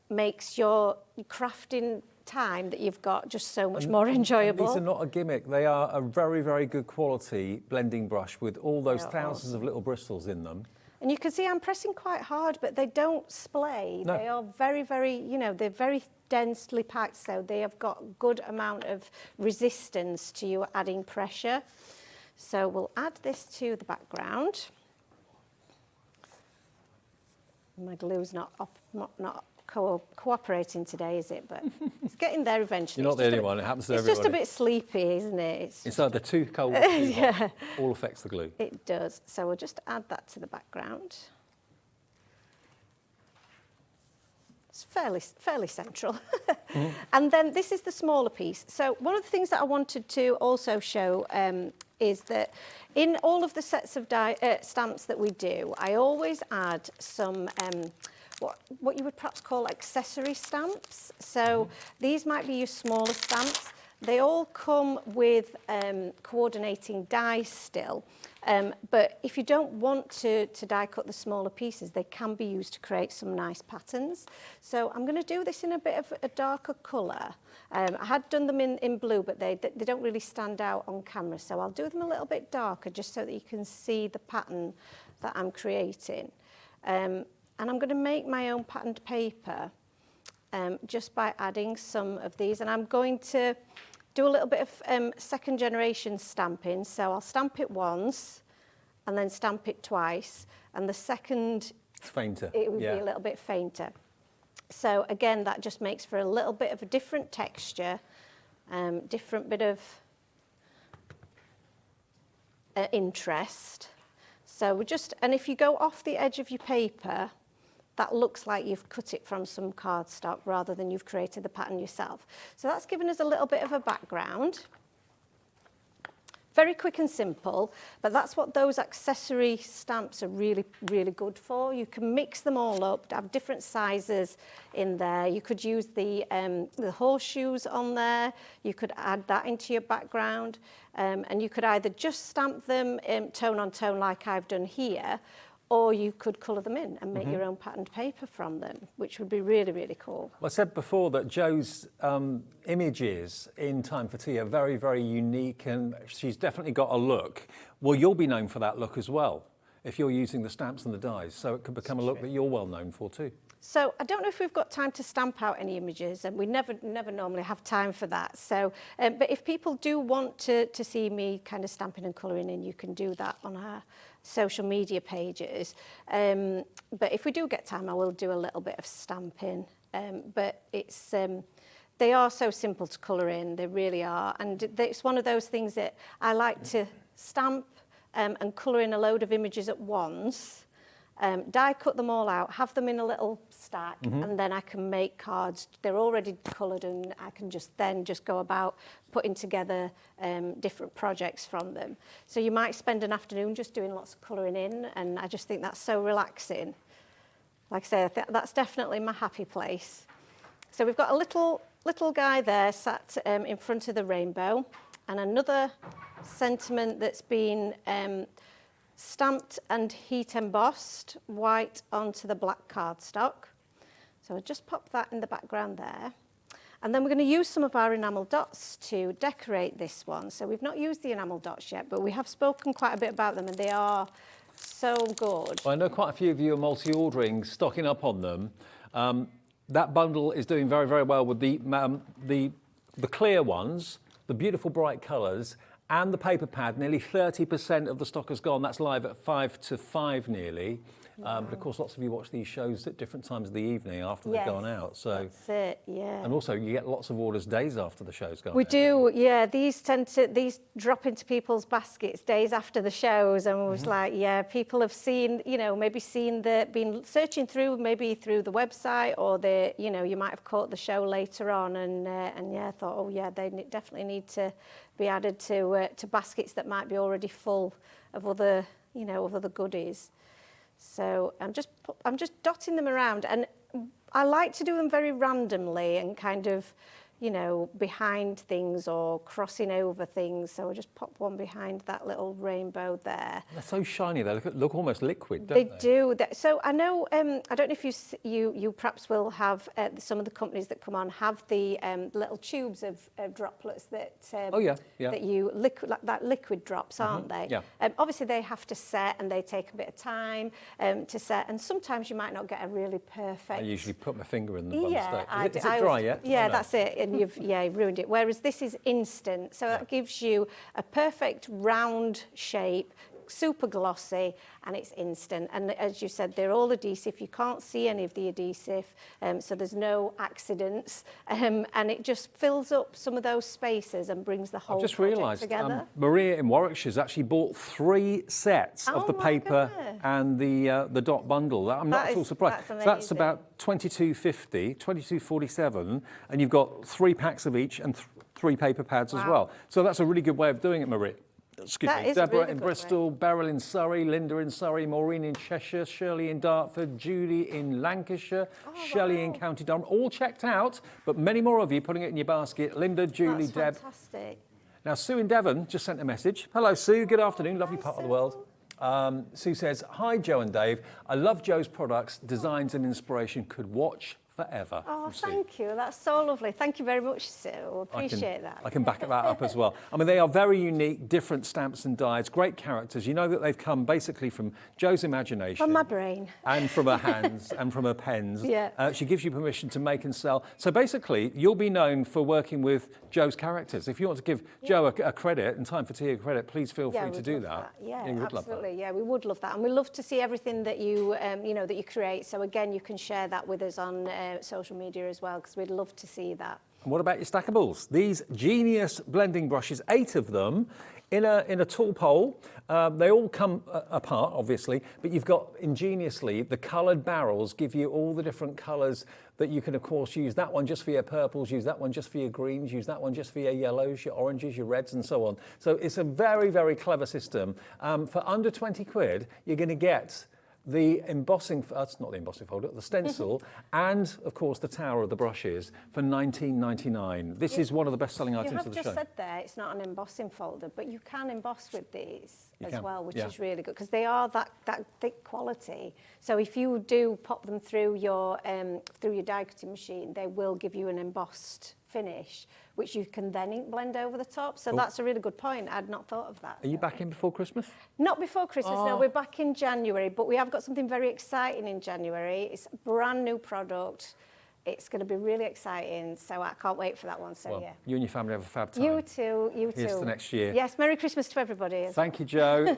makes your crafting time that you've got just so much more enjoyable. These are not a gimmick. They are a very, very good quality blending brush with all those thousands of little bristles in them. And you can see I'm pressing quite hard, but they don't splay. No. They are very, very, you know, they're very densely packed, so they have got a good amount of resistance to you adding pressure. So we'll add this to the background. My glue's not cooperating today, is it? But it's getting there eventually. You're not the only one. It happens to everybody. It's just a bit sleepy, isn't it? It's either too cold or too hot. All affects the glue. It does. So we'll just add that to the background. It's fairly central. And then this is the smaller piece. So one of the things that I wanted to also show is that in all of the sets of stamps that we do, I always add some what you would perhaps call accessory stamps. So these might be your smaller stamps. They all come with coordinating dies still. But if you don't want to die cut the smaller pieces, they can be used to create some nice patterns. So I'm going to do this in a bit of a darker colour. I had done them in blue, but they don't really stand out on camera. So I'll do them a little bit darker just so that you can see the pattern that I'm creating. And I'm going to make my own patterned paper just by adding some of these. And I'm going to do a little bit of second generation stamping. So I'll stamp it once and then stamp it twice. And the second, it's fainter. It would be a little bit fainter. So again, that just makes for a little bit of a different texture, different bit of interest. So and if you go off the edge of your paper, that looks like you've cut it from some cardstock rather than you've created the pattern yourself. So that's given us a little bit of a background. Very quick and simple, but that's what those accessory stamps are really, really good for. You can mix them all up, have different sizes in there. You could use the horseshoes on there. You could add that into your background. And you could either just stamp them tone on tone like I've done here, or you could colour them in and make your own patterned paper from them, which would be really, really cool. Well, I said before that Jo's images in Time for Tea are very, very unique, and she's definitely got a look. Well, you'll be known for that look as well. if you're using the stamps and the dies. So it could become a look that you're well known for too. So I don't know if we've got time to stamp out any images, and we never normally have time for that. So, but if people do want to see me kind of stamping and colouring in, you can do that on our social media pages. But if we do get time, I will do a little bit of stamping. But it's they are so simple to colour in, they really are. And it's one of those things that I like to stamp and colour in a load of images at once. Die cut them all out, have them in a little stack, and then I can make cards. They're already coloured, and I can just go about putting together different projects from them. So you might spend an afternoon just doing lots of colouring in, and I just think that's so relaxing. Like I say, that's definitely my happy place. So we've got a little guy there sat in front of the rainbow, and another sentiment that's been stamped and heat embossed white onto the black cardstock. So I'll just pop that in the background there. And then we're going to use some of our enamel dots to decorate this one. So we've not used the enamel dots yet, but we have spoken quite a bit about them, and they are so good. Well, I know quite a few of you are multi-ordering, stocking up on them. That bundle is doing very, very well with the clear ones, the beautiful bright colours, and the paper pad. Nearly 30% of the stock has gone. That's live at 5 to 5 nearly. But of course, lots of you watch these shows at different times of the evening after they've gone out. So that's it, yeah. And also, you get lots of orders days after the show's gone out. We do, yeah. These drop into people's baskets days after the shows, and it was like, yeah, people have seen, maybe been searching through, maybe through the website, or you might have caught the show later on, and yeah, thought, oh yeah, they definitely need to be added to baskets that might be already full of other, of other goodies. So I'm just dotting them around, and I like to do them very randomly and kind of, behind things or crossing over things. So I'll just pop one behind that little rainbow there. They're so shiny. They look almost liquid, don't they? They do. So I know. I don't know if you perhaps will have some of the companies that come on have the little tubes of droplets that. That you that liquid drops, aren't they? Yeah. Obviously, they have to set, and they take a bit of time to set, and sometimes you might not get a really perfect. I usually put my finger in the bum Yeah, state. Is it dry yet? Yeah, No. that's it. And you've ruined it. Whereas this is instant, so that gives you a perfect round shape, super glossy, and it's instant. And as you said, they're all adhesive. You can't see any of the adhesive, so there's no accidents, and it just fills up some of those spaces and brings the whole I've just project realised together. Maria in Warwickshire's actually bought 3 sets of the my paper goodness. and the dot bundle. I'm not at all surprised. That's So that's amazing. about £22.50, £22.47, and you've got 3 packs of each and 3 paper pads as well. So that's a really good way of doing it, Maria. Excuse That me. is a Deborah really in good Bristol, Beryl in Surrey, Linda in Surrey, Maureen in Cheshire, Shirley in Dartford, Judy in Lancashire, Shelley in County Durham. All checked out, but many more of you putting it in your basket. Linda, Julie, That's Deb. fantastic. Now, Sue in Devon just sent a message. Hello, Sue. Good afternoon. Lovely part of the world. Sue says, hi, Joe and Dave. I love Joe's products. Designs and inspiration could watch forever. Oh, thank you. That's so lovely. Thank you very much, Sue. Appreciate that. I can back that up as well. I mean, they are very unique, different stamps and dies, great characters. You know that they've come basically from Joe's imagination. From my brain. And from her hands and from her pens. Yeah. She gives you permission to make and sell. So basically, you'll be known for working with Joe's characters. If you want to give Joe a credit and Time for Tea a credit, please feel free to do that. Yeah, we would love that. absolutely. Yeah, we would love that. And we love to see everything that you, that you create. So again, you can share that with us on social media as well, because we'd love to see that. And what about your stackables? These genius blending brushes, 8 of them, in a tall pole. They all come apart, obviously, but you've got, ingeniously, the coloured barrels give you all the different colours that you can, of course, use that one just for your purples, use that one just for your greens, use that one just for your yellows, your oranges, your reds, and so on. So it's a very, very clever system. For under 20 quid, you're going to get the embossing, that's not the embossing folder, the stencil, and of course the tower of the brushes for $19.99. This is one of the best-selling items of the show. You have just said there it's not an embossing folder, but you can emboss with these as well, which is really good, because they are that thick quality. So if you do pop them through your die cutting machine, they will give you an embossed finish, which you can then ink blend over the top. So that's a really good point. I'd not thought of that. Are you back in before Christmas? Not before Christmas, no. We're back in January, but we have got something very exciting in January. It's a brand new product. It's going to be really exciting, so I can't wait for that one. So, yeah. You and your family have a fab time. You too, you too. Here's to next year. Yes, Merry Christmas to everybody. Thank you, Joe.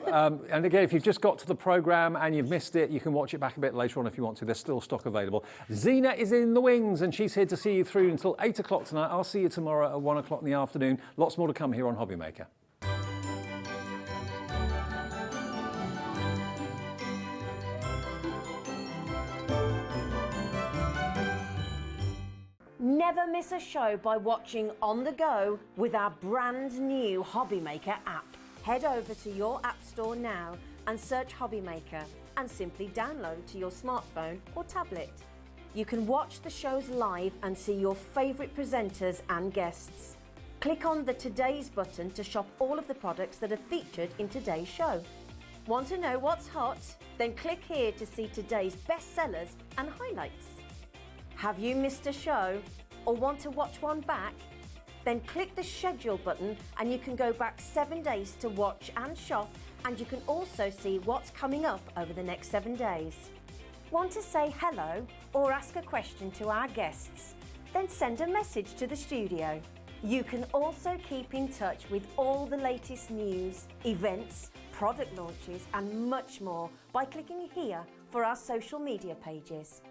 And again, if you've just got to the programme and you've missed it, you can watch it back a bit later on if you want to. There's still stock available. Zena is in the wings and she's here to see you through until 8 o'clock tonight. I'll see you tomorrow at 1 o'clock in the afternoon. Lots more to come here on Hobby Maker. Never miss a show by watching on the go with our brand new Hobby Maker app. Head over to your app store now and search Hobby Maker and simply download to your smartphone or tablet. You can watch the shows live and see your favourite presenters and guests. Click on the Today's button to shop all of the products that are featured in today's show. Want to know what's hot? Then click here to see today's bestsellers and highlights. Have you missed a show or want to watch one back? Then click the schedule button and you can go back 7 days to watch and shop, and you can also see what's coming up over the next 7 days. Want to say hello or ask a question to our guests? Then send a message to the studio. You can also keep in touch with all the latest news, events, product launches and much more by clicking here for our social media pages.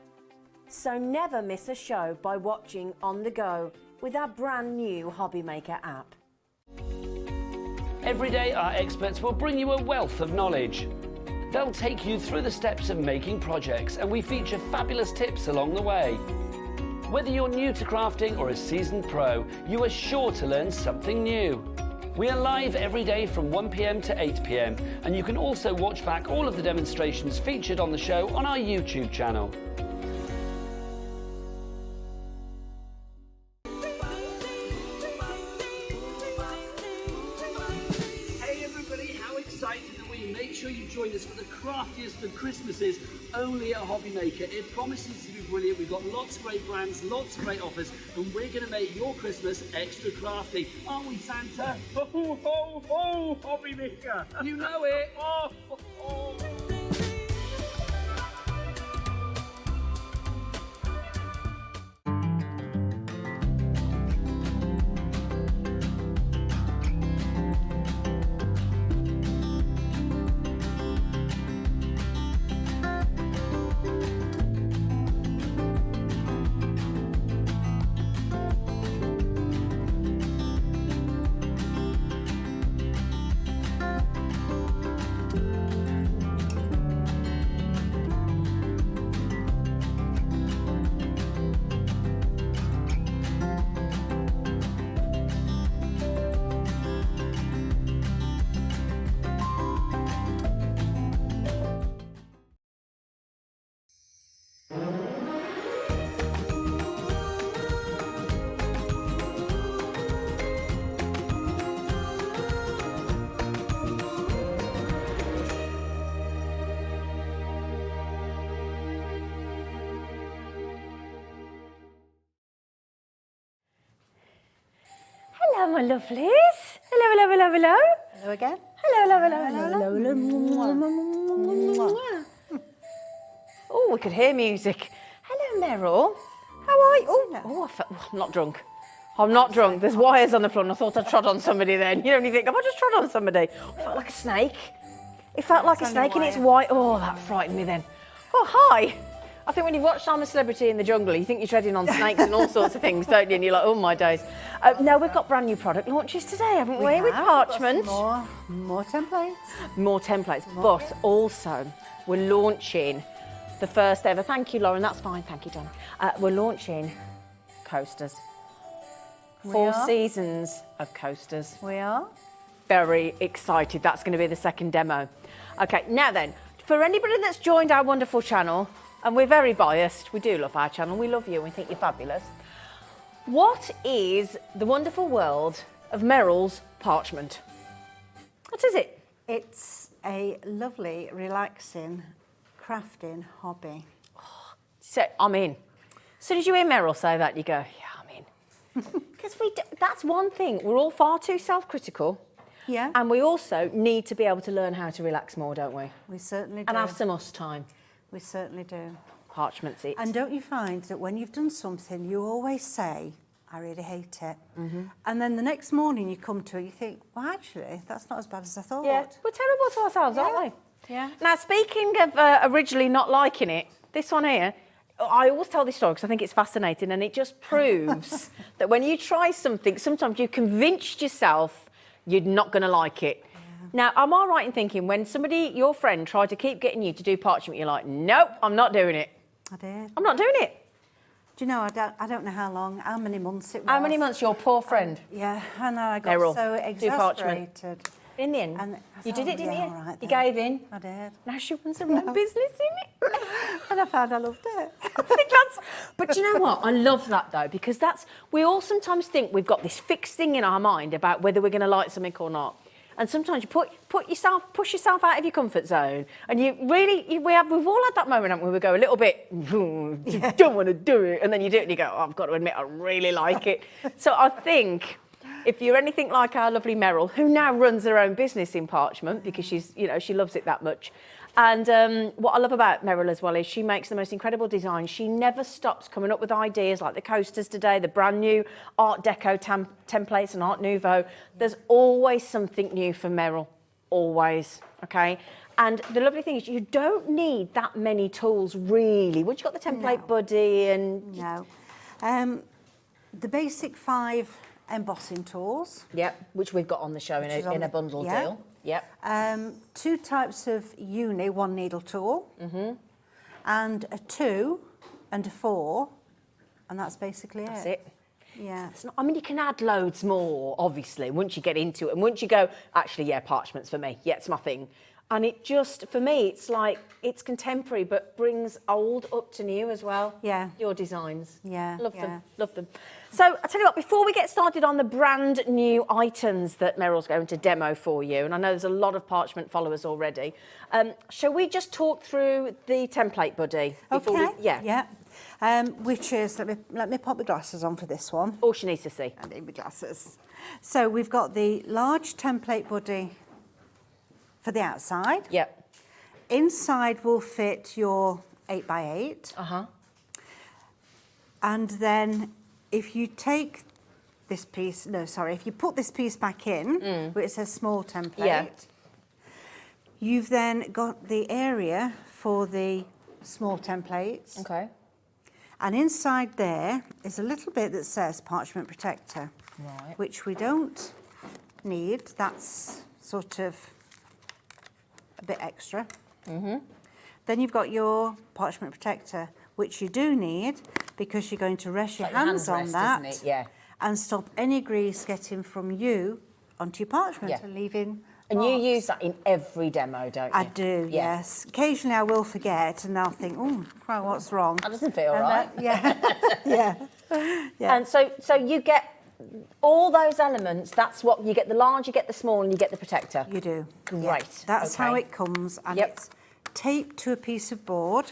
So never miss a show by watching on the go with our brand new Hobby Maker app. Every day our experts will bring you a wealth of knowledge. They'll take you through the steps of making projects, and we feature fabulous tips along the way. Whether you're new to crafting or a seasoned pro, you are sure to learn something new. We are live every day from 1 p.m. to 8 p.m, and you can also watch back all of the demonstrations featured on the show on our YouTube channel. Join us for the craftiest of Christmases only at Hobby Maker. It promises to be brilliant. We've got lots of great brands, lots of great offers, and we're going to make your Christmas extra crafty. Aren't we, Santa? Ho, ho, ho, Hobby Maker. You know it. Oh, ho, ho. Hello, my lovelies. Hello, hello, hello, hello. Hello again. Hello, hello, hello, hello. Oh, we could hear music. Hello, Meryl. How are you? Oh, I'm not drunk. I'm not drunk. There's wires on the floor and I thought I trod on somebody then. You know, when you think, have I just trod on somebody? It felt like a snake. It felt like a snake and it's white. Oh, that frightened me then. Oh, hi. I think when you've watched I'm a Celebrity in the Jungle, you think you're treading on snakes and all sorts of things, don't you? And you're like, oh my days. No, we've got brand new product launches today, haven't we? With Parchment. More templates. More templates, but also we're launching the first ever. Thank you, Lauren. That's fine. Thank you, Don. We're launching coasters. 4 seasons of coasters. We are. Very excited. That's going to be the second demo. Okay, now then, for anybody that's joined our wonderful channel, and we're very biased, we do love our channel, we love you, we think you're fabulous. What is the wonderful world of Meryl's Parchment? What is it? It's a lovely, relaxing, crafting hobby. So, I'm in. As soon as you hear Meryl say that, you go, yeah, I'm in. Because that's one thing. We're all far too self-critical. Yeah. And we also need to be able to learn how to relax more, don't we? We certainly do. And have some us time. We certainly do. Parchment's it. And don't you find that when you've done something, you always say, I really hate it. And then the next morning you come to it, you think, well, actually, that's not as bad as I thought. Yeah, we're terrible to ourselves, aren't we? Yeah. Now, speaking of originally not liking it, this one here, I always tell this story because I think it's fascinating, and it just proves that when you try something, sometimes you've convinced yourself you're not going to like it. Now, am I right in thinking when somebody, your friend, tried to keep getting you to do parchment, you're like, nope, I'm not doing it. I did. I'm not doing it. Do you know, I don't know how many months it was. How many months, your poor friend? Yeah, I know, I got Meryl, so do parchment. exasperated. In the end, And I you thought, did it, didn't yeah, you? all right You then. gave in. I did. Now she runs her own business, in it. And I found I loved it. But you know what? I love that though, because we all sometimes think we've got this fixed thing in our mind about whether we're going to like something or not. And sometimes you push yourself out of your comfort zone, and we've all had that moment, haven't we? We go a little bit, don't want to do it, and then you do it, and you go, oh, I've got to admit, I really like it. So I think if you're anything like our lovely Meryl, who now runs her own business in parchment because she loves it that much. And what I love about Meryl as well is she makes the most incredible designs. She never stops coming up with ideas like the coasters today, the brand new Art Deco templates and Art Nouveau. There's always something new from Meryl, always, okay? And the lovely thing is you don't need that many tools, really. Once you've got the template buddy and... No. The basic 5 embossing tools. Yep, which we've got on the show in a bundle deal. Yep. 2 types of one needle tool, and a 2 and a 4, and that's basically it. That's it. Yeah. It's not, I mean, you can add loads more, obviously, once you get into it. And once you go, actually, yeah, parchment's for me. Yeah, it's my thing. And it just, for me, it's like, it's contemporary, but brings old up to new as well. Yeah. Your designs. Yeah. Love them. Love them. So, I tell you what, before we get started on the brand new items that Meryl's going to demo for you, and I know there's a lot of parchment followers already, shall we just talk through the template buddy? Okay. Yeah. Which is, let me pop my glasses on for this one. All she needs to see. I need my glasses. So we've got the large template buddy for the outside. Yep. Inside will fit your 8x8. And then if you take this piece, if you put this piece back in, where it says small template, you've then got the area for the small templates. Okay. And inside there is a little bit that says parchment protector, which we don't need. That's sort of a bit extra. Then you've got your parchment protector, which you do need because you're going to rest your hands on that, isn't it? Yeah. and stop any grease getting from you onto your parchment and leaving. And you use that in every demo, don't you? I do, yes. Occasionally I will forget and I'll think, oh, crap, what's wrong? That doesn't feel right. Yeah. And so you get all those elements. That's what you get: the large, you get the small, and you get the protector. You do. Great. Yeah. That's how it comes, and it's taped to a piece of board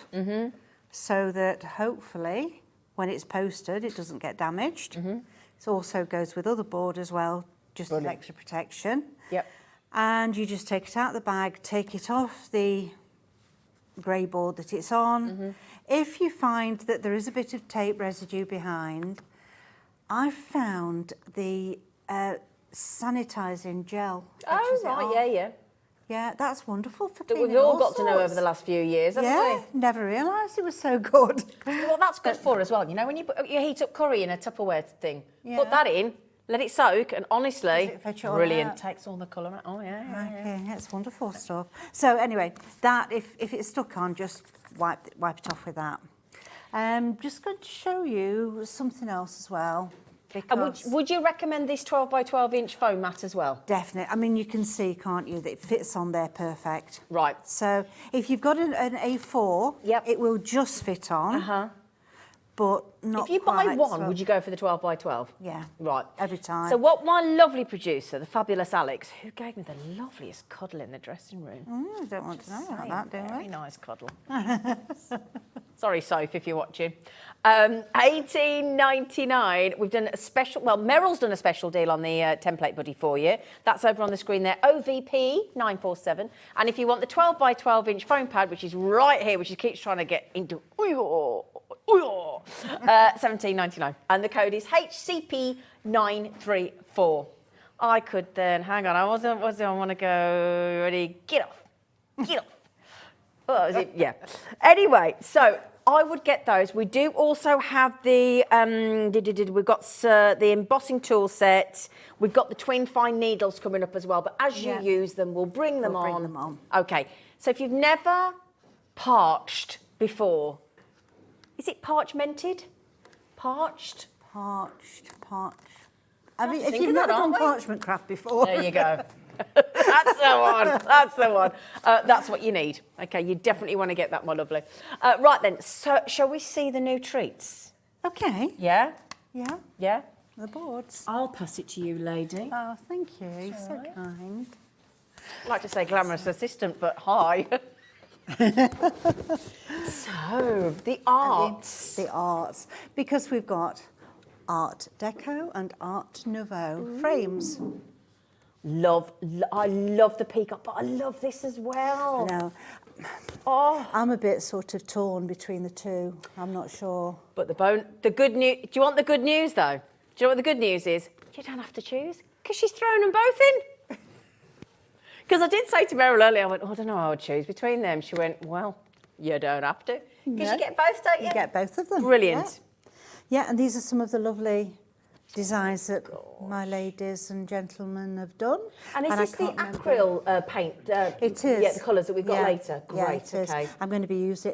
so that hopefully when it's posted it doesn't get damaged. It also goes with other board as well, just as extra protection. Yep. And you just take it out of the bag, take it off the grey board that it's on. If you find that there is a bit of tape residue behind, I've found the sanitising gel. Oh, right, yeah. Yeah, that's wonderful for That cleaning we've all all got to know over sorts. the last few years, haven't we? Never realised it was so good. Well, that's good for as well. You know, when you heat up curry in a Tupperware thing, Yeah. put that in, let it soak, and honestly, Does it fetch it all brilliant. out? Takes all the colour out. Oh, yeah. Okay, it's wonderful stuff. So anyway, that if it's stuck on, just wipe it off with that. Just going to show you something else as well. And would you recommend this 12 by 12 inch foam mat as well? Definitely. I mean, you can see, can't you, that it fits on there perfect. Right. So if you've got an A4, it will just fit on. But not If you buy quite, one, so- would you go for the 12 by 12? Yeah. Right. Every time. So what my lovely producer, the fabulous Alex, who gave me the loveliest cuddle in the dressing room. I don't want to know about that, do Very I? nice cuddle. Sorry, Soph, if you're watching. 18.99. We've done a special. Well, Meryl's done a special deal on the template buddy for you. That's over on the screen there. OVP 947. And if you want the 12 by 12 inch foam pad, which is right here, which he keeps trying to get into, 17.99. And the code is HCP 934. I could then hang on. I want to go. Ready? Get off. Get off. Oh, is it? Yeah. Anyway, so I would get those. We do also have the we've got the embossing tool set. We've got the twin fine needles coming up as well. But as you use them, we'll bring them on. Okay. So if you've never parched before, is it parchmented? Parched. If you've never done parchment craft before. There you go. That's the one. That's the one. That's what you need. Okay, you definitely want to get that, my lovely. Right then, so shall we see the new treats? Okay. Yeah? Yeah. Yeah? The boards. I'll pass it to you, lady. Oh, thank you. So kind. I'd like to say glamorous assistant, but hi. So, the arts. The arts. Because we've got Art Deco and Art Nouveau frames. I love the peacock, but I love this as well. No. Oh, I'm a bit sort of torn between the two. I'm not sure. but the good news. Do you want the good news though? Do you know what the good news is? You don't have to choose because she's thrown them both in. Because I did say to Meryl earlier, I went, I don't know how I would choose between them. She went, well, you don't have to. Because you get both, don't you? You get both of them. Brilliant. Yeah, and these are some of the lovely designs that my ladies and gentlemen have done. And is this the acryl paint? It is. Yeah, the colours that we've got later. Great, Yeah, it is. okay. I'm going to be using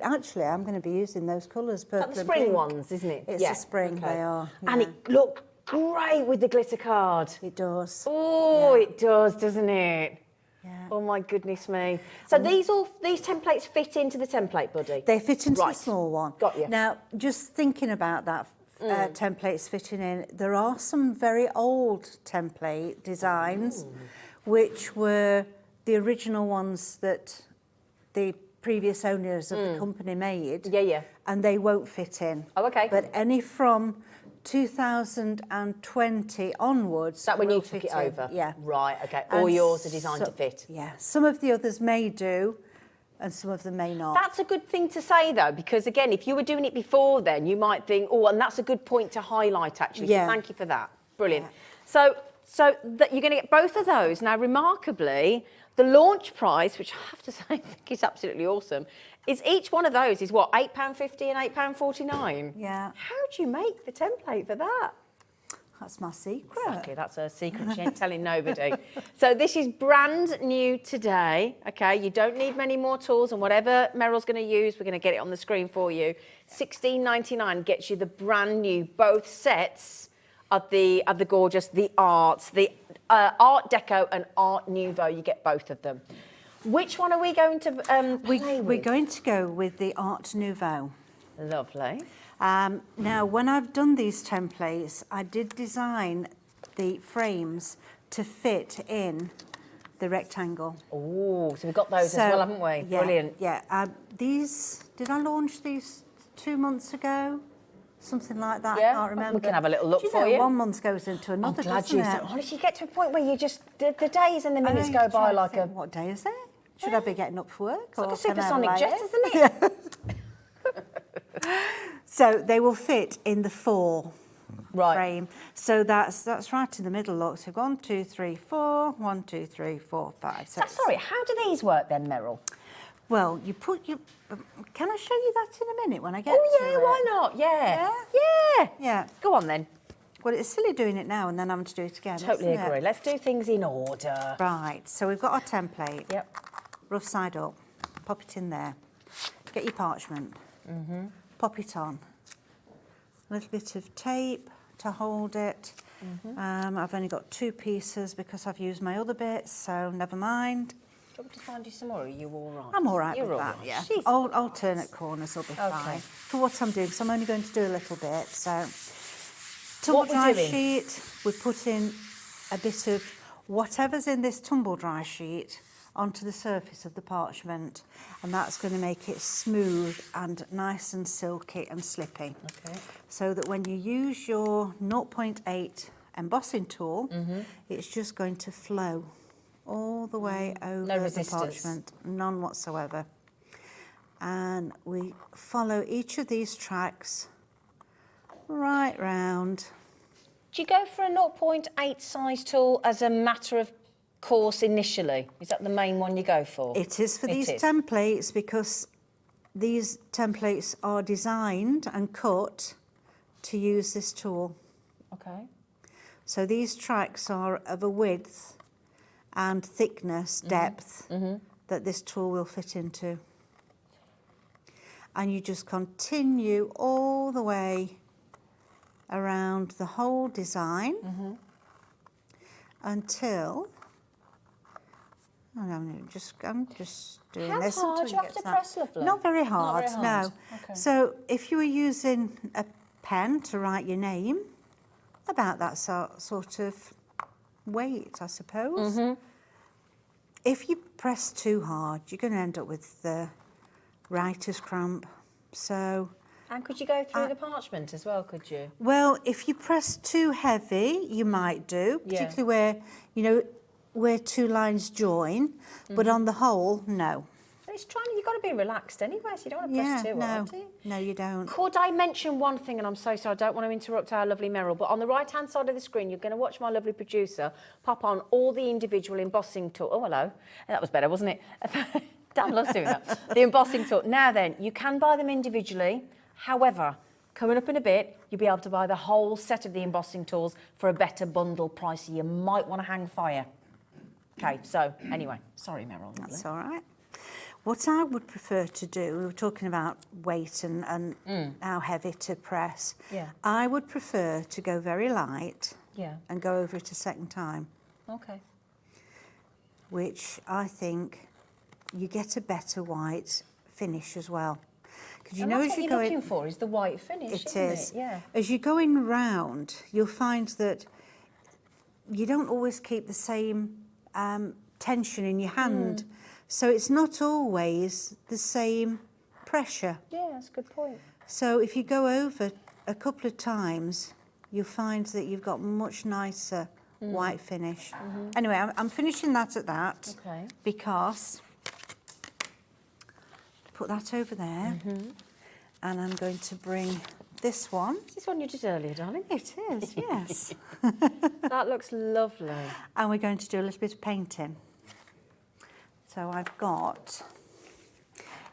those colours. Like the spring ones, isn't it? It's the spring, they are. And it looked great with the glitter card. It does. Oh, it does, doesn't it? Yeah. Oh my goodness me. So these templates fit into the template buddy? They fit into the small one. Got you. Now, just thinking about that, templates fitting in, there are some very old template designs which were the original ones that the previous owners of the company made. Yeah. And they won't fit in. Oh, okay. But any from 2020 onwards. That when you will took fit it in. over? Yeah. Right, okay. All And yours are designed to fit. Yeah. Some of the others may do, and some of them may not. That's a good thing to say, though, because, again, if you were doing it before then, you might think, oh, and that's a good point to highlight, actually. Yeah. So thank you for that. Brilliant. So that you're going to get both of those. Now, remarkably, the launch price, which I have to say I think is absolutely awesome, is each one of those is what, £8.50 and £8.49? Yeah. How do you make the template for that? That's my secret. Exactly, that's her secret. She ain't telling nobody. So this is brand new today. Okay, you don't need many more tools, and whatever Meryl's going to use, we're going to get it on the screen for you. $16.99 gets you the brand new both sets of the gorgeous, the arts, the Art Deco and Art Nouveau. You get both of them. Which one are we going to play with? We're going to go with the Art Nouveau. Lovely. Now, when I've done these templates, I did design the frames to fit in the rectangle. Oh, so we've got those as well, haven't we? Yeah, Brilliant. Yeah. Did I launch these 2 months ago? Something like that. Yeah, I can't remember. we can have a little look Do for you. 1 month goes into another, I'm glad doesn't you it? said, honestly, you get to a point where you just, the days and the minutes I go by try to like think, a... What day is it? Should I be getting up for work? It's like or a 10 hours supersonic jet, later? isn't it? So they will fit in the 4 Right. frame. So that's right in the middle, look. So 1, 2, 3, 4, 1, 2, 3, 4, 5. So Sorry, how do these work then, Meryl? well, you put your... Can I show you that in a minute when I get Oh, to yeah, it? why not? Yeah. Yeah. Go on then. Well, it's silly doing it now and then having to do it again, Totally isn't it? agree. Let's do things in order. Right, so we've got our template. Yep. Rough side up. Pop it in there. Get your parchment. Pop it on. A little bit of tape to hold it. I've only got 2 pieces because I've used my other bits, so never mind. Do you want me to find you some more, or are you all right? I'm all right You're with all that, right. yeah. She's Alternate corners will be fine. For what I'm doing, so I'm only going to do a little bit, so... Tumble What we're dry doing? sheet, we put in a bit of whatever's in this tumble dry sheet onto the surface of the parchment, and that's going to make it smooth and nice and silky and slippy. Okay. So that when you use your 0.8 embossing tool, it's just going to flow all the way over the resistance. parchment, none whatsoever. And we follow each of these tracks right round. Do you go for a 0.8 size tool as a matter of course initially? Is that the main one you go for? It is for these templates, because these templates are designed and cut to use this tool. Okay. So these tracks are of a width and thickness, depth, that this tool will fit into. And you just continue all the way around the whole design until, I'm just doing How this hard until do you have to press, lovely? Not very hard, Not very hard. no. Okay. So if you were using a pen to write your name, about that sort of weight, I suppose. If you press too hard, you're going to end up with the writer's cramp. So, and could you go through the parchment as well, could you? well, if you press too heavy, you might do, particularly where, you know, where two lines join, but on the whole, no. It's trying, you've got to be relaxed anyway, so you don't want to press too hard, do you? No, you don't. Could I mention one thing, and I'm so sorry, I don't want to interrupt our lovely Meryl, but on the right-hand side of the screen, you're going to watch my lovely producer pop on all the individual embossing tools. Oh, hello. That was better, wasn't it? Dan loves doing that. The embossing tool. Now then, you can buy them individually. However, coming up in a bit, you'll be able to buy the whole set of the embossing tools for a better bundle price, so you might want to hang fire. Okay, so anyway, sorry, Meryl. That's all right. What I would prefer to do, we were talking about weight and how heavy to press. Yeah. I would prefer to go very light Yeah. and go over it a second time, Okay. which I think you get a better white finish as well. Because you And know, that's as what you're you're going, looking for, is the white finish, it isn't is. it? Yeah. As you're going round, you'll find that you don't always keep the same tension in your hand. So it's not always the same pressure. Yeah, that's a good point. So if you go over a couple of times, you'll find that you've got much nicer white finish. Anyway, I'm finishing that at that Okay. because put that over there, and I'm going to bring this one. Is this one you did earlier, darling? It is, yes. That looks lovely. And we're going to do a little bit of painting. So I've got,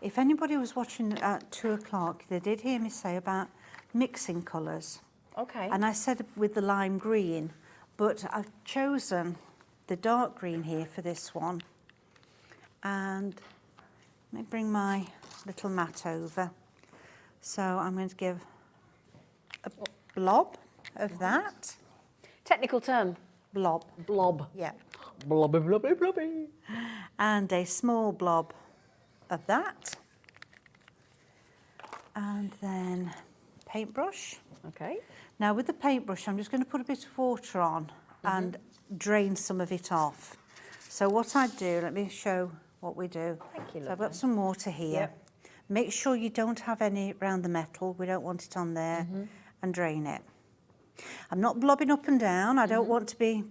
if anybody was watching at 2 o'clock, they did hear me say about mixing colours. Okay. And I said with the lime green, but I've chosen the dark green here for this one. And let me bring my little mat over. So I'm going to give a blob of that. Technical term. Blob. Blob. Yeah. Blobby, blobby, blobby. And a small blob of that. And then paintbrush. Okay. Now with the paintbrush, I'm just going to put a bit of water on and drain some of it off. So what I do, let me show what we do. Thank you, So I've lovely. got some water here. Yep. Make sure you don't have any around the metal. We don't want it on there. And drain it. I'm not blobbing up and down. I don't want to be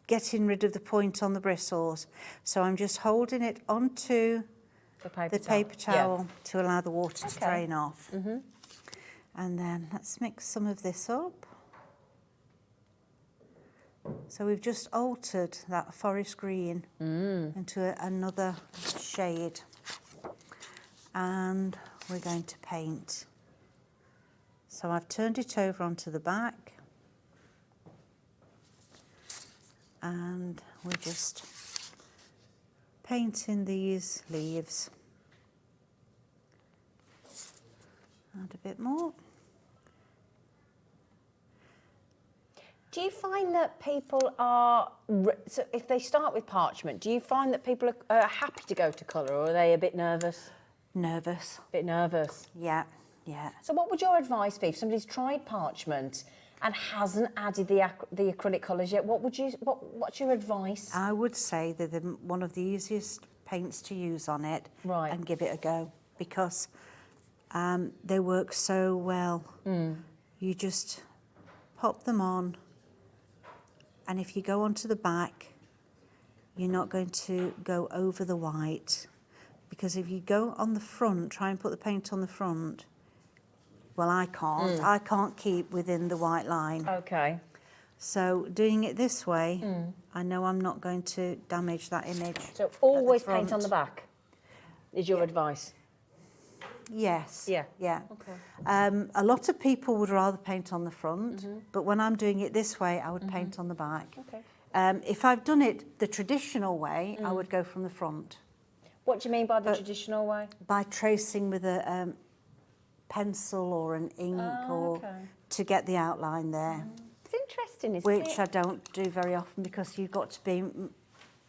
getting rid of the point on the bristles. So I'm just holding it onto the paper towel to allow the water to drain off. And then let's mix some of this up. So we've just altered that forest green into another shade. And we're going to paint. So I've turned it over onto the back. And we're just painting these leaves. Add a bit more. Do you find that people are, so if they start with parchment, do you find that people are happy to go to colour, or are they a bit nervous? Nervous. A bit nervous. Yeah, yeah. So what would your advice be if somebody's tried parchment and hasn't added the acrylic colours yet, what's your advice? I would say that they're one of the easiest paints to use on it, Right. and give it a go, because they work so well. You just pop them on, and if you go onto the back, you're not going to go over the white, because if you go on the front, try and put the paint on the front, well, I can't. I can't keep within the white line. Okay. So doing it this way, I know I'm not going to damage that image. So always paint on the back, is your advice? Yes. Yeah. Yeah. Okay. A lot of people would rather paint on the front, but when I'm doing it this way, I would paint on the back. Okay. If I've done it the traditional way, I would go from the front. What do you mean by the traditional way? By tracing with a pencil or an ink, to get the outline there. It's interesting, isn't Which it? I don't do very often, because you've got to be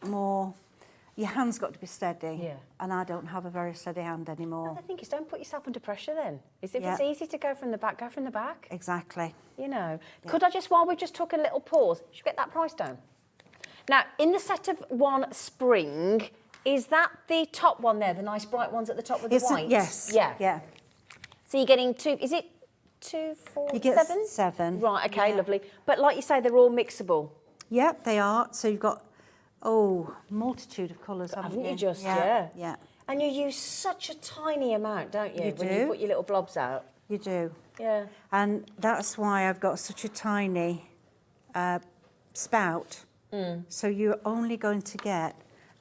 more, your hand's got to be steady. Yeah. And I don't have a very steady hand anymore. The thing is, don't put yourself under pressure then. If Yeah. it's easy to go from the back, go from the back. Exactly. You know. Could I just, while we just took a little pause, should we get that price down? Now, in the set of one spring, is that the top one there, the nice bright ones at the top with the white? Yes. Yeah. Yeah. So you're getting two, is it 2, 4, You get 7? 7. Right, okay, Yeah. lovely. But like you say, they're all mixable. Yep, they are. So you've got, multitude of colours, haven't you just, yeah. And you use such a tiny amount, don't you? You when do. you put your little blobs out. You do. Yeah. And that's why I've got such a tiny spout. So you're only going to get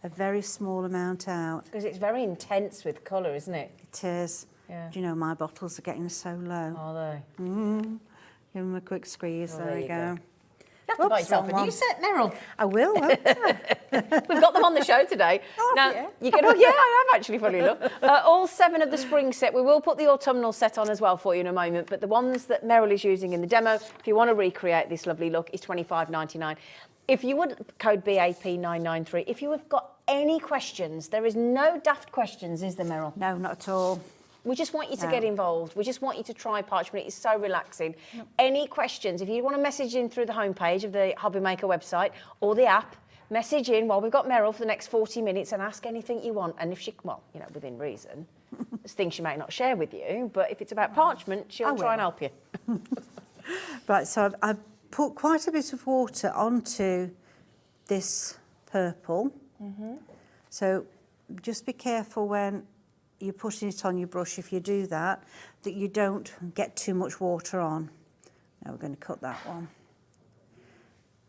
a very small amount out. Because it's very intense with colour, isn't it? It is. Yeah. Do you know my bottles are getting so low? Are they? Give them a quick squeeze. Oh, there you go. You have to buy Oops, yourself a wrong new one. set, Meryl. I will. won't I? We've got them on the show today. Now, you can, yeah, I have actually, funny enough. All 7 of the spring set. We will put the autumnal set on as well for you in a moment, but the ones that Meryl is using in the demo, if you want to recreate this lovely look, is $25.99. If you would, code BAP993. If you have got any questions, there is no daft questions, is there, Meryl? No, not at all. We just want you to No. get involved. We just want you to try Parchment. It is so relaxing. Any questions, if you want to message in through the homepage of the Hobby Maker website or the app, message in while we've got Meryl for the next 40 minutes and ask anything you want. And if she, well, you know, within reason, there's things she may not share with you, but if it's about Parchment, she'll try and help you. Right, so I've put quite a bit of water onto this purple. So just be careful when you're putting it on your brush, if you do that, that you don't get too much water on. Now we're going to cut that one.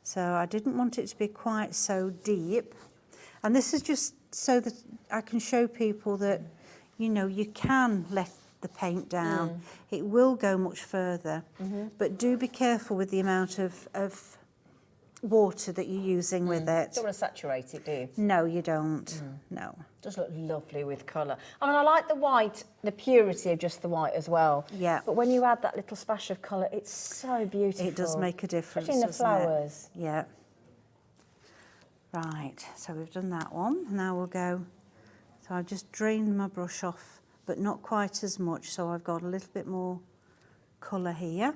So I didn't want it to be quite so deep. And this is just so that I can show people that, you know, you can let the paint down. It will go much further. But do be careful with the amount of water that you're using with it. Don't want to saturate it, do you? No, you don't. No. Does look lovely with colour. I mean, I like the white, the purity of just the white as well. Yeah. But when you add that little splash of colour, it's so beautiful. It does make a difference, Especially in the doesn't it? flowers. Yeah. Right, so we've done that one. Now we'll go, so I've just drained my brush off, but not quite as much, so I've got a little bit more colour here.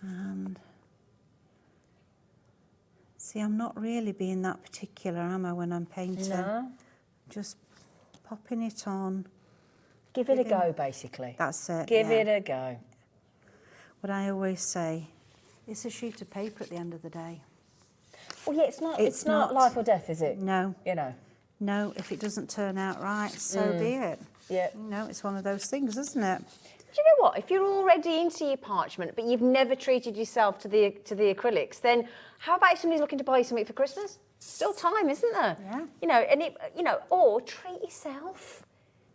And see, I'm not really being that particular, am I, when I'm painting? No. Just popping it on. Give it a go, basically. That's it. Give yeah. it a go. What I always say, it's a sheet of paper at the end of the day. Well, yeah, it's not. It's It's not not. life or death, is it? No. You know. No, if it doesn't turn out right, so be it. Yeah. You know, it's one of those things, isn't it? Do you know what? If you're already into your Parchment, but you've never treated yourself to the acrylics, then how about if somebody's looking to buy you something for Christmas? Still time, isn't there? Yeah. You know, and it, you know, or treat yourself.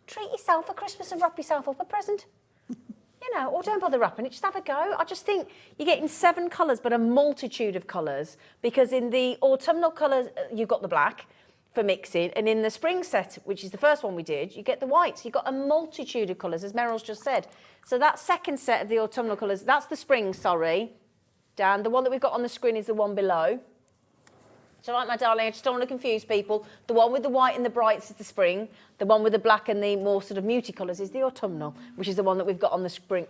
Treat yourself for Christmas and wrap yourself up a present. You know, or don't bother wrapping it, just have a go. I just think you're getting 7 colours, but a multitude of colours, because in the autumnal colours, you've got the black for mixing, and in the spring set, which is the first one we did, you get the whites. You've got a multitude of colours, as Meryl's just said. So that second set of the autumnal colours, that's the spring, sorry. Dan, the one that we've got on the screen is the one below. It's all right, my darling, I just don't want to confuse people. The one with the white and the brights is the spring. The one with the black and the more sort of muty colours is the autumnal, which is the one that we've got on the screen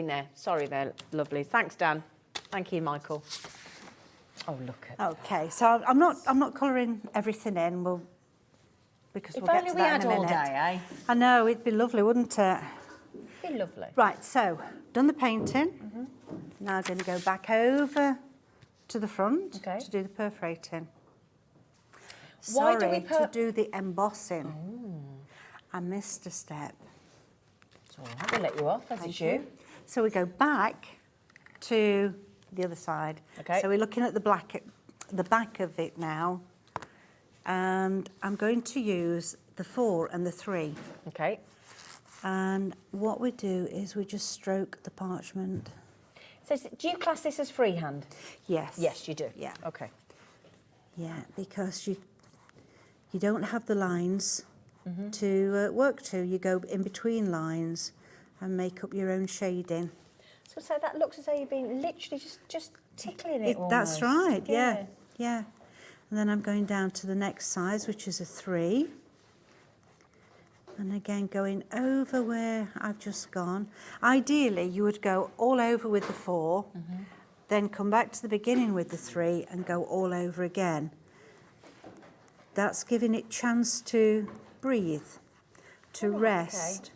there. Sorry there, lovely. Thanks, Dan. Thank you, Michael. Oh, look at Okay, so I'm not colouring everything in. Because if we'll get only to we that had in a all minute. day, eh? I know, it'd be lovely, wouldn't it? Be lovely. Right, so done the painting. Now I'm going to go back over to the front to do the perforating. Why do Sorry, we to do the embossing. I missed a step. It's all right, we'll let you off, as it's you. So we go back to the other side. Okay. So we're looking at the back of it now. And I'm going to use the 4 and the 3. Okay. And what we do is we just stroke the parchment. So do you class this as freehand? Yes. Yes, you do. Yeah. Okay. Yeah, because you don't have the lines to work to. You go in between lines and make up your own shading. So that looks as though you've been literally just tickling it almost. That's right, yeah. Yeah. And then I'm going down to the next size, which is a 3. And again, going over where I've just gone. Ideally, you would go all over with the 4, then come back to the beginning with the 3 and go all over again. That's giving it chance to breathe, to rest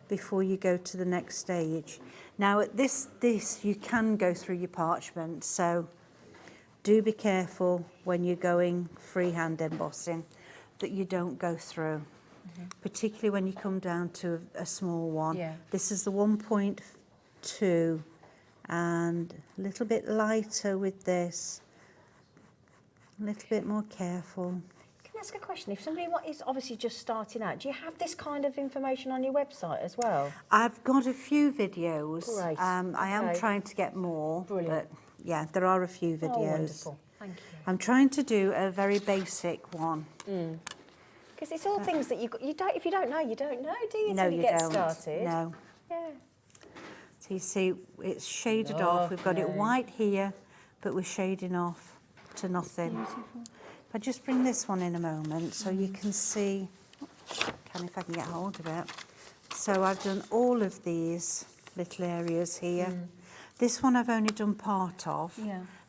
before you go to the next stage. Now, at this you can go through your parchment, so do be careful when you're going freehand embossing that you don't go through, particularly when you come down to a small one. Yeah. This is the 1.2 and a little bit lighter with this, a little bit more careful. Can I ask a question? If somebody is obviously just starting out, do you have this kind of information on your website as well? I've got a few videos. Great. I am trying to get more. Brilliant. But yeah, there are a few videos. Oh, wonderful. Thank you. I'm trying to do a very basic one. Because it's all things that you don't. If you don't know, you don't know, do you? No, till you you get don't. started. No. Yeah. So you see, it's shaded off. We've got it Lovely. white here, but we're shading off to nothing. If I just bring this one in a moment so you can see, if I can get hold of it. So I've done all of these little areas here. This one I've only done part of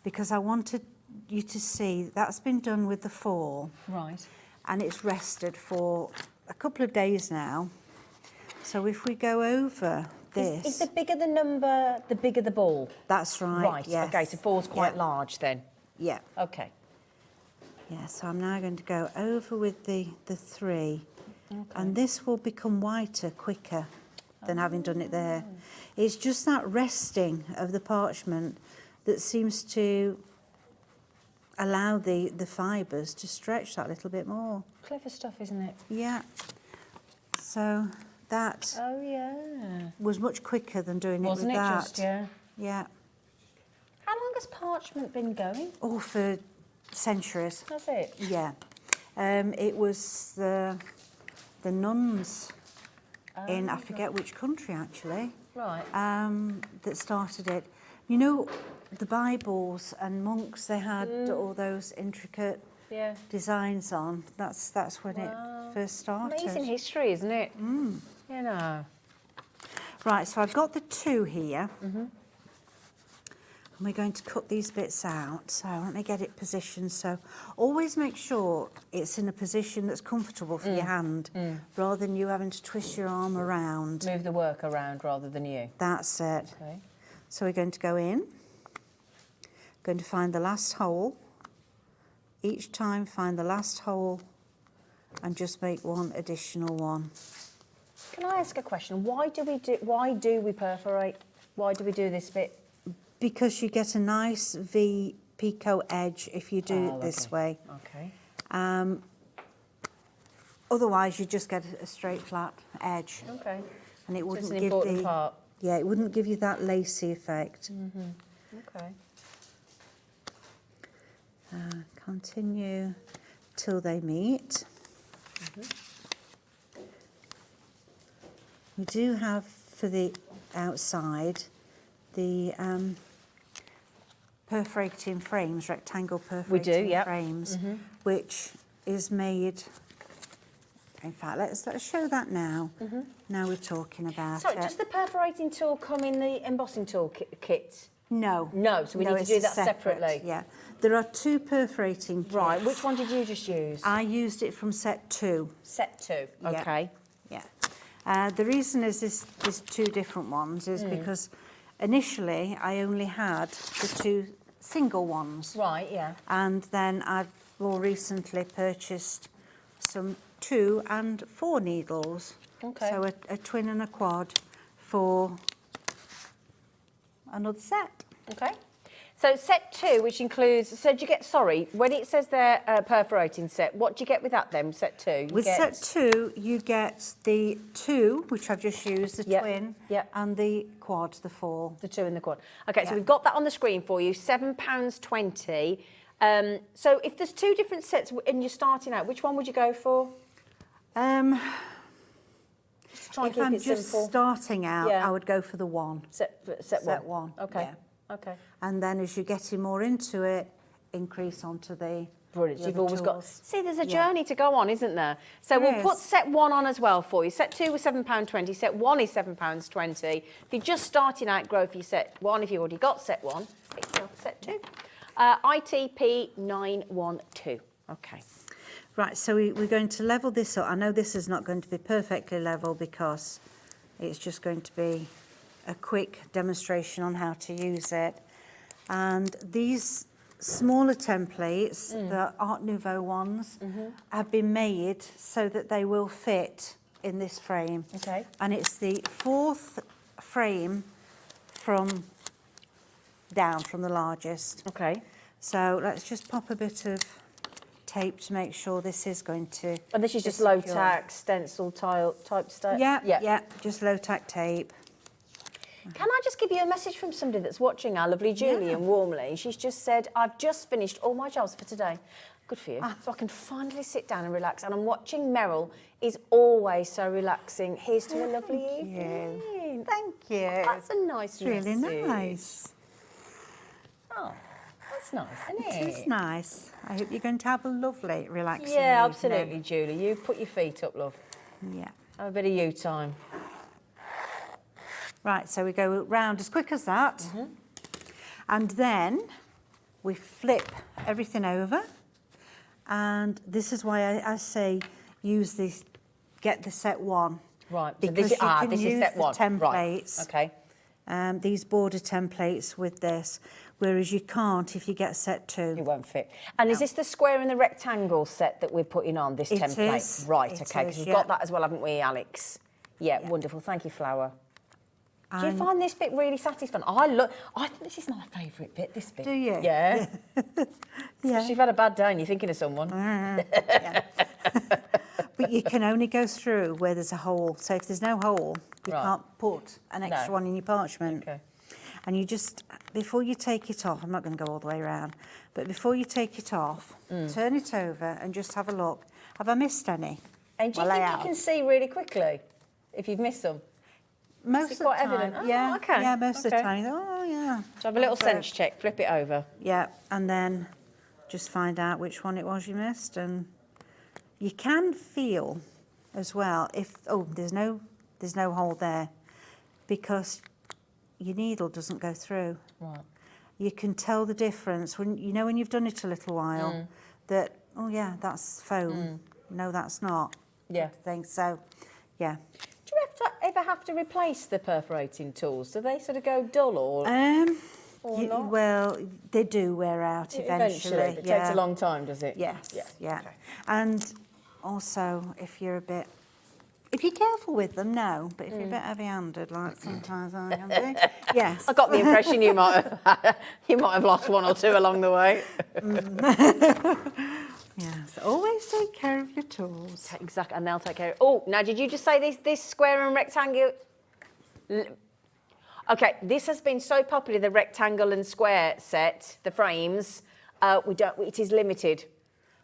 because I wanted you to see that's been done with the 4. Right. And it's rested for a couple of days now. So if we go over this... Is the bigger the number, the bigger the ball? That's right, Right, yes. okay, so 4's quite large then? Yeah. Okay. Yeah, so I'm now going to go over with the 3. Okay. And this will become whiter quicker than having done it there. It's just that resting of the parchment that seems to allow the fibres to stretch that little bit more. Clever stuff, isn't it? Yeah. So that was much quicker than doing it with that. Wasn't it just, Yeah. How long has parchment been going? Oh, for centuries. Has it? Yeah. It was the nuns in, I forget which country actually, Right. that started it. You know, the Bibles and monks, they had all those intricate designs on. That's when it first started. Amazing history, isn't it? You know. Right, so I've got the 2 here. And we're going to cut these bits out. So let me get it positioned. So always make sure it's in a position that's comfortable for your hand, rather than you having to twist your arm around. Move the work around rather than you. That's it. Okay. So we're going to go in, going to find the last hole. Each time find the last hole and just make one additional one. Can I ask a question? Why do we perforate? Why do we do this bit? Because you get a nice V picot edge if you do it this way. Okay. Otherwise, you just get a straight flat edge. Okay. And it wouldn't It's an give important part. Yeah, it wouldn't give you that lacy effect. Okay. Continue till they meet. We do have for the outside the perforating frames, rectangle perforating frames, which is made. In fact, let's show that now. Now we're talking about Sorry, it. does the perforating tool come in the embossing tool kit? No. No, so we need to do that separately. Yeah. There are 2 perforating kits. Right, which one did you just use? I used it from set 2. Set 2, okay. Yeah. The reason is there's 2 different ones is because initially I only had the 2 single ones. Right, yeah. And then I've more recently purchased some 2 and 4 needles. Okay. So a twin and a quad for another set. Okay. So set 2, which includes, so do you get, sorry, when it says there perforating set, what do you get with that then, set 2? With set 2, you get the 2, which I've just used, the twin, and the quad, the 4. The 2 and the quad. Okay, so we've got that on the screen for you, £7.20. So if there's 2 different sets and you're starting out, which one would you go for? Just try and If keep I'm it just simple. starting out, I would go for the 1. Set 1. Okay. Yeah. Okay. And then as you're getting more into it, increase onto the Brilliant. You've always got. tools. See, there's a journey to go on, isn't there? So There we'll put is. set 1 on as well for you. Set 2 was £7.20. Set 1 is £7.20. If you're just starting out, grow for your set 1. If you've already got set 1, pick yourself set 2. ITP 912. Okay. Right, so we're going to level this up. I know this is not going to be perfectly level because it's just going to be a quick demonstration on how to use it. And these smaller templates, the Art Nouveau ones, have been made so that they will fit in this frame. Okay. And it's the 4th frame from down, from the largest. Okay. So let's just pop a bit of tape to make sure this is going to... And this is just be low secure. tack, stencil type stuff? Yeah, just low tack tape. Can I just give you a message from somebody that's watching, our lovely Julian, warmly? She's just said, I've just finished all my jobs for today. Good for you. So I can finally sit down and relax. And I'm watching Meryl. Is always so relaxing. Here's to a lovely evening. Thank you. That's a nice It's really message. nice. Oh, that's nice, isn't it? It is nice. I hope you're going to have a lovely, relaxing Yeah, evening. absolutely, Julie. You put your feet up, love. Yeah. Have a bit of you time. Right, so we go round as quick as that. And then we flip everything over. And this is why I say use this, get the set 1. Right, so Because this, you can this use is set the 1. templates. Right. Okay. These border templates with this, whereas you can't if you get set 2. It won't fit. And is this the square and the rectangle set that we're putting on, this It template? is. Right, It okay, is, because we've yeah. got that as well, haven't we, Alex? Yeah, wonderful. Thank you, Flower. Do you And- find this bit really satisfying? I think this is my favourite bit, this bit. Do you? Yeah. Yeah. You've had a bad day and you're thinking of someone. But you can only go through where there's a hole. So if there's no hole, you Right. can't put an extra No. one in your parchment. Okay. And you just, before you take it off, I'm not going to go all the way around, but before you take it off, turn it over and just have a look. Have I missed any? And do you Well, I think have. you can see really quickly if you've missed them? Most Is of it the quite time, evident? Oh, yeah, okay, yeah, most of the okay. time. Oh, yeah. So have a little So- sense check, flip it over. Yeah, and then just find out which one it was you missed, and you can feel as well if there's no hole there, because your needle doesn't go through. Right. You can tell the difference when when you've done it a little while that that's foam. No, that's not. Yeah. Type of thing. So, yeah. Do you ever have to replace the perforating tools? Do they sort of go dull or not? Well, they do wear out eventually. It takes a long time, does it? Yes. Yeah. Okay. And also, if you're careful with them, no. But if you're a bit heavy-handed, like sometimes I can be, yes. I got the impression you might have lost one or two along the way. Yes. Always take care of your tools. Exactly, and they'll take care of it. Oh, now did you just say this square and rectangle? Okay, this has been so popular, the rectangle and square set, the frames. It is limited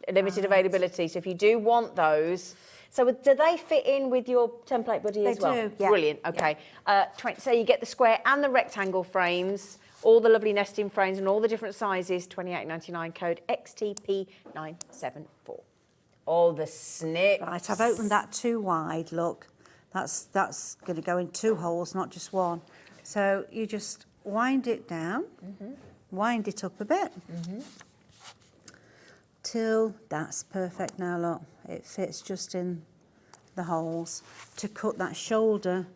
availability. So if you do want those, so do they fit in with your template buddy as well? They do, yeah. Brilliant. Okay. So you get the square and the rectangle frames. all the lovely nesting frames and all the different sizes, £28.99, code XTP974. All the snips. Right, I've opened that too wide, look. That's going to go in 2 holes, not just 1. So you just wind it down, wind it up a bit, till that's perfect now, look. It fits just in the holes to cut that shoulder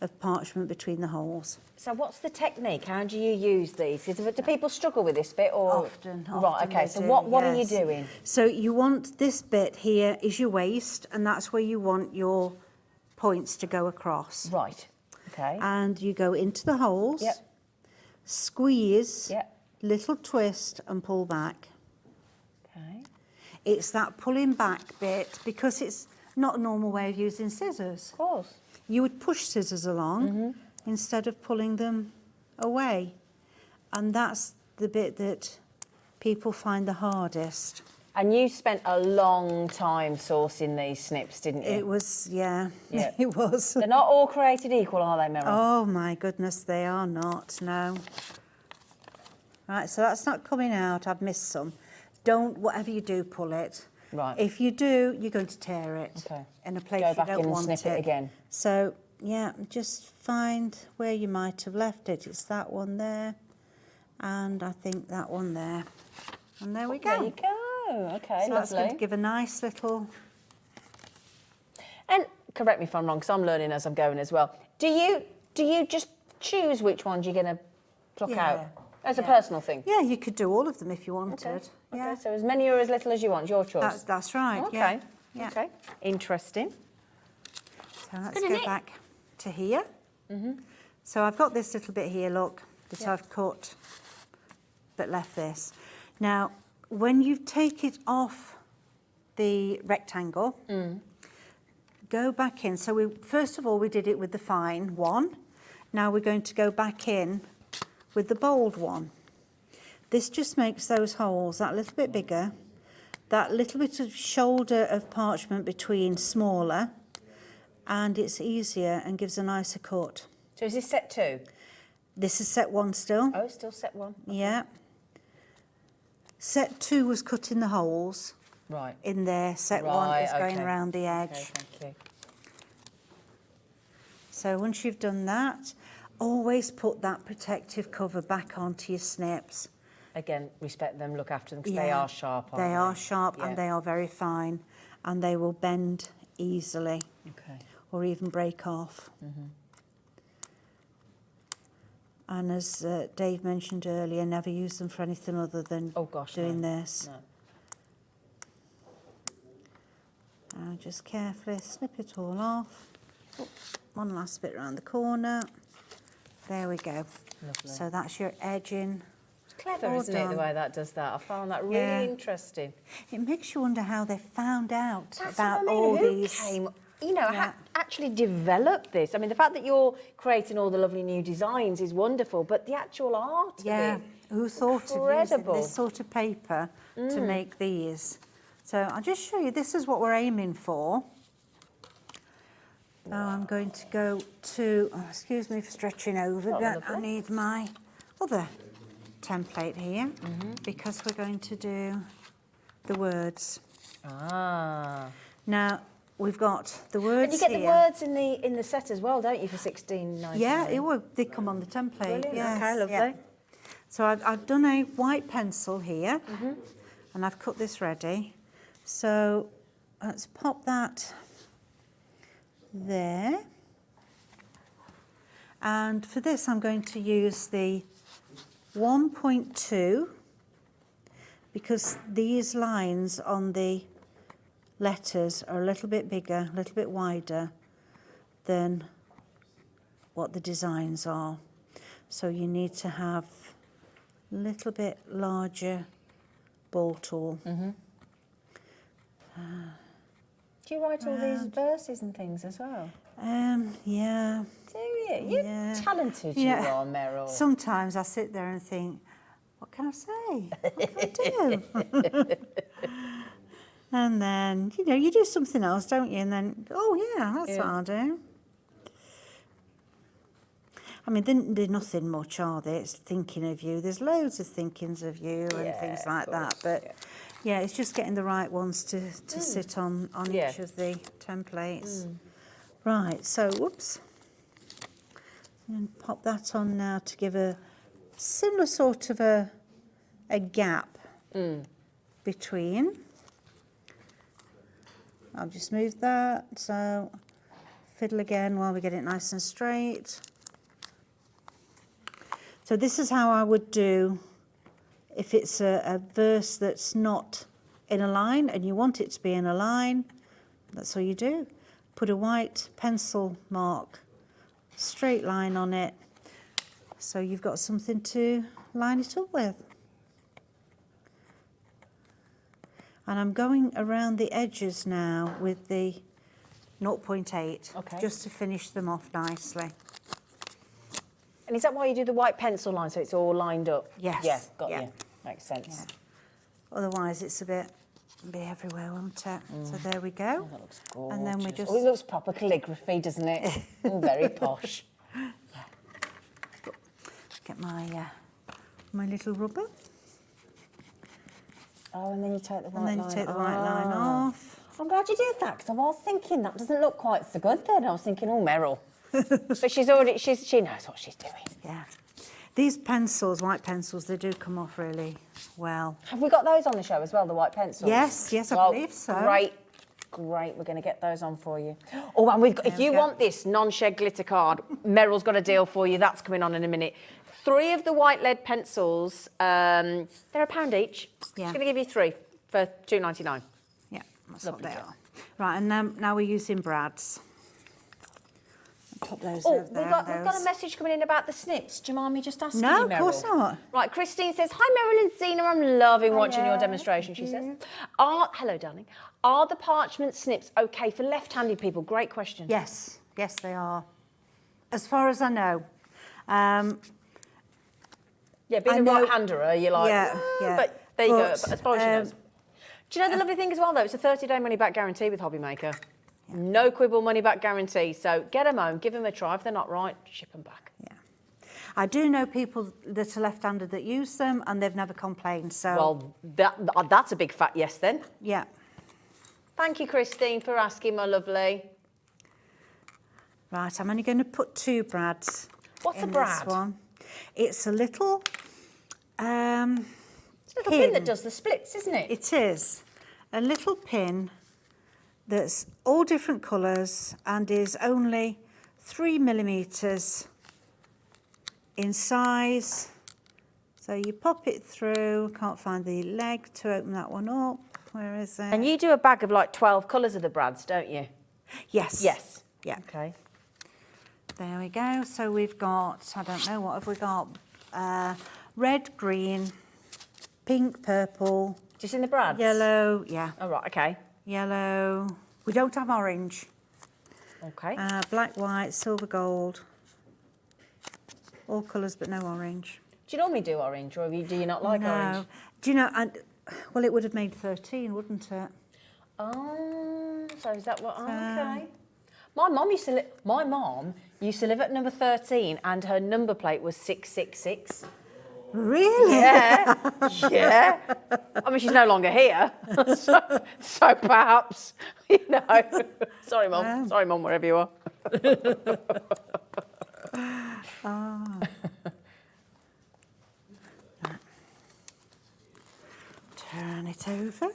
of parchment between the holes. So what's the technique? How do you use these? Do people struggle with this bit? Or Often right, okay, they so do, what are you yes. doing? So you want this bit here is your waist, and that's where you want your points to go across. Right, okay. And you go into the holes, Yep. squeeze, Yep. little twist and pull back. Okay. It's that pulling back bit because it's not a normal way of using scissors. Of course. You would push scissors along instead of pulling them away. And that's the bit that people find the hardest. And you spent a long time sourcing these snips, didn't you? It was, yeah, Yeah. it was. They're not all created equal, are they, Meryl? Oh my goodness, they are not, no. Right, so that's not coming out, I've missed some. Don't, whatever you do, pull it. Right. If you do, you're going to tear it. Okay. In a place Go you back don't in and want snip it again. So, yeah, just find where you might have left it. It's that one there, and I think that one there. And there we go. There you go. Okay, So that's going lovely. to give a nice little... And correct me if I'm wrong, because I'm learning as I'm going as well. Do you just choose which ones you're going to pluck Yeah, out as a yeah. personal thing? Yeah, you could do all of them if you wanted. Okay. Yeah. Okay, so as many or as little as you want, your choice. That's right, Okay. yeah. Yeah. Okay. Interesting. So let's Good, go isn't it? back to here. So I've got this little bit here, look, that I've cut, but left this. Now, when you take it off the rectangle, go back in. So first of all, we did it with the fine one. Now we're going to go back in with the bold one. This just makes those holes that little bit bigger, that little bit of shoulder of parchment between smaller, and it's easier and gives a nicer cut. So is this set 2? This is set 1 still. Oh, still set 1. Yeah. Set 2 was cutting the holes Right. in there. Set 1 Right, is going okay. around the edge. Okay, thank you. So once you've done that, always put that protective cover back onto your snips. Again, respect them, look after them, because they Yeah, are sharp, aren't They they? are sharp Yeah. and they are very fine, and they will bend easily Okay. or even break off. And as Dave mentioned earlier, never use them for anything other than doing this. No. And just carefully snip it all off. Oh, one last bit around the corner. There we go. Lovely. So that's your edging. Clever, all isn't it, the done. way that does that? I found that really Yeah. interesting. It makes you wonder how they found out That's about what I mean. all Who these. came, you know, Yeah. actually developed this. I mean, the fact that you're creating all the lovely new designs is wonderful, but the actual art Yeah, of it, who thought of using incredible. this sort of paper to make these? So I'll just show you, this is what we're aiming for. Now I'm going to go to, oh, excuse me for stretching over, Oh, but I lovely. need my other template here because we're going to do the words. Ah. Now we've got the And words you get here. the words in the set as well, don't you, for $16.99? Yeah, they come on the template. Brilliant. Yes, Okay, lovely. yeah. So I've done a white pencil here, and I've cut this ready. So let's pop that there. And for this, I'm going to use the 1.2 because these lines on the letters are a little bit bigger, a little bit wider than what the designs are. So you need to have a little bit larger ball tool. Do you write all these verses and things as well? Yeah. Do you? You're Yeah. talented, Yeah. you are, Meryl. Sometimes I sit there and think, what can I say? What can I do? And then, you do something else, don't you? And then, oh yeah, that's what I'll do. I mean, they're nothing much, are they? It's thinking of you. There's loads of thinkings of you and things like that. But yeah, it's just getting the right ones to sit on each of the templates. Right, so whoops. And pop that on now to give a similar sort of a gap between. I'll just move that. So fiddle again while we get it nice and straight. So this is how I would do if it's a verse that's not in a line and you want it to be in a line. That's all you do. Put a white pencil mark, straight line on it, so you've got something to line it up with. And I'm going around the edges now with the 0.8, just to finish them off nicely. And is that why you do the white pencil line, so it's all lined up? Yes. Yeah, got you. Makes sense. Yeah. Otherwise, it's a bit everywhere, won't it? So there we go. That looks gorgeous. And then we just... Oh, it looks proper calligraphy, doesn't it? Very posh. Get my my little rubber. Oh, and then you take the white line. And then you take the white line off. I'm glad you did that, because I was thinking that doesn't look quite so good then. I was thinking, oh, Meryl. But she knows what she's doing. Yeah. These pencils, white pencils, they do come off really well. Have we got those on the show as well, the white pencils? Yes, I believe so. Great. We're going to get those on for you. Oh, and if you want this non-shed glitter card, Meryl's got a deal for you. That's coming on in a minute. 3 of the white lead pencils, they're £1 each. Yeah. She's going to give you 3 for £2.99. Yeah, that's what they are. Right, and now we're using brads. Pop those over there. We've got a message coming in about the snips. Do you mind me just asking you, Meryl? No, of course not. Right, Christine says, hi, Meryl and Zena. I'm loving watching your demonstration, she says. Hello, darling. Are the parchment snips okay for left-handed people? Great question. Yes, they are. As far as I know. Yeah, being a right-hander, you're like, yeah. But there you go, but as far as she knows. Do you know the lovely thing as well, though? It's a 30-day money-back guarantee with Hobbymaker. Yeah. No quibble money-back guarantee. So get them home, give them a try. If they're not right, ship them back. Yeah. I do know people that are left-handed that use them, and they've never complained, so... Well, that's a big fat yes, then. Yeah. Thank you, Christine, for asking, my lovely. Right, I'm only going to put 2 brads. What's a brad? This one. It's a little... it's a little pin that does the splits, isn't it? It is. A little pin that's all different colours and is only 3 millimetres in size. So you pop it through. Can't find the leg to open that one up. Where is it? And you do a bag of like 12 colours of the brads, don't you? Yes. Yes. Yeah. Okay. There we go. So we've got, I don't know, what have we got? Red, green, pink, purple. Just in the brads? Yellow, yeah. Oh, right, okay. Yellow. We don't have orange. Okay. Black, white, silver, gold. All colours but no orange. Do you normally do orange, or do you not like orange? Do you know, well, it would have made 13, wouldn't it? Oh, so is that what, okay. My mum used to live at number 13 and her number plate was 666. Really? Yeah, yeah. I mean, she's no longer here, so perhaps, you know. Sorry, Mum. Yeah. Sorry, Mum, wherever you are. Turn it over.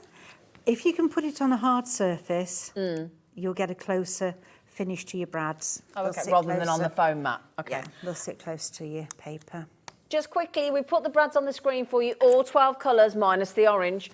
If you can put it on a hard surface, you'll get a closer finish to your brads. Oh, okay, rather than on the foam mat. Okay. Yeah, they'll sit close to your paper. Just quickly, we put the brads on the screen for you, all 12 colours minus the orange.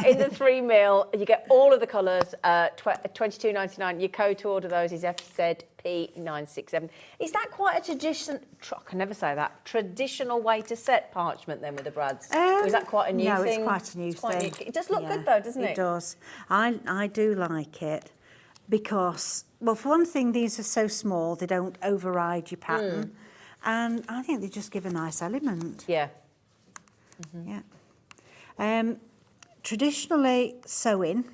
In the 3 mil, you get all of the colours, $22.99. Your code to order those is FZP967. Is that quite a tradition? I can never say that. Traditional way to set parchment then with the brads? Or is that quite a new thing? No, it's quite a new thing. It does look good though, doesn't it? It does. I do like it because, well, for one thing, these are so small, they don't override your pattern. And I think they just give a nice element. Yeah. Yeah. Traditionally, sewing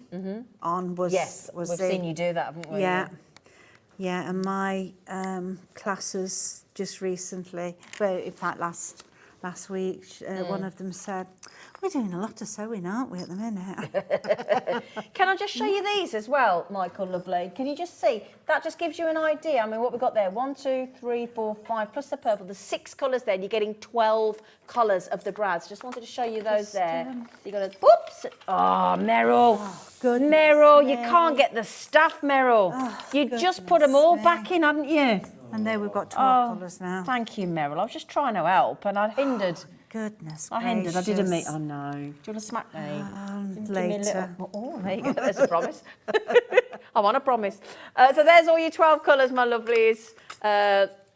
on was... Yes, we've seen you do that, haven't we? Yeah. Yeah, and my classes just recently, well, in fact last week, one of them said, we're doing a lot of sewing, aren't we, at the minute? Can I just show you these as well, Michael, lovely? Can you just see? That just gives you an idea. I mean, what we've got there, 1, 2, 3, 4, 5, plus the purple. There's 6 colours there, and you're getting 12 colours of the brads. Just wanted to show you those there. So you've got to, whoops! Oh, Meryl. Good. Meryl, you can't get the stuff, Meryl. You just put them all back in, haven't you? And there we've got 12 colours now. Thank you, Meryl. I was just trying to help, and I hindered. Goodness I hindered. I didn't meet. gracious. Oh no. Do you want to smack me? Give me a Later. little- Oh, there you go. There's a promise. I want a promise. So there's all your 12 colours, my lovelies.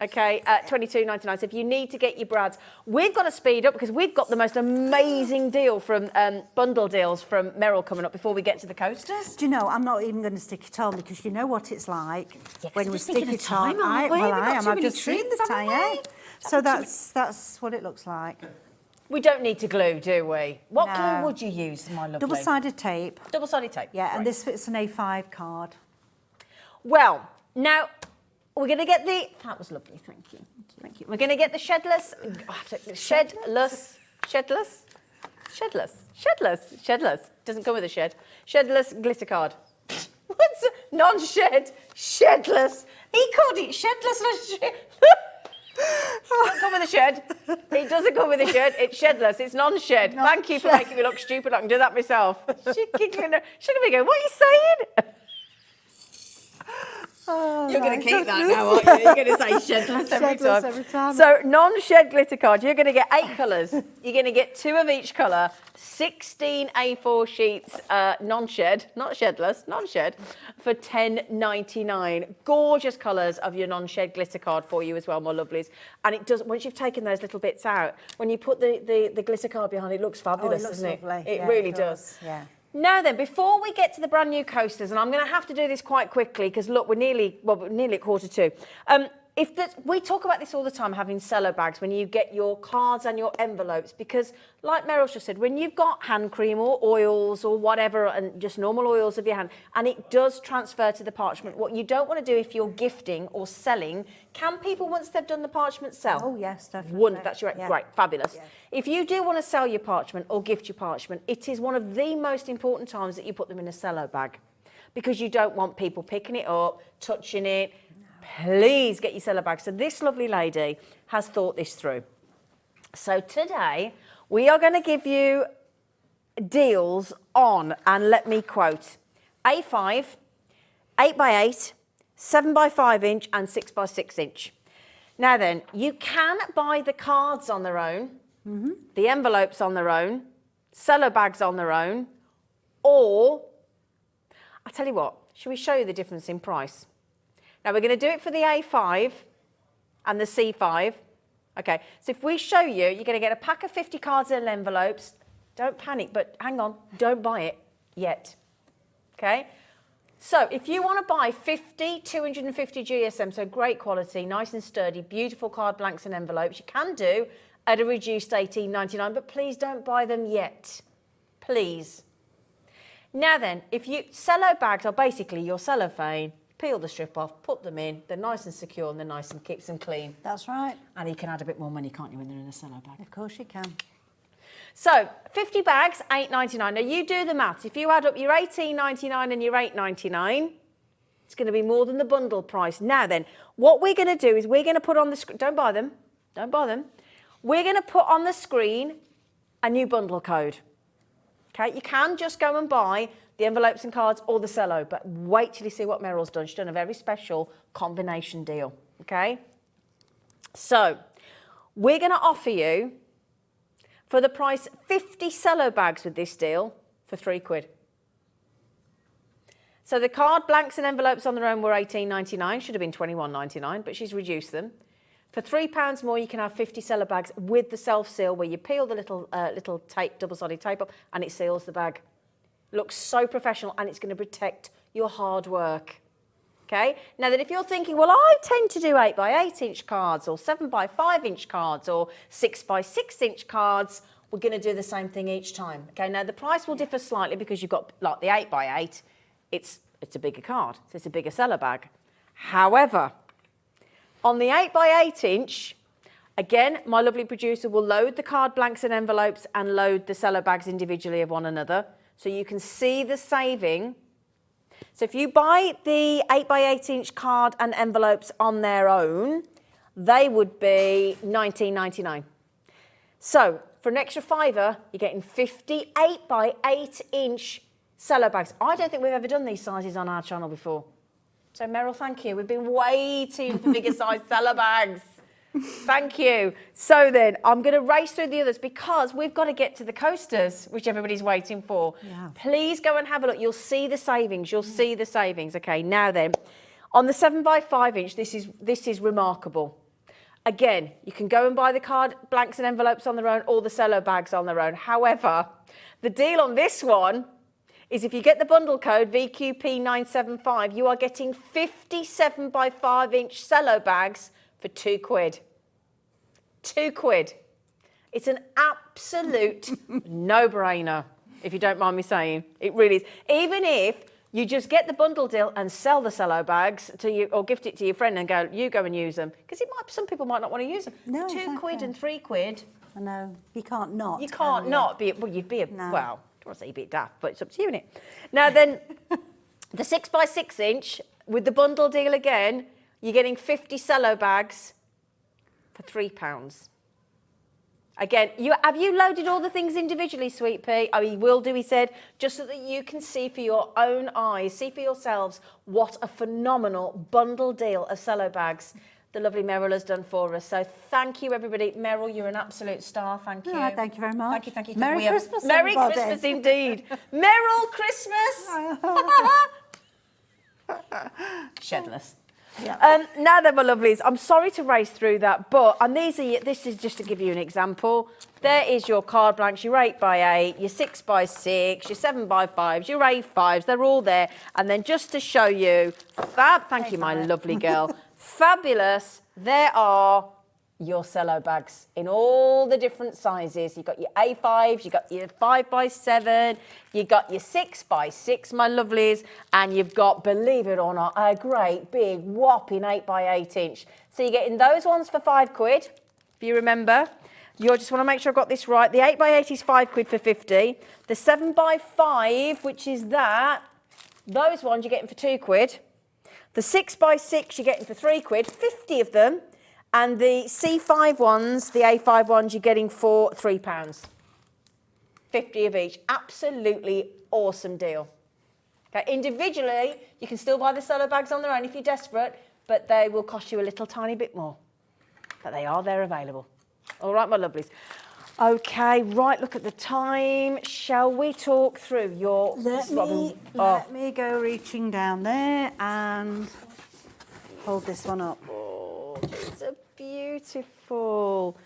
Okay, at $22.99. So if you need to get your brads, we've got to speed up because we've got the most amazing deal from bundle deals from Meryl coming up before we get to the coasters. Do you know, I'm not even going to stick it on because you know what it's like when we just stick thinking of it time, on. aren't we? Well, We've got I am. too I've many just seen treats, the haven't tie. we? So that's what it looks like. We don't need to glue, do we? What No. glue would you use, my lovely? Double-sided tape. Double-sided tape. Yeah, and Right. this fits an A5 card. Well, now we're going to get the. That was lovely. Thank you. Thank you. We're going to get the shedless. Shedless. Doesn't come with a shed. Shedless glitter card. What's non-shed? Shedless. He called it shedless. Doesn't come with a shed. It doesn't come with a shed. It's shedless. It's non-shed. Thank you for making me look stupid. I can do that myself. She's going to go, what are you saying? You're going to keep that now, aren't you? You're going to say shedless every time. So non-shed glitter card, you're going to get 8 colours. You're going to get 2 of each colour, 16 A4 sheets, non-shed, not shedless, non-shed, for $10.99. Gorgeous colours of your non-shed glitter card for you as well, my lovelies. And it does, once you've taken those little bits out, when you put the glitter card behind, it looks fabulous, doesn't it? Lovely. It Yeah, really does. Yeah. Now then, before we get to the brand new coasters, and I'm going to have to do this quite quickly because look, we're nearly at 1:45. We talk about this all the time, having cello bags when you get your cards and your envelopes, because like Meryl just said, when you've got hand cream or oils or whatever, and just normal oils of your hand, and it does transfer to the parchment, what you don't want to do if you're gifting or selling, can people, once they've done the parchment, sell? Oh, yes, definitely. Wonderful, that's right, Yeah. great, fabulous. Yeah. If you do want to sell your parchment or gift your parchment, it is one of the most important times that you put them in a cello bag, because you don't want people picking it up, touching it. Please get your cello bag. So this lovely lady has thought this through. So today we are going to give you deals on, and let me quote, A5, 8x8, 7x5 inch and 6x6 inch. Now then, you can buy the cards on their own, the envelopes on their own, cello bags on their own, or, I'll tell you what, shall we show you the difference in price? Now we're going to do it for the A5 and the C5. Okay, so if we show you, you're going to get a pack of 50 cards and envelopes. Don't panic, but hang on, don't buy it yet. Okay, so if you want to buy 250 GSM, so great quality, nice and sturdy, beautiful card blanks and envelopes, you can do at a reduced $18.99, but please don't buy them yet, please. Now then, cello bags are basically your cellophane. Peel the strip off, put them in, they're nice and secure and they're nice and keeps them clean. That's right. And you can add a bit more money, can't you, when they're in a cello bag? Of course you can. So, 50 bags, $8.99. Now you do the maths. If you add up your $18.99 and your $8.99, it's going to be more than the bundle price. Now then, what we're going to do is we're going to put on the screen, don't buy them. We're going to put on the screen a new bundle code. Okay, you can just go and buy the envelopes and cards or the cello, but wait till you see what Meryl's done. She's done a very special combination deal, okay? So, we're going to offer you, for the price, 50 cello bags with this deal for £3. So the card blanks and envelopes on their own were $18.99, should have been $21.99, but she's reduced them. For £3 more, you can have 50 cello bags with the self-seal, where you peel the little tape, double-sided tape up, and it seals the bag. Looks so professional, and it's going to protect your hard work. Okay? Now then, if you're thinking, well, I tend to do 8x8 inch cards, or 7x5 inch cards, or 6x6 inch cards, we're going to do the same thing each time. Okay? Now the price will differ slightly because you've got like the 8x8. It's a bigger card, so it's a bigger cello bag. However, on the 8x8 inch, again, my lovely producer will load the card blanks and envelopes and load the cello bags individually of one another, so you can see the saving. So if you buy the 8x8 inch card and envelopes on their own, they would be $19.99. So for an extra £5, you're getting 50 8x8 inch cello bags. I don't think we've ever done these sizes on our channel before. So Meryl, thank you. We've been waiting for bigger size cello bags. Thank you. So then, I'm going to race through the others because we've got to get to the coasters, which everybody's waiting for. Yeah. Please go and have a look. You'll see the savings. You'll see the savings. Okay, now then, on the 7x5 inch, this is remarkable. Again, you can go and buy the card blanks and envelopes on their own or the cello bags on their own. However, the deal on this one is if you get the bundle code VQP975, you are getting 57x5 inch cello bags for £2. £2. It's an absolute no-brainer, if you don't mind me saying. It really is. Even if you just get the bundle deal and sell the cello bags to you, or gift it to your friend and go, you go and use them, because some people might not want to use them. No, £2 exactly. and £3. I know. You can't not. You can't not be. Well, you'd be a No. well. I don't want to say you'd be a daft, but it's up to you, innit? Now then, the 6x6 inch with the bundle deal again, you're getting 50 cello bags for £3. Again, have you loaded all the things individually, Sweet Pea? Oh, he will do, he said, just so that you can see for your own eyes, see for yourselves what a phenomenal bundle deal of cello bags the lovely Meryl has done for us. So thank you, everybody. Meryl, you're an absolute star. Thank you. Oh, thank you very much. Thank you, thank you. Merry Christmas, Merry everybody. Christmas indeed. Meryl Christmas. Shedless. Yeah. Now then, my lovelies, I'm sorry to race through that, but this is just to give you an example. There is your card blanks, your 8x8, your 6x6, your 7x5s, your A5s, they're all there. And then just to show you, thank you, my lovely girl, fabulous, there are your cello bags in all the different sizes. You've got your A5s, you've got your 5x7, you've got your 6x6, my lovelies, and you've got, believe it or not, a great big whopping 8x8 inch. So you're getting those ones for £5, if you remember. You just want to make sure I've got this right. The 8x8 is £5 for 50. The 7x5, which is that, those ones you're getting for £2. The 6x6 you're getting for £3, 50 of them. And the C5 ones, the A5 ones, you're getting for £3. 50 of each. Absolutely awesome deal. Okay, individually, you can still buy the cello bags on their own if you're desperate, but they will cost you a little tiny bit more. But they are there available. All right, my lovelies. Okay, right, look at the time. Shall we talk through your... Let me go reaching down there and hold this one up. It's a beautiful.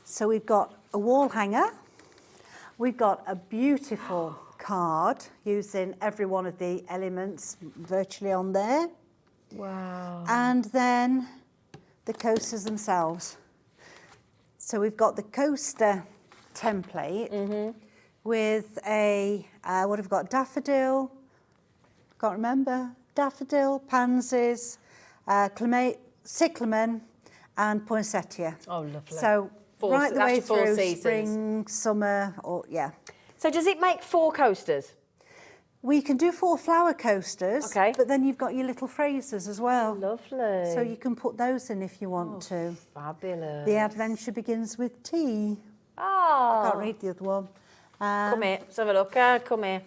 So we've got a wall hanger. We've got a beautiful card using every one of the elements virtually on there. Wow. And then the coasters themselves. So we've got the coaster template with a, what have we got? Daffodil, can't remember, daffodil, pansies, cyclamen and poinsettia. Oh, lovely. So right the way through spring, summer, or yeah. So does it make 4 coasters? We can do 4 flower coasters, Okay. but then you've got your little phrases as well. Lovely. So you can put those in if you want to. Fabulous. The adventure begins with tea. Oh. I can't read the other one. Come here, let's have a look. Come here.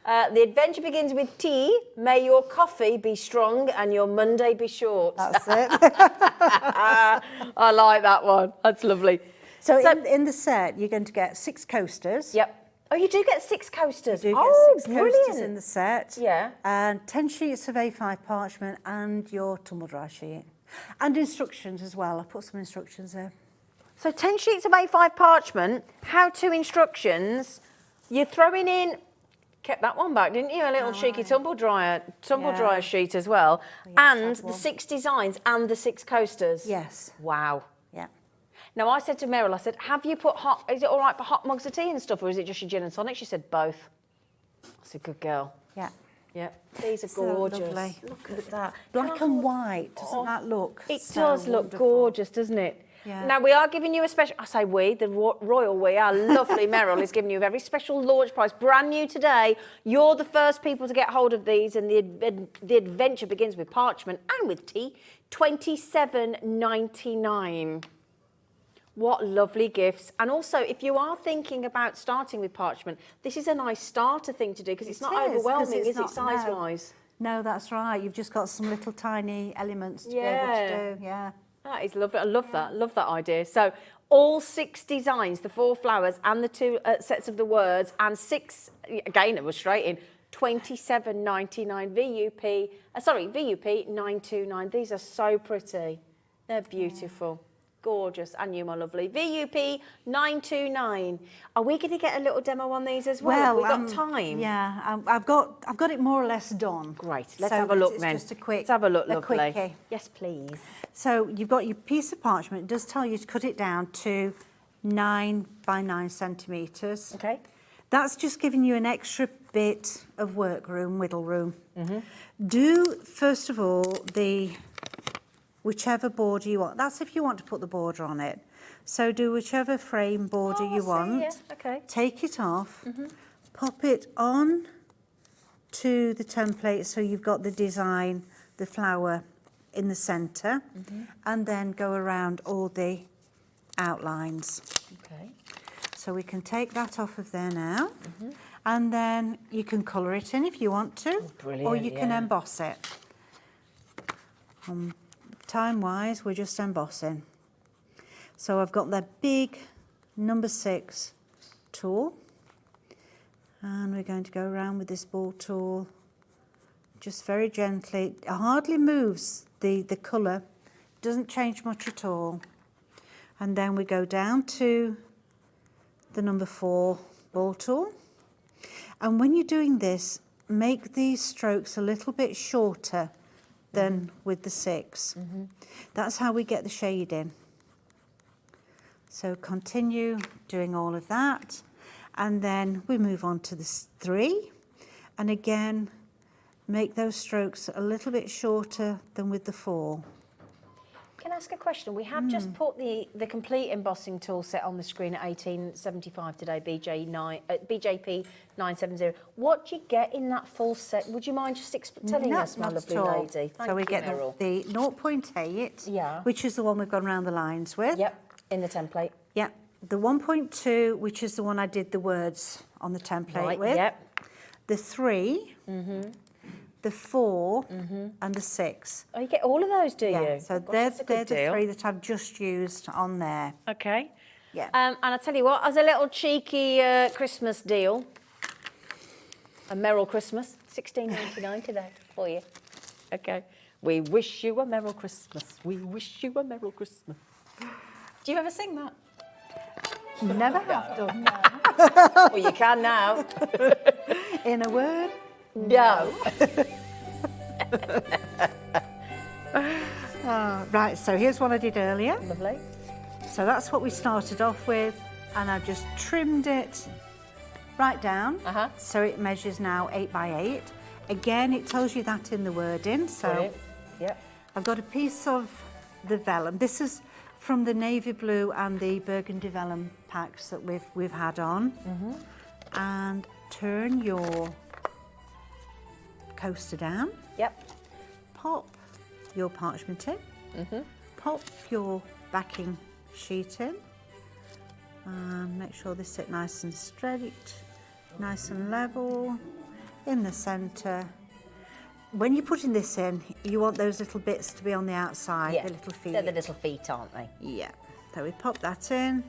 The adventure begins with tea. May your coffee be strong and your Monday be short. That's it. I like that one. That's lovely. So in the set, you're going to get 6 coasters. Yep. Oh, you do get 6 coasters. You do Oh, get 6 brilliant. coasters in the set. Yeah. And 10 sheets of A5 parchment and your tumble dry sheet. And instructions as well. I put some instructions there. So 10 sheets of A5 parchment, how-to instructions. You're throwing in, kept that one back, didn't you? A little cheeky tumble dryer sheet as well. And the 6 designs and the 6 coasters. Yes. Wow. Yeah. Now, I said to Meryl, I said, have you put is it all right for hot mugs of tea and stuff, or is it just your gin and tonic? She said, both. I said, good girl. Yeah. Yeah, these are So gorgeous. lovely. Look at that. Black and white, doesn't that look It so does look wonderful? gorgeous, doesn't it? Yeah. Now, we are giving you a special, I say we, the royal we, our lovely Meryl is giving you a very special launch price, brand new today. You're the first people to get hold of these, and the adventure begins with parchment and with tea, $27.99. What lovely gifts. And also, if you are thinking about starting with parchment, this is a nice starter thing to do, because it's not overwhelming, is it, size-wise? No, that's right. You've just got some little tiny elements to be able to do. Yeah. That is lovely. I love that. Love that idea. So all 6 designs, the 4 flowers and the 2 sets of the words, and 6, again, it was straight in, $27.99 VUP, VUP 929. These are so pretty. They're beautiful. Gorgeous. And you, my lovely. VUP 929. Are we going to get a little demo on these as well? Have we got time? Yeah, I've got it more or less done. Great. Let's have a look then. It's just a quick. Let's have a look, lovely. Quickie. Yes, please. So you've got your piece of parchment. It does tell you to cut it down to 9 by 9 centimetres. Okay. That's just giving you an extra bit of workroom, whittle room. Do, first of all, whichever border you want. That's if you want to put the border on it. So do whichever frame border you want. Yeah. Okay. Take it off, pop it on to the template so you've got the design, the flower in the centre, and then go around all the outlines. Okay. So we can take that off of there now, and then you can colour it in if you want to, or you can emboss it. Time-wise, we're just embossing. So I've got that big number 6 tool, and we're going to go around with this ball tool, just very gently. It hardly moves the colour, doesn't change much at all. And then we go down to the number 4 ball tool. And when you're doing this, make these strokes a little bit shorter than with the 6. That's how we get the shade in. So continue doing all of that, and then we move on to the 3, and again make those strokes a little bit shorter than with the 4. Can I ask a question? We have just put the complete embossing tool set on the screen at $18.75 today, BJP 970. What do you get in that full set? Would you mind just telling us, my lovely lady? So we get the 0.8, which is the one we've gone around the lines with. Yep, in the template. Yep. The 1.2, which is the one I did the words on the template with. Yep. The 3. The 4 and the 6. Oh, you get all of those, do you? So they're the 3 that I've just used on there. Okay. Yeah. And I tell you what, as a little cheeky Christmas deal, a Meryl Christmas, $16.99 today for you. Okay. We wish you a Meryl Christmas. We wish you a Meryl Christmas. Do you ever sing that? Never have done. Well, you can now. In a word. No. Right, so here's what I did earlier. Lovely. So that's what we started off with, and I've just trimmed it right down. So it measures now 8 by 8. Again, it tells you that in the wording. So brilliant. Yep. I've got a piece of the vellum. This is from the navy blue and the burgundy vellum packs that we've had on. And turn your coaster down. Yep. Pop your parchment in. Pop your backing sheet in. And make sure they sit nice and straight, nice and level in the centre. When you're putting this in, you want those little bits to be on the outside, the little feet. They're the little feet, aren't they? Yeah. So we pop that in.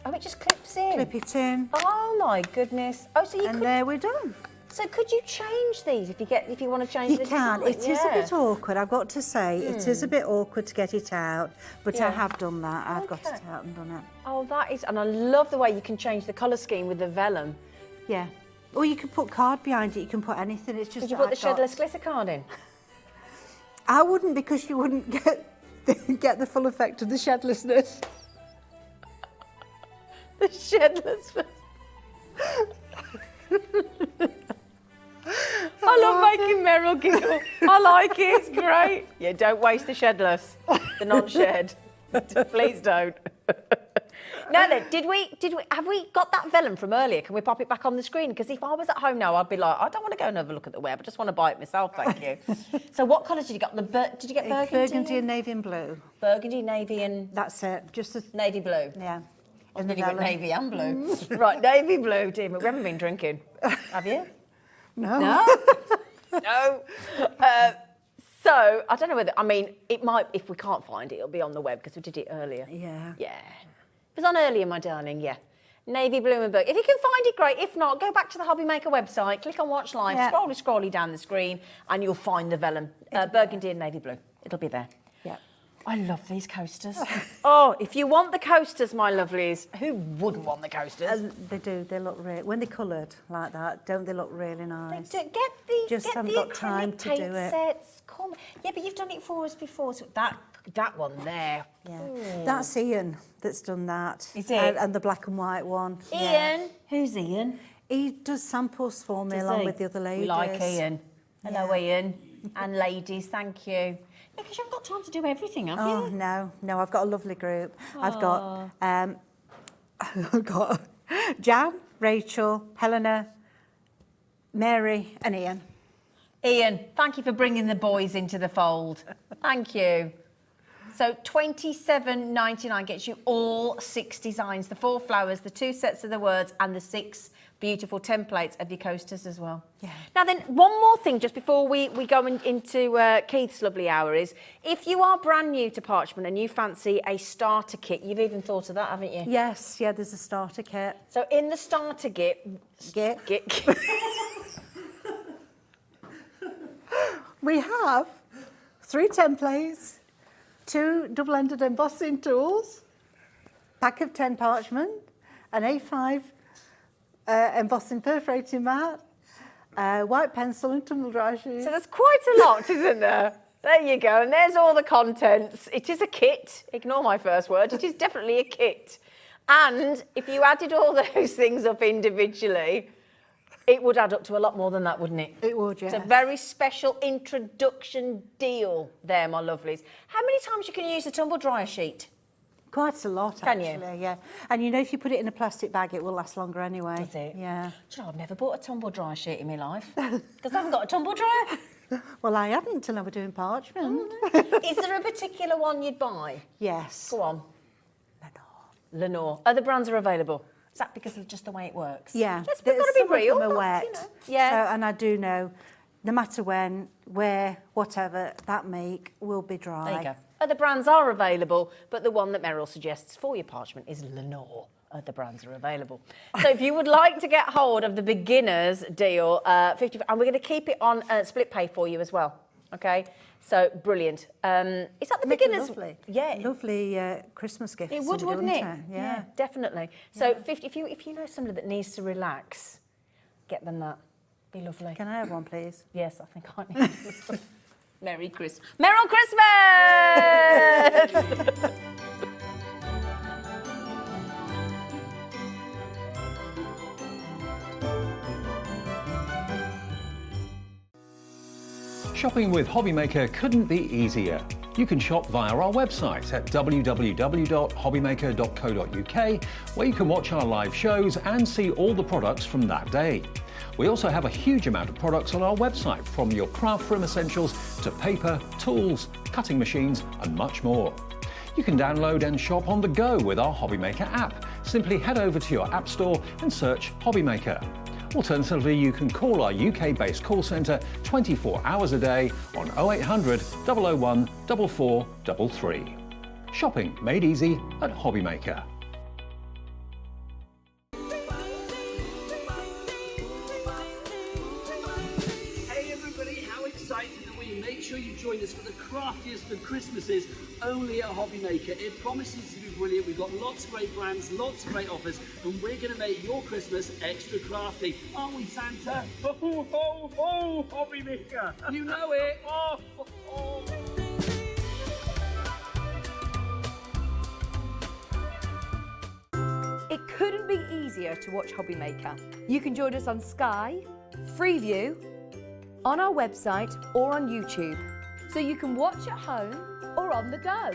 Oh, it just clips in. Clip it in. Oh my goodness. Oh, so you and there we're done. So could you change these if you want to change the design? You can. It is a bit awkward, I've got to say. It is a bit awkward to get it out, but I have done that. I've got it out and done it. Oh, that is, and I love the way you can change the colour scheme with the vellum. Yeah. Or you can put card behind it, you can put anything. It's just Could you put the shedless glitter card in? I wouldn't, because you wouldn't get the full effect of the shedlessness. The shedless. I love making Meryl giggle. I like it. It's great. Yeah, don't waste the shedless, the non-shed. Please don't. Now then, have we got that vellum from earlier? Can we pop it back on the screen? Because if I was at home now, I'd be like, I don't want to go and have a look at the web. I just want to buy it myself, thank you. So what colours did you get? Did you get burgundy? Burgundy and navy and blue. Burgundy, navy and... That's it. Just as navy blue? Yeah. And then you got navy and blue. Right, navy blue, dear. We haven't been drinking, have you? No. No? No. So, I don't know whether... I mean, it might... If we can't find it, it'll be on the web because we did it earlier. Yeah. Yeah. It was on earlier, my darling, yeah. Navy blue and burgundy. If you can find it, great. If not, go back to the Hobby Maker website, click on Watch Live, scrolly down the screen, and you'll find the vellum. Burgundy and navy blue. It'll be there. Yeah. I love these coasters. Oh, if you want the coasters, my lovelies, who wouldn't want the coasters? They do. They look really... When they're coloured like that, don't they look really nice? Get the Just haven't got time to do it. Sets. Come. Yeah, but you've done it for us before, so that one there. Yeah. That's Ian that's done that. Is it? And the black and white one. Ian? Yeah. Who's Ian? He does samples for me along with the other ladies. We like Ian. Hello, Ian. And ladies, thank you. Yeah, because you haven't got time to do everything, have you? Oh, no, I've got a lovely group. I've got Jan, Rachel, Helena, Mary and Ian. Ian, thank you for bringing the boys into the fold. Thank you. So $27.99 gets you all 6 designs, the 4 flowers, the 2 sets of the words, and the 6 beautiful templates of your coasters as well. Yeah. Now then, one more thing just before we go into Keith's lovely hour is, if you are brand new to Parchment and you fancy a starter kit, you've even thought of that, haven't you? Yes, yeah, there's a starter kit. So in the starter kit... We have 3 templates, 2 double-ended embossing tools, pack of 10 parchment, an A5 embossing perforating mat, white pencil and tumble dry sheet. So there's quite a lot, isn't there? There you go, and there's all the contents. It is a kit. Ignore my first word. It is definitely a kit. And if you added all those things up individually, it would add up to a lot more than that, wouldn't it? It would, yeah. It's a very special introduction deal there, my lovelies. How many times you can use a tumble dryer sheet? Quite a lot, Can actually, you? yeah. And you know, if you put it in a plastic bag, it will last longer anyway. Does it? Yeah. Do you know, I've never bought a tumble dryer sheet in my life because I haven't got a tumble dryer. Well, I hadn't until I was doing parchment. Is there a particular one you'd buy? Yes. Go on. Lenore. Other brands are available. Is that because of just the way it works? Yeah. We've got to be real. Some are wet. You know. Yeah. So, and I do know, no matter when, where, whatever, that make will be dry. There you go. Other brands are available, but the one that Meryl suggests for your parchment is Lenore. Other brands are available. So if you would like to get hold of the beginner's deal, 50, and we're going to keep it on split pay for you as well. Okay. So brilliant. Is that the beginners? Lovely. Yeah. Lovely Christmas gift. It would, wouldn't it? Yeah. Definitely. So 50, if you know somebody that needs to relax, get them that. Be lovely. Can I have one, please? Yes, I think I need. Merry Christmas. Meryl Christmas! Shopping with Hobbymaker couldn't be easier. You can shop via our website at www.hobbymaker.co.uk, where you can watch our live shows and see all the products from that day. We also have a huge amount of products on our website, from your craft room essentials to paper, tools, cutting machines and much more. You can download and shop on the go with our Hobbymaker app. Simply head over to your app store and search Hobbymaker. Alternatively, you can call our UK-based call centre 24 hours a day on 0800 001 4433. Shopping made easy at Hobbymaker. Hey everybody, how excited are we? Make sure you join us for the craftiest of Christmases only at Hobbymaker. It promises to be brilliant. We've got lots of great brands, lots of great offers, and we're going to make your Christmas extra crafty. Aren't we, Santa? Ho, ho, ho, Hobby Maker. You know it. Oh, ho, ho. It couldn't be easier to watch Hobbymaker. You can join us on Sky, Freeview, on our website or on YouTube, so you can watch at home or on the go.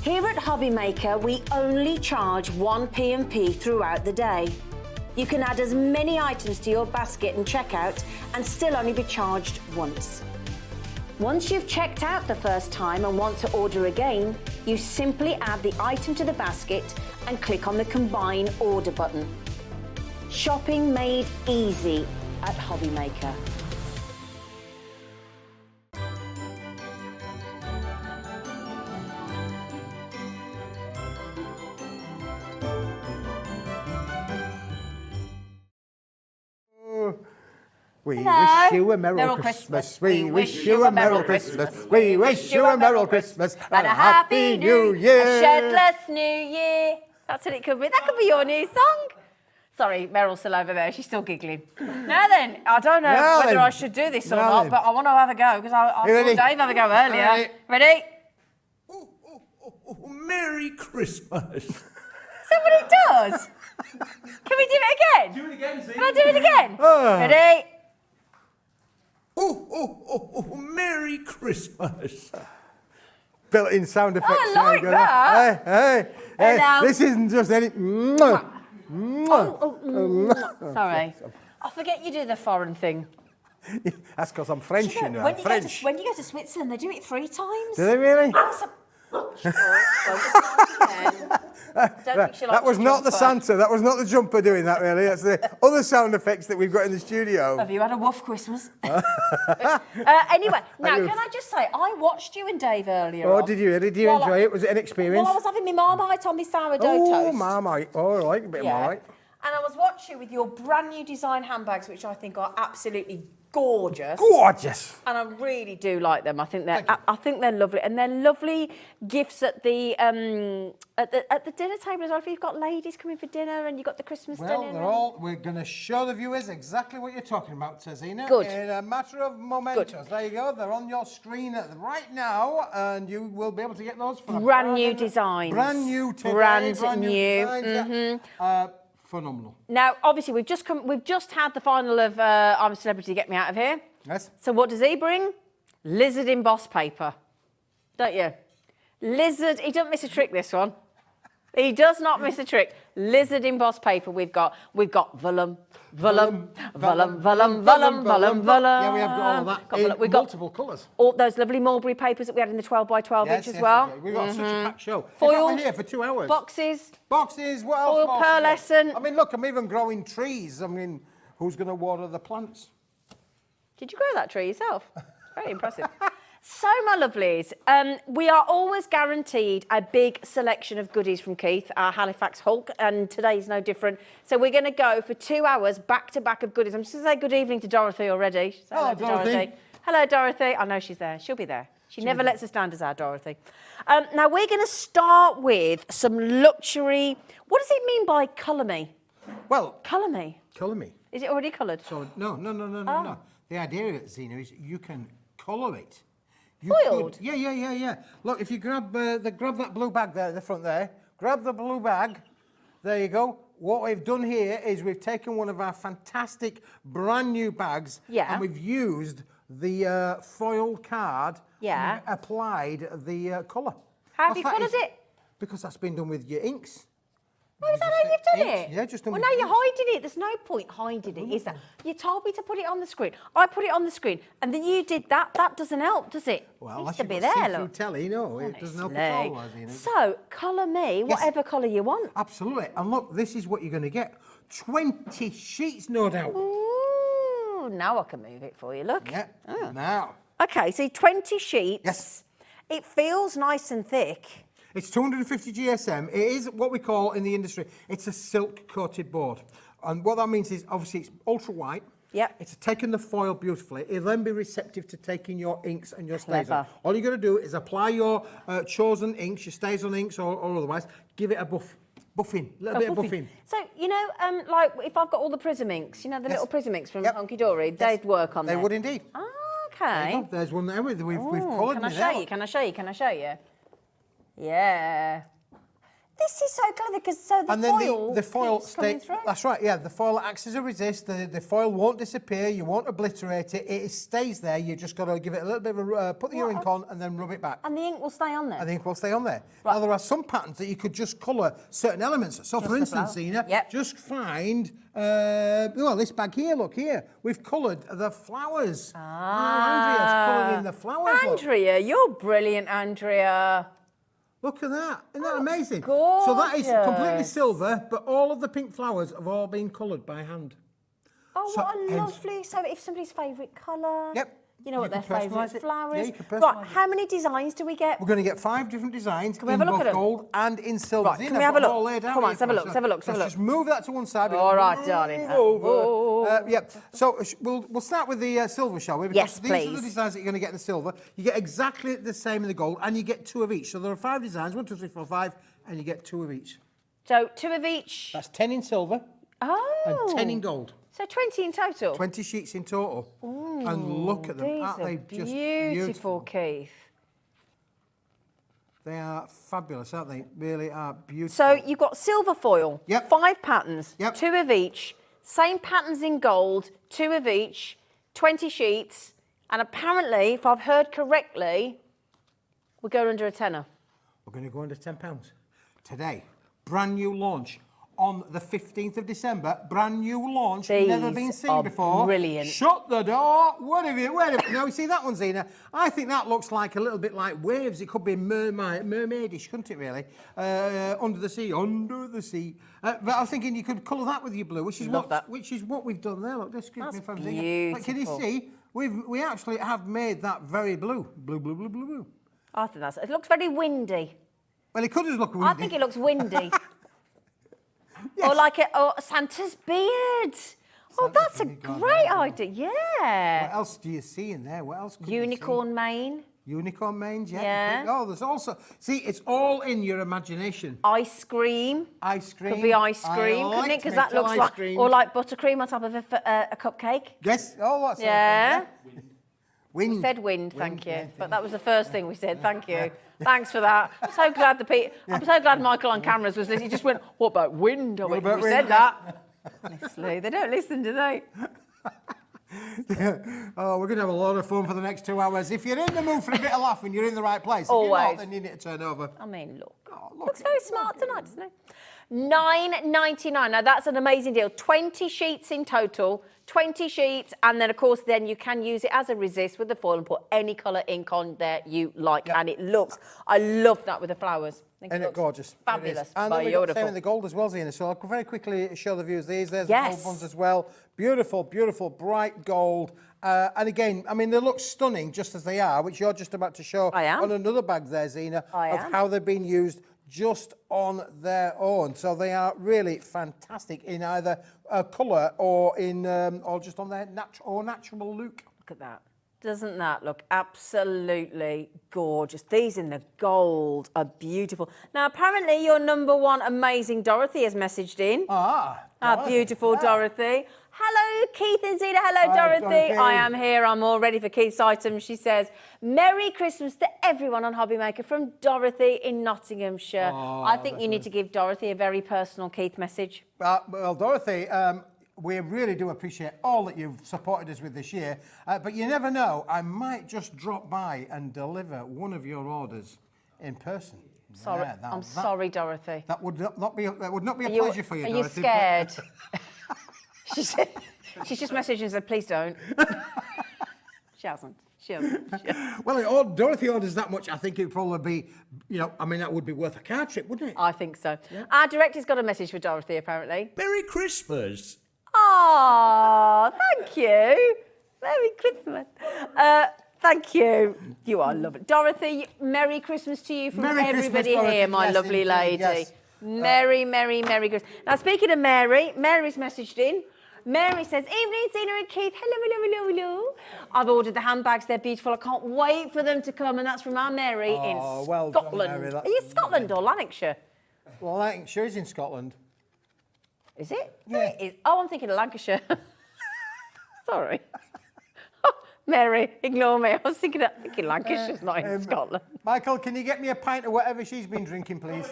Here at Hobbymaker, we only charge 1 P&P throughout the day. You can add as many items to your basket and checkout and still only be charged once. Once you've checked out the first time and want to order again, you simply add the item to the basket and click on the Combine Order button. Shopping made easy at Hobbymaker. We Hello. wish you a Merry Merry Christmas. Christmas. We wish you a Merry Christmas. We wish you a Merry Christmas And a happy new year. A shedless new year. That's what it could be. That could be your new song. Sorry, Meryl's still over there. She's still giggling. Now then, I don't know Now whether then. I should do this or Now not, then. but I want to have a go because I saw You ready? Dave have a go earlier. All right. Ready? Oh, Merry Christmas. Is that what it does? Can we do it again? Do it again, see? Can I do it again? Oh. Ready? Oh, Merry Christmas. Built-in sound effects. I like there you go. that. Hey, And now- this isn't just any. Sorry. I forget you do the foreign thing. That's because I'm French, you know. when, I'm you French. when you go to Switzerland, they do it 3 times. Do they really? That was not the Santa. That was not the jumper doing that, really. That's the other sound effects that we've got in the studio. Have you had a woof Christmas? Anyway, now can I just say, I watched you and Dave earlier. Oh, on. did you? Did you Well, enjoy it? Was it an experience? Well, I was having my Marmite on my sourdough Oh, toast. Marmite. All right, a bit of Marmite. And I was watching you with your brand new design handbags, which I think are absolutely gorgeous. Gorgeous. And I really do like them. I think they're lovely, and they're lovely gifts at the dinner table as well. If you've got ladies coming for dinner and you've got the Christmas Well, dinner. they're all. We're going to show the viewers exactly what you're talking about, Tazina. Good. In a matter of mementos. There you go. They're on your screen right now, and you will be able to get those for Brand new designs. Brand new today. Brand new. Designs, yeah. Phenomenal. Now, obviously, we've just had the final of I'm a Celebrity, Get Me Out of Here. Yes. So what does he bring? Lizard embossed paper. Don't you? Lizard, he doesn't miss a trick, this one. He does not miss a trick. Lizard embossed paper we've got. We've got vellum, vellum, vellum, vellum, vellum, vellum, vellum. Yeah, we have got all of that in we've got multiple colours. all those lovely mulberry papers that we had in the 12 by 12 inch as well. Okay. We've got such a packed show. Foiled. We've got here for 2 hours. Boxes. Boxes, what else? Foil more? pearlescent. I mean, look, I'm even growing trees. I mean, who's going to water the plants? Did you grow that tree yourself? Very impressive. So, my lovelies, we are always guaranteed a big selection of goodies from Keith, our Halifax Hulk, and today's no different. So we're going to go for 2 hours back to back of goodies. I'm just going to say good evening to Dorothy already. Hello, Dorothy. Hello, Dorothy. I know she's there. She'll be there. She never lets us down, does our Dorothy. Now, we're going to start with some luxury. What does it mean by colour me? Well, Colour me. colour me. Is it already coloured? So, no. The idea of it, Zena, is you can colour it. You Foiled? could- Yeah. Look, if you grab that blue bag there at the front there, grab the blue bag. There you go. what we've done here is we've taken one of our fantastic brand new bags Yeah. and we've used the foil card Yeah. and we've applied the colour. How have you coloured it? Because that's been done with your inks. Oh, is that how you've done it? Yeah, just done Well, with no, you're inks. hiding it. There's no point hiding it, is there? You told me to put it on the screen. I put it on the screen, and then you did that. That doesn't help, does it? Well, It unless needs to you've be got there, see-through look. telly, no, it doesn't help at all. Rosina. So, colour me whatever colour you want. Absolutely. And look, this is what you're going to get. 20 sheets, no doubt. Ooh, now I can move it for you, look. Yeah, now. Okay, so 20 sheets. Yes. It feels nice and thick. It's 250 GSM. It is what we call in the industry, it's a silk coated board. And what that means is obviously it's ultra white. Yep. It's taken the foil beautifully. It'll then be receptive to taking your inks and your stays Clever. on. All you got to do is apply your chosen inks, your stays on inks or otherwise, give it a buffing, a little bit of buffing. So, you know, like if I've got all the prism inks, you know, the little prism inks from Honky Dory, they'd work on They there. would indeed. Oh, There you okay. go. There's one there. We've Ooh, coloured can I it show out. you? Can I show you? Can I show you? Yeah. This is so clever because so the And then foil the foil keeps coming stays. through. That's right. Yeah, the foil acts as a resist. The foil won't disappear. You won't obliterate it. It stays there. You just got to give it a little bit of a put your ink on and then rub it back. And the ink will stay on there. And the ink will stay on there. Now there are some patterns that you could just colour certain elements. So Just for the instance, flower. Zena, Yep. just find well this bag here. Look here. We've coloured the flowers. Andrea's coloured in the flowers. Look. Andrea, you're brilliant, Andrea. Look at that. Isn't that amazing? So that is completely gorgeous. silver, but all of the pink flowers have all been coloured by hand. Oh, So what a hence- lovely. So if somebody's favourite colour. Yep. You know what You their can favourite personalise it. flower Yeah, is. you can Right, personalise it. how many designs do we get? We're going to get 5 different designs Can we in have a look both at 'em? gold and in silver. Right, can Zena, we have a I've got look? all laid out Come on, here let's have a for look, us. let's have a look, let's have a Just move that to one side. All right, Move darling. Over. Oh. Yeah. So we'll start with the silver, shall we? Because Yes, these are the please. designs that you're going to get in the silver. You get exactly the same in the gold, and you get 2 of each. So there are 5 designs, 1, 2, 3, 4, 5, and you get 2 of each. So 2 of each. That's 10 in silver Oh. and 10 in gold. So 20 in total. 20 sheets in total. And look at them. These Aren't are they just beautiful, Keith. They are fabulous, aren't they? Really are beautiful. So you've got silver foil. Yep. 5 patterns. Yep. 2 of each. Same patterns in gold. 2 of each. 20 sheets. And apparently, if I've heard correctly, we're going under a tenner. We're going to go under £10 today. Brand new launch on the 15th of December. Brand new launch. These Never been seen are before. brilliant. Shut the door. Wait a minute. Now, you see that one, Zena? I think that looks like a little bit like waves. It could be mermaidish, couldn't it, really? Under the sea. But I was thinking you could colour that with your blue, which is what we've done there. Look, this gives me from Zena. But can you see? We actually have made that very blue. Blue. I think it looks very windy. Well, it could just look windy. I think it looks windy. Or like Santa's beard. That's a great idea. Yeah. What else do you see in there? What else could Unicorn mane. Unicorn mange, Yeah. Oh, there's also... See, it's all in your imagination. Ice cream. Ice cream. Could be ice cream, couldn't it? Because that looks like... Or like buttercream on top of a cupcake. Yes. Oh, that's... Yeah. Wind. We said wind, thank you. But that was the first thing we said, thank you. Thanks for that. I'm so glad I'm so glad Michael on cameras was listening. He just went, what about wind? I went, about we wind? said that. Honestly, they don't listen, do they? Oh, we're going to have a lot of fun for the next 2 hours. If you're in the mood for a bit of laughing, you're in the right place. If you're Always. not, then you need to turn over. I mean, look. Look Looks very smart tonight, doesn't it? $9.99. Now, that's an amazing deal. 20 sheets in total. 20 sheets. And then, of course, then you can use it as a resist with the foil and put any colour ink on there you like. Yep. And it looks... I love that with the flowers. Isn't it gorgeous? Fabulous. It and then we've got the Beautiful. same in the gold as well, Zena. So I'll very quickly show the viewers these. There's Yes. the gold ones as well. Beautiful, bright gold. And again, I mean, they look stunning just as they are, which you're just about to show on another bag there, Zena, of how they've been used just on their own. So they are really fantastic in either colour or in or just on their natural look. Look at that. Doesn't that look absolutely gorgeous? These in the gold are beautiful. Now, apparently your number 1 amazing Dorothy has messaged in. Our beautiful Dorothy. Hello, Keith and Zena. Hello, Hi, Dorothy. Dorothy. I am here. I'm all ready for Keith's items. She says, Merry Christmas to everyone on Hobbymaker from Dorothy in Nottinghamshire. I think you need to give Dorothy a very personal Keith message. Well, Dorothy, we really do appreciate all that you've supported us with this year. But you never know, I might just drop by and deliver one of your orders in person. Sorry, Yeah, I'm sorry, Dorothy. That would not be a pleasure for you, Are Dorothy. you scared? She's just messaged and said, please don't. She hasn't. Well, Dorothy orders that much, I think it would probably be, that would be worth a car trip, wouldn't it? I think so. Yeah. Our director's got a message for Dorothy, apparently. Merry Christmas. Oh, thank you. Merry Christmas. Thank you. You are lovely. Dorothy, Merry Christmas to you from everybody here, my lovely lady. Yes. Merry Christmas. Now, speaking of Mary, Mary's messaged in. Mary says, evening, Zena and Keith. Hello. I've ordered the handbags. They're beautiful. I can't wait for them to come. And that's from our Mary in well Scotland. done, Mary. Are you Scotland or Lanarkshire? Well, Lancashire is in Scotland. Is it? Yeah. It is. Oh, I'm thinking of Lancashire. Sorry. Mary, ignore me. I was thinking Lancashire's not in Scotland. Michael, can you get me a pint of whatever she's been drinking, please?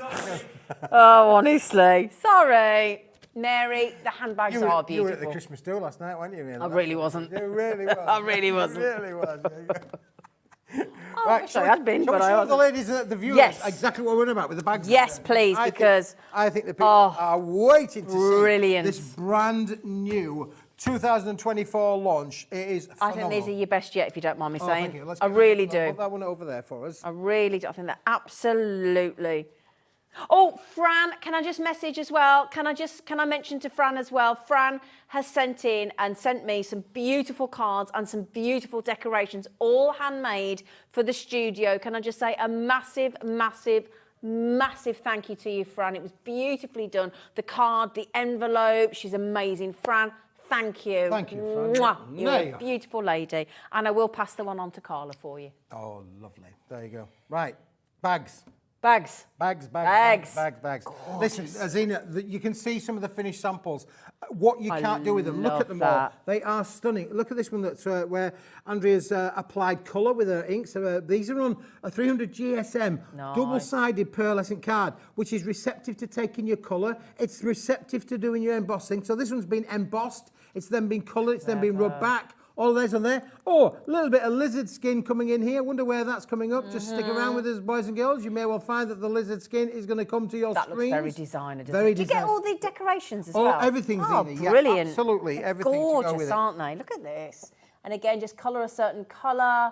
Oh, honestly. Sorry. Mary, the handbags are beautiful. You were at the Christmas do last night, weren't you, Mary? I really wasn't. You really was. I really wasn't. You really was. I wish I had been, but I show wasn't. the ladies at the viewers exactly what we're on about with the bags. Yes, please, because I think the people are waiting to see this brand new 2024 launch. It is phenomenal. I think these are your best yet, if you don't mind me saying. Thank you. I really do. Put that one over there for us. I really do. I think that absolutely. Oh, Fran, can I just message as well? Can I mention to Fran as well? Fran has sent me some beautiful cards and some beautiful decorations, all handmade for the studio. Can I just say a massive thank you to you, Fran. It was beautifully done. The card, the envelope, she's amazing. Fran, thank you. Thank you, Fran. Mwah. You're a beautiful lady. And I will pass the one on to Carla for you. Oh, lovely. There you go. Right, bags. Bags. Listen, Zena, you can see some of the finished samples. What you can't do with them, look at them all. They are stunning. Look at this one that's where Andrea's applied colour with her inks. These are on a 300 GSM, double-sided pearlescent card, which is receptive to taking your colour. It's receptive to doing your embossing. So this one's been embossed. It's then been coloured. It's then been rubbed back. All those on there. Oh, a little bit of lizard skin coming in here. Wonder where that's coming up. Just stick around with us, boys and girls. You may well find that the lizard skin is going to come to your screens. That looks very designer, doesn't it? Do you get all the decorations as well? Everything's in it. Brilliant. Yeah, absolutely. Everything gorgeous, to go with it. aren't they? Look at this. And again, just colour a certain colour.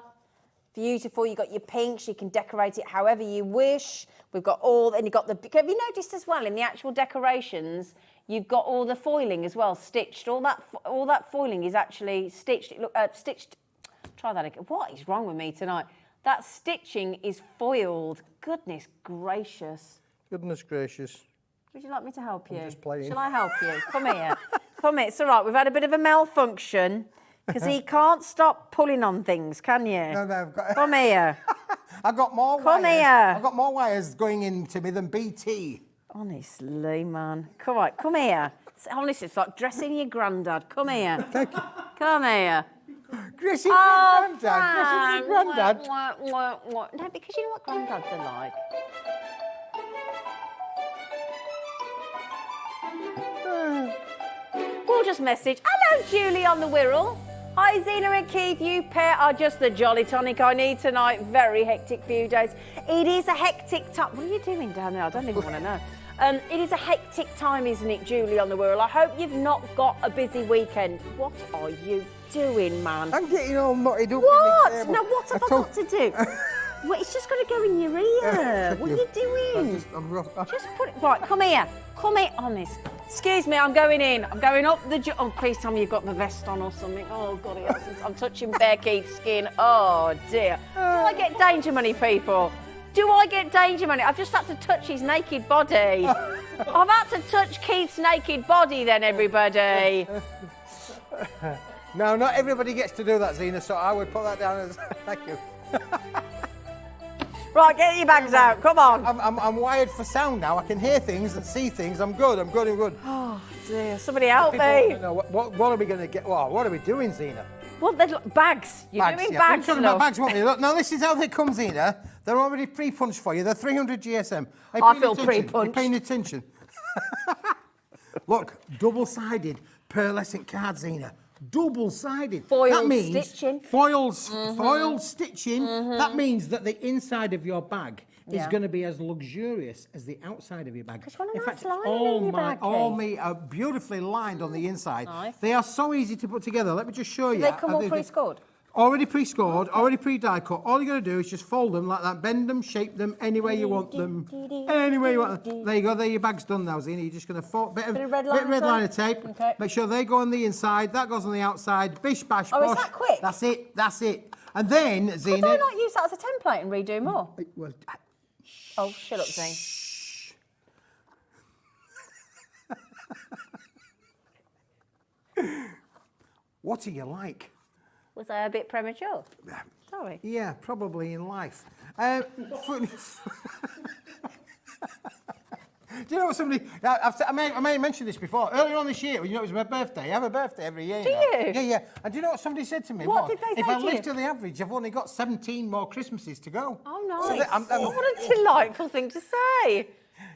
Beautiful. You've got your pinks. You can decorate it however you wish. We've got and you've got the... Have you noticed as well in the actual decorations, you've got all the foiling as well, stitched. All that foiling is actually stitched. Look, stitched. Try that again. What is wrong with me tonight? That stitching is foiled. Goodness gracious. Goodness gracious. Would you like me to help you? I'm just playing. Shall I help you? Come here. Come here. It's all right. We've had a bit of a malfunction because he can't stop pulling on things, can you? No, I've got... Come here. I've got more Come wires. here. I've got more wires going into me than BT. Honestly, man. Come here. Honestly, it's like dressing your granddad. Come here. Thank you. Come here. Dressing your granddad. Fran. Dressing your granddad. No, because you know what granddads are like. We'll just message. Hello, Julie on the Wirral. Hi, Zena and Keith. You pair are just the jolly tonic I need tonight. Very hectic few days. It is a hectic time. What are you doing down there? I don't even want to know. It is a hectic time, isn't it, Julie on the Wirral? I hope you've not got a busy weekend. What are you doing, man? I'm getting all knotted up. What? Now, what have I got to do? Well, it's just got to go in your ear. What are you doing? Just put it... Right, come here. Come here, honest. Excuse me, I'm going in. I'm going up the... Oh, please tell me you've got my vest on or something. Oh, God, I'm touching bare Keith's skin. Oh, dear. Do I get danger money, people? Do I get danger money? I've just had to touch his naked body. I've had to touch Keith's naked body then, everybody. No, not everybody gets to do that, Zena, so I would put that down as... Thank you. Right, get your bags out. Come on. I'm wired for sound now. I can hear things and see things. I'm good. Oh, dear. Somebody help me. No, what are we going to get? Well, what are we doing, Zena? Well, they're bags. You're doing bags. We're talking about bags, won't we? Look, now, this is how they come, Zena. They're already pre-punched for you. They're 300 GSM. I feel pre-punched. Are you paying attention? Look, double-sided pearlescent card, Zena. Double-sided. Foiled stitching. Foiled stitching. That means that the inside of your bag is going to be as luxurious as the outside of your bag. In fact, all me are beautifully lined on the inside. Nice. They are so easy to put together. Let me just show you. Do they come all pre-scored? Already pre-scored, already pre-die cut. All you're going to do is just fold them like that, bend them, shape them any way you want them. Any way you want them. There you go, there your bag's done now, Zena. You're just going to fold bit of red liner tape. Okay. Make sure they go on the inside, that goes on the outside. Bish, bash, bosh. Oh, is that quick? That's it. And then, Zena... Could I not use that as a template and redo more? Well, oh, shut up, Zane. What are you like? Was I a bit premature? Sorry. Yeah, probably in life. Do you know what somebody... I may have mentioned this before. Earlier on this year, you know, it was my birthday. I have a birthday every year. Do you? Yeah. And do you know what somebody said to me? What did they say If I to live you? to the average, I've only got 17 more Christmases to go. Oh, nice. So what a delightful thing to say.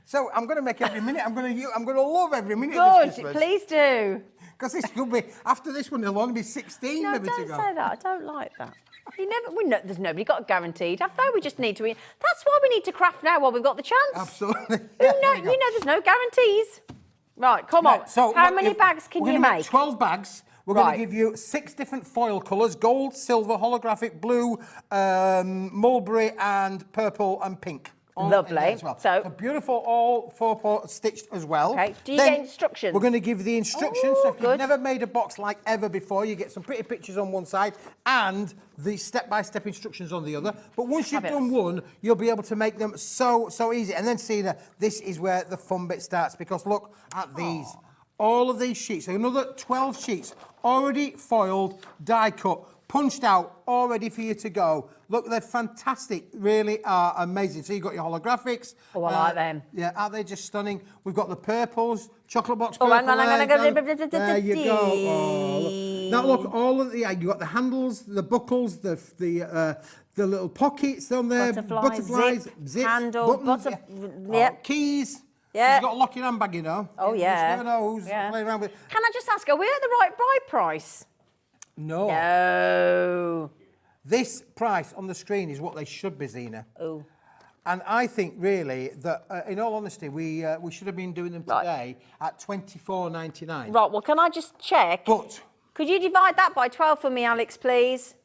So I'm going to make every minute. I'm going to love every minute Good, of this Christmas. please do. Because this could be... After this one, there'll only be 16 No, maybe to don't go. say that. I don't like that. There's nobody got a guaranteed. Have they? We just need to... That's why we need to craft now while we've got the chance. Absolutely. You know there's no guarantees. Right, come on. So how many bags can you make? 12 bags. We're going to give you 6 different foil colours: gold, silver, holographic, blue, mulberry, and purple and pink. Lovely. As well. So beautiful, all 4 stitched as well. Okay. Do you Then get instructions? We're going to give the instructions. Oh, so if you've good. never made a box like ever before, you get some pretty pictures on one side and the step-by-step instructions on the other. But once you've done one, you'll be able to make them so easy. And then, Cena, this is where the fun bit starts, because look at these. All of these sheets, so another 12 sheets, already foiled, die cut, punched out, all ready for you to go. Look, they're fantastic, really are amazing. So you've got your holographics. Oh, I like them. Yeah, aren't they just stunning? We've got the purples, chocolate box purple. Hang on. There you go. Oh, look. Now look, all of the, you got the handles, the buckles, the little pockets on there, butterflies, zips, handle, buttons, keys. Yeah. You've got a lock-in handbag, you know. Oh, You yeah. just never know who's playing around with. Can I just ask, are we at the right bride price? No. No. This price on the screen is what they should be, Zena. Oh. And I think really that, in all honesty, we should have been doing them today at $24.99. Right. Well, can I just check? But could you divide that by 12 for me, Alex, please?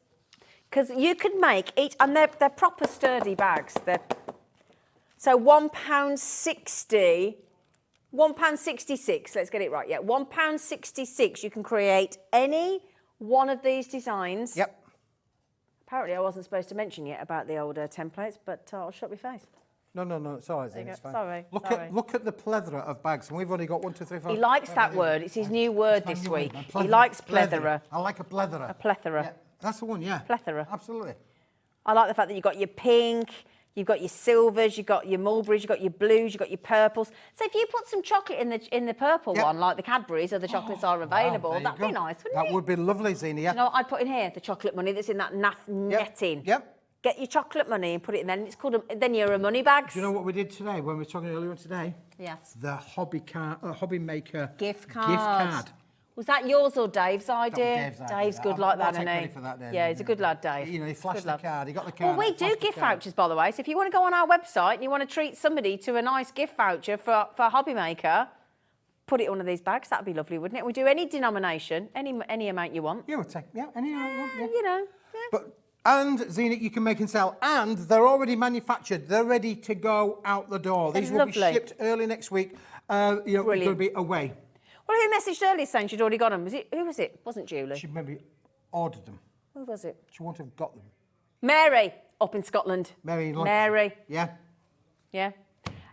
Because you could make each, and they're proper sturdy bags. So £1.60. £1.66. Let's get it right. Yeah, £1.66. You can create any one of these designs. Yep. Apparently, I wasn't supposed to mention yet about the older templates, but I'll shut my face. No, it's all right, Zena, it's fine. Sorry. Look at the plethora of bags, and we've only got 1, 2, 3, 4. He likes that word. It's his new word this week. He likes plethora. I like a plethora. A plethora. Yeah, that's the one, yeah. Plethora. Absolutely. I like the fact that you've got your pink, you've got your silvers, you've got your mulberries, you've got your blues, you've got your purples. So if you put some chocolate in the purple one, like the Cadbury's, or the chocolates are available, that'd be nice, wouldn't it? That would be lovely, Zena, yeah. You know what I'd put in here? The chocolate money that's in that netting. Yep. Get your chocolate money and put it in there, and it's called then you're a money bags. Do you know what we did today when we were talking earlier on today? Yes. The hobby maker gift card. Gift card. Was that yours or Dave's idea? Dave's good like that, I'll isn't take he? credit for that, Dave. Yeah, he's a good lad, Dave. You know, he flashed the card. He got the card. Well, we do gift vouchers, by the way. So if you want to go on our website and you want to treat somebody to a nice gift voucher for a hobby maker, put it in one of these bags. That'd be lovely, wouldn't it? We do any denomination, any amount you want. Yeah, we'll take any amount you want. Yeah. You know. Yeah. But and Zena, you can make and sell, and they're already manufactured. They're ready to go out the door. These will be shipped early next week. They're going to be away. Well, who messaged earlier saying she'd already got them? Who was it? Wasn't Julie? She maybe ordered them. Who was it? She won't have got them. Mary, up in Scotland. Mary. Yeah. Yeah.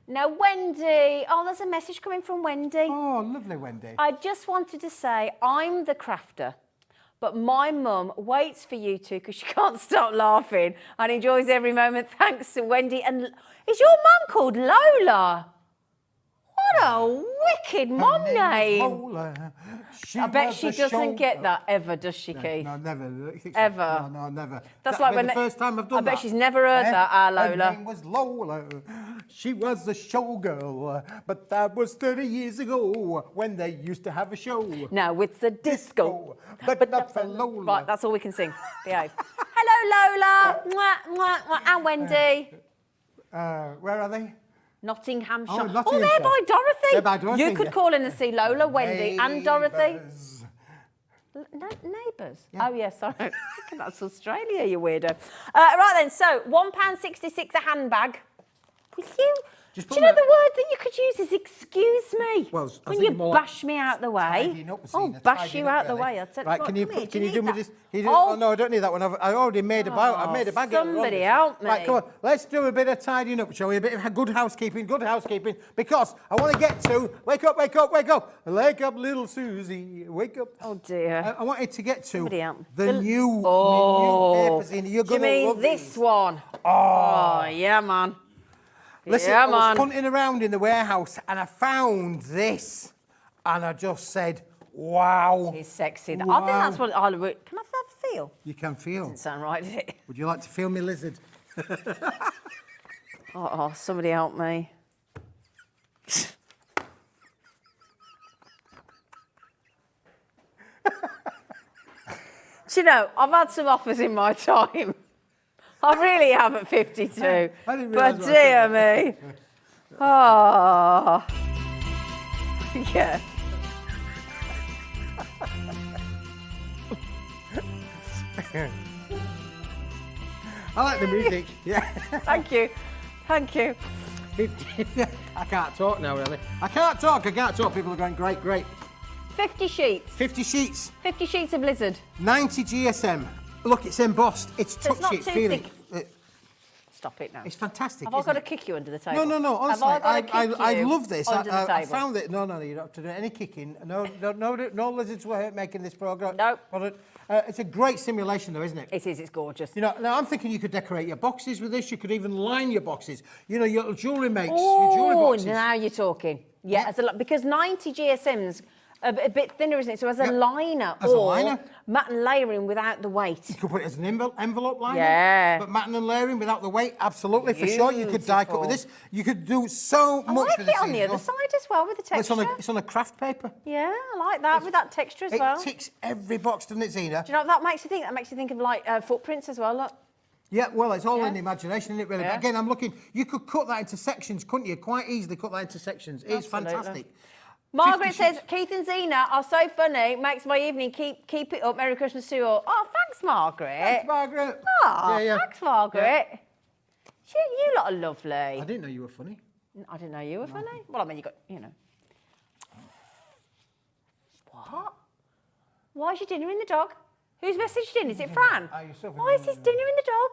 Now, Wendy. Oh, there's a message coming from Wendy. Oh, lovely, Wendy. I just wanted to say I'm the crafter, but my mum waits for you two because she can't stop laughing and enjoys every moment. Thanks to Wendy. And is your mum called Lola? What a wicked mom name. Lola. I bet was she a doesn't get that ever, does she, Keith? No, never. Ever? No, never. That's That'd like be when the first time I've done I bet that. she's never heard that, our Lola. Her name was Lola. She was a showgirl, but that was 30 years ago when they used to have a show. No, it's a disco. But not for Lola. Right, that's all we can sing. Behave. Hello, Lola. Mwah, mwah, mwah. And Wendy. Where are they? Nottinghamshire. Oh, Oh, Nottinghamshire. they're by Dorothy. They're by Dorothy, You could yeah. call in and see Lola, Wendy, and Dorothy. Neighbours. Neighbours? Yeah. Oh, yes, sorry. That's Australia, you weirdo. Right then, so £1.66 a handbag. Will you? Just Do put you know them the word that you could use is excuse me? Well, I when think you more like bash me out the way. tidying up, Oh, Zena, bash tidying you up, out the really. way. I said, Right, "Look, can you come here, can you need do me that?" this? Oh. Oh no, I don't need that one. I already made a Oh, made a bag. somebody help me. Right, come on. Let's do a bit of tidying up, shall we? A bit of good housekeeping, because I want to get to wake up, wake up, wake up, wake up, little Susie, wake up. Oh dear. I wanted to get to Somebody help. the new papers in. You're Do you gonna mean love this these. one? Oh, yeah, man. Listen, yeah, I was man. hunting around in the warehouse and I found this, and I just said, "Wow." It's sexy. Wow. I think that's what I'll. Can I have a feel? You can feel. Doesn't sound right, does it? Would you like to feel me lizard? Oh, somebody help me. Do you know, I've had some offers in my time. I really have at 52. I didn't realise But what I dear me. Oh. Yeah. I like the music. Yeah. Thank you. Thank you. 50. I can't talk now, really. I can't talk. People are going, great, great. 50 sheets. 50 sheets. 50 sheets of Blizzard. 90 GSM. Look, it's embossed. It's So it's not touchy. too Feel it. thick. Stop it now. It's fantastic. Have I isn't got to it? kick you under the table? No. Honestly, Have I got to kick I you love this. under the I table? found it. No, you don't have to do any kicking. No lizards were making this program. No. It's a great simulation, though, isn't it? It is. It's gorgeous. You know, now I'm thinking you could decorate your boxes with this. You could even line your boxes. You know, your jewellery makes your jewellery Oh, boxes. now you're talking. Yeah, as a lot because 90 GSM's a bit thinner, isn't it? So as a liner As a or liner. matte and layering without the weight. You could put it as an envelope liner. Yeah. But matte and layering without the weight, absolutely, for sure. You could die cut with this. You could do so I much like with it this. on the other side as well with the texture. It's on a craft paper. Yeah, I like that with that texture as well. It ticks every box, doesn't it, Zena? Do you know what that makes you think? That makes you think of like footprints as well. Look. Yeah, well, it's all in the imagination, isn't it, really? Yeah. But again, I'm looking, you could cut that into sections, couldn't you? Quite easily cut that into sections. It's Absolutely. fantastic. Margaret 50 says, sheets. Keith and Zena are so funny, makes my evening. Keep it up. Merry Christmas to you all. Oh, thanks, Margaret. Thanks, Margaret. Oh, Yeah. thanks, Margaret. You lot are lovely. I didn't know you were funny. I didn't know you were funny. Well, I mean, you got, you know. What? Why is your dinner in the dog? Who's messaged in? Is it Fran? Why is his dinner in the dog?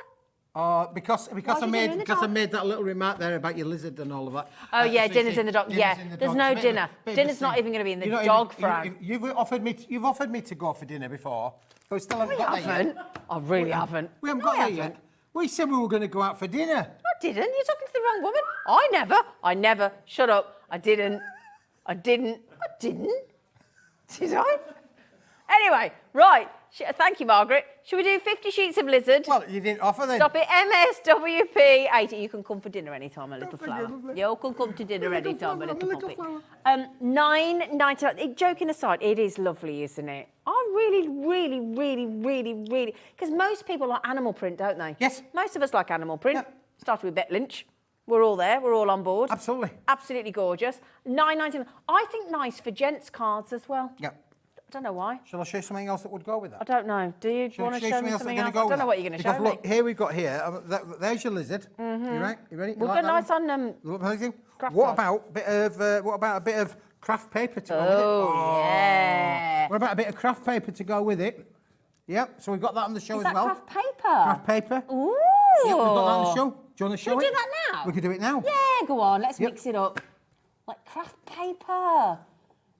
Because Why I is your dinner in the dog? made that little remark there about your lizard and all of that. Oh, yeah, so dinner's see, in the dog. dinner's Yeah, in the there's dog. no It's a bit of a- dinner. bit of a Dinner's not thing. even going to be in the You know, dog, even- Fran. You've offered me to go for dinner before, but we still haven't We got there haven't. yet. I really haven't. We haven't No, got I there yet. haven't. We said we were going to go out for dinner. I didn't. You're talking to the wrong woman. I never. Shut up. I didn't. Did I? Anyway, right. Thank you, Margaret. Should we do 50 sheets of Blizzard? Well, you didn't offer then. Stop it. MSWP 80. You can come for dinner anytime, my little flower. You can come to dinner anytime, my little puppy. $9.99. Joking aside, it is lovely, isn't it? I really, because most people like animal print, don't they? Yes. Most of us like animal print. Yep. Started with Bet Lynch. We're all there. We're all on board. Absolutely. Absolutely gorgeous. $9.99. I think nice for gents' cards as well. Yeah. I don't know why. Shall I show you something else that would go with that? I don't know. Do you want to show me something else? I don't know what you're going to show Because me. look, here we've got here. There's your lizard. Mm-hmm. You right? You ready? You We've like got that nice one? on Look, anything? craft What card. about a bit of craft paper to go with it? Oh, yeah. What about a bit of craft paper to go with it? Yep. So we've got that on the show Is as that well. craft paper? Craft paper. Ooh. Yep, we've got that on the show. Do you want to show Can we it? do that now? We could do it now. Yeah, go on. Let's Yep. mix it up. Like craft paper.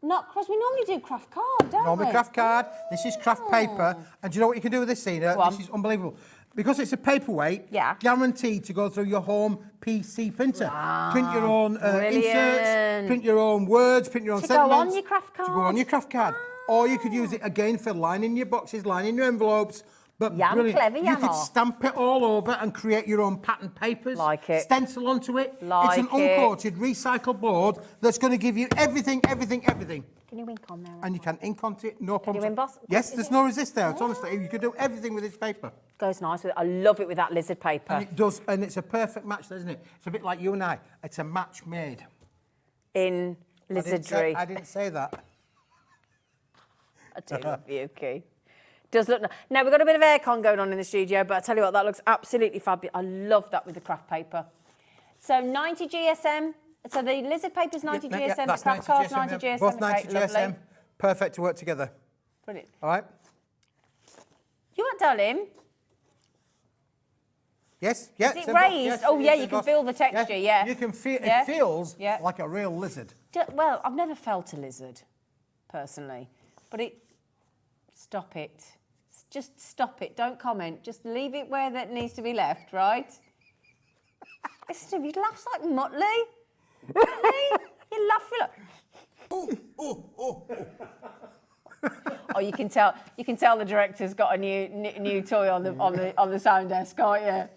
Not because we normally do craft card, don't Normally we? craft card. This is craft paper. And do you know what you can do with this, Zena? Go on. This is unbelievable. Because it's a paperweight, Yeah. guaranteed to go through your home PC printer. Wow, Print your own brilliant. inserts, print your own words, print your own To go sentiments. on your craft To go card. on your craft card. Or you could use it again for lining your boxes, lining your envelopes. But Yam brilliant. clever, You yam could all. stamp it all over and create your own pattern papers. Like it. Stencil onto it. It's Like an it. uncoated recycled board that's going to give you everything. Can you wink on there? And you can ink onto it, no problem. you emboss? Yes, Is there's it? no resist there. It's honestly, you could do everything with this paper. Goes nice with it. I love it with that lizard paper. And it does, and it's a perfect match, isn't it? It's a bit like you and I. It's a match made. In lizardry. I didn't say that. I do love you, Keith. Does look now we've got a bit of aircon going on in the studio, but I tell you what, that looks absolutely fabulous. I love that with the craft paper. So 90 GSM. So the lizard paper's 90 GSM, the craft card's 90 GSM. Both 90 okay, GSM. lovely. Perfect to work together. Brilliant. All right? You want darling? Yes, yes. Is it raised? Oh, yeah, you can feel the texture, yeah. You can feel, Yeah. it feels Yeah. like a real lizard. Well, I've never felt a lizard, personally, but stop it. Just stop it. Don't comment. Just leave it where that needs to be left, right? Listen, you laugh like Motley. Really? You laugh like... Oh, you can tell the director's got a new toy on the sound desk, can't you?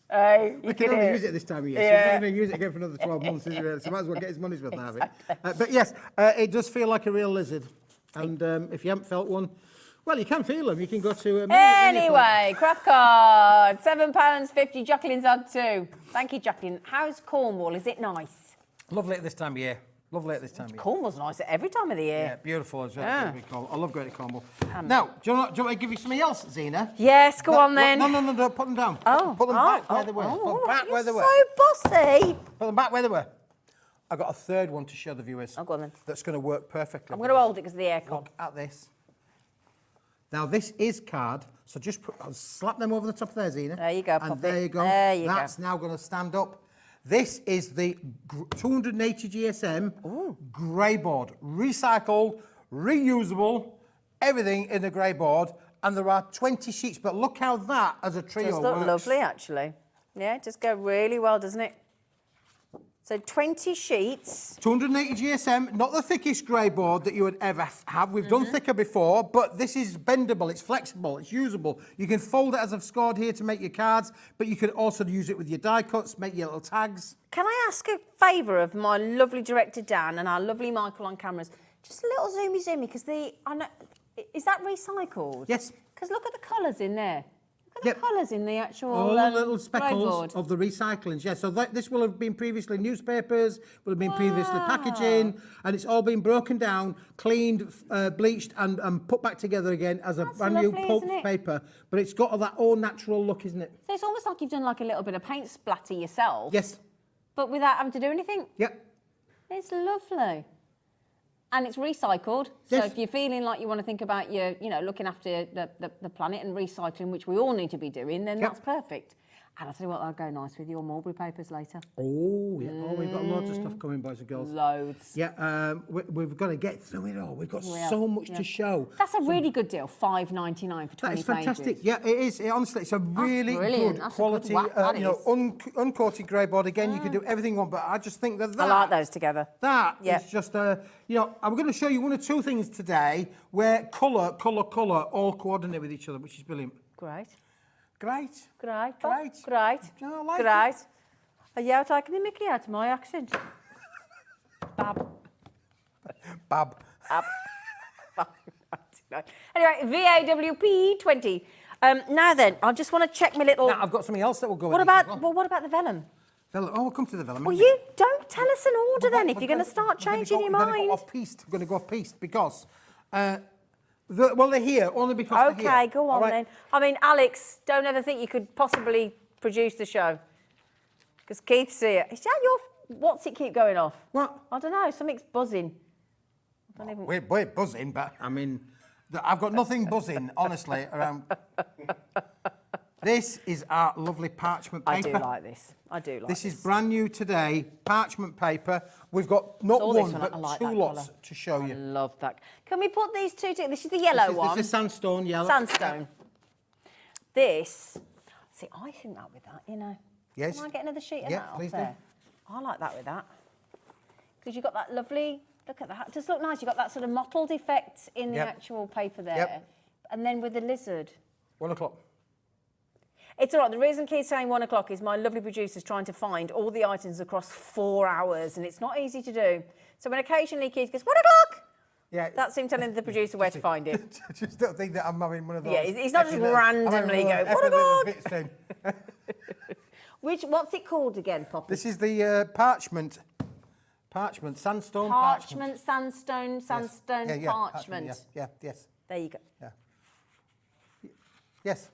Hey, you We can only use it this time of year. So Yeah. he's not going to use it again for another 12 months, isn't it? So might as well get his money's worth out of it. But yes, it does feel like a real lizard. And if you haven't felt one, well, you can feel them. You can go to... Anyway, craft card, £7.50. Jacqueline's had 2. Thank you, Jacqueline. How's Cornwall? Is it nice? Lovely at this time of year. Lovely at this time of year. Cornwall's nice at every time of the year. Yeah, beautiful. As well. Yeah. I love going to Cornwall. Now, do you want me to give you something else, Zena? Yes, go on then. No, don't put them down. Oh, Put them back where they were. Put them back where they were. So bossy. Put them back where they were. I've got a third one to show the viewers. Oh, go on then. That's going to work perfectly. I'm going to hold it because of the aircon. Look at this. Now, this is card, so just I'll slap them over the top of there, Zena. There you go, And Poppy. there you go. There you go. That's now going to stand up. This is the 280 GSM grey board. Recycled, reusable, everything in the grey board. And there are 20 sheets, but look how that as a trio Does look works. lovely, actually. Yeah, it does go really well, doesn't it? So 20 sheets. 280 GSM, not the thickest grey board that you would ever have. We've done thicker before, but this is bendable, it's flexible, it's usable. You can fold it as I've scored here to make your cards, but you can also use it with your die cuts, make your little tags. Can I ask a favour of my lovely director Dan and our lovely Michael on cameras? Just a little zoomy, because is that recycled? Yes. Because look at the colours in there. Look at the colours in the actual All the little grey speckles board. of the recyclings, yeah. So this will have been previously newspapers, will have been previously packaging, and it's all been broken down, cleaned, bleached, and put back together again as a brand new lovely, pulp isn't it? paper. But it's got that all natural look, isn't it? So it's almost like you've done like a little bit of paint splatter yourself. Yes. But without having to do anything. Yep. It's lovely. And it's recycled. Yes. So if you're feeling like you want to think about looking after the planet and recycling, which we all need to be doing, then that's perfect. And I'll tell you what, that'll go nice with your Mulberry papers later. Oh, yeah. Oh, we've got loads of stuff coming, boys and girls. Loads. Yeah, we've got to get through it all. We've got so much to show. That's a really good deal, $5.99 for 20 That is pages. fantastic. Yeah, it is. Honestly, it's a really brilliant. good That's a quality, good whack, that is. uncoated grey board. Again, you can do everything you want, but I just think that I like those together. That is just I'm going to show you one or two things today where colour all coordinate with each other, which is brilliant. Great. Great. Great. Great. Great. I like Great. Are you taking the mickey out of my accent? Bab. Bab. Anyway, VAWP 20. Now then, I just want to check my little... Now, I've got something else that will go What in these as about, well. what about the vellum? Vellum. Oh, we'll come to the vellum. Well, in a minute. you don't tell us an order then if you're going to start changing your mind. We're going to go off-piste. We're going to go off-piste because... they're here, only because they're here. Okay, go on then. I mean, Alex, don't ever think you could possibly produce the show. Because Keith's here. Is that your... What's it keep going off? What? I don't know, something's buzzing. I don't even... We're buzzing, but I mean, I've got nothing buzzing, honestly, around. This is our lovely parchment paper. I do like this. I do like this. This is brand new today, parchment paper. We've got not Saw this one, one, but I like two that lots colour. to show you. I love that. Can we put these two together? This is the yellow one. This is sandstone yellow. Sandstone. This, See, I think that with that, you know. Yes. Can I get another sheet of Yeah, that off please do. there? I like that with that. Because you've got that lovely, look at that. It does look nice. You've got that sort of mottled effect in the actual paper there. Yep. And then with the lizard. 1 o'clock. It's all right. The reason Keith's saying 1 o'clock is my lovely producer's trying to find all the items across 4 hours, and it's not easy to do. So when occasionally Keith goes, 1 o'clock! Yeah. That's him telling the producer where to find it. Just don't think that I'm having one of those. Yeah, he's not just randomly going, 1 o'clock! What's it called again, Poppy? This is the parchment, sandstone parchment. Sandstone, parchment. Yes. There you go. Yeah. Yes.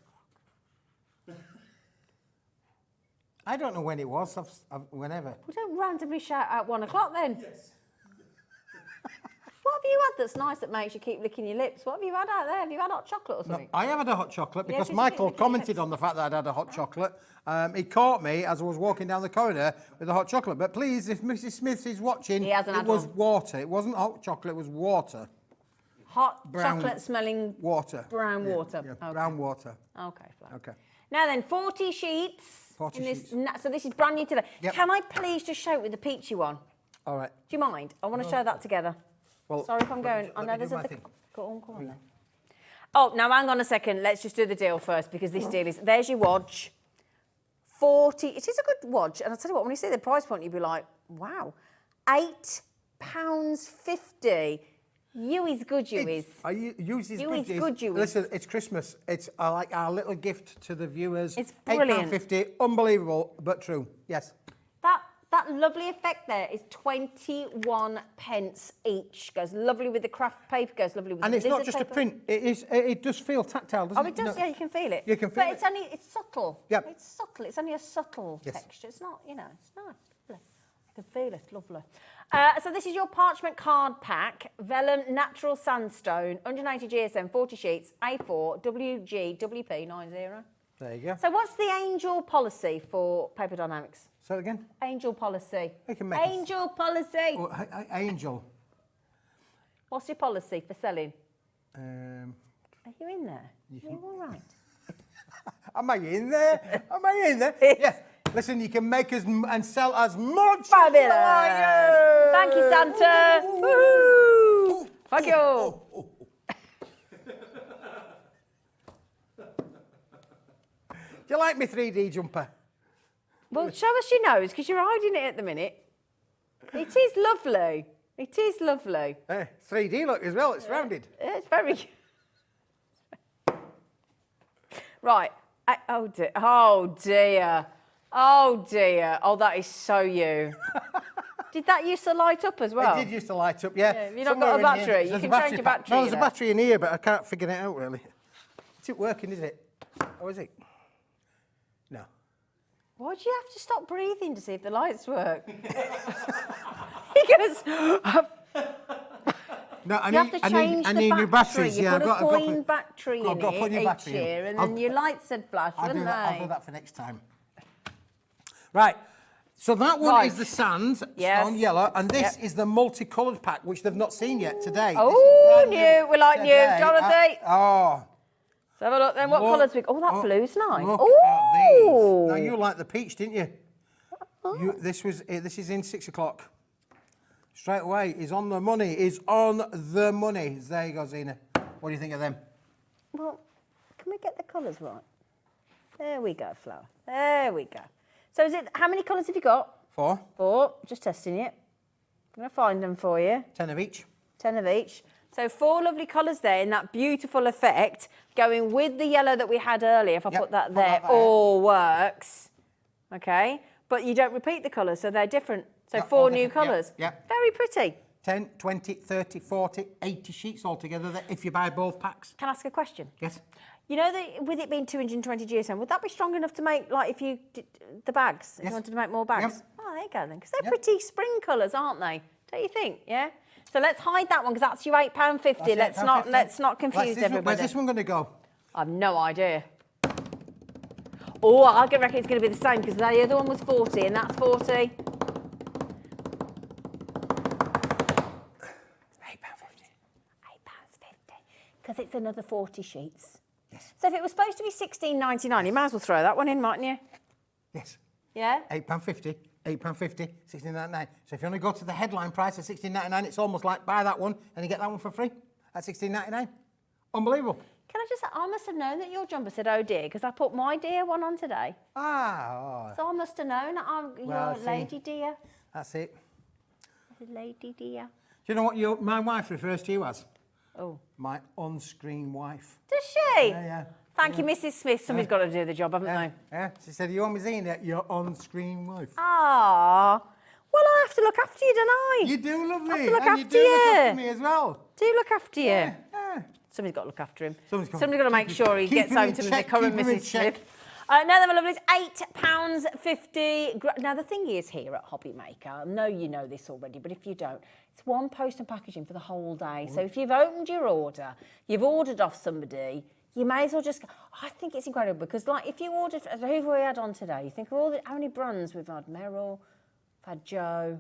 I don't know when it was, whenever. Well, don't randomly shout out 1 o'clock then. Yes. What have you had that's nice that makes you keep licking your lips? What have you had out there? Have you had hot chocolate or something? No, I have had a hot chocolate because Yeah, Michael commented on the fact that I'd had a hot chocolate. He caught me as I was walking down the corridor with a hot chocolate. But please, if Mrs. Smith is watching, it was water. It wasn't hot chocolate, it was water. Hot chocolate smelling water. Brown water. Yeah, Okay. brown water. Okay, fine. Okay. Now then, 40 sheets. 40 sheets. So this is brand new today. Yep. Can I please just show it with the peachy one? All right. Do you mind? I want to show that together. Well, sorry if I'm going. I know let me there's do a. my thing. Go on then. Oh, now hang on a second. Let's just do the deal first because this deal is. There's your watch. 40. It is a good watch, and I'll tell you what. When you see the price point, you'll be like, wow, £8.50. You is good, you is. Use is You good. is good, you Listen, it's Christmas. It's like our little gift to the viewers. It's brilliant. £8.50. Unbelievable, but true. Yes. That lovely effect there is 21 pence each. Goes lovely with the craft paper, goes lovely with and the it's not lizard just paper. a print. It does feel tactile, doesn't it? Oh, it does. Yeah, you can feel it. You can feel it. But it's subtle. Yep. It's subtle. It's only a subtle Yes. texture. It's not, it's nice. Lovely. I can feel it. Lovely. So this is your parchment card pack. Vellum Natural Sandstone, 180 GSM, 40 sheets, A4, WG, WP90. There you go. So what's the angel policy for Paper Dynamics? Say it again. Angel policy. We can make Angel policy. Oh, angel. What's your policy for selling? Are you in there? You all right? Am I in there? Am I in there? Yes. Listen, you can make and sell as much. Fabulous. As you like. Thank you, Santa. Woohoo! Thank you. Do you like my 3D jumper? Well, show us your nose, because you're hiding it at the minute. It is lovely. It is lovely. 3D look as well, it's rounded. It's very... Right. Oh, dear. Oh, dear. Oh, dear. Oh, that is so you. Did that used to light up as well? It did used to light up, yeah. You've not got a battery. You can change your battery. No, there's a battery in here, but I can't figure it out, really. Is it working, is it? Or is it? No. Why do you have to stop breathing to see if the lights work? Because no, you have to change the new batteries. You Yeah, put a coin battery in put it each year, and then your lights would flash, wouldn't they? I'll do that for next time. Right. So that one is the sand, stone yellow, and this is the multicoloured pack, which they've not seen yet today. Oh, new. We like new. Dorothy. Oh. Let's have a look then. What colours we got? Oh, that blue's nice. Look Oh. at these. Now, you like the peach, didn't you? This is in 6 o'clock. Straight away, is on the money. There you go, Zena. What do you think of them? Well, can we get the colours right? There we go, Flower. There we go. So is it, how many colours have you got? 4. 4. Just testing it. I'm going to find them for you. 10 of each. 10 of each. So 4 lovely colours there in that beautiful effect, going with the yellow that we had earlier. If I put that there, all works. Okay? But you don't repeat the colours, so they're different. So 4 new colours. Yep. Very pretty. 10, 20, 30, 40, 80 sheets altogether there, if you buy both packs. Can I ask a question? Yes. You know that with it being 220 GSM, would that be strong enough to make, like, if you did the bags, if you wanted to make more bags? Yep. Oh, there you go then, because they're pretty spring colours, aren't they? Don't you think? Yeah. So let's hide that one because that's your £8.50. Let's not confuse everybody. Where's this one going to go? I've no idea. Oh, I reckon it's going to be the same because the other one was 40 and that's 40. £8.50. £8.50. Because it's another 40 sheets. Yes. Yes. So if it was supposed to be $16.99, you might as well throw that one in, mightn't you? Yes. Yeah? £8.50, £8.50, £16.99. So if you only go to the headline price of £16.99, it's almost like buy that one and you get that one for free at £16.99. Unbelievable. Can I just say, I must have known that your jumper said, oh dear, because I put my dear one on today. Ah. So I must have known that I'm your lady dear. That's it. Lady dear. Do you know what my wife refers to you as? Oh. My on-screen wife. Does she? Yeah. Thank you, Mrs. Smith. Somebody's got to do the job, haven't they? Yeah. She said, you want me seeing it? Your on-screen wife. Ah. Well, I have to look after you, don't I? You do love me. I have to look and after you do look after me as well. Do look after you. Yeah. Somebody's got to look after him. Somebody's got to make sure he gets home to the current Mrs. Smith. Now then, my lovelies, £8.50. Now, the thing is here at Hobby Maker, I know you know this already, but if you don't, it's one post and packaging for the whole day. So if you've opened your order, you've ordered off somebody, you may as well just go. I think it's incredible because, like, if you ordered, who have we had on today? You think of how many brands we've had? Meryl, we've had Joe,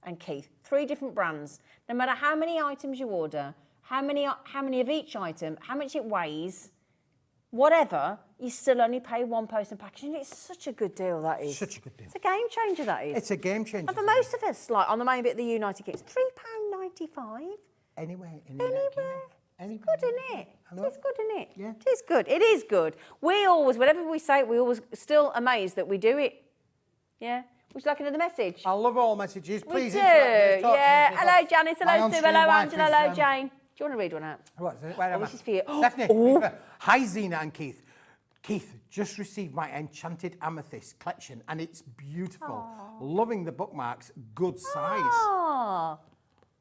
and Keith. 3 different brands. No matter how many items you order, how many of each item, how much it weighs, whatever, you still only pay one post and packaging. It's such a good deal, that is. Such a good deal. It's a game changer, that is. It's a game changer. And for most of us, like on the main bit of the United Kingdom, it's £3.95. Anywhere. It's good, isn't it? It's good, isn't it? Yeah. It is good. It is good. We always, whatever we say, we always still amazed that we do it. Yeah. Would you like another message? I love all messages. Please. We do. Yeah. Hello, Janice. Hello, Sue. Hello, Angela. Hello, Jane. Do you want to read one out? Where am I? This is for you. Stephanie. Hi, Zena and Keith. Keith, just received my Enchanted Amethyst collection and it's beautiful. Loving the bookmarks. Good size. Oh.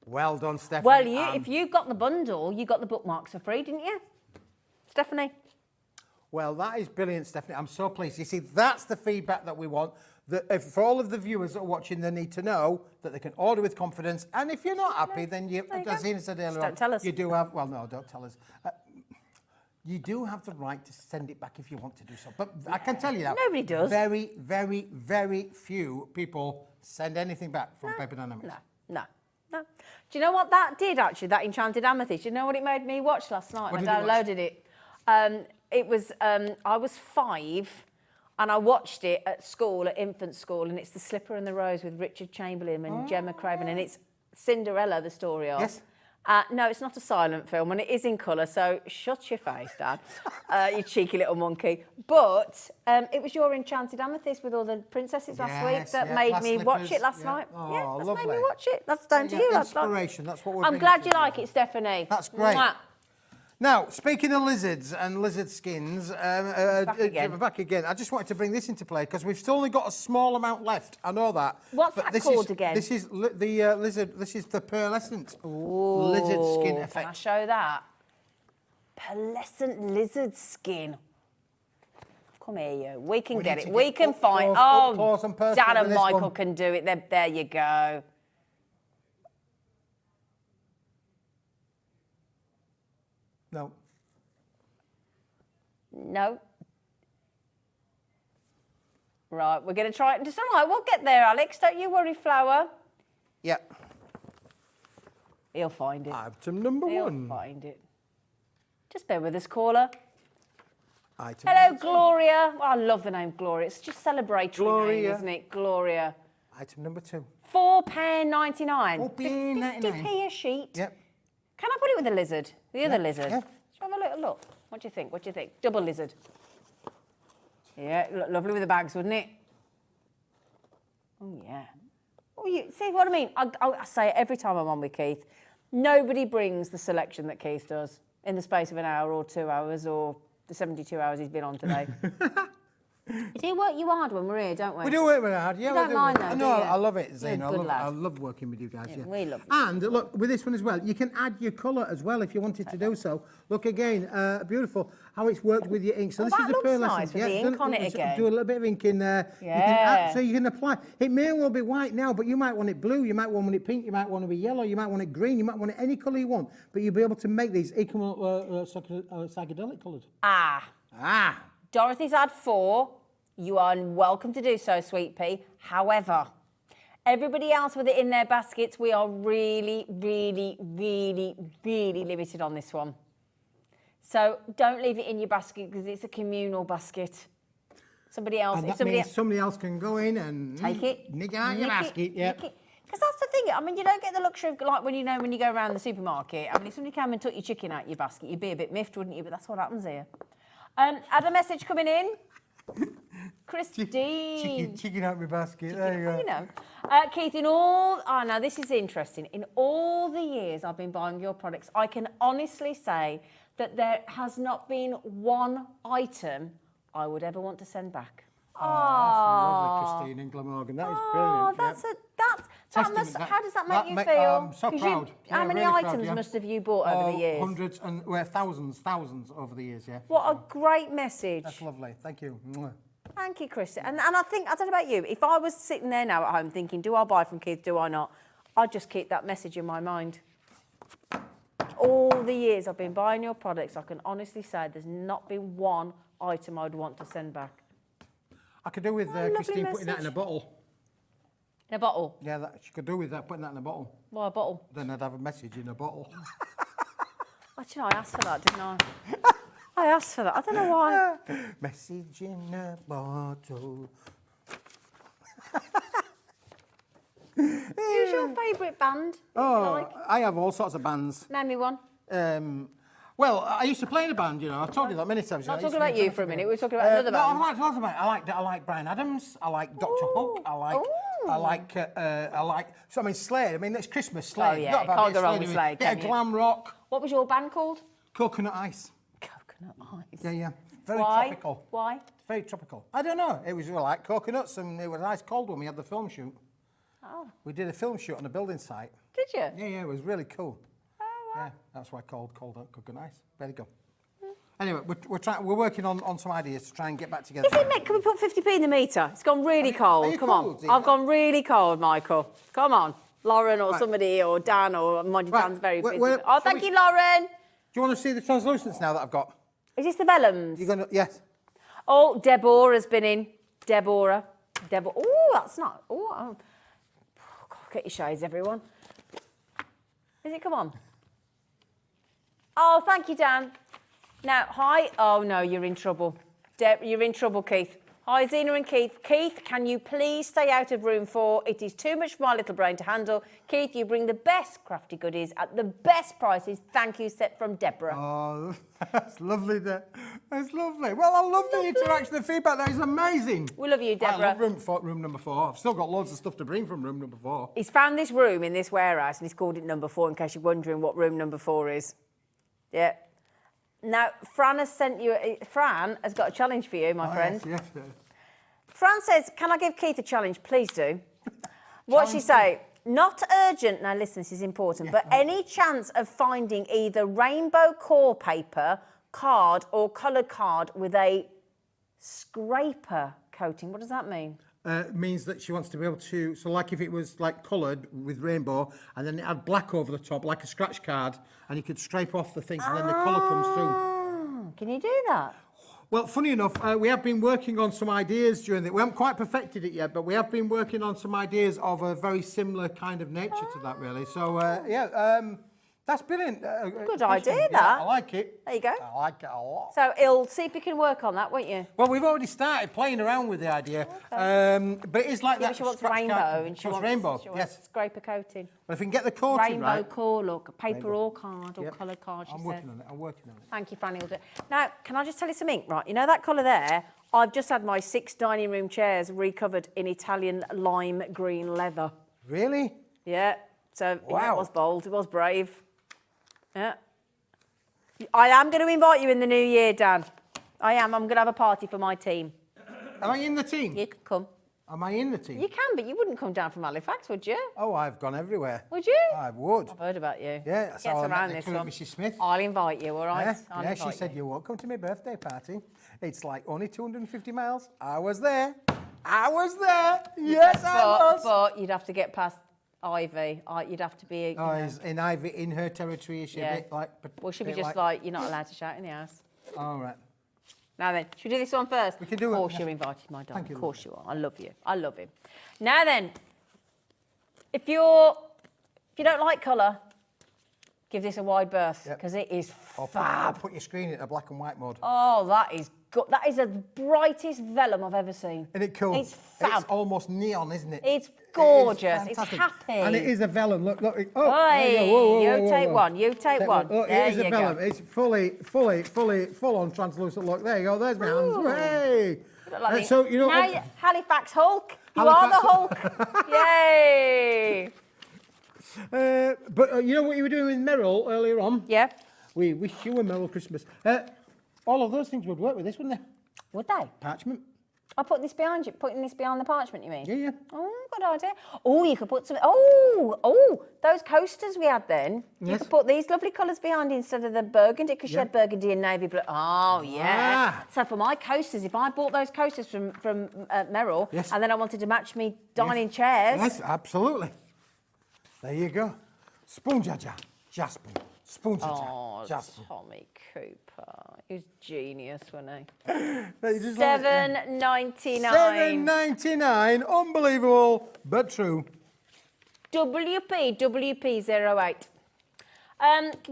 Well done, Stephanie. Well, if you got the bundle, you got the bookmarks for free, didn't you? Stephanie? Well, that is brilliant, Stephanie. I'm so pleased. You see, that's the feedback that we want. For all of the viewers that are watching, they need to know that they can order with confidence. And if you're not happy, then as Zena said earlier on, don't tell us. you do have, well, no, don't tell us. You do have the right to send it back if you want to do so. But I can tell you that. Nobody does. Very, very, very few people send anything back from Paper Dynamics. No. Do you know what that did, actually, that Enchanted Amethyst? Do you know what it made me watch last night? I downloaded it. It was, I was 5 and I watched it at school, at infant school, and it's The Slipper and the Rose with Richard Chamberlain and Gemma Craven, and it's Cinderella, the story of. Yes. No, it's not a silent film, and it is in colour, so shut your face, Dad, you cheeky little monkey. But it was your Enchanted Amethyst with all the princesses last week that made me watch it last night. Oh, that's lovely. made me watch it. That's down to you. Inspiration, that's what we're I'm glad you like it, Stephanie. That's great. Mwah. Now, speaking of lizards and lizard skins, Back again. I just wanted to bring this into play because we've still only got a small amount left. I know that. What's that called again? This is the lizard. This is the pearlescent lizard skin effect. Can I show that? Pearlescent lizard skin. Come here, you. We can get it. We can find. Close and personal Dad and with this Michael one. can do it. There you go. No. No. Right, we're going to try it. It's all right, we'll get there, Alex. Don't you worry, Flower. Yeah. He'll find it. Item number 1. He'll find it. Just bear with us, caller. Item Hello, number 2. Gloria. Well, I love the name Gloria. It's just celebratory name, isn't it? Gloria. Item number 2. £4.99. £4.99. 50p a sheet. Yep. Can I put it with a lizard? The other lizard? Yeah. Shall I have a little look? What do you think? What do you think? Double lizard. Yeah, look lovely with the bags, wouldn't it? Oh, yeah. Oh, you see what I mean? I say it every time I'm on with Keith. Nobody brings the selection that Keith does in the space of an hour or 2 hours or the 72 hours he's been on today. We do work you hard when we're here, don't we? We do work hard, yeah. You don't mind though, No, do you? I love it, Zane. You're a good lad. I love working with you guys. Yeah, we love you. And look, with this one as well, you can add your colour as well if you wanted to do so. Look again, beautiful how it's worked with your ink. So this that is a looks pearlescent. nice with the ink on it again. Do a little bit of ink in there. Yeah. You can add, so you can apply. It may well be white now, but you might want it blue. You might want it pink. You might want it yellow. You might want it green. You might want it any colour you want. But you'll be able to make these psychedelic coloured. Dorothy's had 4. You are welcome to do so, Sweet Pea. However, everybody else with it in their baskets, we are really, really, really, really limited on this one. So don't leave it in your basket because it's a communal basket. Somebody else. And that means somebody else can go in and take it, nick out your basket. Yeah. Because that's the thing. I mean, you don't get the luxury of like when you go around the supermarket. I mean, if somebody came and took your chicken out your basket, you'd be a bit miffed, wouldn't you? But that's what happens here. Had a message coming in. Christine. Chicken out my basket. There you go. You know, Keith. Now this is interesting. In all the years I've been buying your products, I can honestly say that there has not been one item I would ever want to send back. Oh, that's lovely, Christine in Glamorgan. That is brilliant. How does that make you feel? I'm so proud. How many really items proud, must have you bought over the years? Hundreds and thousands over the years, yeah. What a great message. That's lovely. Thank you. Thank you, Chris. And I think, I don't know about you, if I was sitting there now at home thinking, do I buy from Keith, do I not? I'd just keep that message in my mind. All the years I've been buying your products, I can honestly say there's not been one item I'd want to send back. I could do with Christine putting that in a bottle. In a bottle? Yeah, she could do with that, putting that in a bottle. Why a bottle? Then I'd have a message in a bottle. Actually, I asked for that, didn't I? I asked for that. I don't know why. Message in a bottle. Who's your favourite band? I have all sorts of bands. Name me one. Well, I used to play in a band, you know. I've told you that many times. Not talking about you for a minute. We're talking about another band. No, I like lots of bands. I like Bryan Adams. I like Dr. Hook. So I mean, Slade. I mean, it's Christmas. Slade. Oh yeah, can't go wrong with Slade. Yeah, glam rock. What was your band called? Coconut Ice. Coconut Ice. Yeah. Very Why? tropical. Why? Very tropical. I don't know. It was like coconuts, and it was a nice cold when we had the film shoot. Oh. We did a film shoot on a building site. Did you? Yeah, it was really cool. Yeah, that's why called Coconut Ice. There you go. Anyway, we're working on some ideas to try and get back together. Is it, Nick? Can we put 50p in the meter? It's gone really cold. Come on. I've gone really cold, Michael. Come on. Lauren or somebody or Dan or Dan's very busy. Thank you, Lauren. Do you want to see the translucents now that I've got? Is this the vellums? You're gonna yes. Oh, Deborah's been in. Deborah. Oh, that's not. Oh, God, get your shades, everyone. Is it? Come on. Oh, thank you, Dan. Now, hi. Oh, no, you're in trouble. You're in trouble, Keith. Hi, Zena and Keith. Keith, can you please stay out of room 4? It is too much for my little brain to handle. Keith, you bring the best crafty goodies at the best prices. Thank you, set from Deborah. Oh, that's lovely. That's lovely. Well, I love the interaction, the feedback. That is amazing. We love you, Deborah. I love room number 4. I've still got loads of stuff to bring from room number 4. He's found this room in this warehouse and he's called it number 4 in case you're wondering what room number 4 is. Yeah. Now, Fran has got a challenge for you, my friend. Yes. Fran says, can I give Keith a challenge? Please do. What's she say? Not urgent, now listen, this is important, but any chance of finding either rainbow core paper, card, or coloured card with a scraper coating? What does that mean? Means that she wants to be able to, so like if it was like coloured with rainbow and then it had black over the top, like a scratch card, and you could scrape off the things and then the colour comes through. Can you do that? Well, funny enough, we have been working on some ideas during the... We haven't quite perfected it yet, but we have been working on some ideas of a very similar kind of nature to that, really. So, that's brilliant. Good idea, that. I like it. There you go. I like it a lot. So, I'll see if you can work on that, won't you? Well, we've already started playing around with the idea. Okay. But it's like that... She wants rainbow. And she wants rainbow, yes. Scraper coating. But if we can get the coating right... Rainbow core look, paper or card or coloured card, she says. I'm working on it. Thank you, Franny. Now, can I just tell you something? Right, you know that colour there? I've just had my 6 dining room chairs recovered in Italian lime green leather. Really? Yeah. So, wow. It was bold. It was brave. Yeah. I am going to invite you in the new year, Dan. I am. I'm going to have a party for my team. Am I in the team? You can come. Am I in the team? You can, but you wouldn't come down from Halifax, would you? Oh, I've gone everywhere. Would you? I would. I've heard about you. Yeah, that's how I met Mrs. Smith. I'll invite you, all right? Yeah, she said you won't come to my birthday party. It's like only 250 miles. I was there. Yes, I was. But you'd have to get past Ivy. You'd have to be... in Ivy, in her territory, is she a bit like... Well, she'd be just like, you're not allowed to shout in the house. All right. Now then, should we do this one first? We can do it. Of course you're invited, my darling. Thank you. Of course you are. I love you. I love him. Now then, if you don't like colour, Give this a wide berth because it is fab. Put your screen in a black and white mode. Oh, that is good. That is the brightest vellum I've ever seen. Isn't it cool? It's fab. It's almost neon, isn't it? It's gorgeous. It is It's fantastic. happy. And it is a vellum. Look. Oh, Oi, there you go. you take one. You take one. Oh, There it is you a vellum. go. It's full on translucent. Look, there you go. There's my hands. Ooh. Hey. Like So, you know. now, Halifax Hulk. You are the Hulk. Yay. But you know what you were doing with Meryl earlier on? Yeah. We wish you a Meryl Christmas. All of those things would work with this, wouldn't they? Would they? Parchment. I'll put this behind you. Putting this behind the parchment, you mean? Yeah. Oh, good idea. Oh, you could put some. Oh, those coasters we had then. You Yes. could put these lovely colours behind instead of the burgundy because you had burgundy and navy blue. Oh, yeah. Ah. So for my coasters, if I bought those coasters from Meryl, Yes. and then I wanted to match me dining chairs. Yes, absolutely. There you go. Spoon Jaja. Jasper. Spoon Jaja. Oh, Jasper. Tommy Cooper. He was genius, wasn't he? $7.99. $7.99. $7.99. Unbelievable, but true. WP08.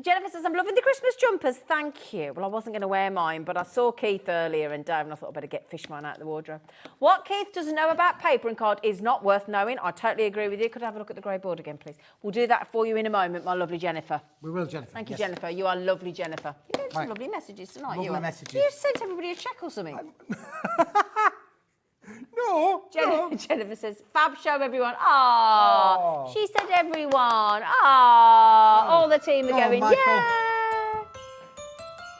Jennifer says, I'm loving the Christmas jumpers. Thank you. Well, I wasn't going to wear mine, but I saw Keith earlier and Dave, and I thought I'd better get fish mine out of the wardrobe. What Keith doesn't know about paper and card is not worth knowing. I totally agree with you. Could I have a look at the grey board again, please? We'll do that for you in a moment, my lovely Jennifer. We will, Jennifer. Thank you, yes. Jennifer. You are lovely, Jennifer. You had some Right. lovely messages tonight. Lovely you are. messages. You sent everybody a check or something. No. Jennifer says, fab show, everyone. Ah, she said everyone. Ah, all the team are Go on, going, Michael. yeah.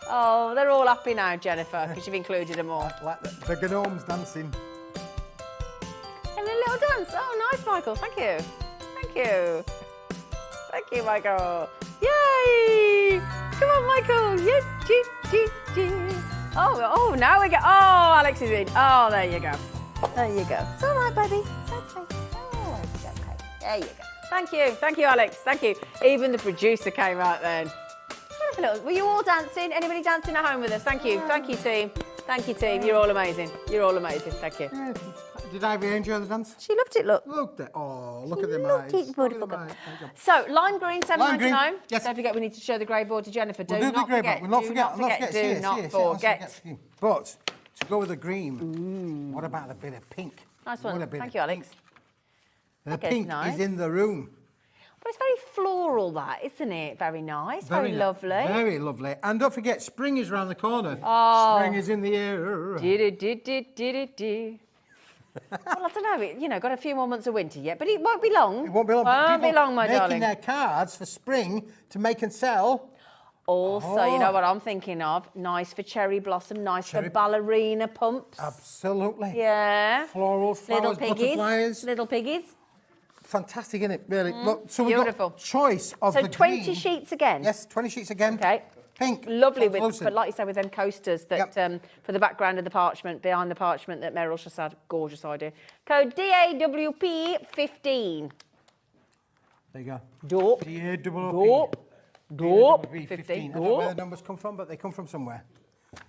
Oh, they're all happy now, Jennifer, because you've included them all. Like the gnomes dancing. And a little dance. Oh, nice, Michael. Thank you. Thank you. Thank you, Michael. Yay! Come on, Michael. Yes, Oh, now we go. Oh, Alex is in. Oh, there you go. There you go. It's all right, baby. It's okay. Oh, it's okay. There you go. Thank you, Alex. Thank you. Even the producer came out then. Were you all dancing? Anybody dancing at home with us? Thank you. Thank you, team. Thank you, team. You're all amazing. You're all amazing. Thank you. Yeah. Did Ivy enjoy the dance? She loved it, look. Look at look at them Look eyes. it, Look at beautiful. them eyes. There you go. So, lime green, $7.99. Yes. Don't forget, we need to show the grey board to Jennifer. We'll do the grey board. We'll not forget. Do not forget. But to go with the green, what about a bit of pink? Nice What one. a bit Thank of you, Alex. pink. The That goes pink nice. is in the room. But it's very floral, that, isn't it? Very nice. Very lovely. Very lovely. And don't forget, spring is around the corner. Oh. Spring is in the air. Do. Well, I don't know. Got a few more months of winter yet, but it won't be long. It won't be long. Won't be long, my making darling. their cards for spring to make and sell. Also, you know what I'm thinking of? Nice for cherry blossom, nice for ballerina pumps. Absolutely. Yeah. Florals, flowers, butterflies. Little piggies. Fantastic, isn't it? Really. Look, so we've Beautiful. got choice of So the 20 green. sheets again. Yes, 20 sheets again. Okay. Pink. Lovely, translucent. but like you say, with them coasters that for the background of the parchment, behind the parchment that Meryl just had. Gorgeous idea. Code DAWP15. There you go. Dope. DAWP. Dope. 15. 15. I don't know where the numbers come from, but they come from somewhere.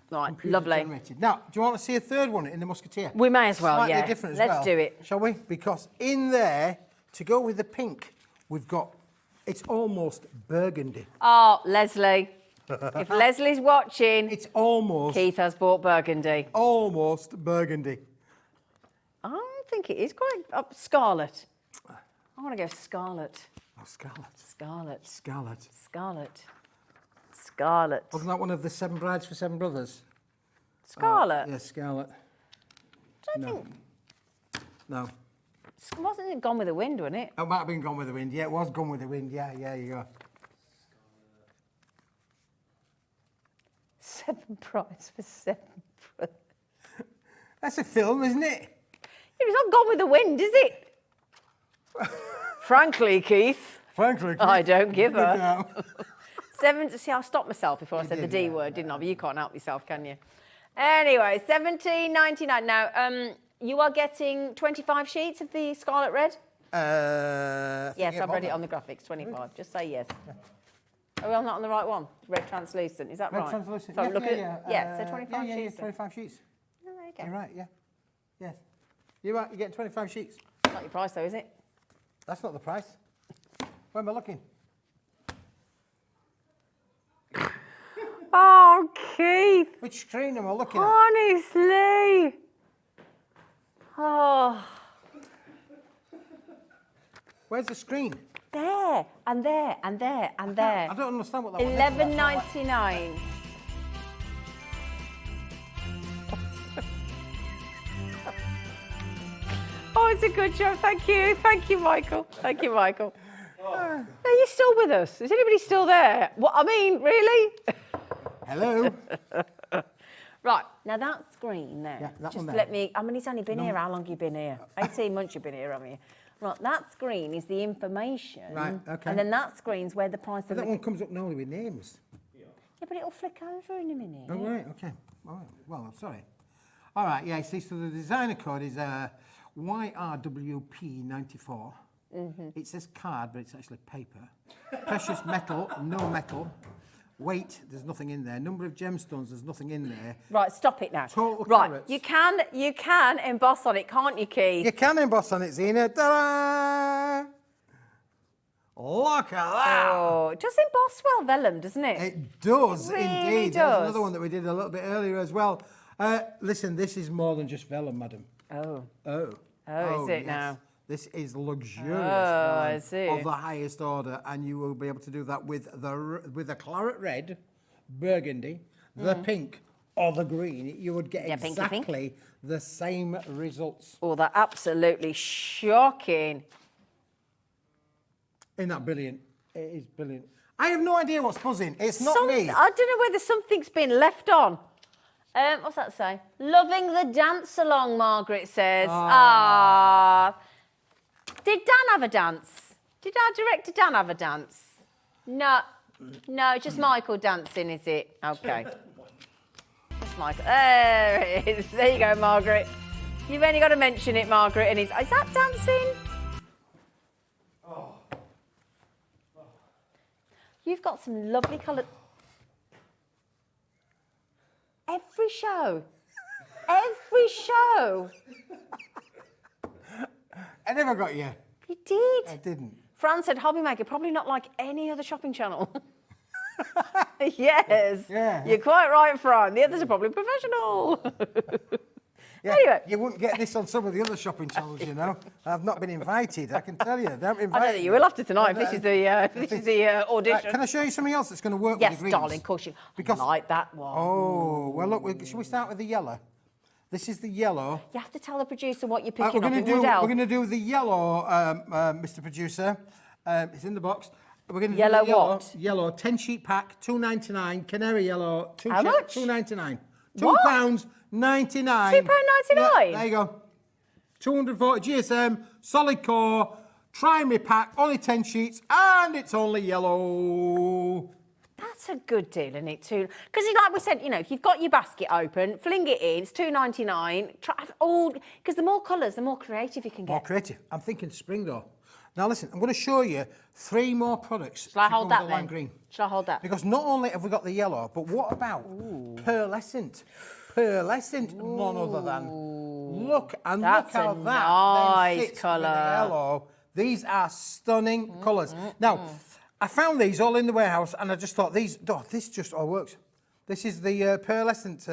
Right, Computer lovely. generated. Now, do you want to see a third one in the Musketeer? We may as well, Slightly yeah. different as Let's well. do it. Shall we? Because in there, to go with the pink, we've got, it's almost burgundy. Oh, Leslie. If Leslie's watching, It's almost, Keith has bought burgundy. almost burgundy. I think it is quite scarlet. I want to go scarlet. Oh, scarlet. Scarlet. Scarlet. Scarlet. Scarlet. Wasn't that one of the 7 brides for 7 brothers? Scarlet. Yeah, scarlet. I don't think. No. Wasn't it Gone with the Wind, wasn't it? It might have been Gone with the Wind. Yeah, it was Gone with the Wind. Yeah, you go. 7 brides for 7 brothers. That's a film, isn't it? It's not Gone with the Wind, is it? Frankly, Keith. Frankly. I don't give a. No. 7. See, I stopped myself before I said the D word, didn't I? But you can't help yourself, can you? Anyway, $17.99. Now, you are getting 25 sheets of the Scarlet Red? Yes, I've read it on the graphics. 25. Just say yes. Are we not on the right one? Red translucent. Is that right? Red translucent. So Yeah, look yeah, at so 25 yeah, sheets. 25 sheets. Oh, there you go. You're right, yeah. Yes. You're right, you're getting 25 sheets. Not your price though, is it? That's not the price. Where am I looking? Oh, Keith. Which screen am I looking at? Honestly. Oh. Where's the screen? There, and there, and there, and there. I don't understand what that one is. $11.99. Oh, it's a good job. Thank you. Thank you, Michael. Thank you, Michael. Are you still with us? Is anybody still there? What, I mean, really? Hello. Right, now that screen there. Yeah, that just one there. let me, I mean, he's only been here. How long have you been here? 18 months you've been here, haven't you? Right, that screen is the information. Right, okay. And then that screen's where the price But of that the... one comes up normally with names. Yeah, but it'll flick over in a minute. Oh, right, okay. All right. Well, I'm sorry. All right, yeah, see, so the designer code is YRWP94. It says card, but it's actually paper. Precious metal, no metal. Weight, there's nothing in there. Number of gemstones, there's nothing in there. Right, stop it now. Total right, carats. you can emboss on it, can't you, Keith? You can emboss on it, Zena. Ta-da! Look at that! Oh, it does emboss well, vellum, doesn't it? It does, It really indeed. does. There's another one that we did a little bit earlier as well. Listen, this is more than just vellum, madam. Oh. Oh. Oh, is it yes. now? This is luxurious I vellum see. of the highest order, and you will be able to do that with the claret red, burgundy, the pink, or the green. You would get Yeah, pinky exactly the same results. Oh, they're absolutely shocking. Isn't that brilliant? It is brilliant. I have no idea what's buzzing. It's not me. I don't know whether something's been left on. What's that say? Loving the dance along, Margaret says. Ah. Did Dan have a dance? Did our director Dan have a dance? No, just Michael dancing, is it? Okay. Just Michael. There it is. There you go, Margaret. You've only got to mention it, Margaret, and is that dancing? You've got some lovely colour. Every show. Every show. I never got you. You did. I didn't. Fran said, Hobbymaker, probably not like any other shopping channel. Yes. Yeah. You're quite right, Fran. The others are probably professional. Yeah, Anyway. you wouldn't get this on some of the other shopping channels, you know. I've not been invited, I can tell you. They haven't I invited know that you will after tonight. If this is the audition. Can I show you something else that's going to work Yes, with the greens? darling, of course you. Because- I like that one. Oh, well, look, should we start with the yellow? This is the yellow. You have to tell the producer what you're We're picking up. going It would help. to do the yellow, Mr. Producer. It's in the box. We're going to Yellow do the yellow. what? Yellow, 10-sheet pack, $2.99. Canary yellow, How much? $2.99. What? £2.99. £2.99? Yeah, there you go. 240 GSM, solid core, try me pack, only 10 sheets, and it's only yellow. That's a good deal, isn't it, too? Because like we said, you know, if you've got your basket open, fling it in, it's $2.99. Because the more colours, the more creative you can get. More creative. I'm thinking spring, though. Now, listen, I'm going to show you 3 more products. Shall I to go hold with that the lime then? green. Shall I hold that? Because not only have we got the yellow, but what about pearlescent? Pearlescent, none other than. Look how That's that a then nice sits with the colour. yellow. These are stunning colours. Now, I found these all in the warehouse, and I just thought this just all works. This is the pearlescent.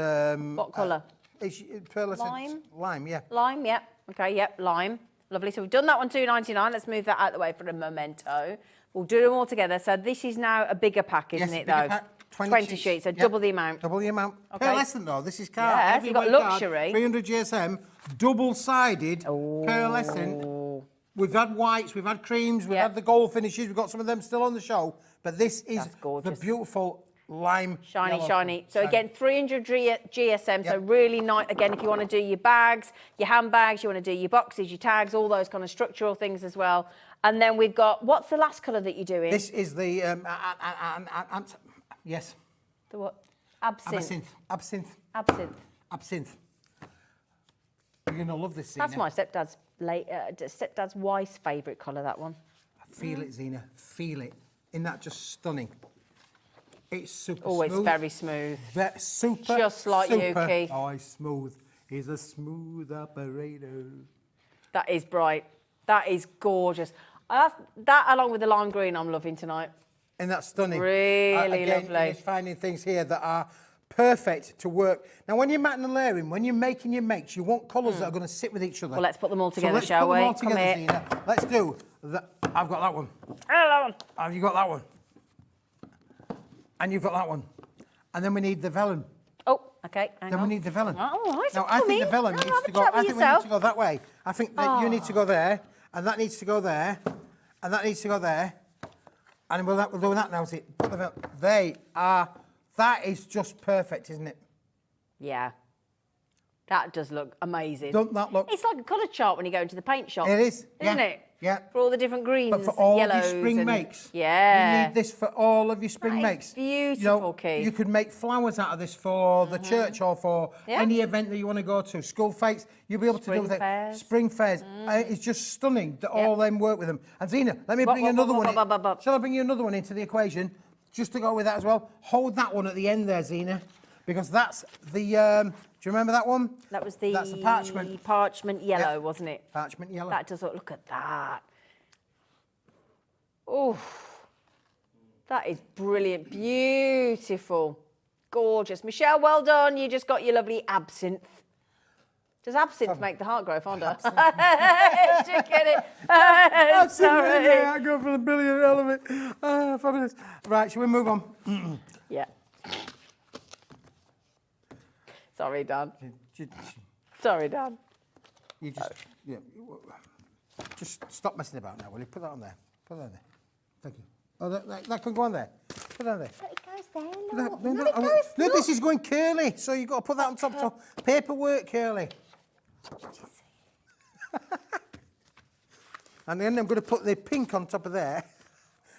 What colour? It's pearlescent Lime? Lime, yeah. Lime, yep. Okay, yep, lime. Lovely. So we've done that one, $2.99. Let's move that out of the way for a memento. We'll do them all together. So this is now a bigger pack, isn't Yes, it, bigger though? pack, 20 sheets, so Yep. double the amount. Double the amount. Okay. Pearlescent, though. This is card. Yes, you've got heavyweight card, luxury. 300 GSM, double-sided, pearlescent. We've had whites, we've had creams, we've Yep. had the gold finishes. We've got some of them still on the show. But this is That's the gorgeous. beautiful lime Shiny, yellow shiny. colour. So again, 300 GSM, so Yep. really nice. Again, if you want to do your bags, your handbags, you want to do your boxes, your tags, all those kind of structural things as well. And then we've got, what's the last colour that you're doing? This is the, yes, The what? Absinthe. absinthe. You're going to love this, Zena. That's my stepdad's wife's favourite colour, that one. Feel it, Zena. Feel it. Isn't that just stunning? It's super Oh, smooth. it's very smooth. Super. Just like you, super. Keith. Oh, he's smooth. He's a smooth operator. That is bright. That is gorgeous. That along with the lime green I'm loving tonight. Isn't that stunning? Really again, lovely. It's finding things here that are perfect to work. Now, when you're matting and layering, when you're making your makes, you want colours that are going to sit with each other. Well, let's put them all together, let's shall put we? them all Come together, here. Zena. Let's do that. I've got that one. Hello. Have you got that one? And you've got that one. And then we need the vellum. Oh, okay. Hang Then on. we need the vellum. Oh, it's Now, I think the vellum needs to go. I think we need to go that way. I think that you need to go there, and that needs to go there, and that needs to go there, and we'll do that now. See, put the vellum. They are. That is just perfect, isn't it? Yeah. That does look amazing. Don't that look? It's like a colour chart when you go into the paint shop. It is, Isn't yeah, it? yeah. For all the different greens, But for all of yellows your spring and- makes, Yeah. you need this for all of your spring That is makes. beautiful, Keith. You could make flowers out of this for the church or for Yeah. any event that you want to go to. School fetes, you'll be able to do Spring with it. fairs. Spring fairs. It's just stunning that all them work with them. And Zena, let me Bop, bring bop, another bop, one in. bop, bop, bop. Shall I bring you another one into the equation? Just to go with that as well. Hold that one at the end there, Zena, because that's the. Do you remember that one? That was the That's the parchment. parchment yellow, Yeah. wasn't it? Parchment yellow. That does look at that. Oh, that is brilliant, beautiful, gorgeous. Michelle, well done. You just got your lovely absinthe. Does absinthe make the heart grow fonder? Did you get it? Sorry. Yeah, I go for the brilliant element. Fabulous. Right, shall we move on? Yeah. Sorry, Dan. Sorry, Dan. You just, yeah, just stop messing about now, will you? Put that on there. Put that on there. Thank you. Oh, that can go on there. Put that on there. It goes there, No, this is going curly, so you've got to put that on top. So paperwork curly. And then I'm going to put the pink on top of there.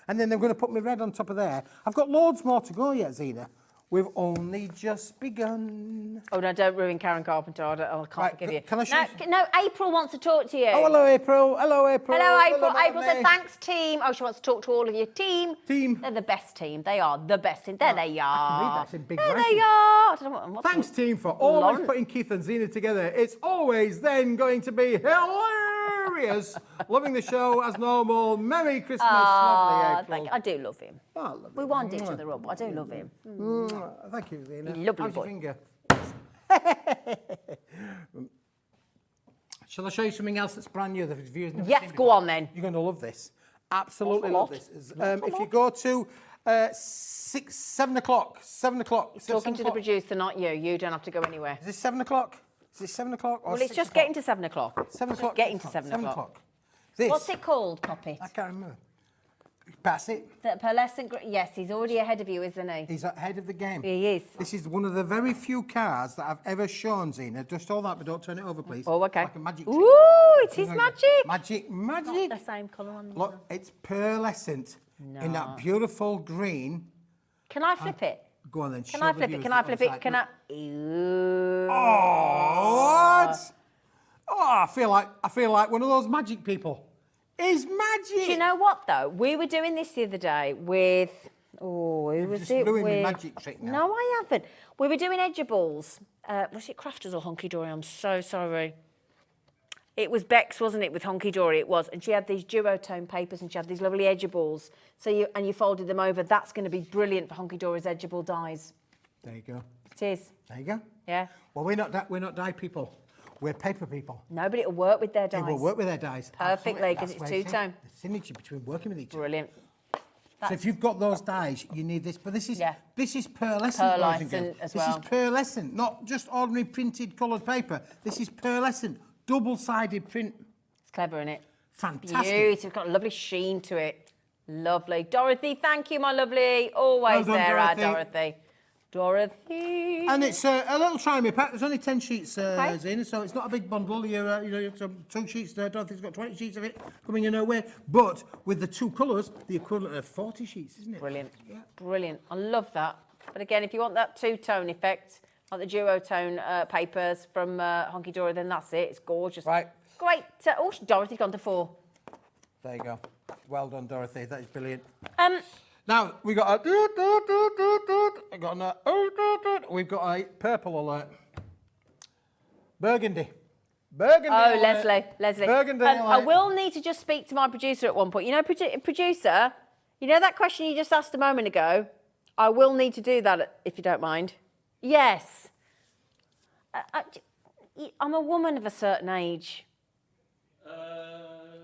And then I'm going to put my red on top of there. I've got loads more to go yet, Zena. We've only just begun. Oh, no, don't ruin Karen Carpenter. I can't Right, forgive you. can I show you? No, April wants to talk to you. Oh, hello, April. Hello, April. Hello, April. Hello, April said, thanks, team. Oh, she wants to talk to all of your team. Team. They're the best team. They are the best team. There they are. I can read that in big There writing. they are. I don't know what's Thanks, team, for always putting Keith and Zena together. It's always then going to be hilarious. Loving the show as normal. Merry Christmas, lovely April. Thank you. I do love him. Oh, lovely. We wind each other up. I do love him. Thank you, Zena. Lovely How's boy. your finger? Shall I show you something else that's brand new? The viewers never Yes, seen go before? on then. You're going to love this. Absolutely Awful love lot. this. If you go to 7 o'clock. Talking to the producer, not you. You don't have to go anywhere. Is this 7 o'clock? Is it 7 o'clock? Or Well, it's 6 just o'clock? getting to 7 o'clock. 7 o'clock. Just getting to 7 o'clock. This. What's it called, Poppet? I can't remember. Pass it. The pearlescent. Yes, he's already ahead of you, isn't he? He's ahead of the game. He is. This is one of the very few cars that I've ever shown, Zena. Just hold that, but don't turn it over, please. Oh, okay. Like a magic trick. Ooh, it is magic. Magic. Not the same colour on the Look, it's pearlescent in that beautiful green. Can I flip it? Go on then. Can show I the flip it? viewers Can what I flip it's it? like. Can I? Ooh. Oh, what? Oh, I feel like one of those magic people. It's magic. Do you know what though? We were doing this the other day with. Oh, who was just it ruined my with? magic trick now. No, I haven't. We were doing edgeables. Was it Crafters or Honky Dory? I'm so sorry. It was Bex, wasn't it, with Honky Dory? It was, and she had these duotone papers, and she had these lovely edgeables. So you folded them over. That's going to be brilliant for Honky Dory's edgeable dies. There you go. It is. There you go. Yeah. Well, we're not die people. We're paper people. No, but it'll work with their dies. It will work with their dies. Perfectly, Absolutely. 'cause That's it's where two-tone. The synergy between working with each other. Brilliant. So if you've got those dies, you need this. But this is Yeah. pearlescent, boys and girls. Pearlescent as This well. is pearlescent, not just ordinary printed coloured paper. This is pearlescent, double-sided print. It's clever, isn't it? Fantastic. Beautiful. It's got a lovely sheen to it. Lovely. Dorothy, thank you, my lovely. Always Well done, there, our Dorothy. Dorothy. Dorothy. And it's a little try-me pack. There's only 10 sheets, Okay. Zena, so it's not a big bundle. You have some 2 sheets there. Dorothy's got 20 sheets of it coming in her way. But with the 2 colours, the equivalent of 40 sheets, isn't it? Brilliant. Brilliant. I love that. But again, if you want that two-tone effect, like the duotone papers from Honky Dory, then that's it. It's gorgeous. Right. Great. Oh, Dorothy's gone to 4. There you go. Well done, Dorothy. That is brilliant. Um, Now, we've got a... We've got a purple alert. Burgundy. Burgundy Oh, alert. Leslie. Burgundy I alert. will need to just speak to my producer at one point. You know, producer, You know that question you just asked a moment ago? I will need to do that if you don't mind. Yes. I'm a woman of a certain age.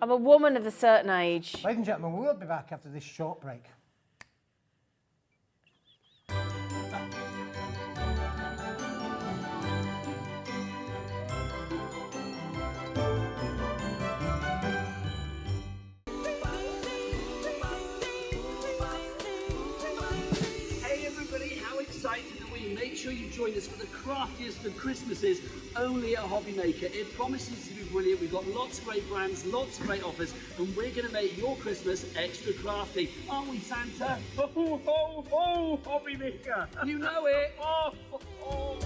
I'm a woman of a certain age. Ladies and gentlemen, we will be back after this short break. Hey everybody, how excited are we? Make sure you join us for the craftiest of Christmases only at Hobby Maker. It promises to be brilliant. We've got lots of great brands, lots of great offers, and we're going to make your Christmas extra crafty. Aren't we, Santa? Ho, ho, ho, Hobby Maker. You know it. Oh, ho, ho.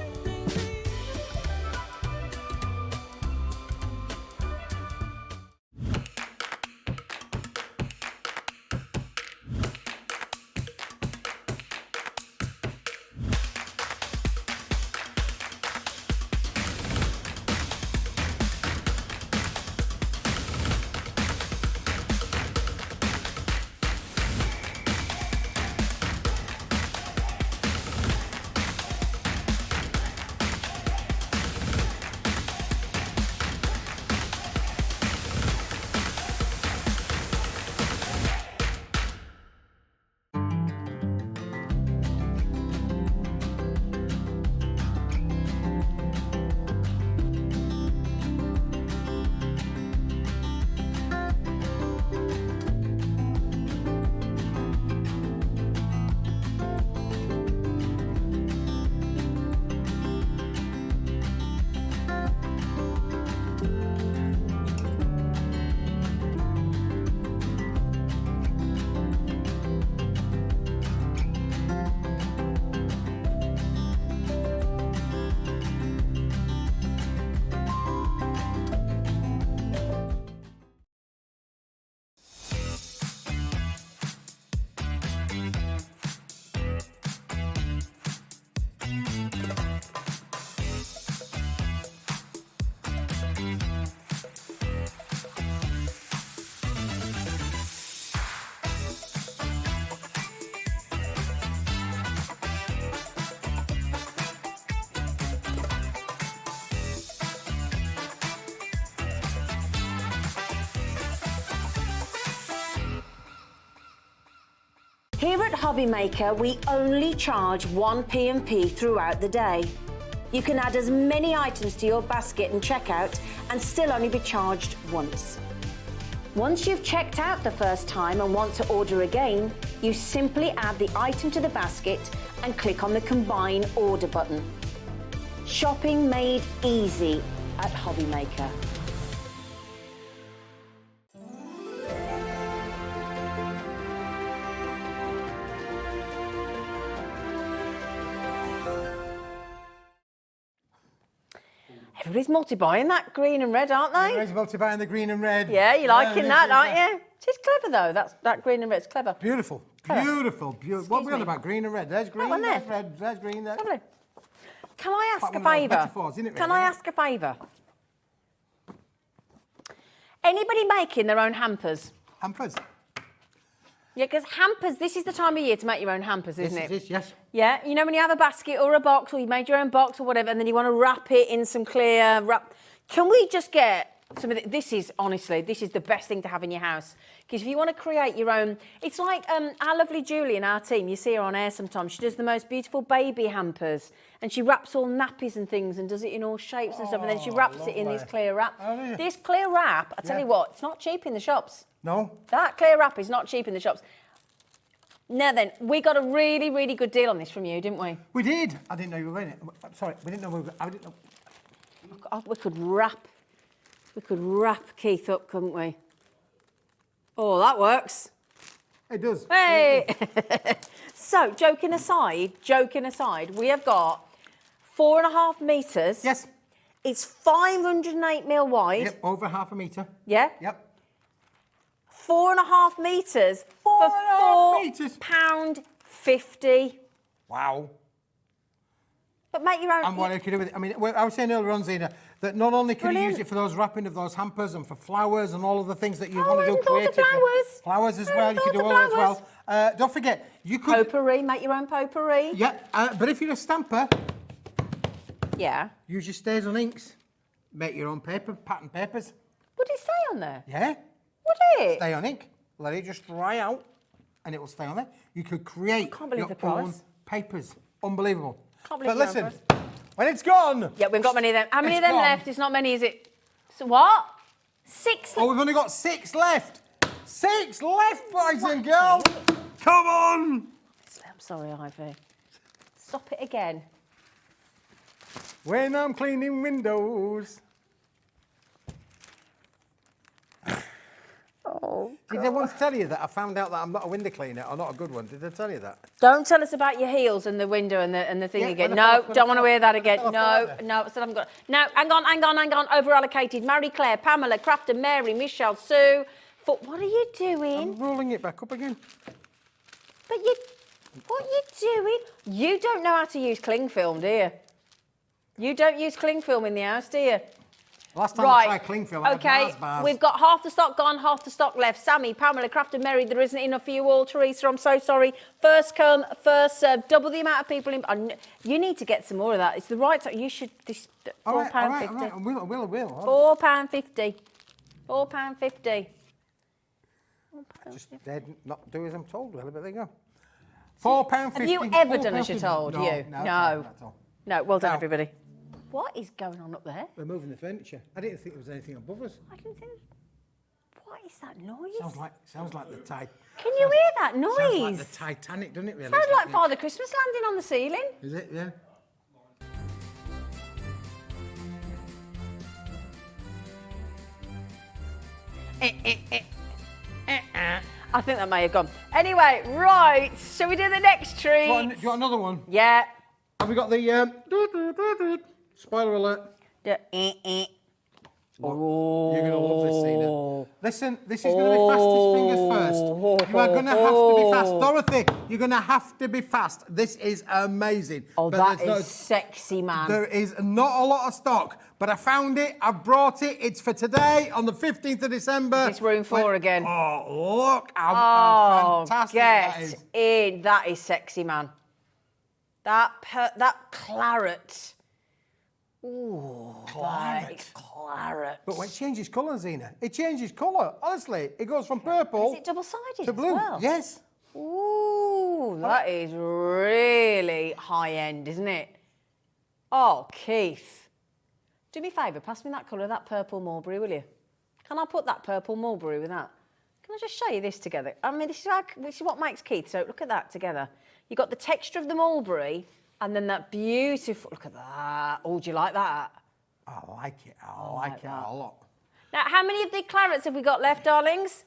Here at Hobby Maker, we only charge 1 P&P throughout the day. You can add as many items to your basket and checkout and still only be charged once. Once you've checked out the first time and want to order again, you simply add the item to the basket and click on the Combine Order button. Shopping made easy at Hobby Maker. Everybody's multi-buying that green and red, aren't they? Everybody's multi-buying the green and red. Yeah, you're liking that, aren't you? It's clever though. That green and red's clever. Beautiful, beautiful, beautiful. What are we on about? Green and red. There's green, there's red, there's green, there's... Lovely. Can I ask a One of those favour? metaphors, isn't it, Can really? I ask a favour? Anybody making their own hampers? Hampers? Yeah, because hampers, this is the time of year to make your own hampers, isn't it? Yes, it is, yes. Yeah, you know when you have a basket or a box or you made your own box or whatever and then you want to wrap it in some clear wrap. Can we just get some of this is, honestly, this is the best thing to have in your house. Because if you want to create your own, it's like our lovely Julie in our team, you see her on air sometimes, she does the most beautiful baby hampers and she wraps all nappies and things and does it in all shapes and stuff and then she wraps it in this clear wrap. Oh, this clear wrap, I tell you what, it's not cheap in the shops. No? That clear wrap is not cheap in the shops. Now then, we got a really, really good deal on this from you, didn't we? We did. I didn't know you were in it. Sorry, we didn't know we were... I didn't know... Oh, we could wrap Keith up, couldn't we? Oh, that works. It does. Hey! So, joking aside, we have got 4.5 metres. Yes. It's 508mm wide. Yep, over half a metre. Yeah? Yep. 4.5 metres for £4.50. Wow. But make your own. And what I could do with it, I mean, I was saying earlier on, Zena, that not only can you use it for those wrapping of those hampers and for flowers and all of the things that you Oh, want I to do hadn't thought of creatively. flowers. Flowers as I well. hadn't You can do thought all of that as well. Don't forget, you could. Potpourri, make your own potpourri. Yeah, but if you're a stamper, Yeah. use your stays on inks. Make your own paper, pattern papers. Would it stay on there? Yeah. Would it? Stay on ink. Let it just dry out, and it will stay on there. You could create can't believe your the own price. papers. Unbelievable. Can't believe But the listen, price. when it's gone. Yeah, we've got many of them. How many It's of them gone. left? It's not many, is it? So what? 6 Oh, we've only got 6 left. 6 left, boys and girls. Come on. I'm sorry, Ivy. Stop it again. When I'm cleaning windows. Oh, Did I once tell you that I found out that I'm not a window cleaner or not a good one? Did I tell you that? Don't tell us about your heels and the window and the thing Yeah, again. when I No, fell- don't want to hear that again. when I No, fell no, still haven't got. No, hang on. Over allocated. Marie Claire, Pamela, Crafton, Mary, Michelle, Sue. What are you doing? I'm rolling it back up again. But what are you doing? You don't know how to use cling film, do you? You don't use cling film in the house, do you? Last time I tried cling film, I had Okay, Mars bars. we've got half the stock gone, half the stock left. Sammy, Pamela, Crafton, Mary, there isn't enough for you all. Teresa, I'm so sorry. First come, first served. Double the amount of people in. You need to get some more of that. It's the right time. You should. This £4.50. All right. I will. £4.50. £4.50. Just dead, not do as I'm told, really, but there you go. £4.50. Have you ever done as you're told? No, you? No. No. Not at all. No, well done, Now- everybody. What is going on up there? We're moving the furniture. I didn't think there was anything above us. I didn't think. What is that noise? Sounds like the tide. Can you hear that noise? Sounds like the Titanic, doesn't it? Really? Sounds It's like Father Christmas landing on the ceiling. Is it? Yeah. I think that may have gone. Anyway, right. Shall we do the next treat? Do you want another one? Yeah. Have we got the spoiler alert? Oh. You're going to love this, Zena. Listen, this is going to be fastest fingers first. You are going to have to be fast. Dorothy, you're going to have to be fast. This is amazing. Oh, But that is sexy, man. There is not a lot of stock, but I found it. I've brought it. It's for today on the 15th of December. It's room 4 again. Oh, look how fantastic that is. Get in. That is sexy, man. That claret. Ooh, claret. Claret. But when it changes colour, Zena, it changes colour. Honestly, it goes from purple Is it double-sided to blue. as well? Yes. Ooh, that is really high-end, isn't it? Oh, Keith. Do me a favour, pass me that colour, that purple mulberry, will you? Can I put that purple mulberry with that? Can I just show you this together? I mean, this is what makes Keith. So look at that together. You've got the texture of the mulberry and then that beautiful... Look at that. Oh, do you like that? I like it. I like it a lot. Now, how many of the clarets have we got left, darlings?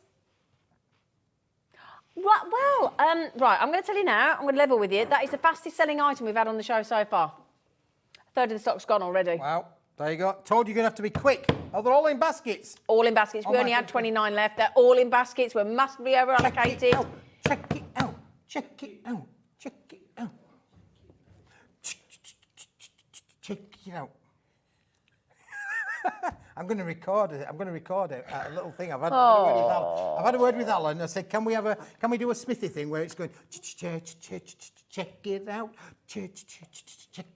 Right, well, right, I'm going to tell you now. I'm going to level with you. That is the fastest selling item we've had on the show so far. A third of the stock's gone already. Wow. There you go. Told you you're going to have to be quick. Oh, they're all in baskets. All in baskets. We only had 29 left. They're all in baskets. We're massively over allocated. Check it out. Check it out. Check it out. Check it out. I'm going to record it. I'm going to record it. A little thing. I've had a word with Alan. I said, can we do a Smithy thing where it's going check it out, check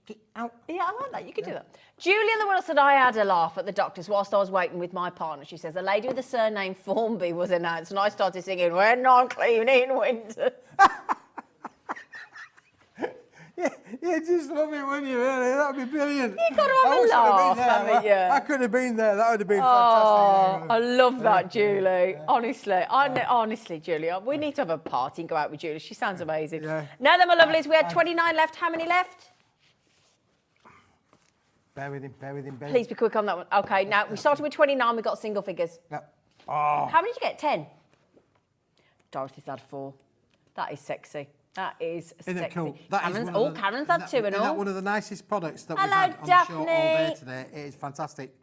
it out. Yeah, I like that. You could do that. Julie in the world said I had a laugh at the doctors whilst I was waiting with my partner. She says a lady with the surname Formby was announced, and I started singing "When I'm Cleaning Winter." Yeah, just love it when you really. That'd be brilliant. You got to have a laugh, haven't you? I could have been there. That would have been Oh, fantastic. I love that, Julie. Honestly, Julie, we need to have a party and go out with Julie. She sounds amazing. Yeah. Now then, my lovelies, we had 29 left. How many left? Bear with him. Please be quick on that one. Okay, now we started with 29. We got single figures. Yep. Oh. How many did you get? 10. Dorothy's had 4. That is sexy. That is Isn't sexy. it cool? That is Karen's, one of the- Karen's had 2 and Isn't all. that one of the nicest products that we've Hello, had on the show all day Daphne. today? It is fantastic.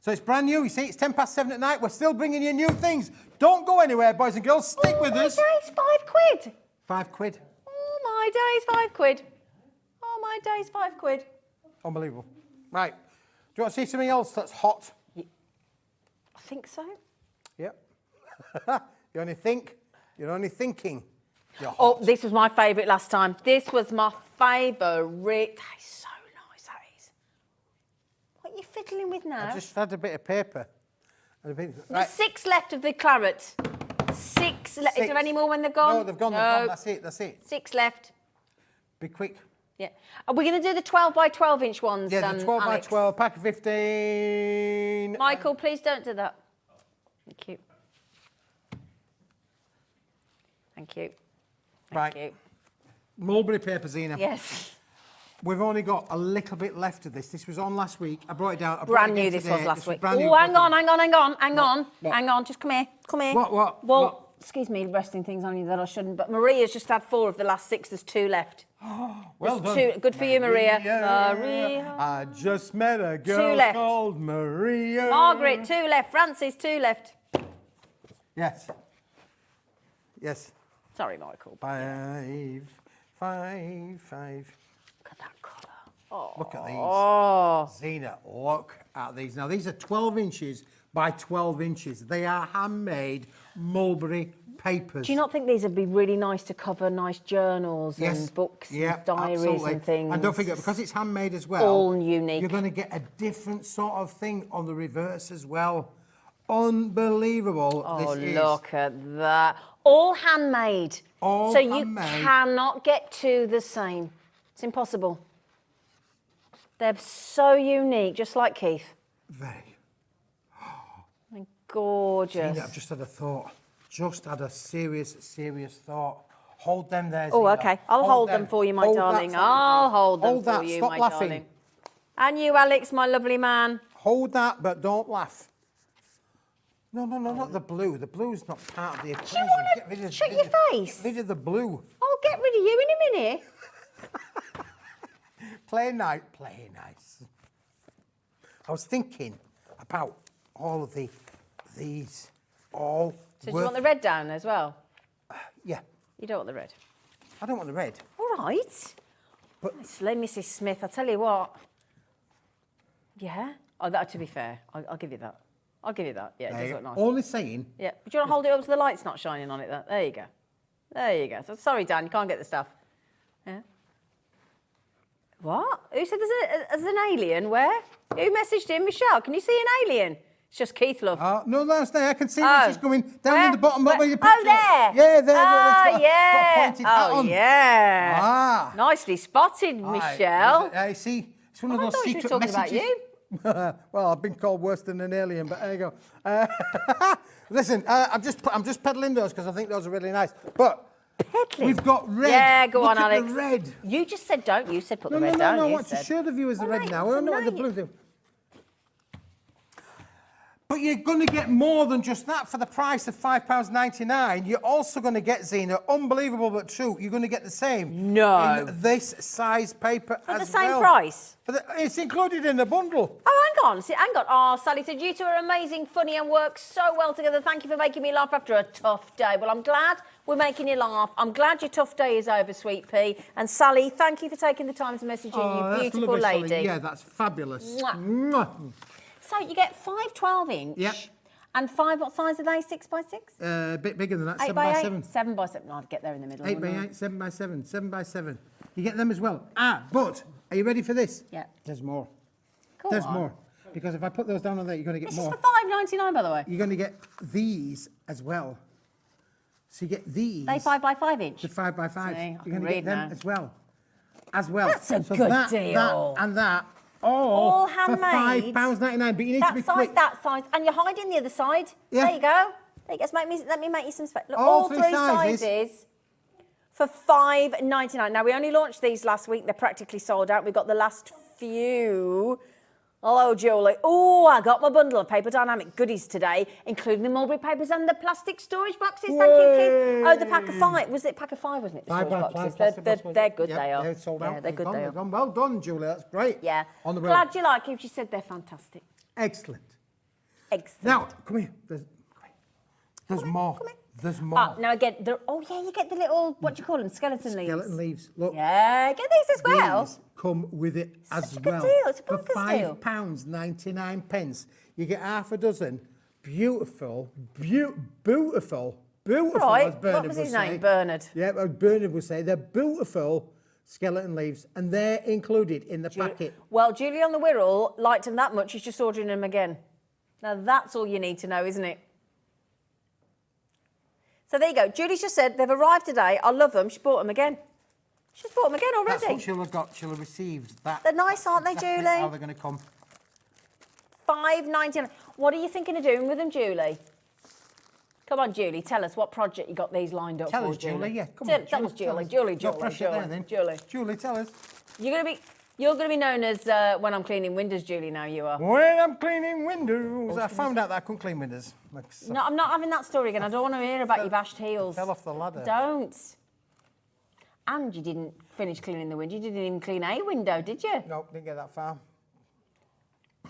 So it's brand new. You see, it's 7:10 at night. We're still bringing you new things. Don't go anywhere, boys and girls. Stick with us. Days, £5. £5. Oh my days, £5. Oh my days, £5. Unbelievable. Right. you want to see something else that's hot? I think so. Yep. You only think, you're only thinking. You're hot. Oh, this was my favourite last time. This was my favourite. That is so nice, that is. What are you fiddling with now? I just had a bit of paper. There's 6 left of the claret. 6 left. Is there any more when they've gone? No, they've gone. That's it. 6 left. Be quick. Yeah. Are we going to do the 12 by 12 inch ones? Yeah, the 12 Alex? by 12, pack of 15. Michael, please don't do that. Thank you. Thank you. Thank you. Mulberry paper, Zena. Yes. We've only got a little bit left of this. This was on last week. I brought it down. Brand new this was last week. Oh, hang on. Just come here. What? Well, excuse me, resting things on you that I shouldn't, but Maria's just had 4 of the last 6. There's 2 left. Well There's done. 2. Good for you, Maria. I just met a girl 2 left. called Maria. Margaret, 2 left. Francis, 2 left. Yes. Yes. Sorry, Michael. 5. Look at that colour. Oh. Look at these. Oh. Zena, look at these. Now, these are 12 inches by 12 inches. They are handmade mulberry papers. Do you not think these would be really nice to cover nice journals and books and diaries absolutely. and things? And don't forget, because it's handmade as well, all unique. You're going to get a different sort of thing on the reverse as well. Unbelievable. Oh, this look at that. All handmade. All so handmade. You cannot get 2 the same. It's impossible. They're so unique, just like Keith. Very. They're gorgeous. Zena, I've just had a thought. Just had a serious thought. Hold them there, Oh, Zena. okay. I'll hold them for you, my darling. I'll hold them for you, Stop my laughing. darling. And you, Alex, my lovely man. Hold that, but don't laugh. No, not the blue. The blue's not part of the equation. Do you want to shut your face? Get rid of the blue. I'll get rid of you in a minute. Play nice. I was thinking about all of these. All. So do you want the red down as well? Yeah. You don't want the red? I don't want the red. All right. But Nicely, Mrs. Smith, I'll tell you what. Yeah? Oh, that, to be fair, I'll give you that. I'll give you that. Yeah, it does look nice. Only saying. Yeah. Do you want to hold it up so the light's not shining on it? There you go. There you go. So, sorry, Dan, you can't get the stuff. Yeah. What? Who said there's an alien? Where? Who messaged him? Michelle, can you see an alien? It's just Keith, love. No, that's there. I can see that she's coming down in the bottom of your picture. Oh, there. Yeah, there. Oh, yeah. Oh, yeah. Ah. Nicely spotted, Michelle. I see. It's one of those thought she secret was talking messages. about you. Well, I've been called worse than an alien, but there you go. Listen, I'm just peddling those because I think those are really nice. But peddling. We've got red. Yeah, go Look on, at Alex. The red. You just said don't. You said put the red No, down. I you want to said. show the viewers the red mate, now. it's I don't know what the nice. blue do. But you're going to get more than just that for the price of £5.99. You're also going to get, Zena, unbelievable but true, you're going to get the same. No. In this size paper For as the same well. price? It's included in the bundle. Oh, hang on. Hang on. Oh, Sally said, you two are amazing, funny, and work so well together. Thank you for making me laugh after a tough day. Well, I'm glad we're making you laugh. I'm glad your tough day is over, Sweet Pea. And Sally, thank you for taking the time to message in, you beautiful lovely, lady. Sally. Yeah, that's fabulous. Mwah. Mwah. So you get 5 12-inch. Yep. And 5, what size are they? 6 by 6? A bit bigger than that, 8 7 by by 8? 7. 7 by 7. I'd get there in the middle. 8 by 8, 7 by 7, 7 by 7. You get them as well. But are you ready for this? Yeah. There's more. Go There's on. more. Because if I put those down on there, you're going to get This more. is for £5.99, by the way. You're going to get these as well. So you get these. They 5 by 5 inch. The 5 by 5. See, I You're can going to get read them now. as well. As well. That's a So good that, deal. That and that. All handmade. For £5.99. But you need that to be size, quick. that size. And you're hiding the other side. Yeah. There you go. There you go. Let me make you some space. Look, All all three three sizes. sizes for £5.99. Now, we only launched these last week. They're practically sold out. We've got the last few. Hello, Julie. Oh, I got my bundle of Paper Dynamic goodies today, including the mulberry papers and the plastic storage boxes. Thank you, Keith. Oh, the pack of 5. Was it pack of 5, wasn't it? The 5 by storage 5 boxes. plastic They're good, Yep, they are. They're sold Yeah, out. they're good, they are. They've gone. Well done, Julie. That's great. Yeah. On the road. Glad you like it. She said they're fantastic. Excellent. Excellent. Now, come here. There's more. There's more. Ah, now again, you get the little, what do you call them, skeleton leaves. Skeleton leaves. Look. Yeah, get these as well. These come with it as Such a good well. deal. It's a For bonkers deal. £5.99, you get half a dozen beautiful, beautiful, Right, as Bernard what was would his say. name? Bernard. Yeah, as Bernard would say, they're beautiful skeleton leaves, and they're included in the packet. Well, Julie on the Wirral liked them that much, she's just ordering them again. Now that's all you need to know, isn't it? So there you go. Julie's just said they've arrived today. I love them. She bought them again. She's bought them again already. That's what she'll have got. She'll have received that. They're nice, aren't they, exactly Julie? How they're going to come. $5.99. What are you thinking of doing with them, Julie? Come on, Julie, tell us what project you got these lined up for, Tell us, Julie. Yeah, come on. Tell us, Julie. No pressure there, then. Julie, tell us. You're gonna be known as when I'm cleaning windows, Julie. Now you are. When I'm cleaning windows, I found out that I couldn't clean windows. No, I'm not having that story again. I don't want to hear about your bashed heels. Fell off the ladder. Don't. And you didn't finish cleaning the window. You didn't even clean a window, did you? Nope, didn't get that far.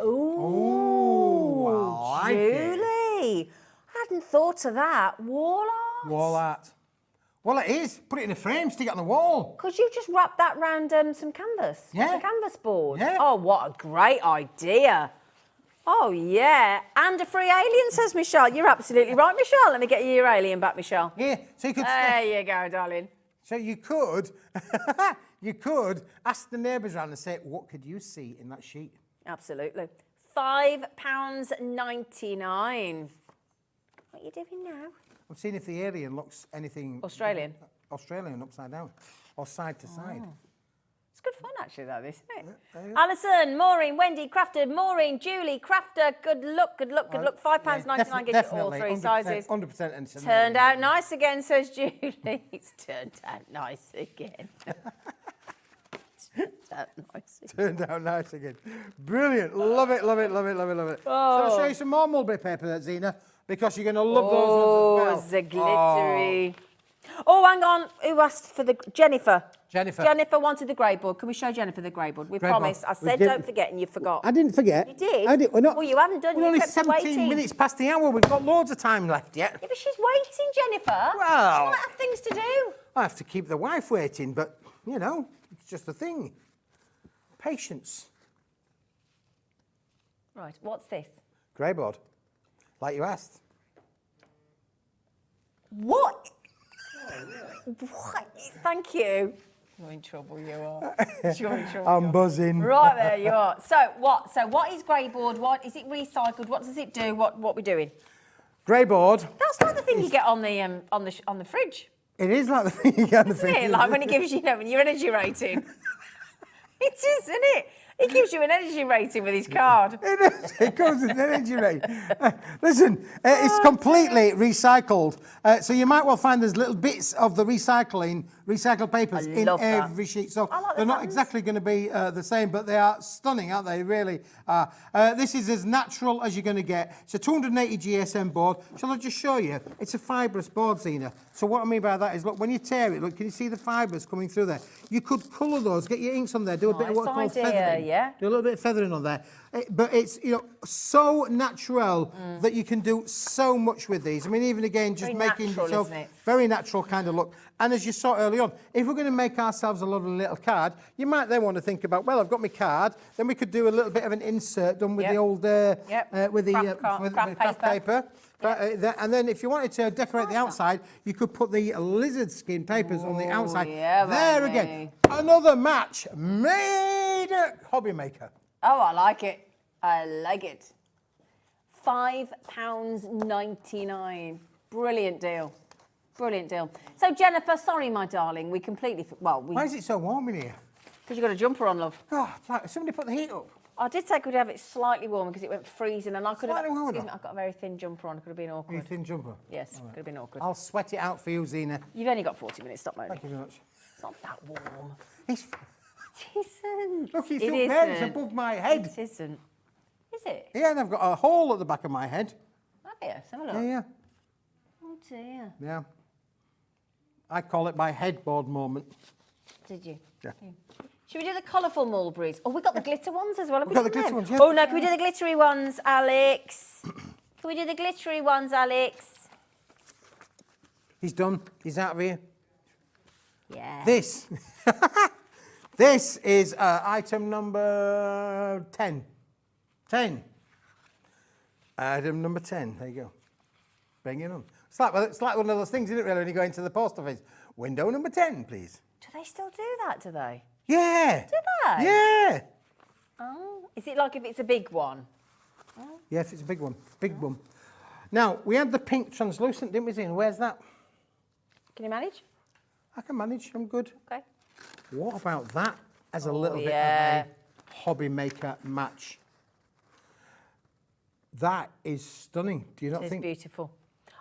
Ooh, I like it. Julie. I hadn't thought of that. Wall art. Wall art. Well, it is. Put it in a frame, stick it on the wall. Could you just wrap that round some canvas? Yeah. Some canvas board? Yeah. Oh, what a great idea. Oh, yeah. And a free alien, says Michelle. You're absolutely right, Michelle. Let me get you your alien back, Michelle. Yeah, so you could... There you go, darling. So you could... you could ask the neighbours around and say, what could you see in that sheet? Absolutely. £5.99. What are you doing now? I'm seeing if the alien looks anything... Australian? Australian, upside down. Or side to side. It's good fun, actually, though, isn't it? Alison, Maureen, Wendy, Crafter, Maureen, Julie, Crafter, good luck. £5.99 gets you all three sizes. 100% and Turned out nice again, says Julie. It's turned out nice again. Turned out nice again. Brilliant. Love it. Oh. So I'll show you some more mulberry paper there, Zena, because you're going to love those ones as well. The glittery. Oh, hang on. Who asked for the... Jennifer. Jennifer wanted the grey board. Can we show Jennifer the grey board? We promised. I said don't forget and you forgot. I didn't forget. You did? I did. Well, you haven't done. We're only 17 minutes past the hour. We've got loads of time left yet. Yeah, but she's waiting, Jennifer. Well... She might have things to do. I have to keep the wife waiting, but, you know, it's just a thing. Patience. Right, what's this? Grey board, like you asked. What? What? Thank you. You're in trouble, you are. You're in trouble. I'm buzzing. Right, there you are. So what is grey board? What is it recycled? What does it do? What we're doing? Grey board. That's like the thing you get on the fridge. It is like the thing you get on the fridge. Isn't it? Like when it gives you, when your energy rating. It is, isn't it? He gives you an energy rating with his card. It is. It comes with an energy rating. Listen, it's completely recycled. So you might well find there's little bits of the recycled papers in every sheet. So like they're not exactly going to be the same, but they are stunning, aren't they? Really are. This is as natural as you're going to get. It's a 280 GSM board. Shall I just show you? It's a fibrous board, Zena. So what I mean by that is, look, when you tear it, look, can you see the fibres coming through there? You could colour those, get your inks on there, do a bit of what's called feathering. Yeah. Do a little bit of feathering on there. But it's, you know, so natural that you can do so much with these. I mean, even again, just very making natural, yourself isn't it? very natural kind of look. And as you saw early on, if we're going to make ourselves a lovely little card, you might then want to think about, well, I've got my card, then we could do a little bit of an insert done with the old with the craft paper. And then if you wanted to decorate the outside, you could put the lizard skin papers on the outside. Yeah, there baby. again, another match made at Hobby Maker. Oh, I like it. I like it. £5.99. Brilliant deal. Brilliant deal. So, Jennifer, sorry, my darling, we completely... Why is it so warm in here? Because you've got a jumper on, love. Oh, like somebody put the heat up. I did say could have it slightly warmer because it went freezing and I could have... Slightly warmer? Excuse me, I've got a very thin jumper on. It could have been awkward. Your thin jumper? Yes, could have been awkward. I'll sweat it out for you, Zena. You've only got 40 minutes, stop moaning. Thank you very much. It's not that warm. It's... It isn't. Look, it's It up there, it's isn't. above my head. It isn't. Is it? Yeah, and I've got a hole at the back of my head. Have you? Let's have a look. Yeah. Oh, dear. Yeah. I call it my headboard moment. Did you? Yeah. Should we do the colourful mulberries? Oh, we got the glitter ones as well. Have We've got the done glitter them? ones, yeah. Oh, no, can we do the glittery ones, Alex? Can we do the glittery ones, Alex? He's done. He's out of here. Yeah. This. This is item number 10. 10. Item number 10. There you go. Bring it on. It's like one of those things, isn't it, really, when you go into the post office? Window number 10, please. Do they still do that, do they? Yeah. Do they? Yeah. Oh. Is it like if it's a big one? Oh. Yes, it's a big one. Big one. Now, we had the pink translucent, didn't we, Zine? Where's that? Can you manage? I can manage. I'm good. Okay. What about that as a little bit of a hobby maker match? That is stunning. Do you not think? It's beautiful.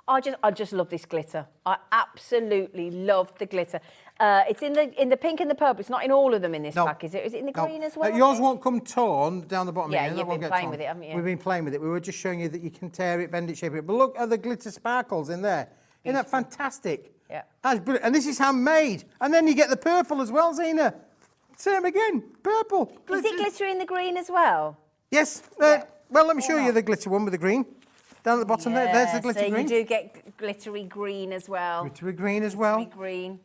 I just love this glitter. I absolutely love the glitter. It's in the pink and the purple. It's not in all of them in this pack, is it? Is it in the green as well? Yours won't come torn down the bottom. Yeah, here. you've been playing with it, haven't you? We've been playing with it. We were just showing you that you can tear it, bend it, shape it. But look at the glitter sparkles in there. Isn't that fantastic? Yeah. That's brilliant. And this is handmade. And then you get the purple as well, Zina. Same again. Purple. Is it glitter in the green as well? Yes. Well, let me show you the glitter one with the green. Down at the bottom there. There's the glitter so green. you do get glittery green as well. Glittery green as well. Glittery green.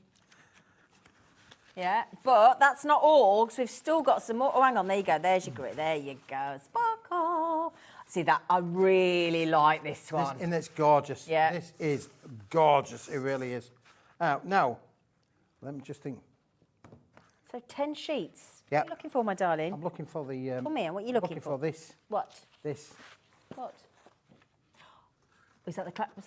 Yeah, but that's not all, because we've still got some more. Oh, hang on, there you go. There's your grit. There you go. Sparkle. See that? I really like this one. And it's gorgeous. Yeah. This is gorgeous. It really is. Now, let me just think. So 10 sheets. Yeah. What are you looking for, my darling? I'm looking for the... Come here, what are you looking for? This. What? This. What? Was that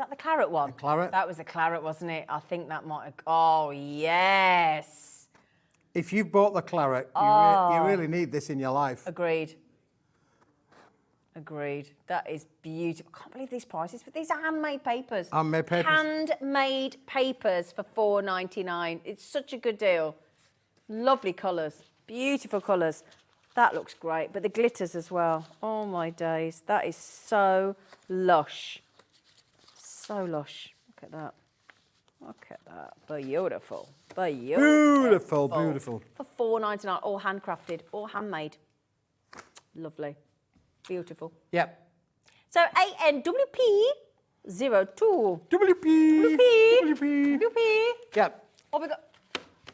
the claret one? The claret. That was the claret, wasn't it? I think that might have... Oh, yes. If you've bought the claret, you really need this in your life. Agreed. Agreed. That is beautiful. I can't believe these prices, but these are handmade papers. Handmade papers. Handmade papers for $4.99. It's such a good deal. Lovely colours. Beautiful colours. That looks great. But the glitters as well. Oh, my days. That is so lush. So lush. Look at that. Look at that. Beautiful. Beautiful. Beautiful. For $4.99. All handcrafted. All handmade. Lovely. Beautiful. Yep. So ANWP02. WP. Yep. What we got?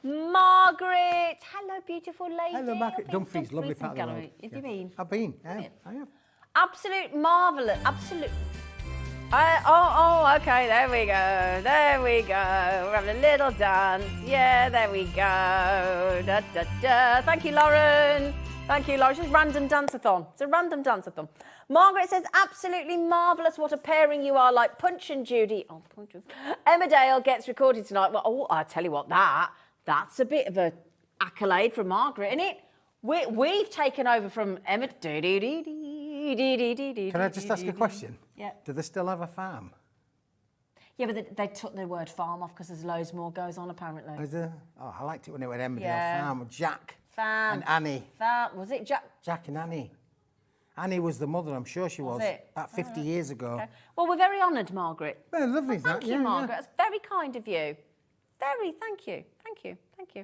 Margaret. Hello, beautiful lady. Hello, Margaret. Dumfries, lovely part of the gallery. world. Have you been? I've been. I have. Absolute marvellous. Absolute. Okay. There we go. There we go. We're having a little dance. Yeah, there we go. Da, da, da. Thank you, Lauren. Thank you, Lauren. It's just random dance-a-thon. It's a random dance-a-thon. Margaret says, absolutely marvellous. What a pairing you are, like Punch and Judy. Oh, Punch. Emmerdale gets recorded tonight. Well, I tell you what, that's a bit of an accolade from Margaret, isn't it? We've taken over from Emma. Can I just ask a question? Yeah. Do they still have a farm? Yeah, but they took the word farm off because there's loads more goes on, apparently. Is there? Oh, I liked it when it went Emmerdale Yeah. Farm. Jack. Farm. And Annie. Was it Jack? Jack and Annie. Annie was the mother, I'm sure she was. it? About 50 years ago. Okay. Well, we're very honoured, Margaret. Well, lovely, Thank you, Margaret. That's very kind of you. Thank you. Yeah.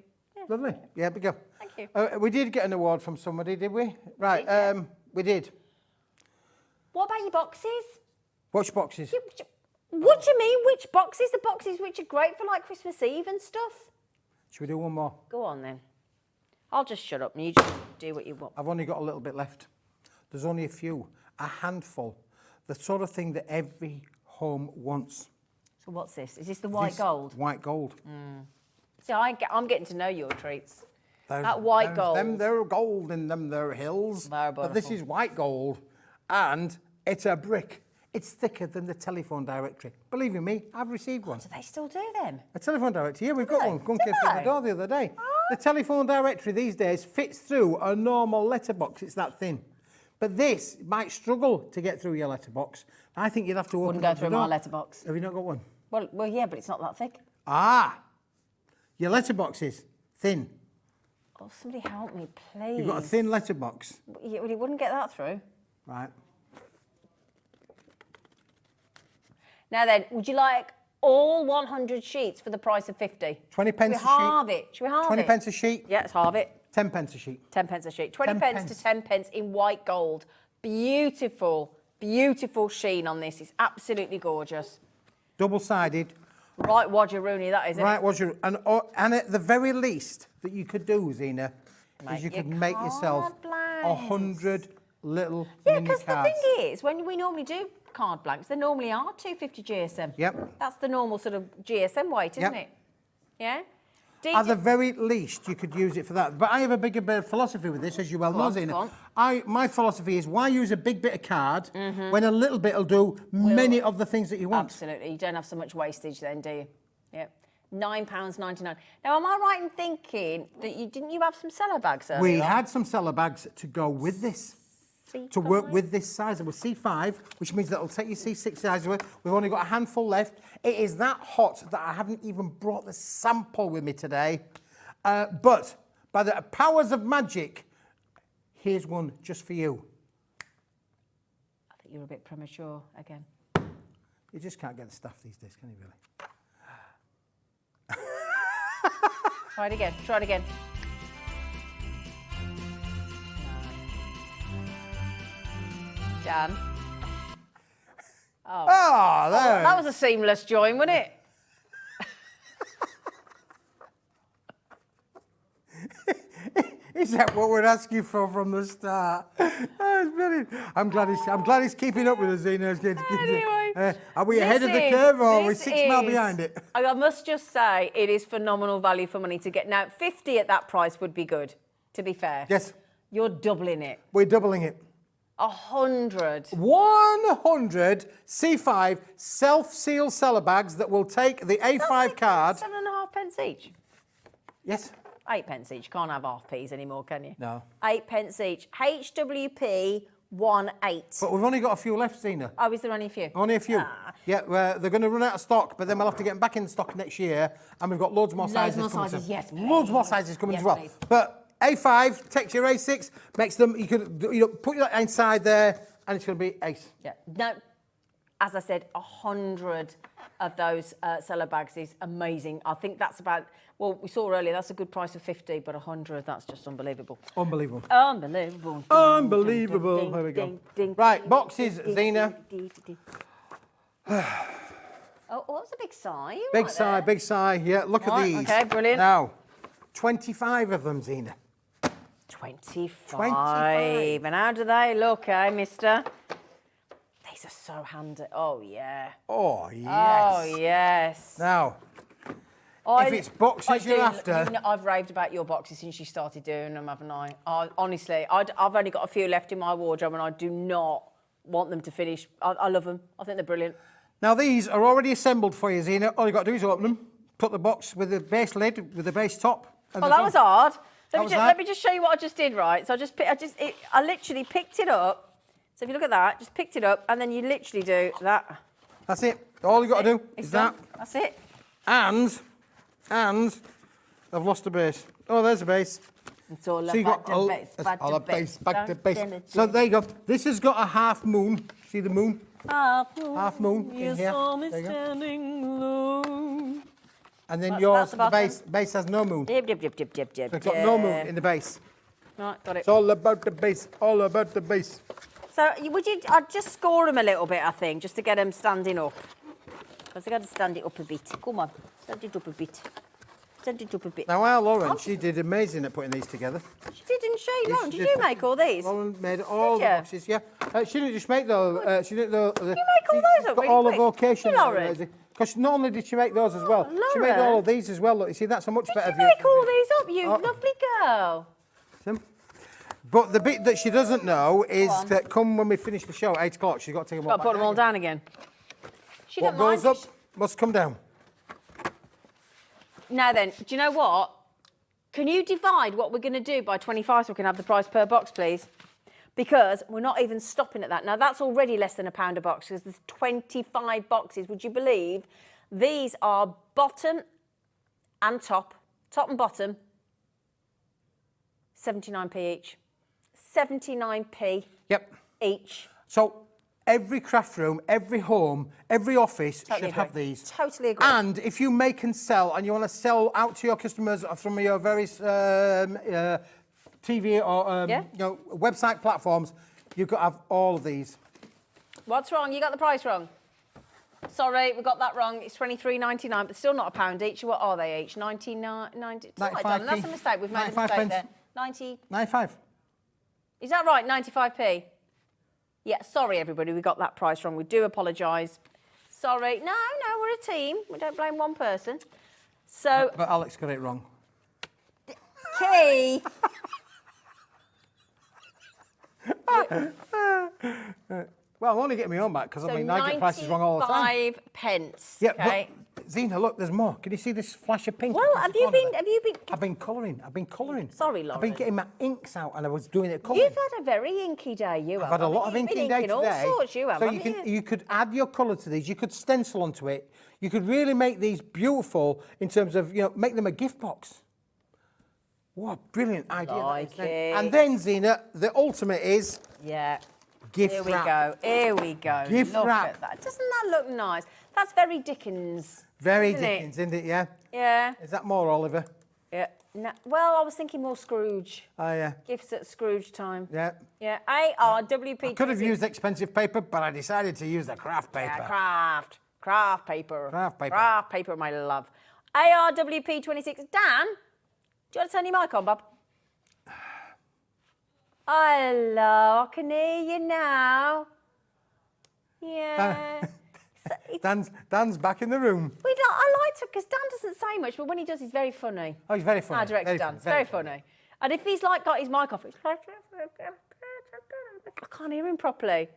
Lovely. Yeah, we go. Thank you. We did get an award from somebody, did we? Right, we did. What about your boxes? Which boxes? What do you mean, which boxes? The boxes which are great for, like, Christmas Eve and stuff. Should we do one more? Go on, then. I'll just shut up and you just do what you want. I've only got a little bit left. There's only a few, a handful. The sort of thing that every home wants. So what's this? Is this the white gold? White gold. See, I'm getting to know your treats. That white gold. Them there gold in them there hills. But this is white gold, and it's a brick. It's thicker than the telephone directory. Believe you me, I've received one. Do they still do them? A telephone directory? Yeah, we've got one. Gun came through the door the other day. Oh. The telephone directory these days fits through a normal letterbox. It's that thin. But this might struggle to get through your letterbox. I think you'd have to open Wouldn't go up the through door. my letterbox. Have you not got one? Well, yeah, but it's not that thick. Ah, your letterbox is thin. Oh, somebody help me, please. You've got a thin letterbox. Yeah, well, he wouldn't get that through. Right. Now then, would you like all 100 sheets for the price of 50? 20 pence a Should we halve it? Should we halve 20 it? pence a sheet? Yeah, let's halve it. 10 pence a sheet. 10 pence a sheet. 20 10 pence pence. to 10 pence in white gold. Beautiful, beautiful sheen on this. It's absolutely gorgeous. Double-sided, Right, Roger Rooney, that is, isn't Right, it? Roger. And at the very least that you could do, Zena, is you could make yourself blanks. 100 little Yeah, mini because the cards. thing is, when we normally do card blanks, they normally are 250 GSM. Yep. That's the normal sort of GSM weight, isn't Yep. it? Yeah? At the very least, you could use it for that. But I have a bigger bit of philosophy with this, as you well know, Zena. My philosophy is, why use a big bit of card when a little bit will do many of the things that you want? Absolutely. You don't have so much wastage then, do you? Yep. £9.99. Now, am I right in thinking that didn't you have some cellar bags earlier We on? had some cellar bags to go with this. To work with this size. It was C5, which means that it'll take you C6 size away. We've only got a handful left. It is that hot that I haven't even brought the sample with me today. But by the powers of magic, here's one just for you. I think you're a bit premature again. You just can't get the stuff these days, can you really? Try it again. Try it again. Dan. Oh, there. That was a seamless join, wasn't it? Is that what we're asking for from the start? That's brilliant. I'm glad he's keeping up with us, Zena. Anyway, are we ahead of the curve or are we 6 miles behind it? I must just say, it is phenomenal value for money to get. Now, 50 at that price would be good, to be fair. Yes. You're doubling it. We're doubling it. 100. 100 C5 self-seal cellar bags that will take the A5 card. 7.5 pence each. Yes. 8 pence each. Can't have half p's anymore, can you? No. 8 pence each. HWP 18. But we've only got a few left, Zena. Oh, is there only a few? Only a few. Yeah, they're going to run out of stock, but then we'll have to get them back in stock next year, and we've got loads more sizes coming. Yes, please. Loads more sizes coming Yes, as well. please. But A5 takes your A6, makes them. You could put that inside there, and it's going to be ace. Yeah. No, as I said, 100 of those cellar bags is amazing. I think that's about. Well, we saw earlier that's a good price of 50, but 100, that's just unbelievable. Unbelievable. Unbelievable. Unbelievable. Ding, There we go. ding, ding, Right, ding, boxes, ding, Zena. ding, ding, ding. Oh, that's a big sigh. You Big right sigh, there? big sigh. Yeah, look at Right, these. okay, brilliant. Now, 25 of them, Zena. 25. And how do they look, eh, mister? These are so handy. Oh, yeah. Oh, yes. Oh, yes. Now, if it's boxes you're after. You know, I've raved about your boxes since you started doing them, haven't I? Honestly, I've only got a few left in my wardrobe and I do not want them to finish. I love them. I think they're brilliant. Now, these are already assembled for you, Zena. All you've got to do is open them, put the box with the base lid, with the base top. Oh, that was hard. That was Let me just show you what I just did, right? So I literally picked it up. So if you look at that, just picked it up, and then you literally do that. That's it. All you've got to do is that. That's it. And I've lost the base. Oh, there's the base. It's all So you about got the base, all back the to base, base. back to base. So there you go. This has got a half moon. See the moon? Half moon in You here. saw me There you go. standing alone. And then That's yours, the the bottom. base has no moon. Yep. So it's got no moon in the base. Right, got it. It's all about the base. All about the base. So I'd just score them a little bit, I think, just to get them standing up. Because I've got to stand it up a bit. Come on, stand it up a bit. Stand it up a bit. Now, our Lauren, she did amazing at putting these together. She didn't show you, Yes, Lauren. she Did did. you make all these? Lauren made all the you? boxes, yeah. She didn't just make those. She didn't. You make all those up got really all quick. the vocation. Did you, Lauren? Because not only did she make those as well, she made all Lauren. of these as well. Look, you see, that's a much better Did view. you make all these up, you Oh. lovely girl? But the bit that she doesn't know is on. that come when we finish the show at 8 o'clock, she's got to take them all Got to put them all down again. She What don't mind. goes up must come down. Now then, do you know what? Can you divide what we're going to do by 25 so we can have the price per box, please? Because we're not even stopping at that. Now, that's already less than £1 a box because there's 25 boxes. Would you believe these are bottom and top and bottom, 79p each. 79p each. So every craft room, every home, every office Totally should have agree. these. Totally agree. And if you make and sell and you want to sell out to your customers from your various TV or website platforms, you've got to have all of these. What's wrong? You got the price wrong. sorry, we got that wrong. It's £23.99, but still not a pound each. What are they each? 99. That's a mistake. We've made a mistake there. 95. Is that right? 95p. Yeah. Sorry, everybody. We got that price wrong. We do apologise. Sorry. No, we're a team. We don't blame one person. So. But Alex got it wrong. Key. Well, I'm only getting my own back because I get prices wrong all the time. 95 pence. Yeah, okay. but Zena, look, there's more. Can you see this flash of pink? Well, have you been? I've been colouring. Sorry, Lauren. I've been getting my inks out, and I was doing it colouring. You've had a very inky day. I've had a lot of inky day today. All sorts, you have. So you could add your colour to these. You could stencil onto it. You could really make these beautiful in terms of make them a gift box. What a brilliant idea! Like it. And then Zena, the ultimate is gift wrap. Here we go. Gift look wrap. At that. Doesn't that look nice? That's very Dickens. Very Dickens, isn't it? Yeah. Yeah. Is that more, Oliver? Yeah. No, well, I was thinking more Scrooge. Oh yeah. Gifts at Scrooge time. Yeah. Yeah. ARWP. I could have used expensive paper, but I decided to use the craft paper. Yeah, craft paper. Craft paper. Craft paper, my love. ARWP 26. Dan, do you want to turn your mic on, Bob? Hello, I can hear you now. Yeah. Dan's back in the room. I like to, because Dan doesn't say much, but when he does, he's very funny. Oh, he's very funny. Our director Dan, very funny. And if he's got his mic off, I can't hear him properly.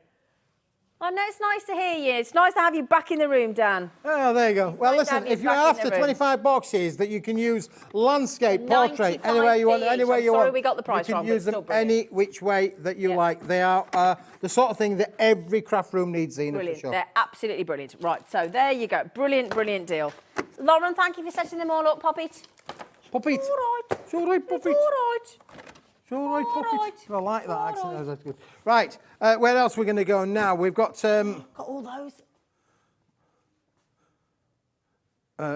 I know it's nice to hear you. It's nice to have you back in the room, Dan. Oh, there you go. Well, listen, if you're after 25 boxes that you can use landscape, portrait, anywhere you want, Sorry, we got the price wrong. You can use them any which way that you like. They are the sort of thing that every craft room needs, Zena, brilliant. for sure. They're absolutely brilliant. Right, so there you go. Brilliant, brilliant deal. Lauren, thank you for setting them all up. Pop it. Pop it. It's all right. It's all right, pop it. It's all right. It's all right, pop All it. I like that accent. That's good. Right, where else are we going to go now? We've got... Got all those.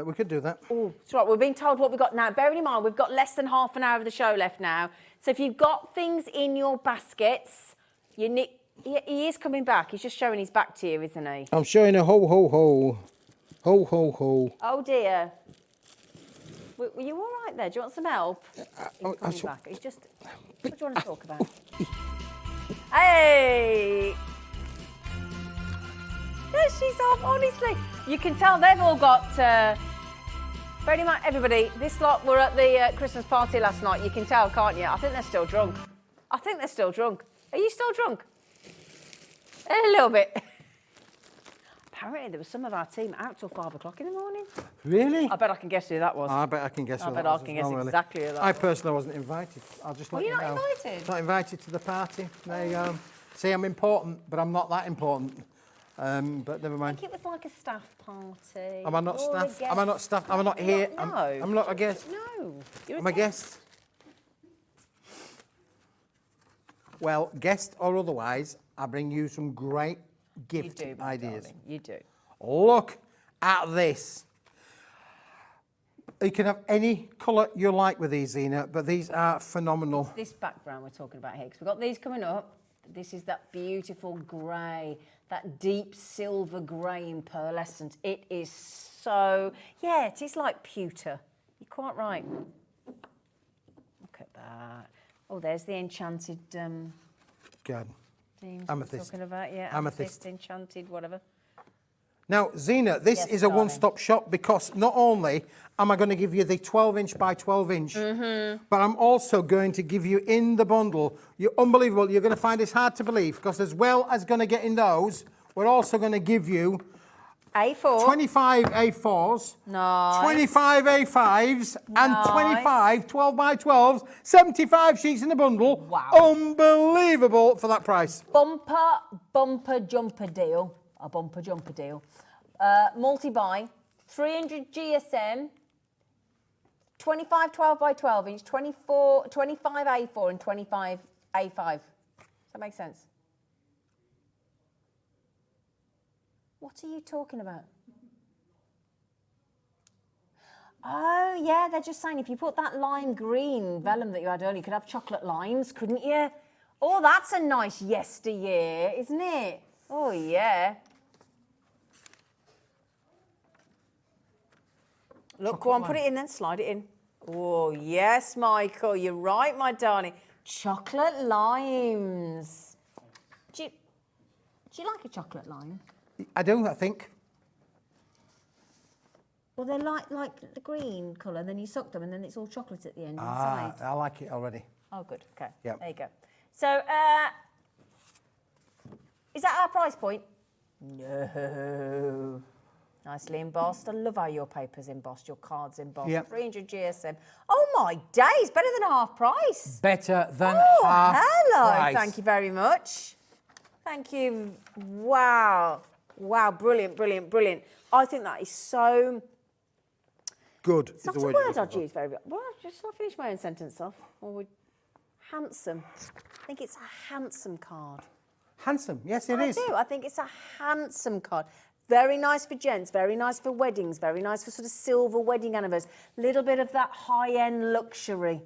We could do that. Oh, that's right. We're being told what we've got now. Bearing in mind, we've got less than half an hour of the show left now. So if you've got things in your baskets, you need... He is coming back. He's just showing his back to you, isn't he? I'm showing a ho, ho, ho. Ho, ho, ho. Oh, dear. Were you all right there? Do you want some help? He's coming back. He's just... What do you want to talk about? Hey! There she's off, honestly. You can tell they've all got... Very much, everybody, this lot were at the Christmas party last night. You can tell, can't you? I think they're still drunk. Are you still drunk? A little bit. Apparently, there was some of our team out till 5 o'clock in the morning. Really? I bet I can guess who that was. I bet I can guess who that was. I bet I can guess exactly who that was. I personally wasn't invited. I'll just let you know. You're not invited? Not invited to the party. There you go. See, I'm important, but I'm not that important. But never mind. I think it was like a staff party. Am I not staff? Am I not staff? Am I not here? No. I'm not a guest. No. I'm a guest. Well, guest or otherwise, I bring you some great gift ideas. Darling. You do. Look at this. You can have any colour you like with these, Zena, but these are phenomenal. It's this background we're talking about here, because we've got these coming up. This is that beautiful grey, that deep silver grey in pearlescent. It is so, yeah, it is like pewter. You're quite right. Look at that. Oh, there's the enchanted... Good. Amethyst. Talking about, yeah, amethyst, enchanted, whatever. Now, Zena, this is a one-stop shop because not only am I going to give you the 12-inch by 12-inch, but I'm also going to give you in the bundle, you're unbelievable, you're going to find this hard to believe because as well as going to get in those, we're also going to give you A4. 25 A4s, nice. 25 A5s, and Nice. 25 12 by 12s, 75 sheets in the bundle. Wow. Unbelievable for that price. Bumper jumper deal. A bumper jumper deal. Multi-buy, 300 GSM, 25 12 by 12 inch, 25 A4 and 25 A5. Does that make sense? What are you talking about? Oh, yeah, they're just saying if you put that lime green vellum that you had earlier, you could have chocolate limes, couldn't you? Oh, that's a nice yesteryear, isn't it? Oh, yeah. Look, go on, put it in then, slide it in. Oh, yes, Michael, you're right, my darling. Chocolate limes. Do you like a chocolate lime? I do, I think. Well, they're like the green colour, then you suck them, and then it's all chocolate at the end inside. I like it already. Oh, good. Okay. Yep. There you go. So, is that our price point? No. Nicely embossed. I love how your paper's embossed, your card's embossed. Yep. 300 GSM. Oh, my days. Better than half price. Better than Oh, half hello. price. Thank you very much. Thank you. Wow. Wow. Brilliant, brilliant, brilliant. I think that is so... Good. It's not a word I'd use very well. Well, just I'll finish my own sentence off. Handsome. I think it's a handsome card. Handsome. Yes, it is. I do. I think it's a handsome card. Very nice for gents, very nice for weddings, very nice for sort of silver wedding anniversaries. Little bit of that high-end luxury,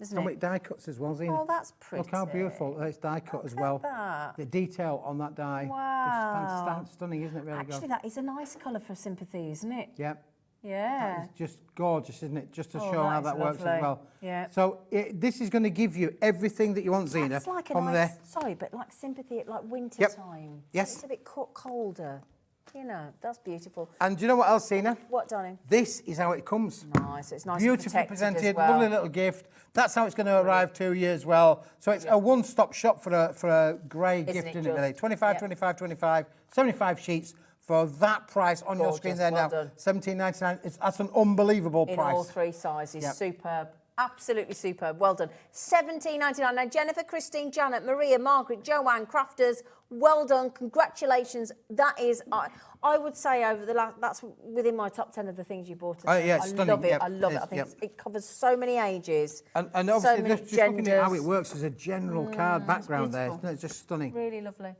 isn't And it? with die cuts as well, Zena. Oh, that's pretty. Look how beautiful it's die cut as well. that. The detail on that die. Wow. Just stunning, isn't it? Really Actually, good. that is a nice colour for sympathy, isn't it? Yep. Yeah. It's just gorgeous, isn't it? Just to Oh, show how that that is works as lovely. well. Yeah. So this is going to give you everything that you want, Zena. That's like a from nice, there. sorry, but like sympathy at like winter Yep. time. Yes. It's a bit colder. You know, that's beautiful. And do you know what else, Zena? What, darling? This is how it comes. Nice. It's nice Beautifully and protected presented, as well. lovely little gift. That's how it's going to arrive to you as well. So it's a one-stop shop for a grey Isn't gift, it isn't it, just? really? 25, Yep. 25, 25, 75 sheets for that price on your screen there Well now. done. $17.99. That's an unbelievable In price. all three sizes. Yep. Superb. Absolutely superb. Well done. $17.99. Now, Jennifer, Christine, Janet, Maria, Margaret, Joanne, Crafters, well done. Congratulations. That is, I would say over the last, that's within my top 10 of the things you bought. Yeah, I stunning. love it. Yep, I love it it. is, I think yep. it covers so many ages. And so obviously, many just looking at how it genders. works as a general card background there, beautiful. isn't it? It's just stunning. Really lovely.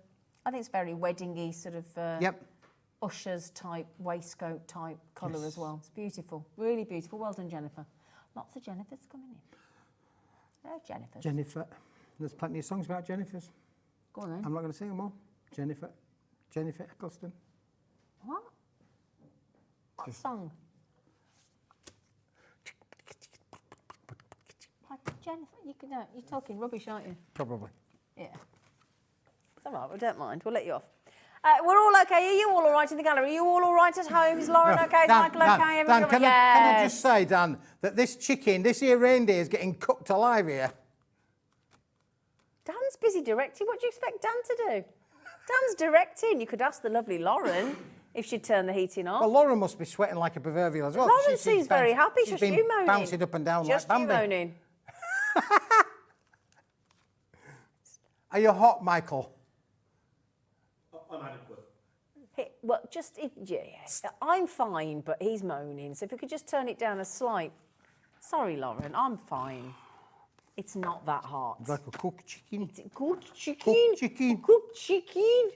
I think it's very weddingy, sort of Yep. ushers type, waistcoat type colour as well. It's beautiful. Really beautiful. Well done, Jennifer. Lots of Jennifers coming in. Hello, Jennifers. Jennifer. There's plenty of songs about Jennifers. Go on then. I'm not going to sing them all. Jennifer Eccleston. What? What song? Like Jennifer, you're talking rubbish, aren't you? Probably. Yeah. It's all right, we don't mind. We'll let you off. We're all okay. Are you all right in the gallery? Are you all right at home? Is Lauren okay? Is Michael okay? Dan, Everyone can I just say, Dan, that this here reindeer is getting cooked alive here. Dan's busy directing. What do you expect Dan to do? Dan's directing. You could ask the lovely Lauren if she'd turn the heating off. Well, Lauren must be sweating like a proverbial as well. Lauren seems very happy. She's Just been you moaning. bouncing up and down Just like you Bambi. moaning. Are you hot, Michael? I'm adequate. Well, just I'm fine, but he's moaning. So if we could just turn it down a slight. Sorry, Lauren, I'm fine. It's not that hot. Like a cooked chicken. It's cooked chicken. Cooked chicken. Cooked chicken.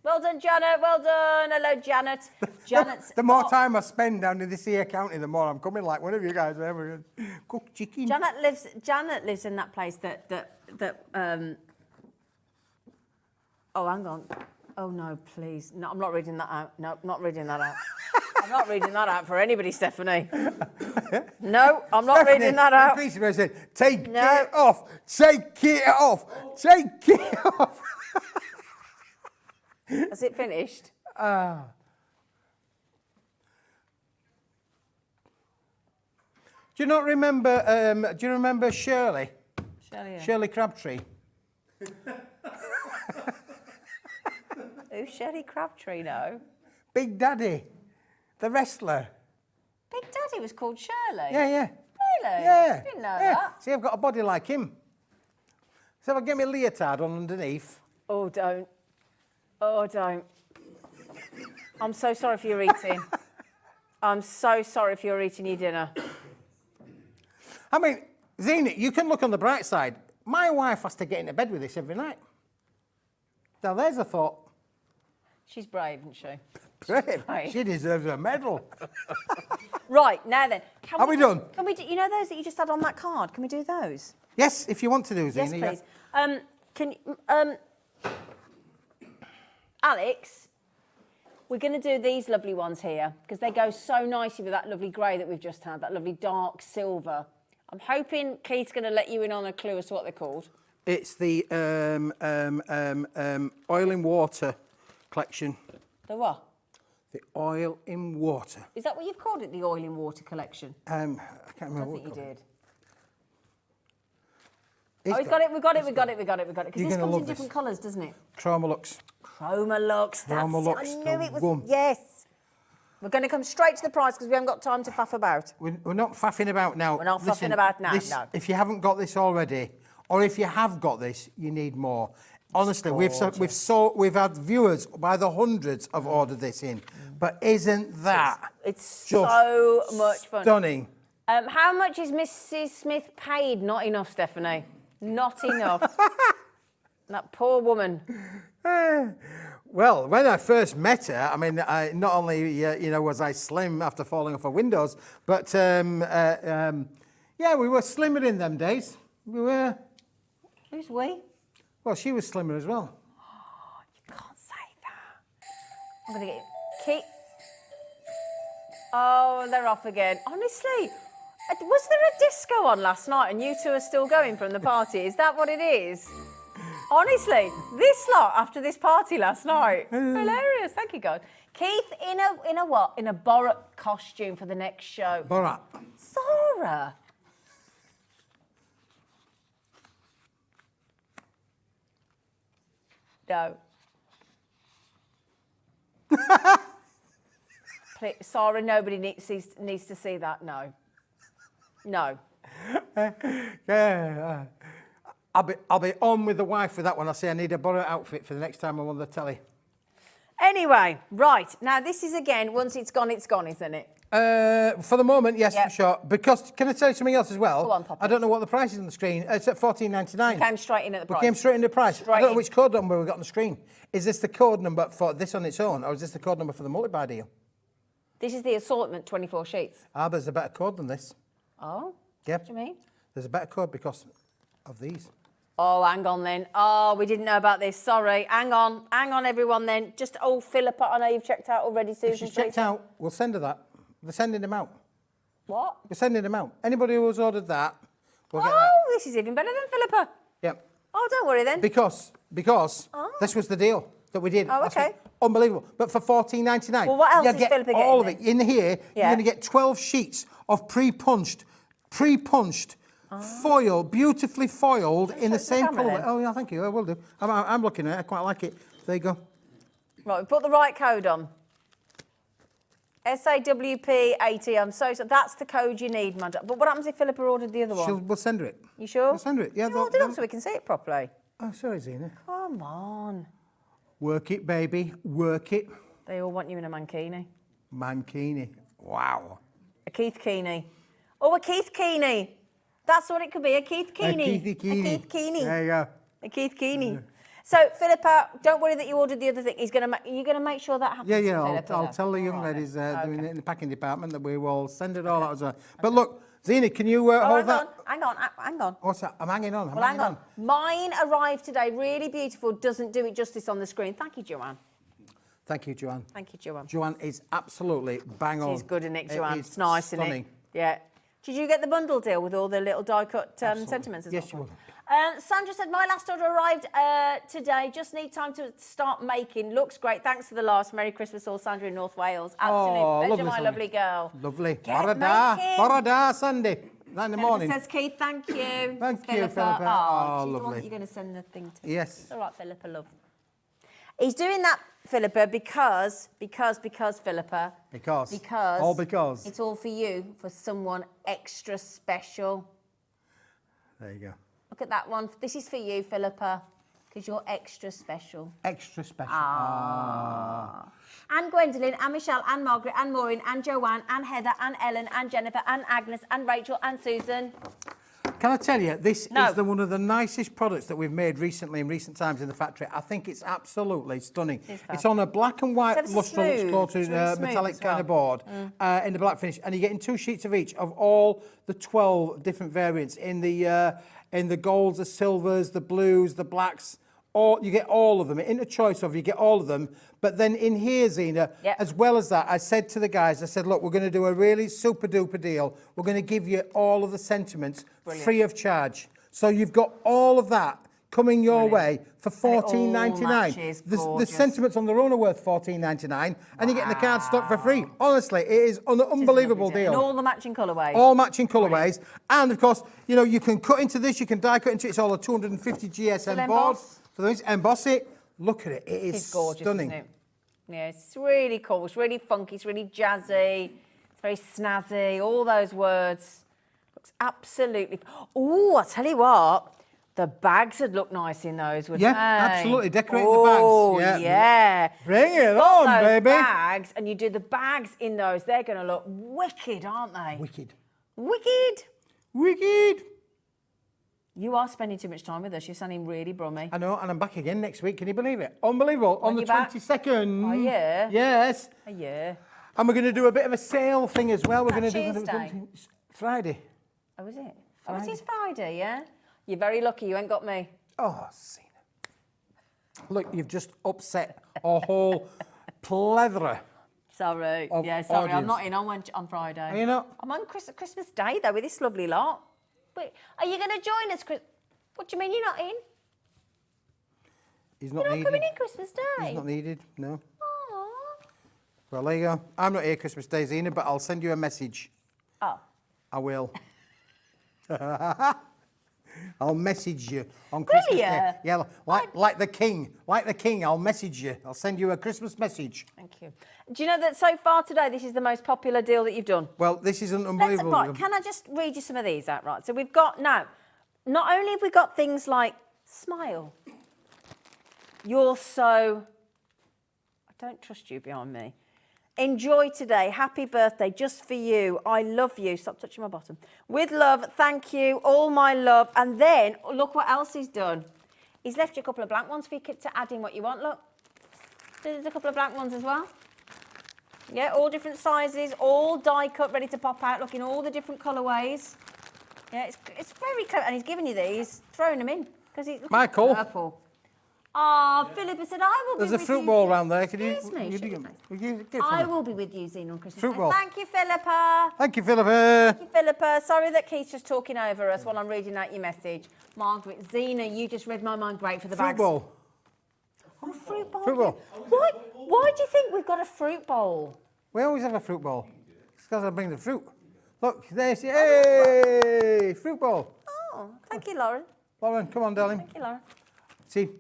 Well done, Janet. Well done. Hello, Janet. Janet's The more time I spend down in this here county, the more I'm coming like one of you guys. Cooked chicken. Janet lives in that place that oh, hang on. Oh no, please. No, I'm not reading that out. No, not reading that out. I'm not reading that out for anybody, Stephanie. No, I'm not reading that out. Said, take it off. Take it off. Take it off. Has it finished? Do you not remember? Do you remember Shirley? Shirley Crabtree. Who's Shirley Crabtree? No. Big Daddy, the wrestler. Big Daddy was called Shirley. Yeah. Really? Yeah. Didn't know that. See, I've got a body like him. So if I get me a leotard on underneath. Oh, don't. Oh, don't. I'm so sorry for your eating. I'm so sorry for your eating your dinner. I mean, Zena, you can look on the bright side. My wife has to get into bed with this every night. Now, there's a thought. She's brave, isn't she? Brave. Right. She deserves a medal. Right, now then. Are we done? Can we do, you know those that you just had on that card? Can we do those? Yes, if you want to do, Zena. Yes, please. Alex, we're going to do these lovely ones here because they go so nicely with that lovely grey that we've just had, that lovely dark silver. I'm hoping Keith's going to let you in on a clue as to what they're called. It's the oil in water collection. The what? The oil in water. Is that what you've called it, the oil in water collection? I can't remember I what think you did. It's we've got it. Because You're this gonna comes love in different colours, doesn't it? Chromolux. Chromolux. That's Chromolux, it. I knew it was. one. Yes. We're going to come straight to the price because we haven't got time to faff about. We're not faffing about now. We're not faffing about now, no. If you haven't got this already, or if you have got this, you need more. Honestly, we've had viewers by the hundreds have ordered this in, but isn't that It's so much fun. stunning? How much is Mrs. Smith paid? Not enough, Stephanie. Not enough. That poor woman. Well, when I first met her, I mean, not only was I slim after falling off of windows, but yeah, we were slimmer in them days. We were. Who's we? Well, she was slimmer as well. Oh, you can't say that. I'm going to get Keith. Oh, they're off again. Honestly, was there a disco on last night and you two are still going from the party? Is that what it is? Honestly, this lot after this party last night. Hilarious. Thank you, God. Keith, in a what? In a Borat costume for the next show. Borat. Zara. No. Please, Sarah, nobody needs to see that. No. No. Yeah. I'll be on with the wife with that one. I say I need a Borat outfit for the next time I'm on the telly. Anyway, right. Now, this is, again, once it's gone, isn't it? For the moment, yes, Yep. for sure. Because, can I tell you something else as well? Go on, Poppy. I don't know what the price is on the screen. It's at $14.99. Came straight in at the price. We came straight in the price. Straight I don't know in. which code number we got on the screen. Is this the code number for this on its own, or is this the code number for the multi-buy deal? This is the assortment 24 sheets. There's a better code than this. Oh? Yep. What do you mean? There's a better code because of these. Oh, hang on then. Oh, we didn't know about this. Sorry. Hang on, everyone then. Just, Philippa, I know you've checked out already, Susan. If she's checked out, we'll send her that. We're sending them out. What? We're sending them out. Anybody who's ordered that, we'll get that. Oh, this is even better than Philippa. Yep. Oh, don't worry then. Because this was the deal that we did. Oh, last okay. week. Unbelievable. But for $14.99. Well, what else you is get Philippa getting all of then? it. In here, you're Yeah. going to get 12 sheets of pre-punched, foil, beautifully foiled in the same camera colour. then. Oh, yeah, thank you. I will do. I'm looking at it. I quite like it. There you go. Right, we put the right code on. SAWP80. I'm so sorry. That's the code you need, madam. But what happens if Philippa ordered the other one? We'll send her it. You sure? We'll send her it. Yeah. Hold it up so we can see it properly. Oh, sorry, Zena. Come on. Work it, baby. Work it. They all want you in a mankini. Mankini. Wow. A Keith Keeney. Oh, a Keith Keeney. That's what it could be, a Keith Keeney. A Keith Keeney. There you go. A Keith Keeney. So, Philippa, don't worry that you ordered the other thing. You're going to make sure that happens. Yeah. for Philippa, I'll though? tell the young All right ladies then. doing Okay. it in the packing department that we will send it all out as well. But look, Zena, can you hold hang that? on. Hang on. What's that? I'm hanging on. Well, hang on. Mine arrived today, really beautiful, doesn't do it justice on the screen. Thank you, Joanne. Thank you, Joanne. Thank you, Joanne. Joanne is absolutely bang on. She's good, isn't it, Joanne? is It's nice, stunning. isn't it? Yeah. Did you get the bundle deal with all the little die-cut sentiments as Yes, well? you will. Sandra said, my last order arrived today. Just need time to start making. Looks great. Thanks for the last. Merry Christmas all, Sandra in North Wales. Absolute pleasure, lovely, my Sandra. lovely girl. Lovely. Get making. Borada Sunday. That in the morning. Says Keith, thank you. Thank you, Philippa. Oh, Oh, she's the one lovely. that you're going to send the thing to. Yes. It's all right, Philippa, love. He's doing that, Philippa, because Philippa. Because. Because. All because. It's all for you, for someone extra special. There you go. Look at that one. This is for you, Philippa, because you're extra special. Extra special. And Gwendolyn, and Michelle, and Margaret, and Maureen, and Joanne, and Heather, and Ellen, and Jennifer, and Agnes, and Rachel, and Susan. Can I tell you, this No. is one of the nicest products that we've made recently in recent times in the factory. I think it's absolutely stunning. It's on a black and white It's ever so luster smooth. coated It's really smooth metallic as kind of well. board in the black finish, and you're getting 2 sheets of each of all the 12 different variants in the golds, the silvers, the blues, the blacks, all of them. In a choice of, you get all of them. But then in here, Zena, Yep. as well as that, I said to the guys, I said, look, we're going to do a really super duper deal. We're going to give you all of the sentiments free of charge. So you've got all of that coming your way for $14.99. The sentiments on their own are worth $14.99, and you're getting the card stock for free. Honestly, it is an unbelievable deal. And all the matching colourways. All matching colourways. And of course, you know, you can cut into this, you can die cut into it. It's all a 250 GSM board. For those, emboss it. Look at it. It is gorgeous, stunning. isn't it? Yeah, it's really cool. It's really funky. It's really jazzy. It's very snazzy. All those words. Looks absolutely. Oh, I tell you what. The bags would look nice in those, wouldn't they? Yeah, absolutely. Decorate the bags. Oh, yeah. Bring it on, those baby. Bags, and you do the bags in those. They're going to look wicked, aren't they? Wicked. Wicked. Wicked. You are spending too much time with us. You're sounding really brummy. I know, and I'm back again next week. Can you believe it? Unbelievable. On the 22nd. Oh, yeah? Yes. Oh, yeah. And we're going to do a bit of a sale thing as well. We're going to do Tuesday? Friday. Oh, is it? Oh, it is Friday, yeah? You're very lucky you ain't got me. Oh, Zena. Look, you've just upset a whole plethora. Sorry. Of Yeah, sorry. I'm audience. not in on Friday. Are you not? I'm on Christmas Day, though, with this lovely lot. Wait, are you going to join us, Chris? What do you mean you're not in? He's not You're not needed. coming in Christmas Day? He's not needed, no. Aww. Well, there you go. I'm not here Christmas Day, Zena, but I'll send you a message. Oh. I will. I'll message you on Christmas Day. Yeah, like the king. Like the king, I'll message you. I'll send you a Christmas message. Thank you. Do you know that so far today, this is the most popular deal that you've done? Well, this is an unbelievable. Right, can I just read you some of these out, right? So we've got, now, not only have we got things like smile. You're so, I don't trust you behind me. Enjoy today. Happy birthday, just for you. I love you. Stop touching my bottom. With love, thank you. All my love. And then, look what else he's done. He's left you a couple of blank ones for you to add in what you want. Look. There's a couple of blank ones as well. Yeah, all different sizes, all die cut, ready to pop out. Look, in all the different colourways. Yeah, it's very clever. And he's giving you these, throwing them in. Because he's Michael. Purple. Oh, Philippa said, I will be with you. There's a fruit ball around there. Can you? Excuse me, I will be with you, Zena, on Christmas Fruit Day. ball. Thank you, Philippa. Thank you, Philippa. Thank you, Philippa. Sorry that Keith's just talking over us while I'm reading out your message. Margaret, Zena, you just read my mind. Great for the bags. Fruit bowl. Oh, fruit bowl. Fruit bowl. Why do you think we've got a fruit bowl? We always have a fruit bowl. It's because I bring the fruit. Look, there's hey, fruit bowl. Oh, thank you, Lauren. Lauren, come on, darling. Thank you, Lauren. See,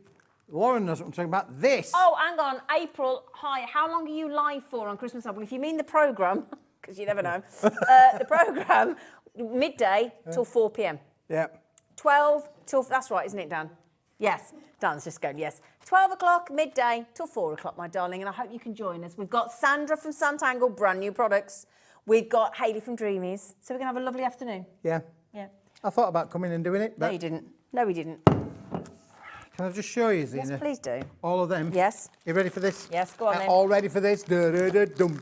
Lauren knows what I'm talking about. This. Oh, hang on. April, hi. How long are you live for on Christmas Day? Well, if you mean the programme, because you never know, the programme, midday till 4 p.m. Yeah. 12 till, that's right, isn't it, Dan? Yes, Dan's just going, yes. 12 o'clock, midday till 4 o'clock, my darling, and I hope you can join us. We've got Sandra from Santangle, brand new products. We've got Hayley from Dreamies. So we're going to have a lovely afternoon. Yeah. Yeah. I thought about coming and doing it, but... No, you didn't. No, we didn't. Can I just show you, Zena? Yes, please do. All of them? Yes. You ready for this? Yes, go on then. All ready for this? So you get, hello.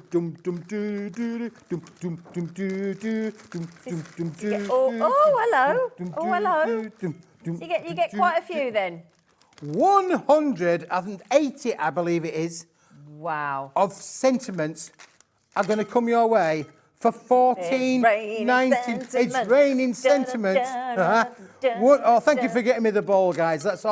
Oh, hello. So you get quite a few then. 180, I believe it is. Wow. Of sentiments are going to come your way for $14.90. It's raining sentiments. Oh, thank you for getting me the bowl, guys. That's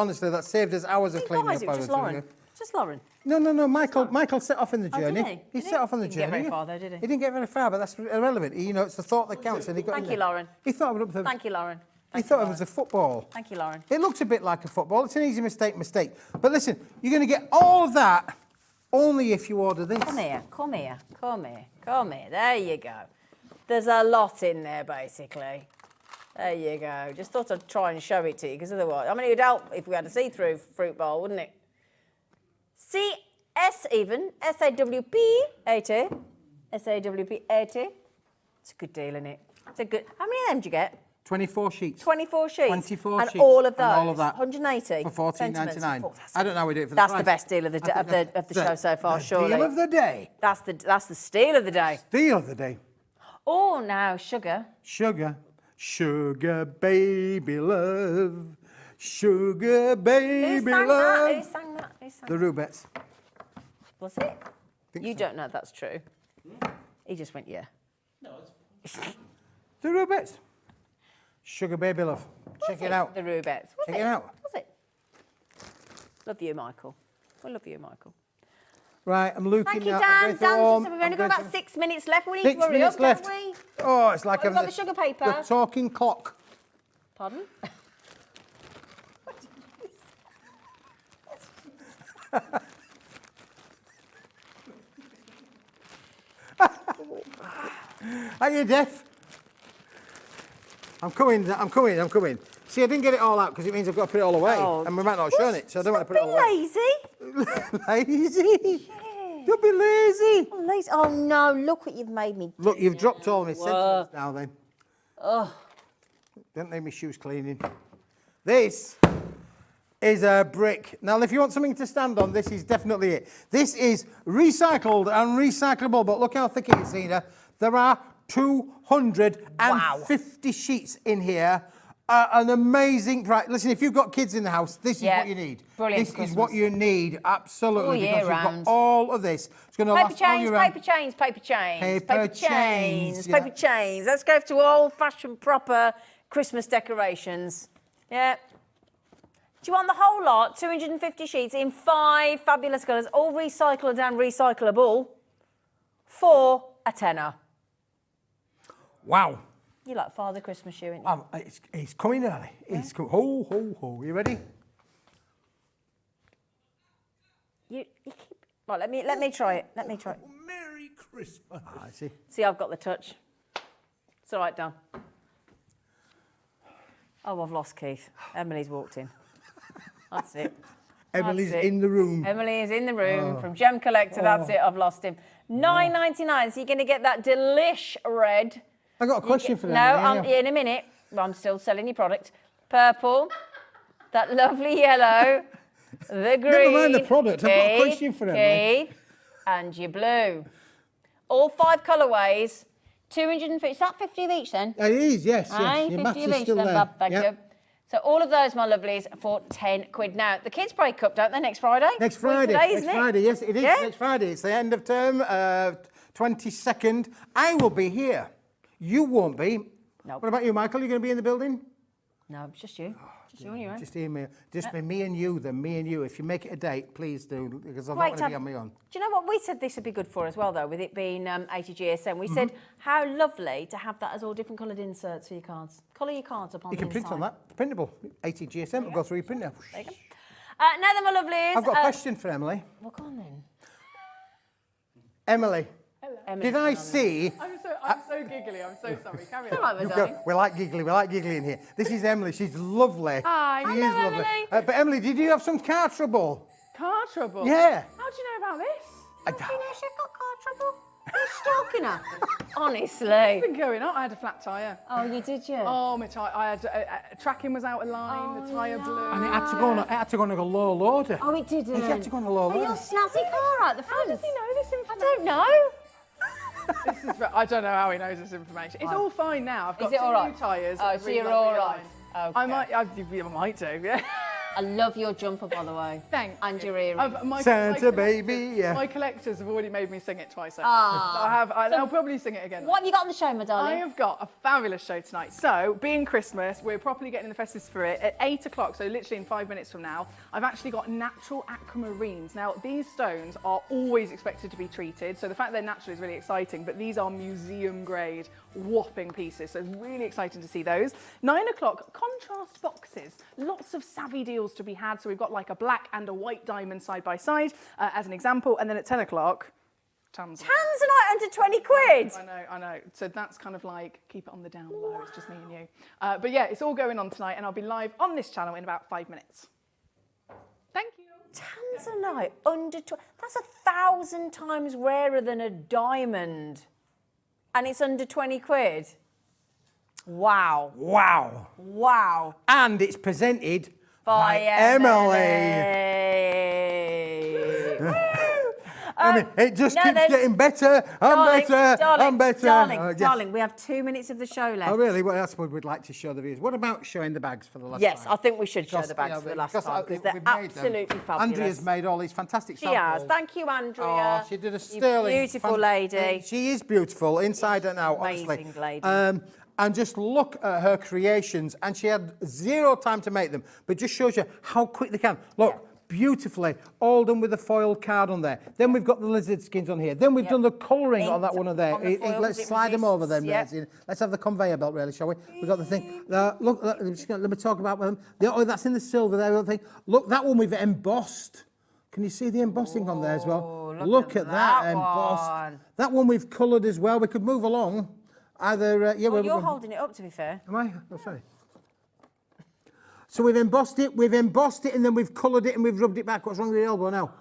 saved us hours of cleaning up. It was just Lauren. Just Lauren. No. Michael set off in the journey. Did he? He set off on the journey. He didn't get very far though, did he? He didn't get very far, but that's irrelevant. It's the thought that counts. And he got Thank you, Lauren. He thought it was Thank you, Lauren. He thought it was a football. Thank you, Lauren. It looks a bit like a football. It's an easy mistake. But listen, you're going to get all of that only if you order this. Come here. There you go. There's a lot in there, basically. There you go. Just thought I'd try and show it to you, because otherwise, I mean, it would help if we had a see-through fruit bowl, wouldn't it? S-A-W-P 80. S-A-W-P 80. It's a good deal, isn't it? It's a good. How many of them do you get? 24 sheets. 24 sheets. 24 and sheets. all of those. And all of that. 180. For $14.99. Oh, I don't know how we do it for the That's price. the best deal of the show so far, surely. Deal of the day. That's the steal of the day. Steal of the day. Oh, now sugar. Sugar, baby love. Sugar baby Who sang love. that? Who sang that? Who sang The Rubettes. Was it? You don't know that's true. He just went, yeah. The Rubettes. Sugar baby love. Check it out. The Rubettes. Check it out. Was it? Love you, Michael. We love you, Michael. Right, I'm looking Thank you, at Dan. Dan, home. we've only got about 6 minutes left. We need 6 to hurry minutes up, left. don't we? Oh, it's like We've having got the sugar paper. The talking clock. Pardon? Are you deaf? I'm coming. See, I didn't get it all out because it means I've got to put it all away. Oh. And we might not have shown it, so I don't want to put it all away. Lazy? Lazy? Don't be lazy. Oh, lazy. Oh, no, look what you've made me do. Look, you've dropped all my sentiments now then. Oh. Don't leave my shoes cleaning. This is a brick. Now, if you want something to stand on, this is definitely it. This is recycled and recyclable, but look how thick it is, Zena. There are 250 sheets in here. An amazing price. Listen, if you've got kids in the house, this is what you need. Brilliant. This is what you need, absolutely. All year because round. you've got all of this. It's going to Paper last all chains, year round. paper chains, paper chains, Paper chains, yeah. paper chains. Let's go to old-fashioned, proper Christmas decorations. Yeah. Do you want the whole lot? 250 sheets in 5 fabulous colours, all recycled and recyclable, for a tenner. Wow. You like Father Christmas shoe, ain't you? It's coming early. Yeah. It's coming. Ho, ho, ho. You ready? You keep... Right, let me try it. Let me try it. Merry Christmas. I see. See, I've got the touch. It's all right, Dan. Oh, I've lost Keith. Emily's walked in. That's it. Emily's in the room. Emily is in the room from Gem Collector. That's it. I've lost him. $9.99. So you're going to get that delish red. I got a question for them. No, in a minute. I'm still selling your product. Purple. That lovely yellow. The green. Never mind the product. I've got a question for Emily. Keith, and your blue. All 5 colourways. 250. Is that 50 of each then? It is, yes. Aye, Your 50 maths of is each still then, there. Bob. Thank you. So all of those, my lovelies, for £10 now. The kids break up, don't they, next Friday? Next Friday. Today, Next Friday, yes, it is. Yeah? Next Friday. It's the end of term, 22nd. I will be here. You won't be. No. What about you, Michael? Are you going to be in the building? No, it's just you. Just you on your own. Just email. Just be me and you then, me and you. If you make it a date, please do, because I'm Great not to going to be have- on my own. Do you know what? We said this would be good for as well, though, with it being 80 GSM. We said, how lovely to have that as all different coloured inserts for your cards. Colour your cards up on You the can print inside. on that. It's printable. 80 GSM will go through your printer. There you go. Now then, my lovelies. I've got a question for Emily. Well, go on then. Emily, Emily, did I see... I'm so giggly. I'm so sorry. Carry on. All right, my darling. We like giggly in here. This is Emily. She's lovely. Hi. She is lovely. Emily. But Emily, did you have some car trouble? Car trouble? Yeah. How do you know about this? You know she's got car trouble. Who's stalking her? Honestly. What's been going on? I had a flat tyre. Oh, you did, yeah? Oh, my tyre. I had tracking was out of line. The tyre blew. And it had to go on a low loader. Oh, it didn't. It had to go on a low Oh, your loader. snazzy car out the front. How does he know this information? I don't know. I don't know how he knows this information. It's all fine now. I've got Is it 2 all right? new tyres. Oh, so you're all right. Okay. I might do, yeah. I love your jumper, by the way. Thanks. And your earrings. Santa baby, yeah. My collectors have already made me sing it twice. Ah. I'll probably sing it again. What have you got on the show, my I darling? have got a fabulous show tonight. So, being Christmas, we're properly getting in the festive spirit. At 8 o'clock, so literally in 5 minutes from now, I've actually got natural aquamarines. Now, these stones are always expected to be treated, so the fact they're natural is really exciting, but these are museum grade, whopping pieces, so it's really exciting to see those. 9 o'clock, contrast boxes. Lots of savvy deals to be had, so we've got like a black and a white diamond side by side, as an example, and then at 10 o'clock, Tanzanite under 20 quid. I know. So that's kind of like, keep it on the down low. It's just me and you. But yeah, it's all going on tonight, and I'll be live on this channel in about 5 minutes. Thank you. Tanzanite under 20. That's 1,000 times rarer than a diamond. And it's under 20 quid. Wow. Wow. Wow. And it's presented By Emily. I mean, it just keeps getting better and better and better. Yes. Darling, we have 2 minutes of the show left. Oh, really? Well, that's what we'd like to show the viewers. What about showing the bags for the last time? Yes, I think we should show the bags for the last time because they're absolutely fabulous. Andrea's made all these fantastic She samples. has. Thank you, Andrea. Oh, she did a sterling. Beautiful lady. She is beautiful, inside and out, honestly. Amazing lady. And just look at her creations. And she had 0 time to make them, but just shows you how quick they can. Look. Beautifully, all done with a foil card on there. Then we've got the lizard skins on here. Then we've done the colouring on that one on there. Let's slide them over then. Let's have the conveyor belt, really, shall we? We've got the thing. Look, let me talk about them. Oh, that's in the silver there. Thing. Look, that one we've embossed. Can you see the embossing on there as well? Look at that embossed. One. That one we've coloured as well. We could move along. Either, you're holding it up, to be fair. Am I? Oh, sorry. So we've embossed it, and then we've coloured it, and we've rubbed it back. What's wrong with your elbow now?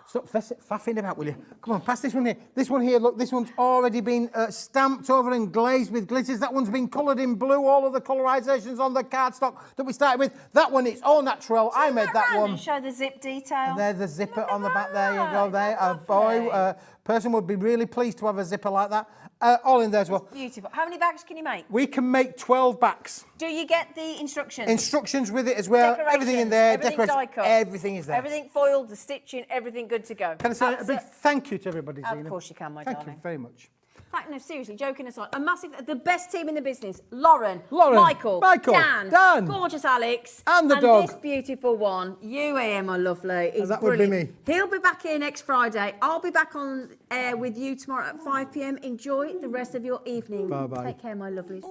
Stop faffing about, will you? Come on, pass this one here. This one here, look, this one's already been stamped over and glazed with glitters. That one's been coloured in blue. All of the colourisations on the cardstock that we started with. That one, it's all natural. I made that one. And show the zip detail. And there's the zipper on the back. There you go. There, a person would be really pleased to have a zipper like that. All in there as well. Beautiful. How many bags can you make? We can make 12 bags. Do you get the instructions? Instructions with it as well. Everything in there. Everything die cut. Everything is there. Everything foiled, the stitching, everything good to go. Can I say a big thank you to everybody, Zena? Of course you can, my darling. Thank you very much. No, seriously, joking aside, the best team in the business. Lauren, Michael, Dan, gorgeous Alex, and the dog. This beautiful one, you here, my lovely. He's that brilliant. would be me. He'll be back here next Friday. I'll be back on air with you tomorrow at 5 p.m. Enjoy the rest of your evening. Bye-bye. Take care, my lovelies.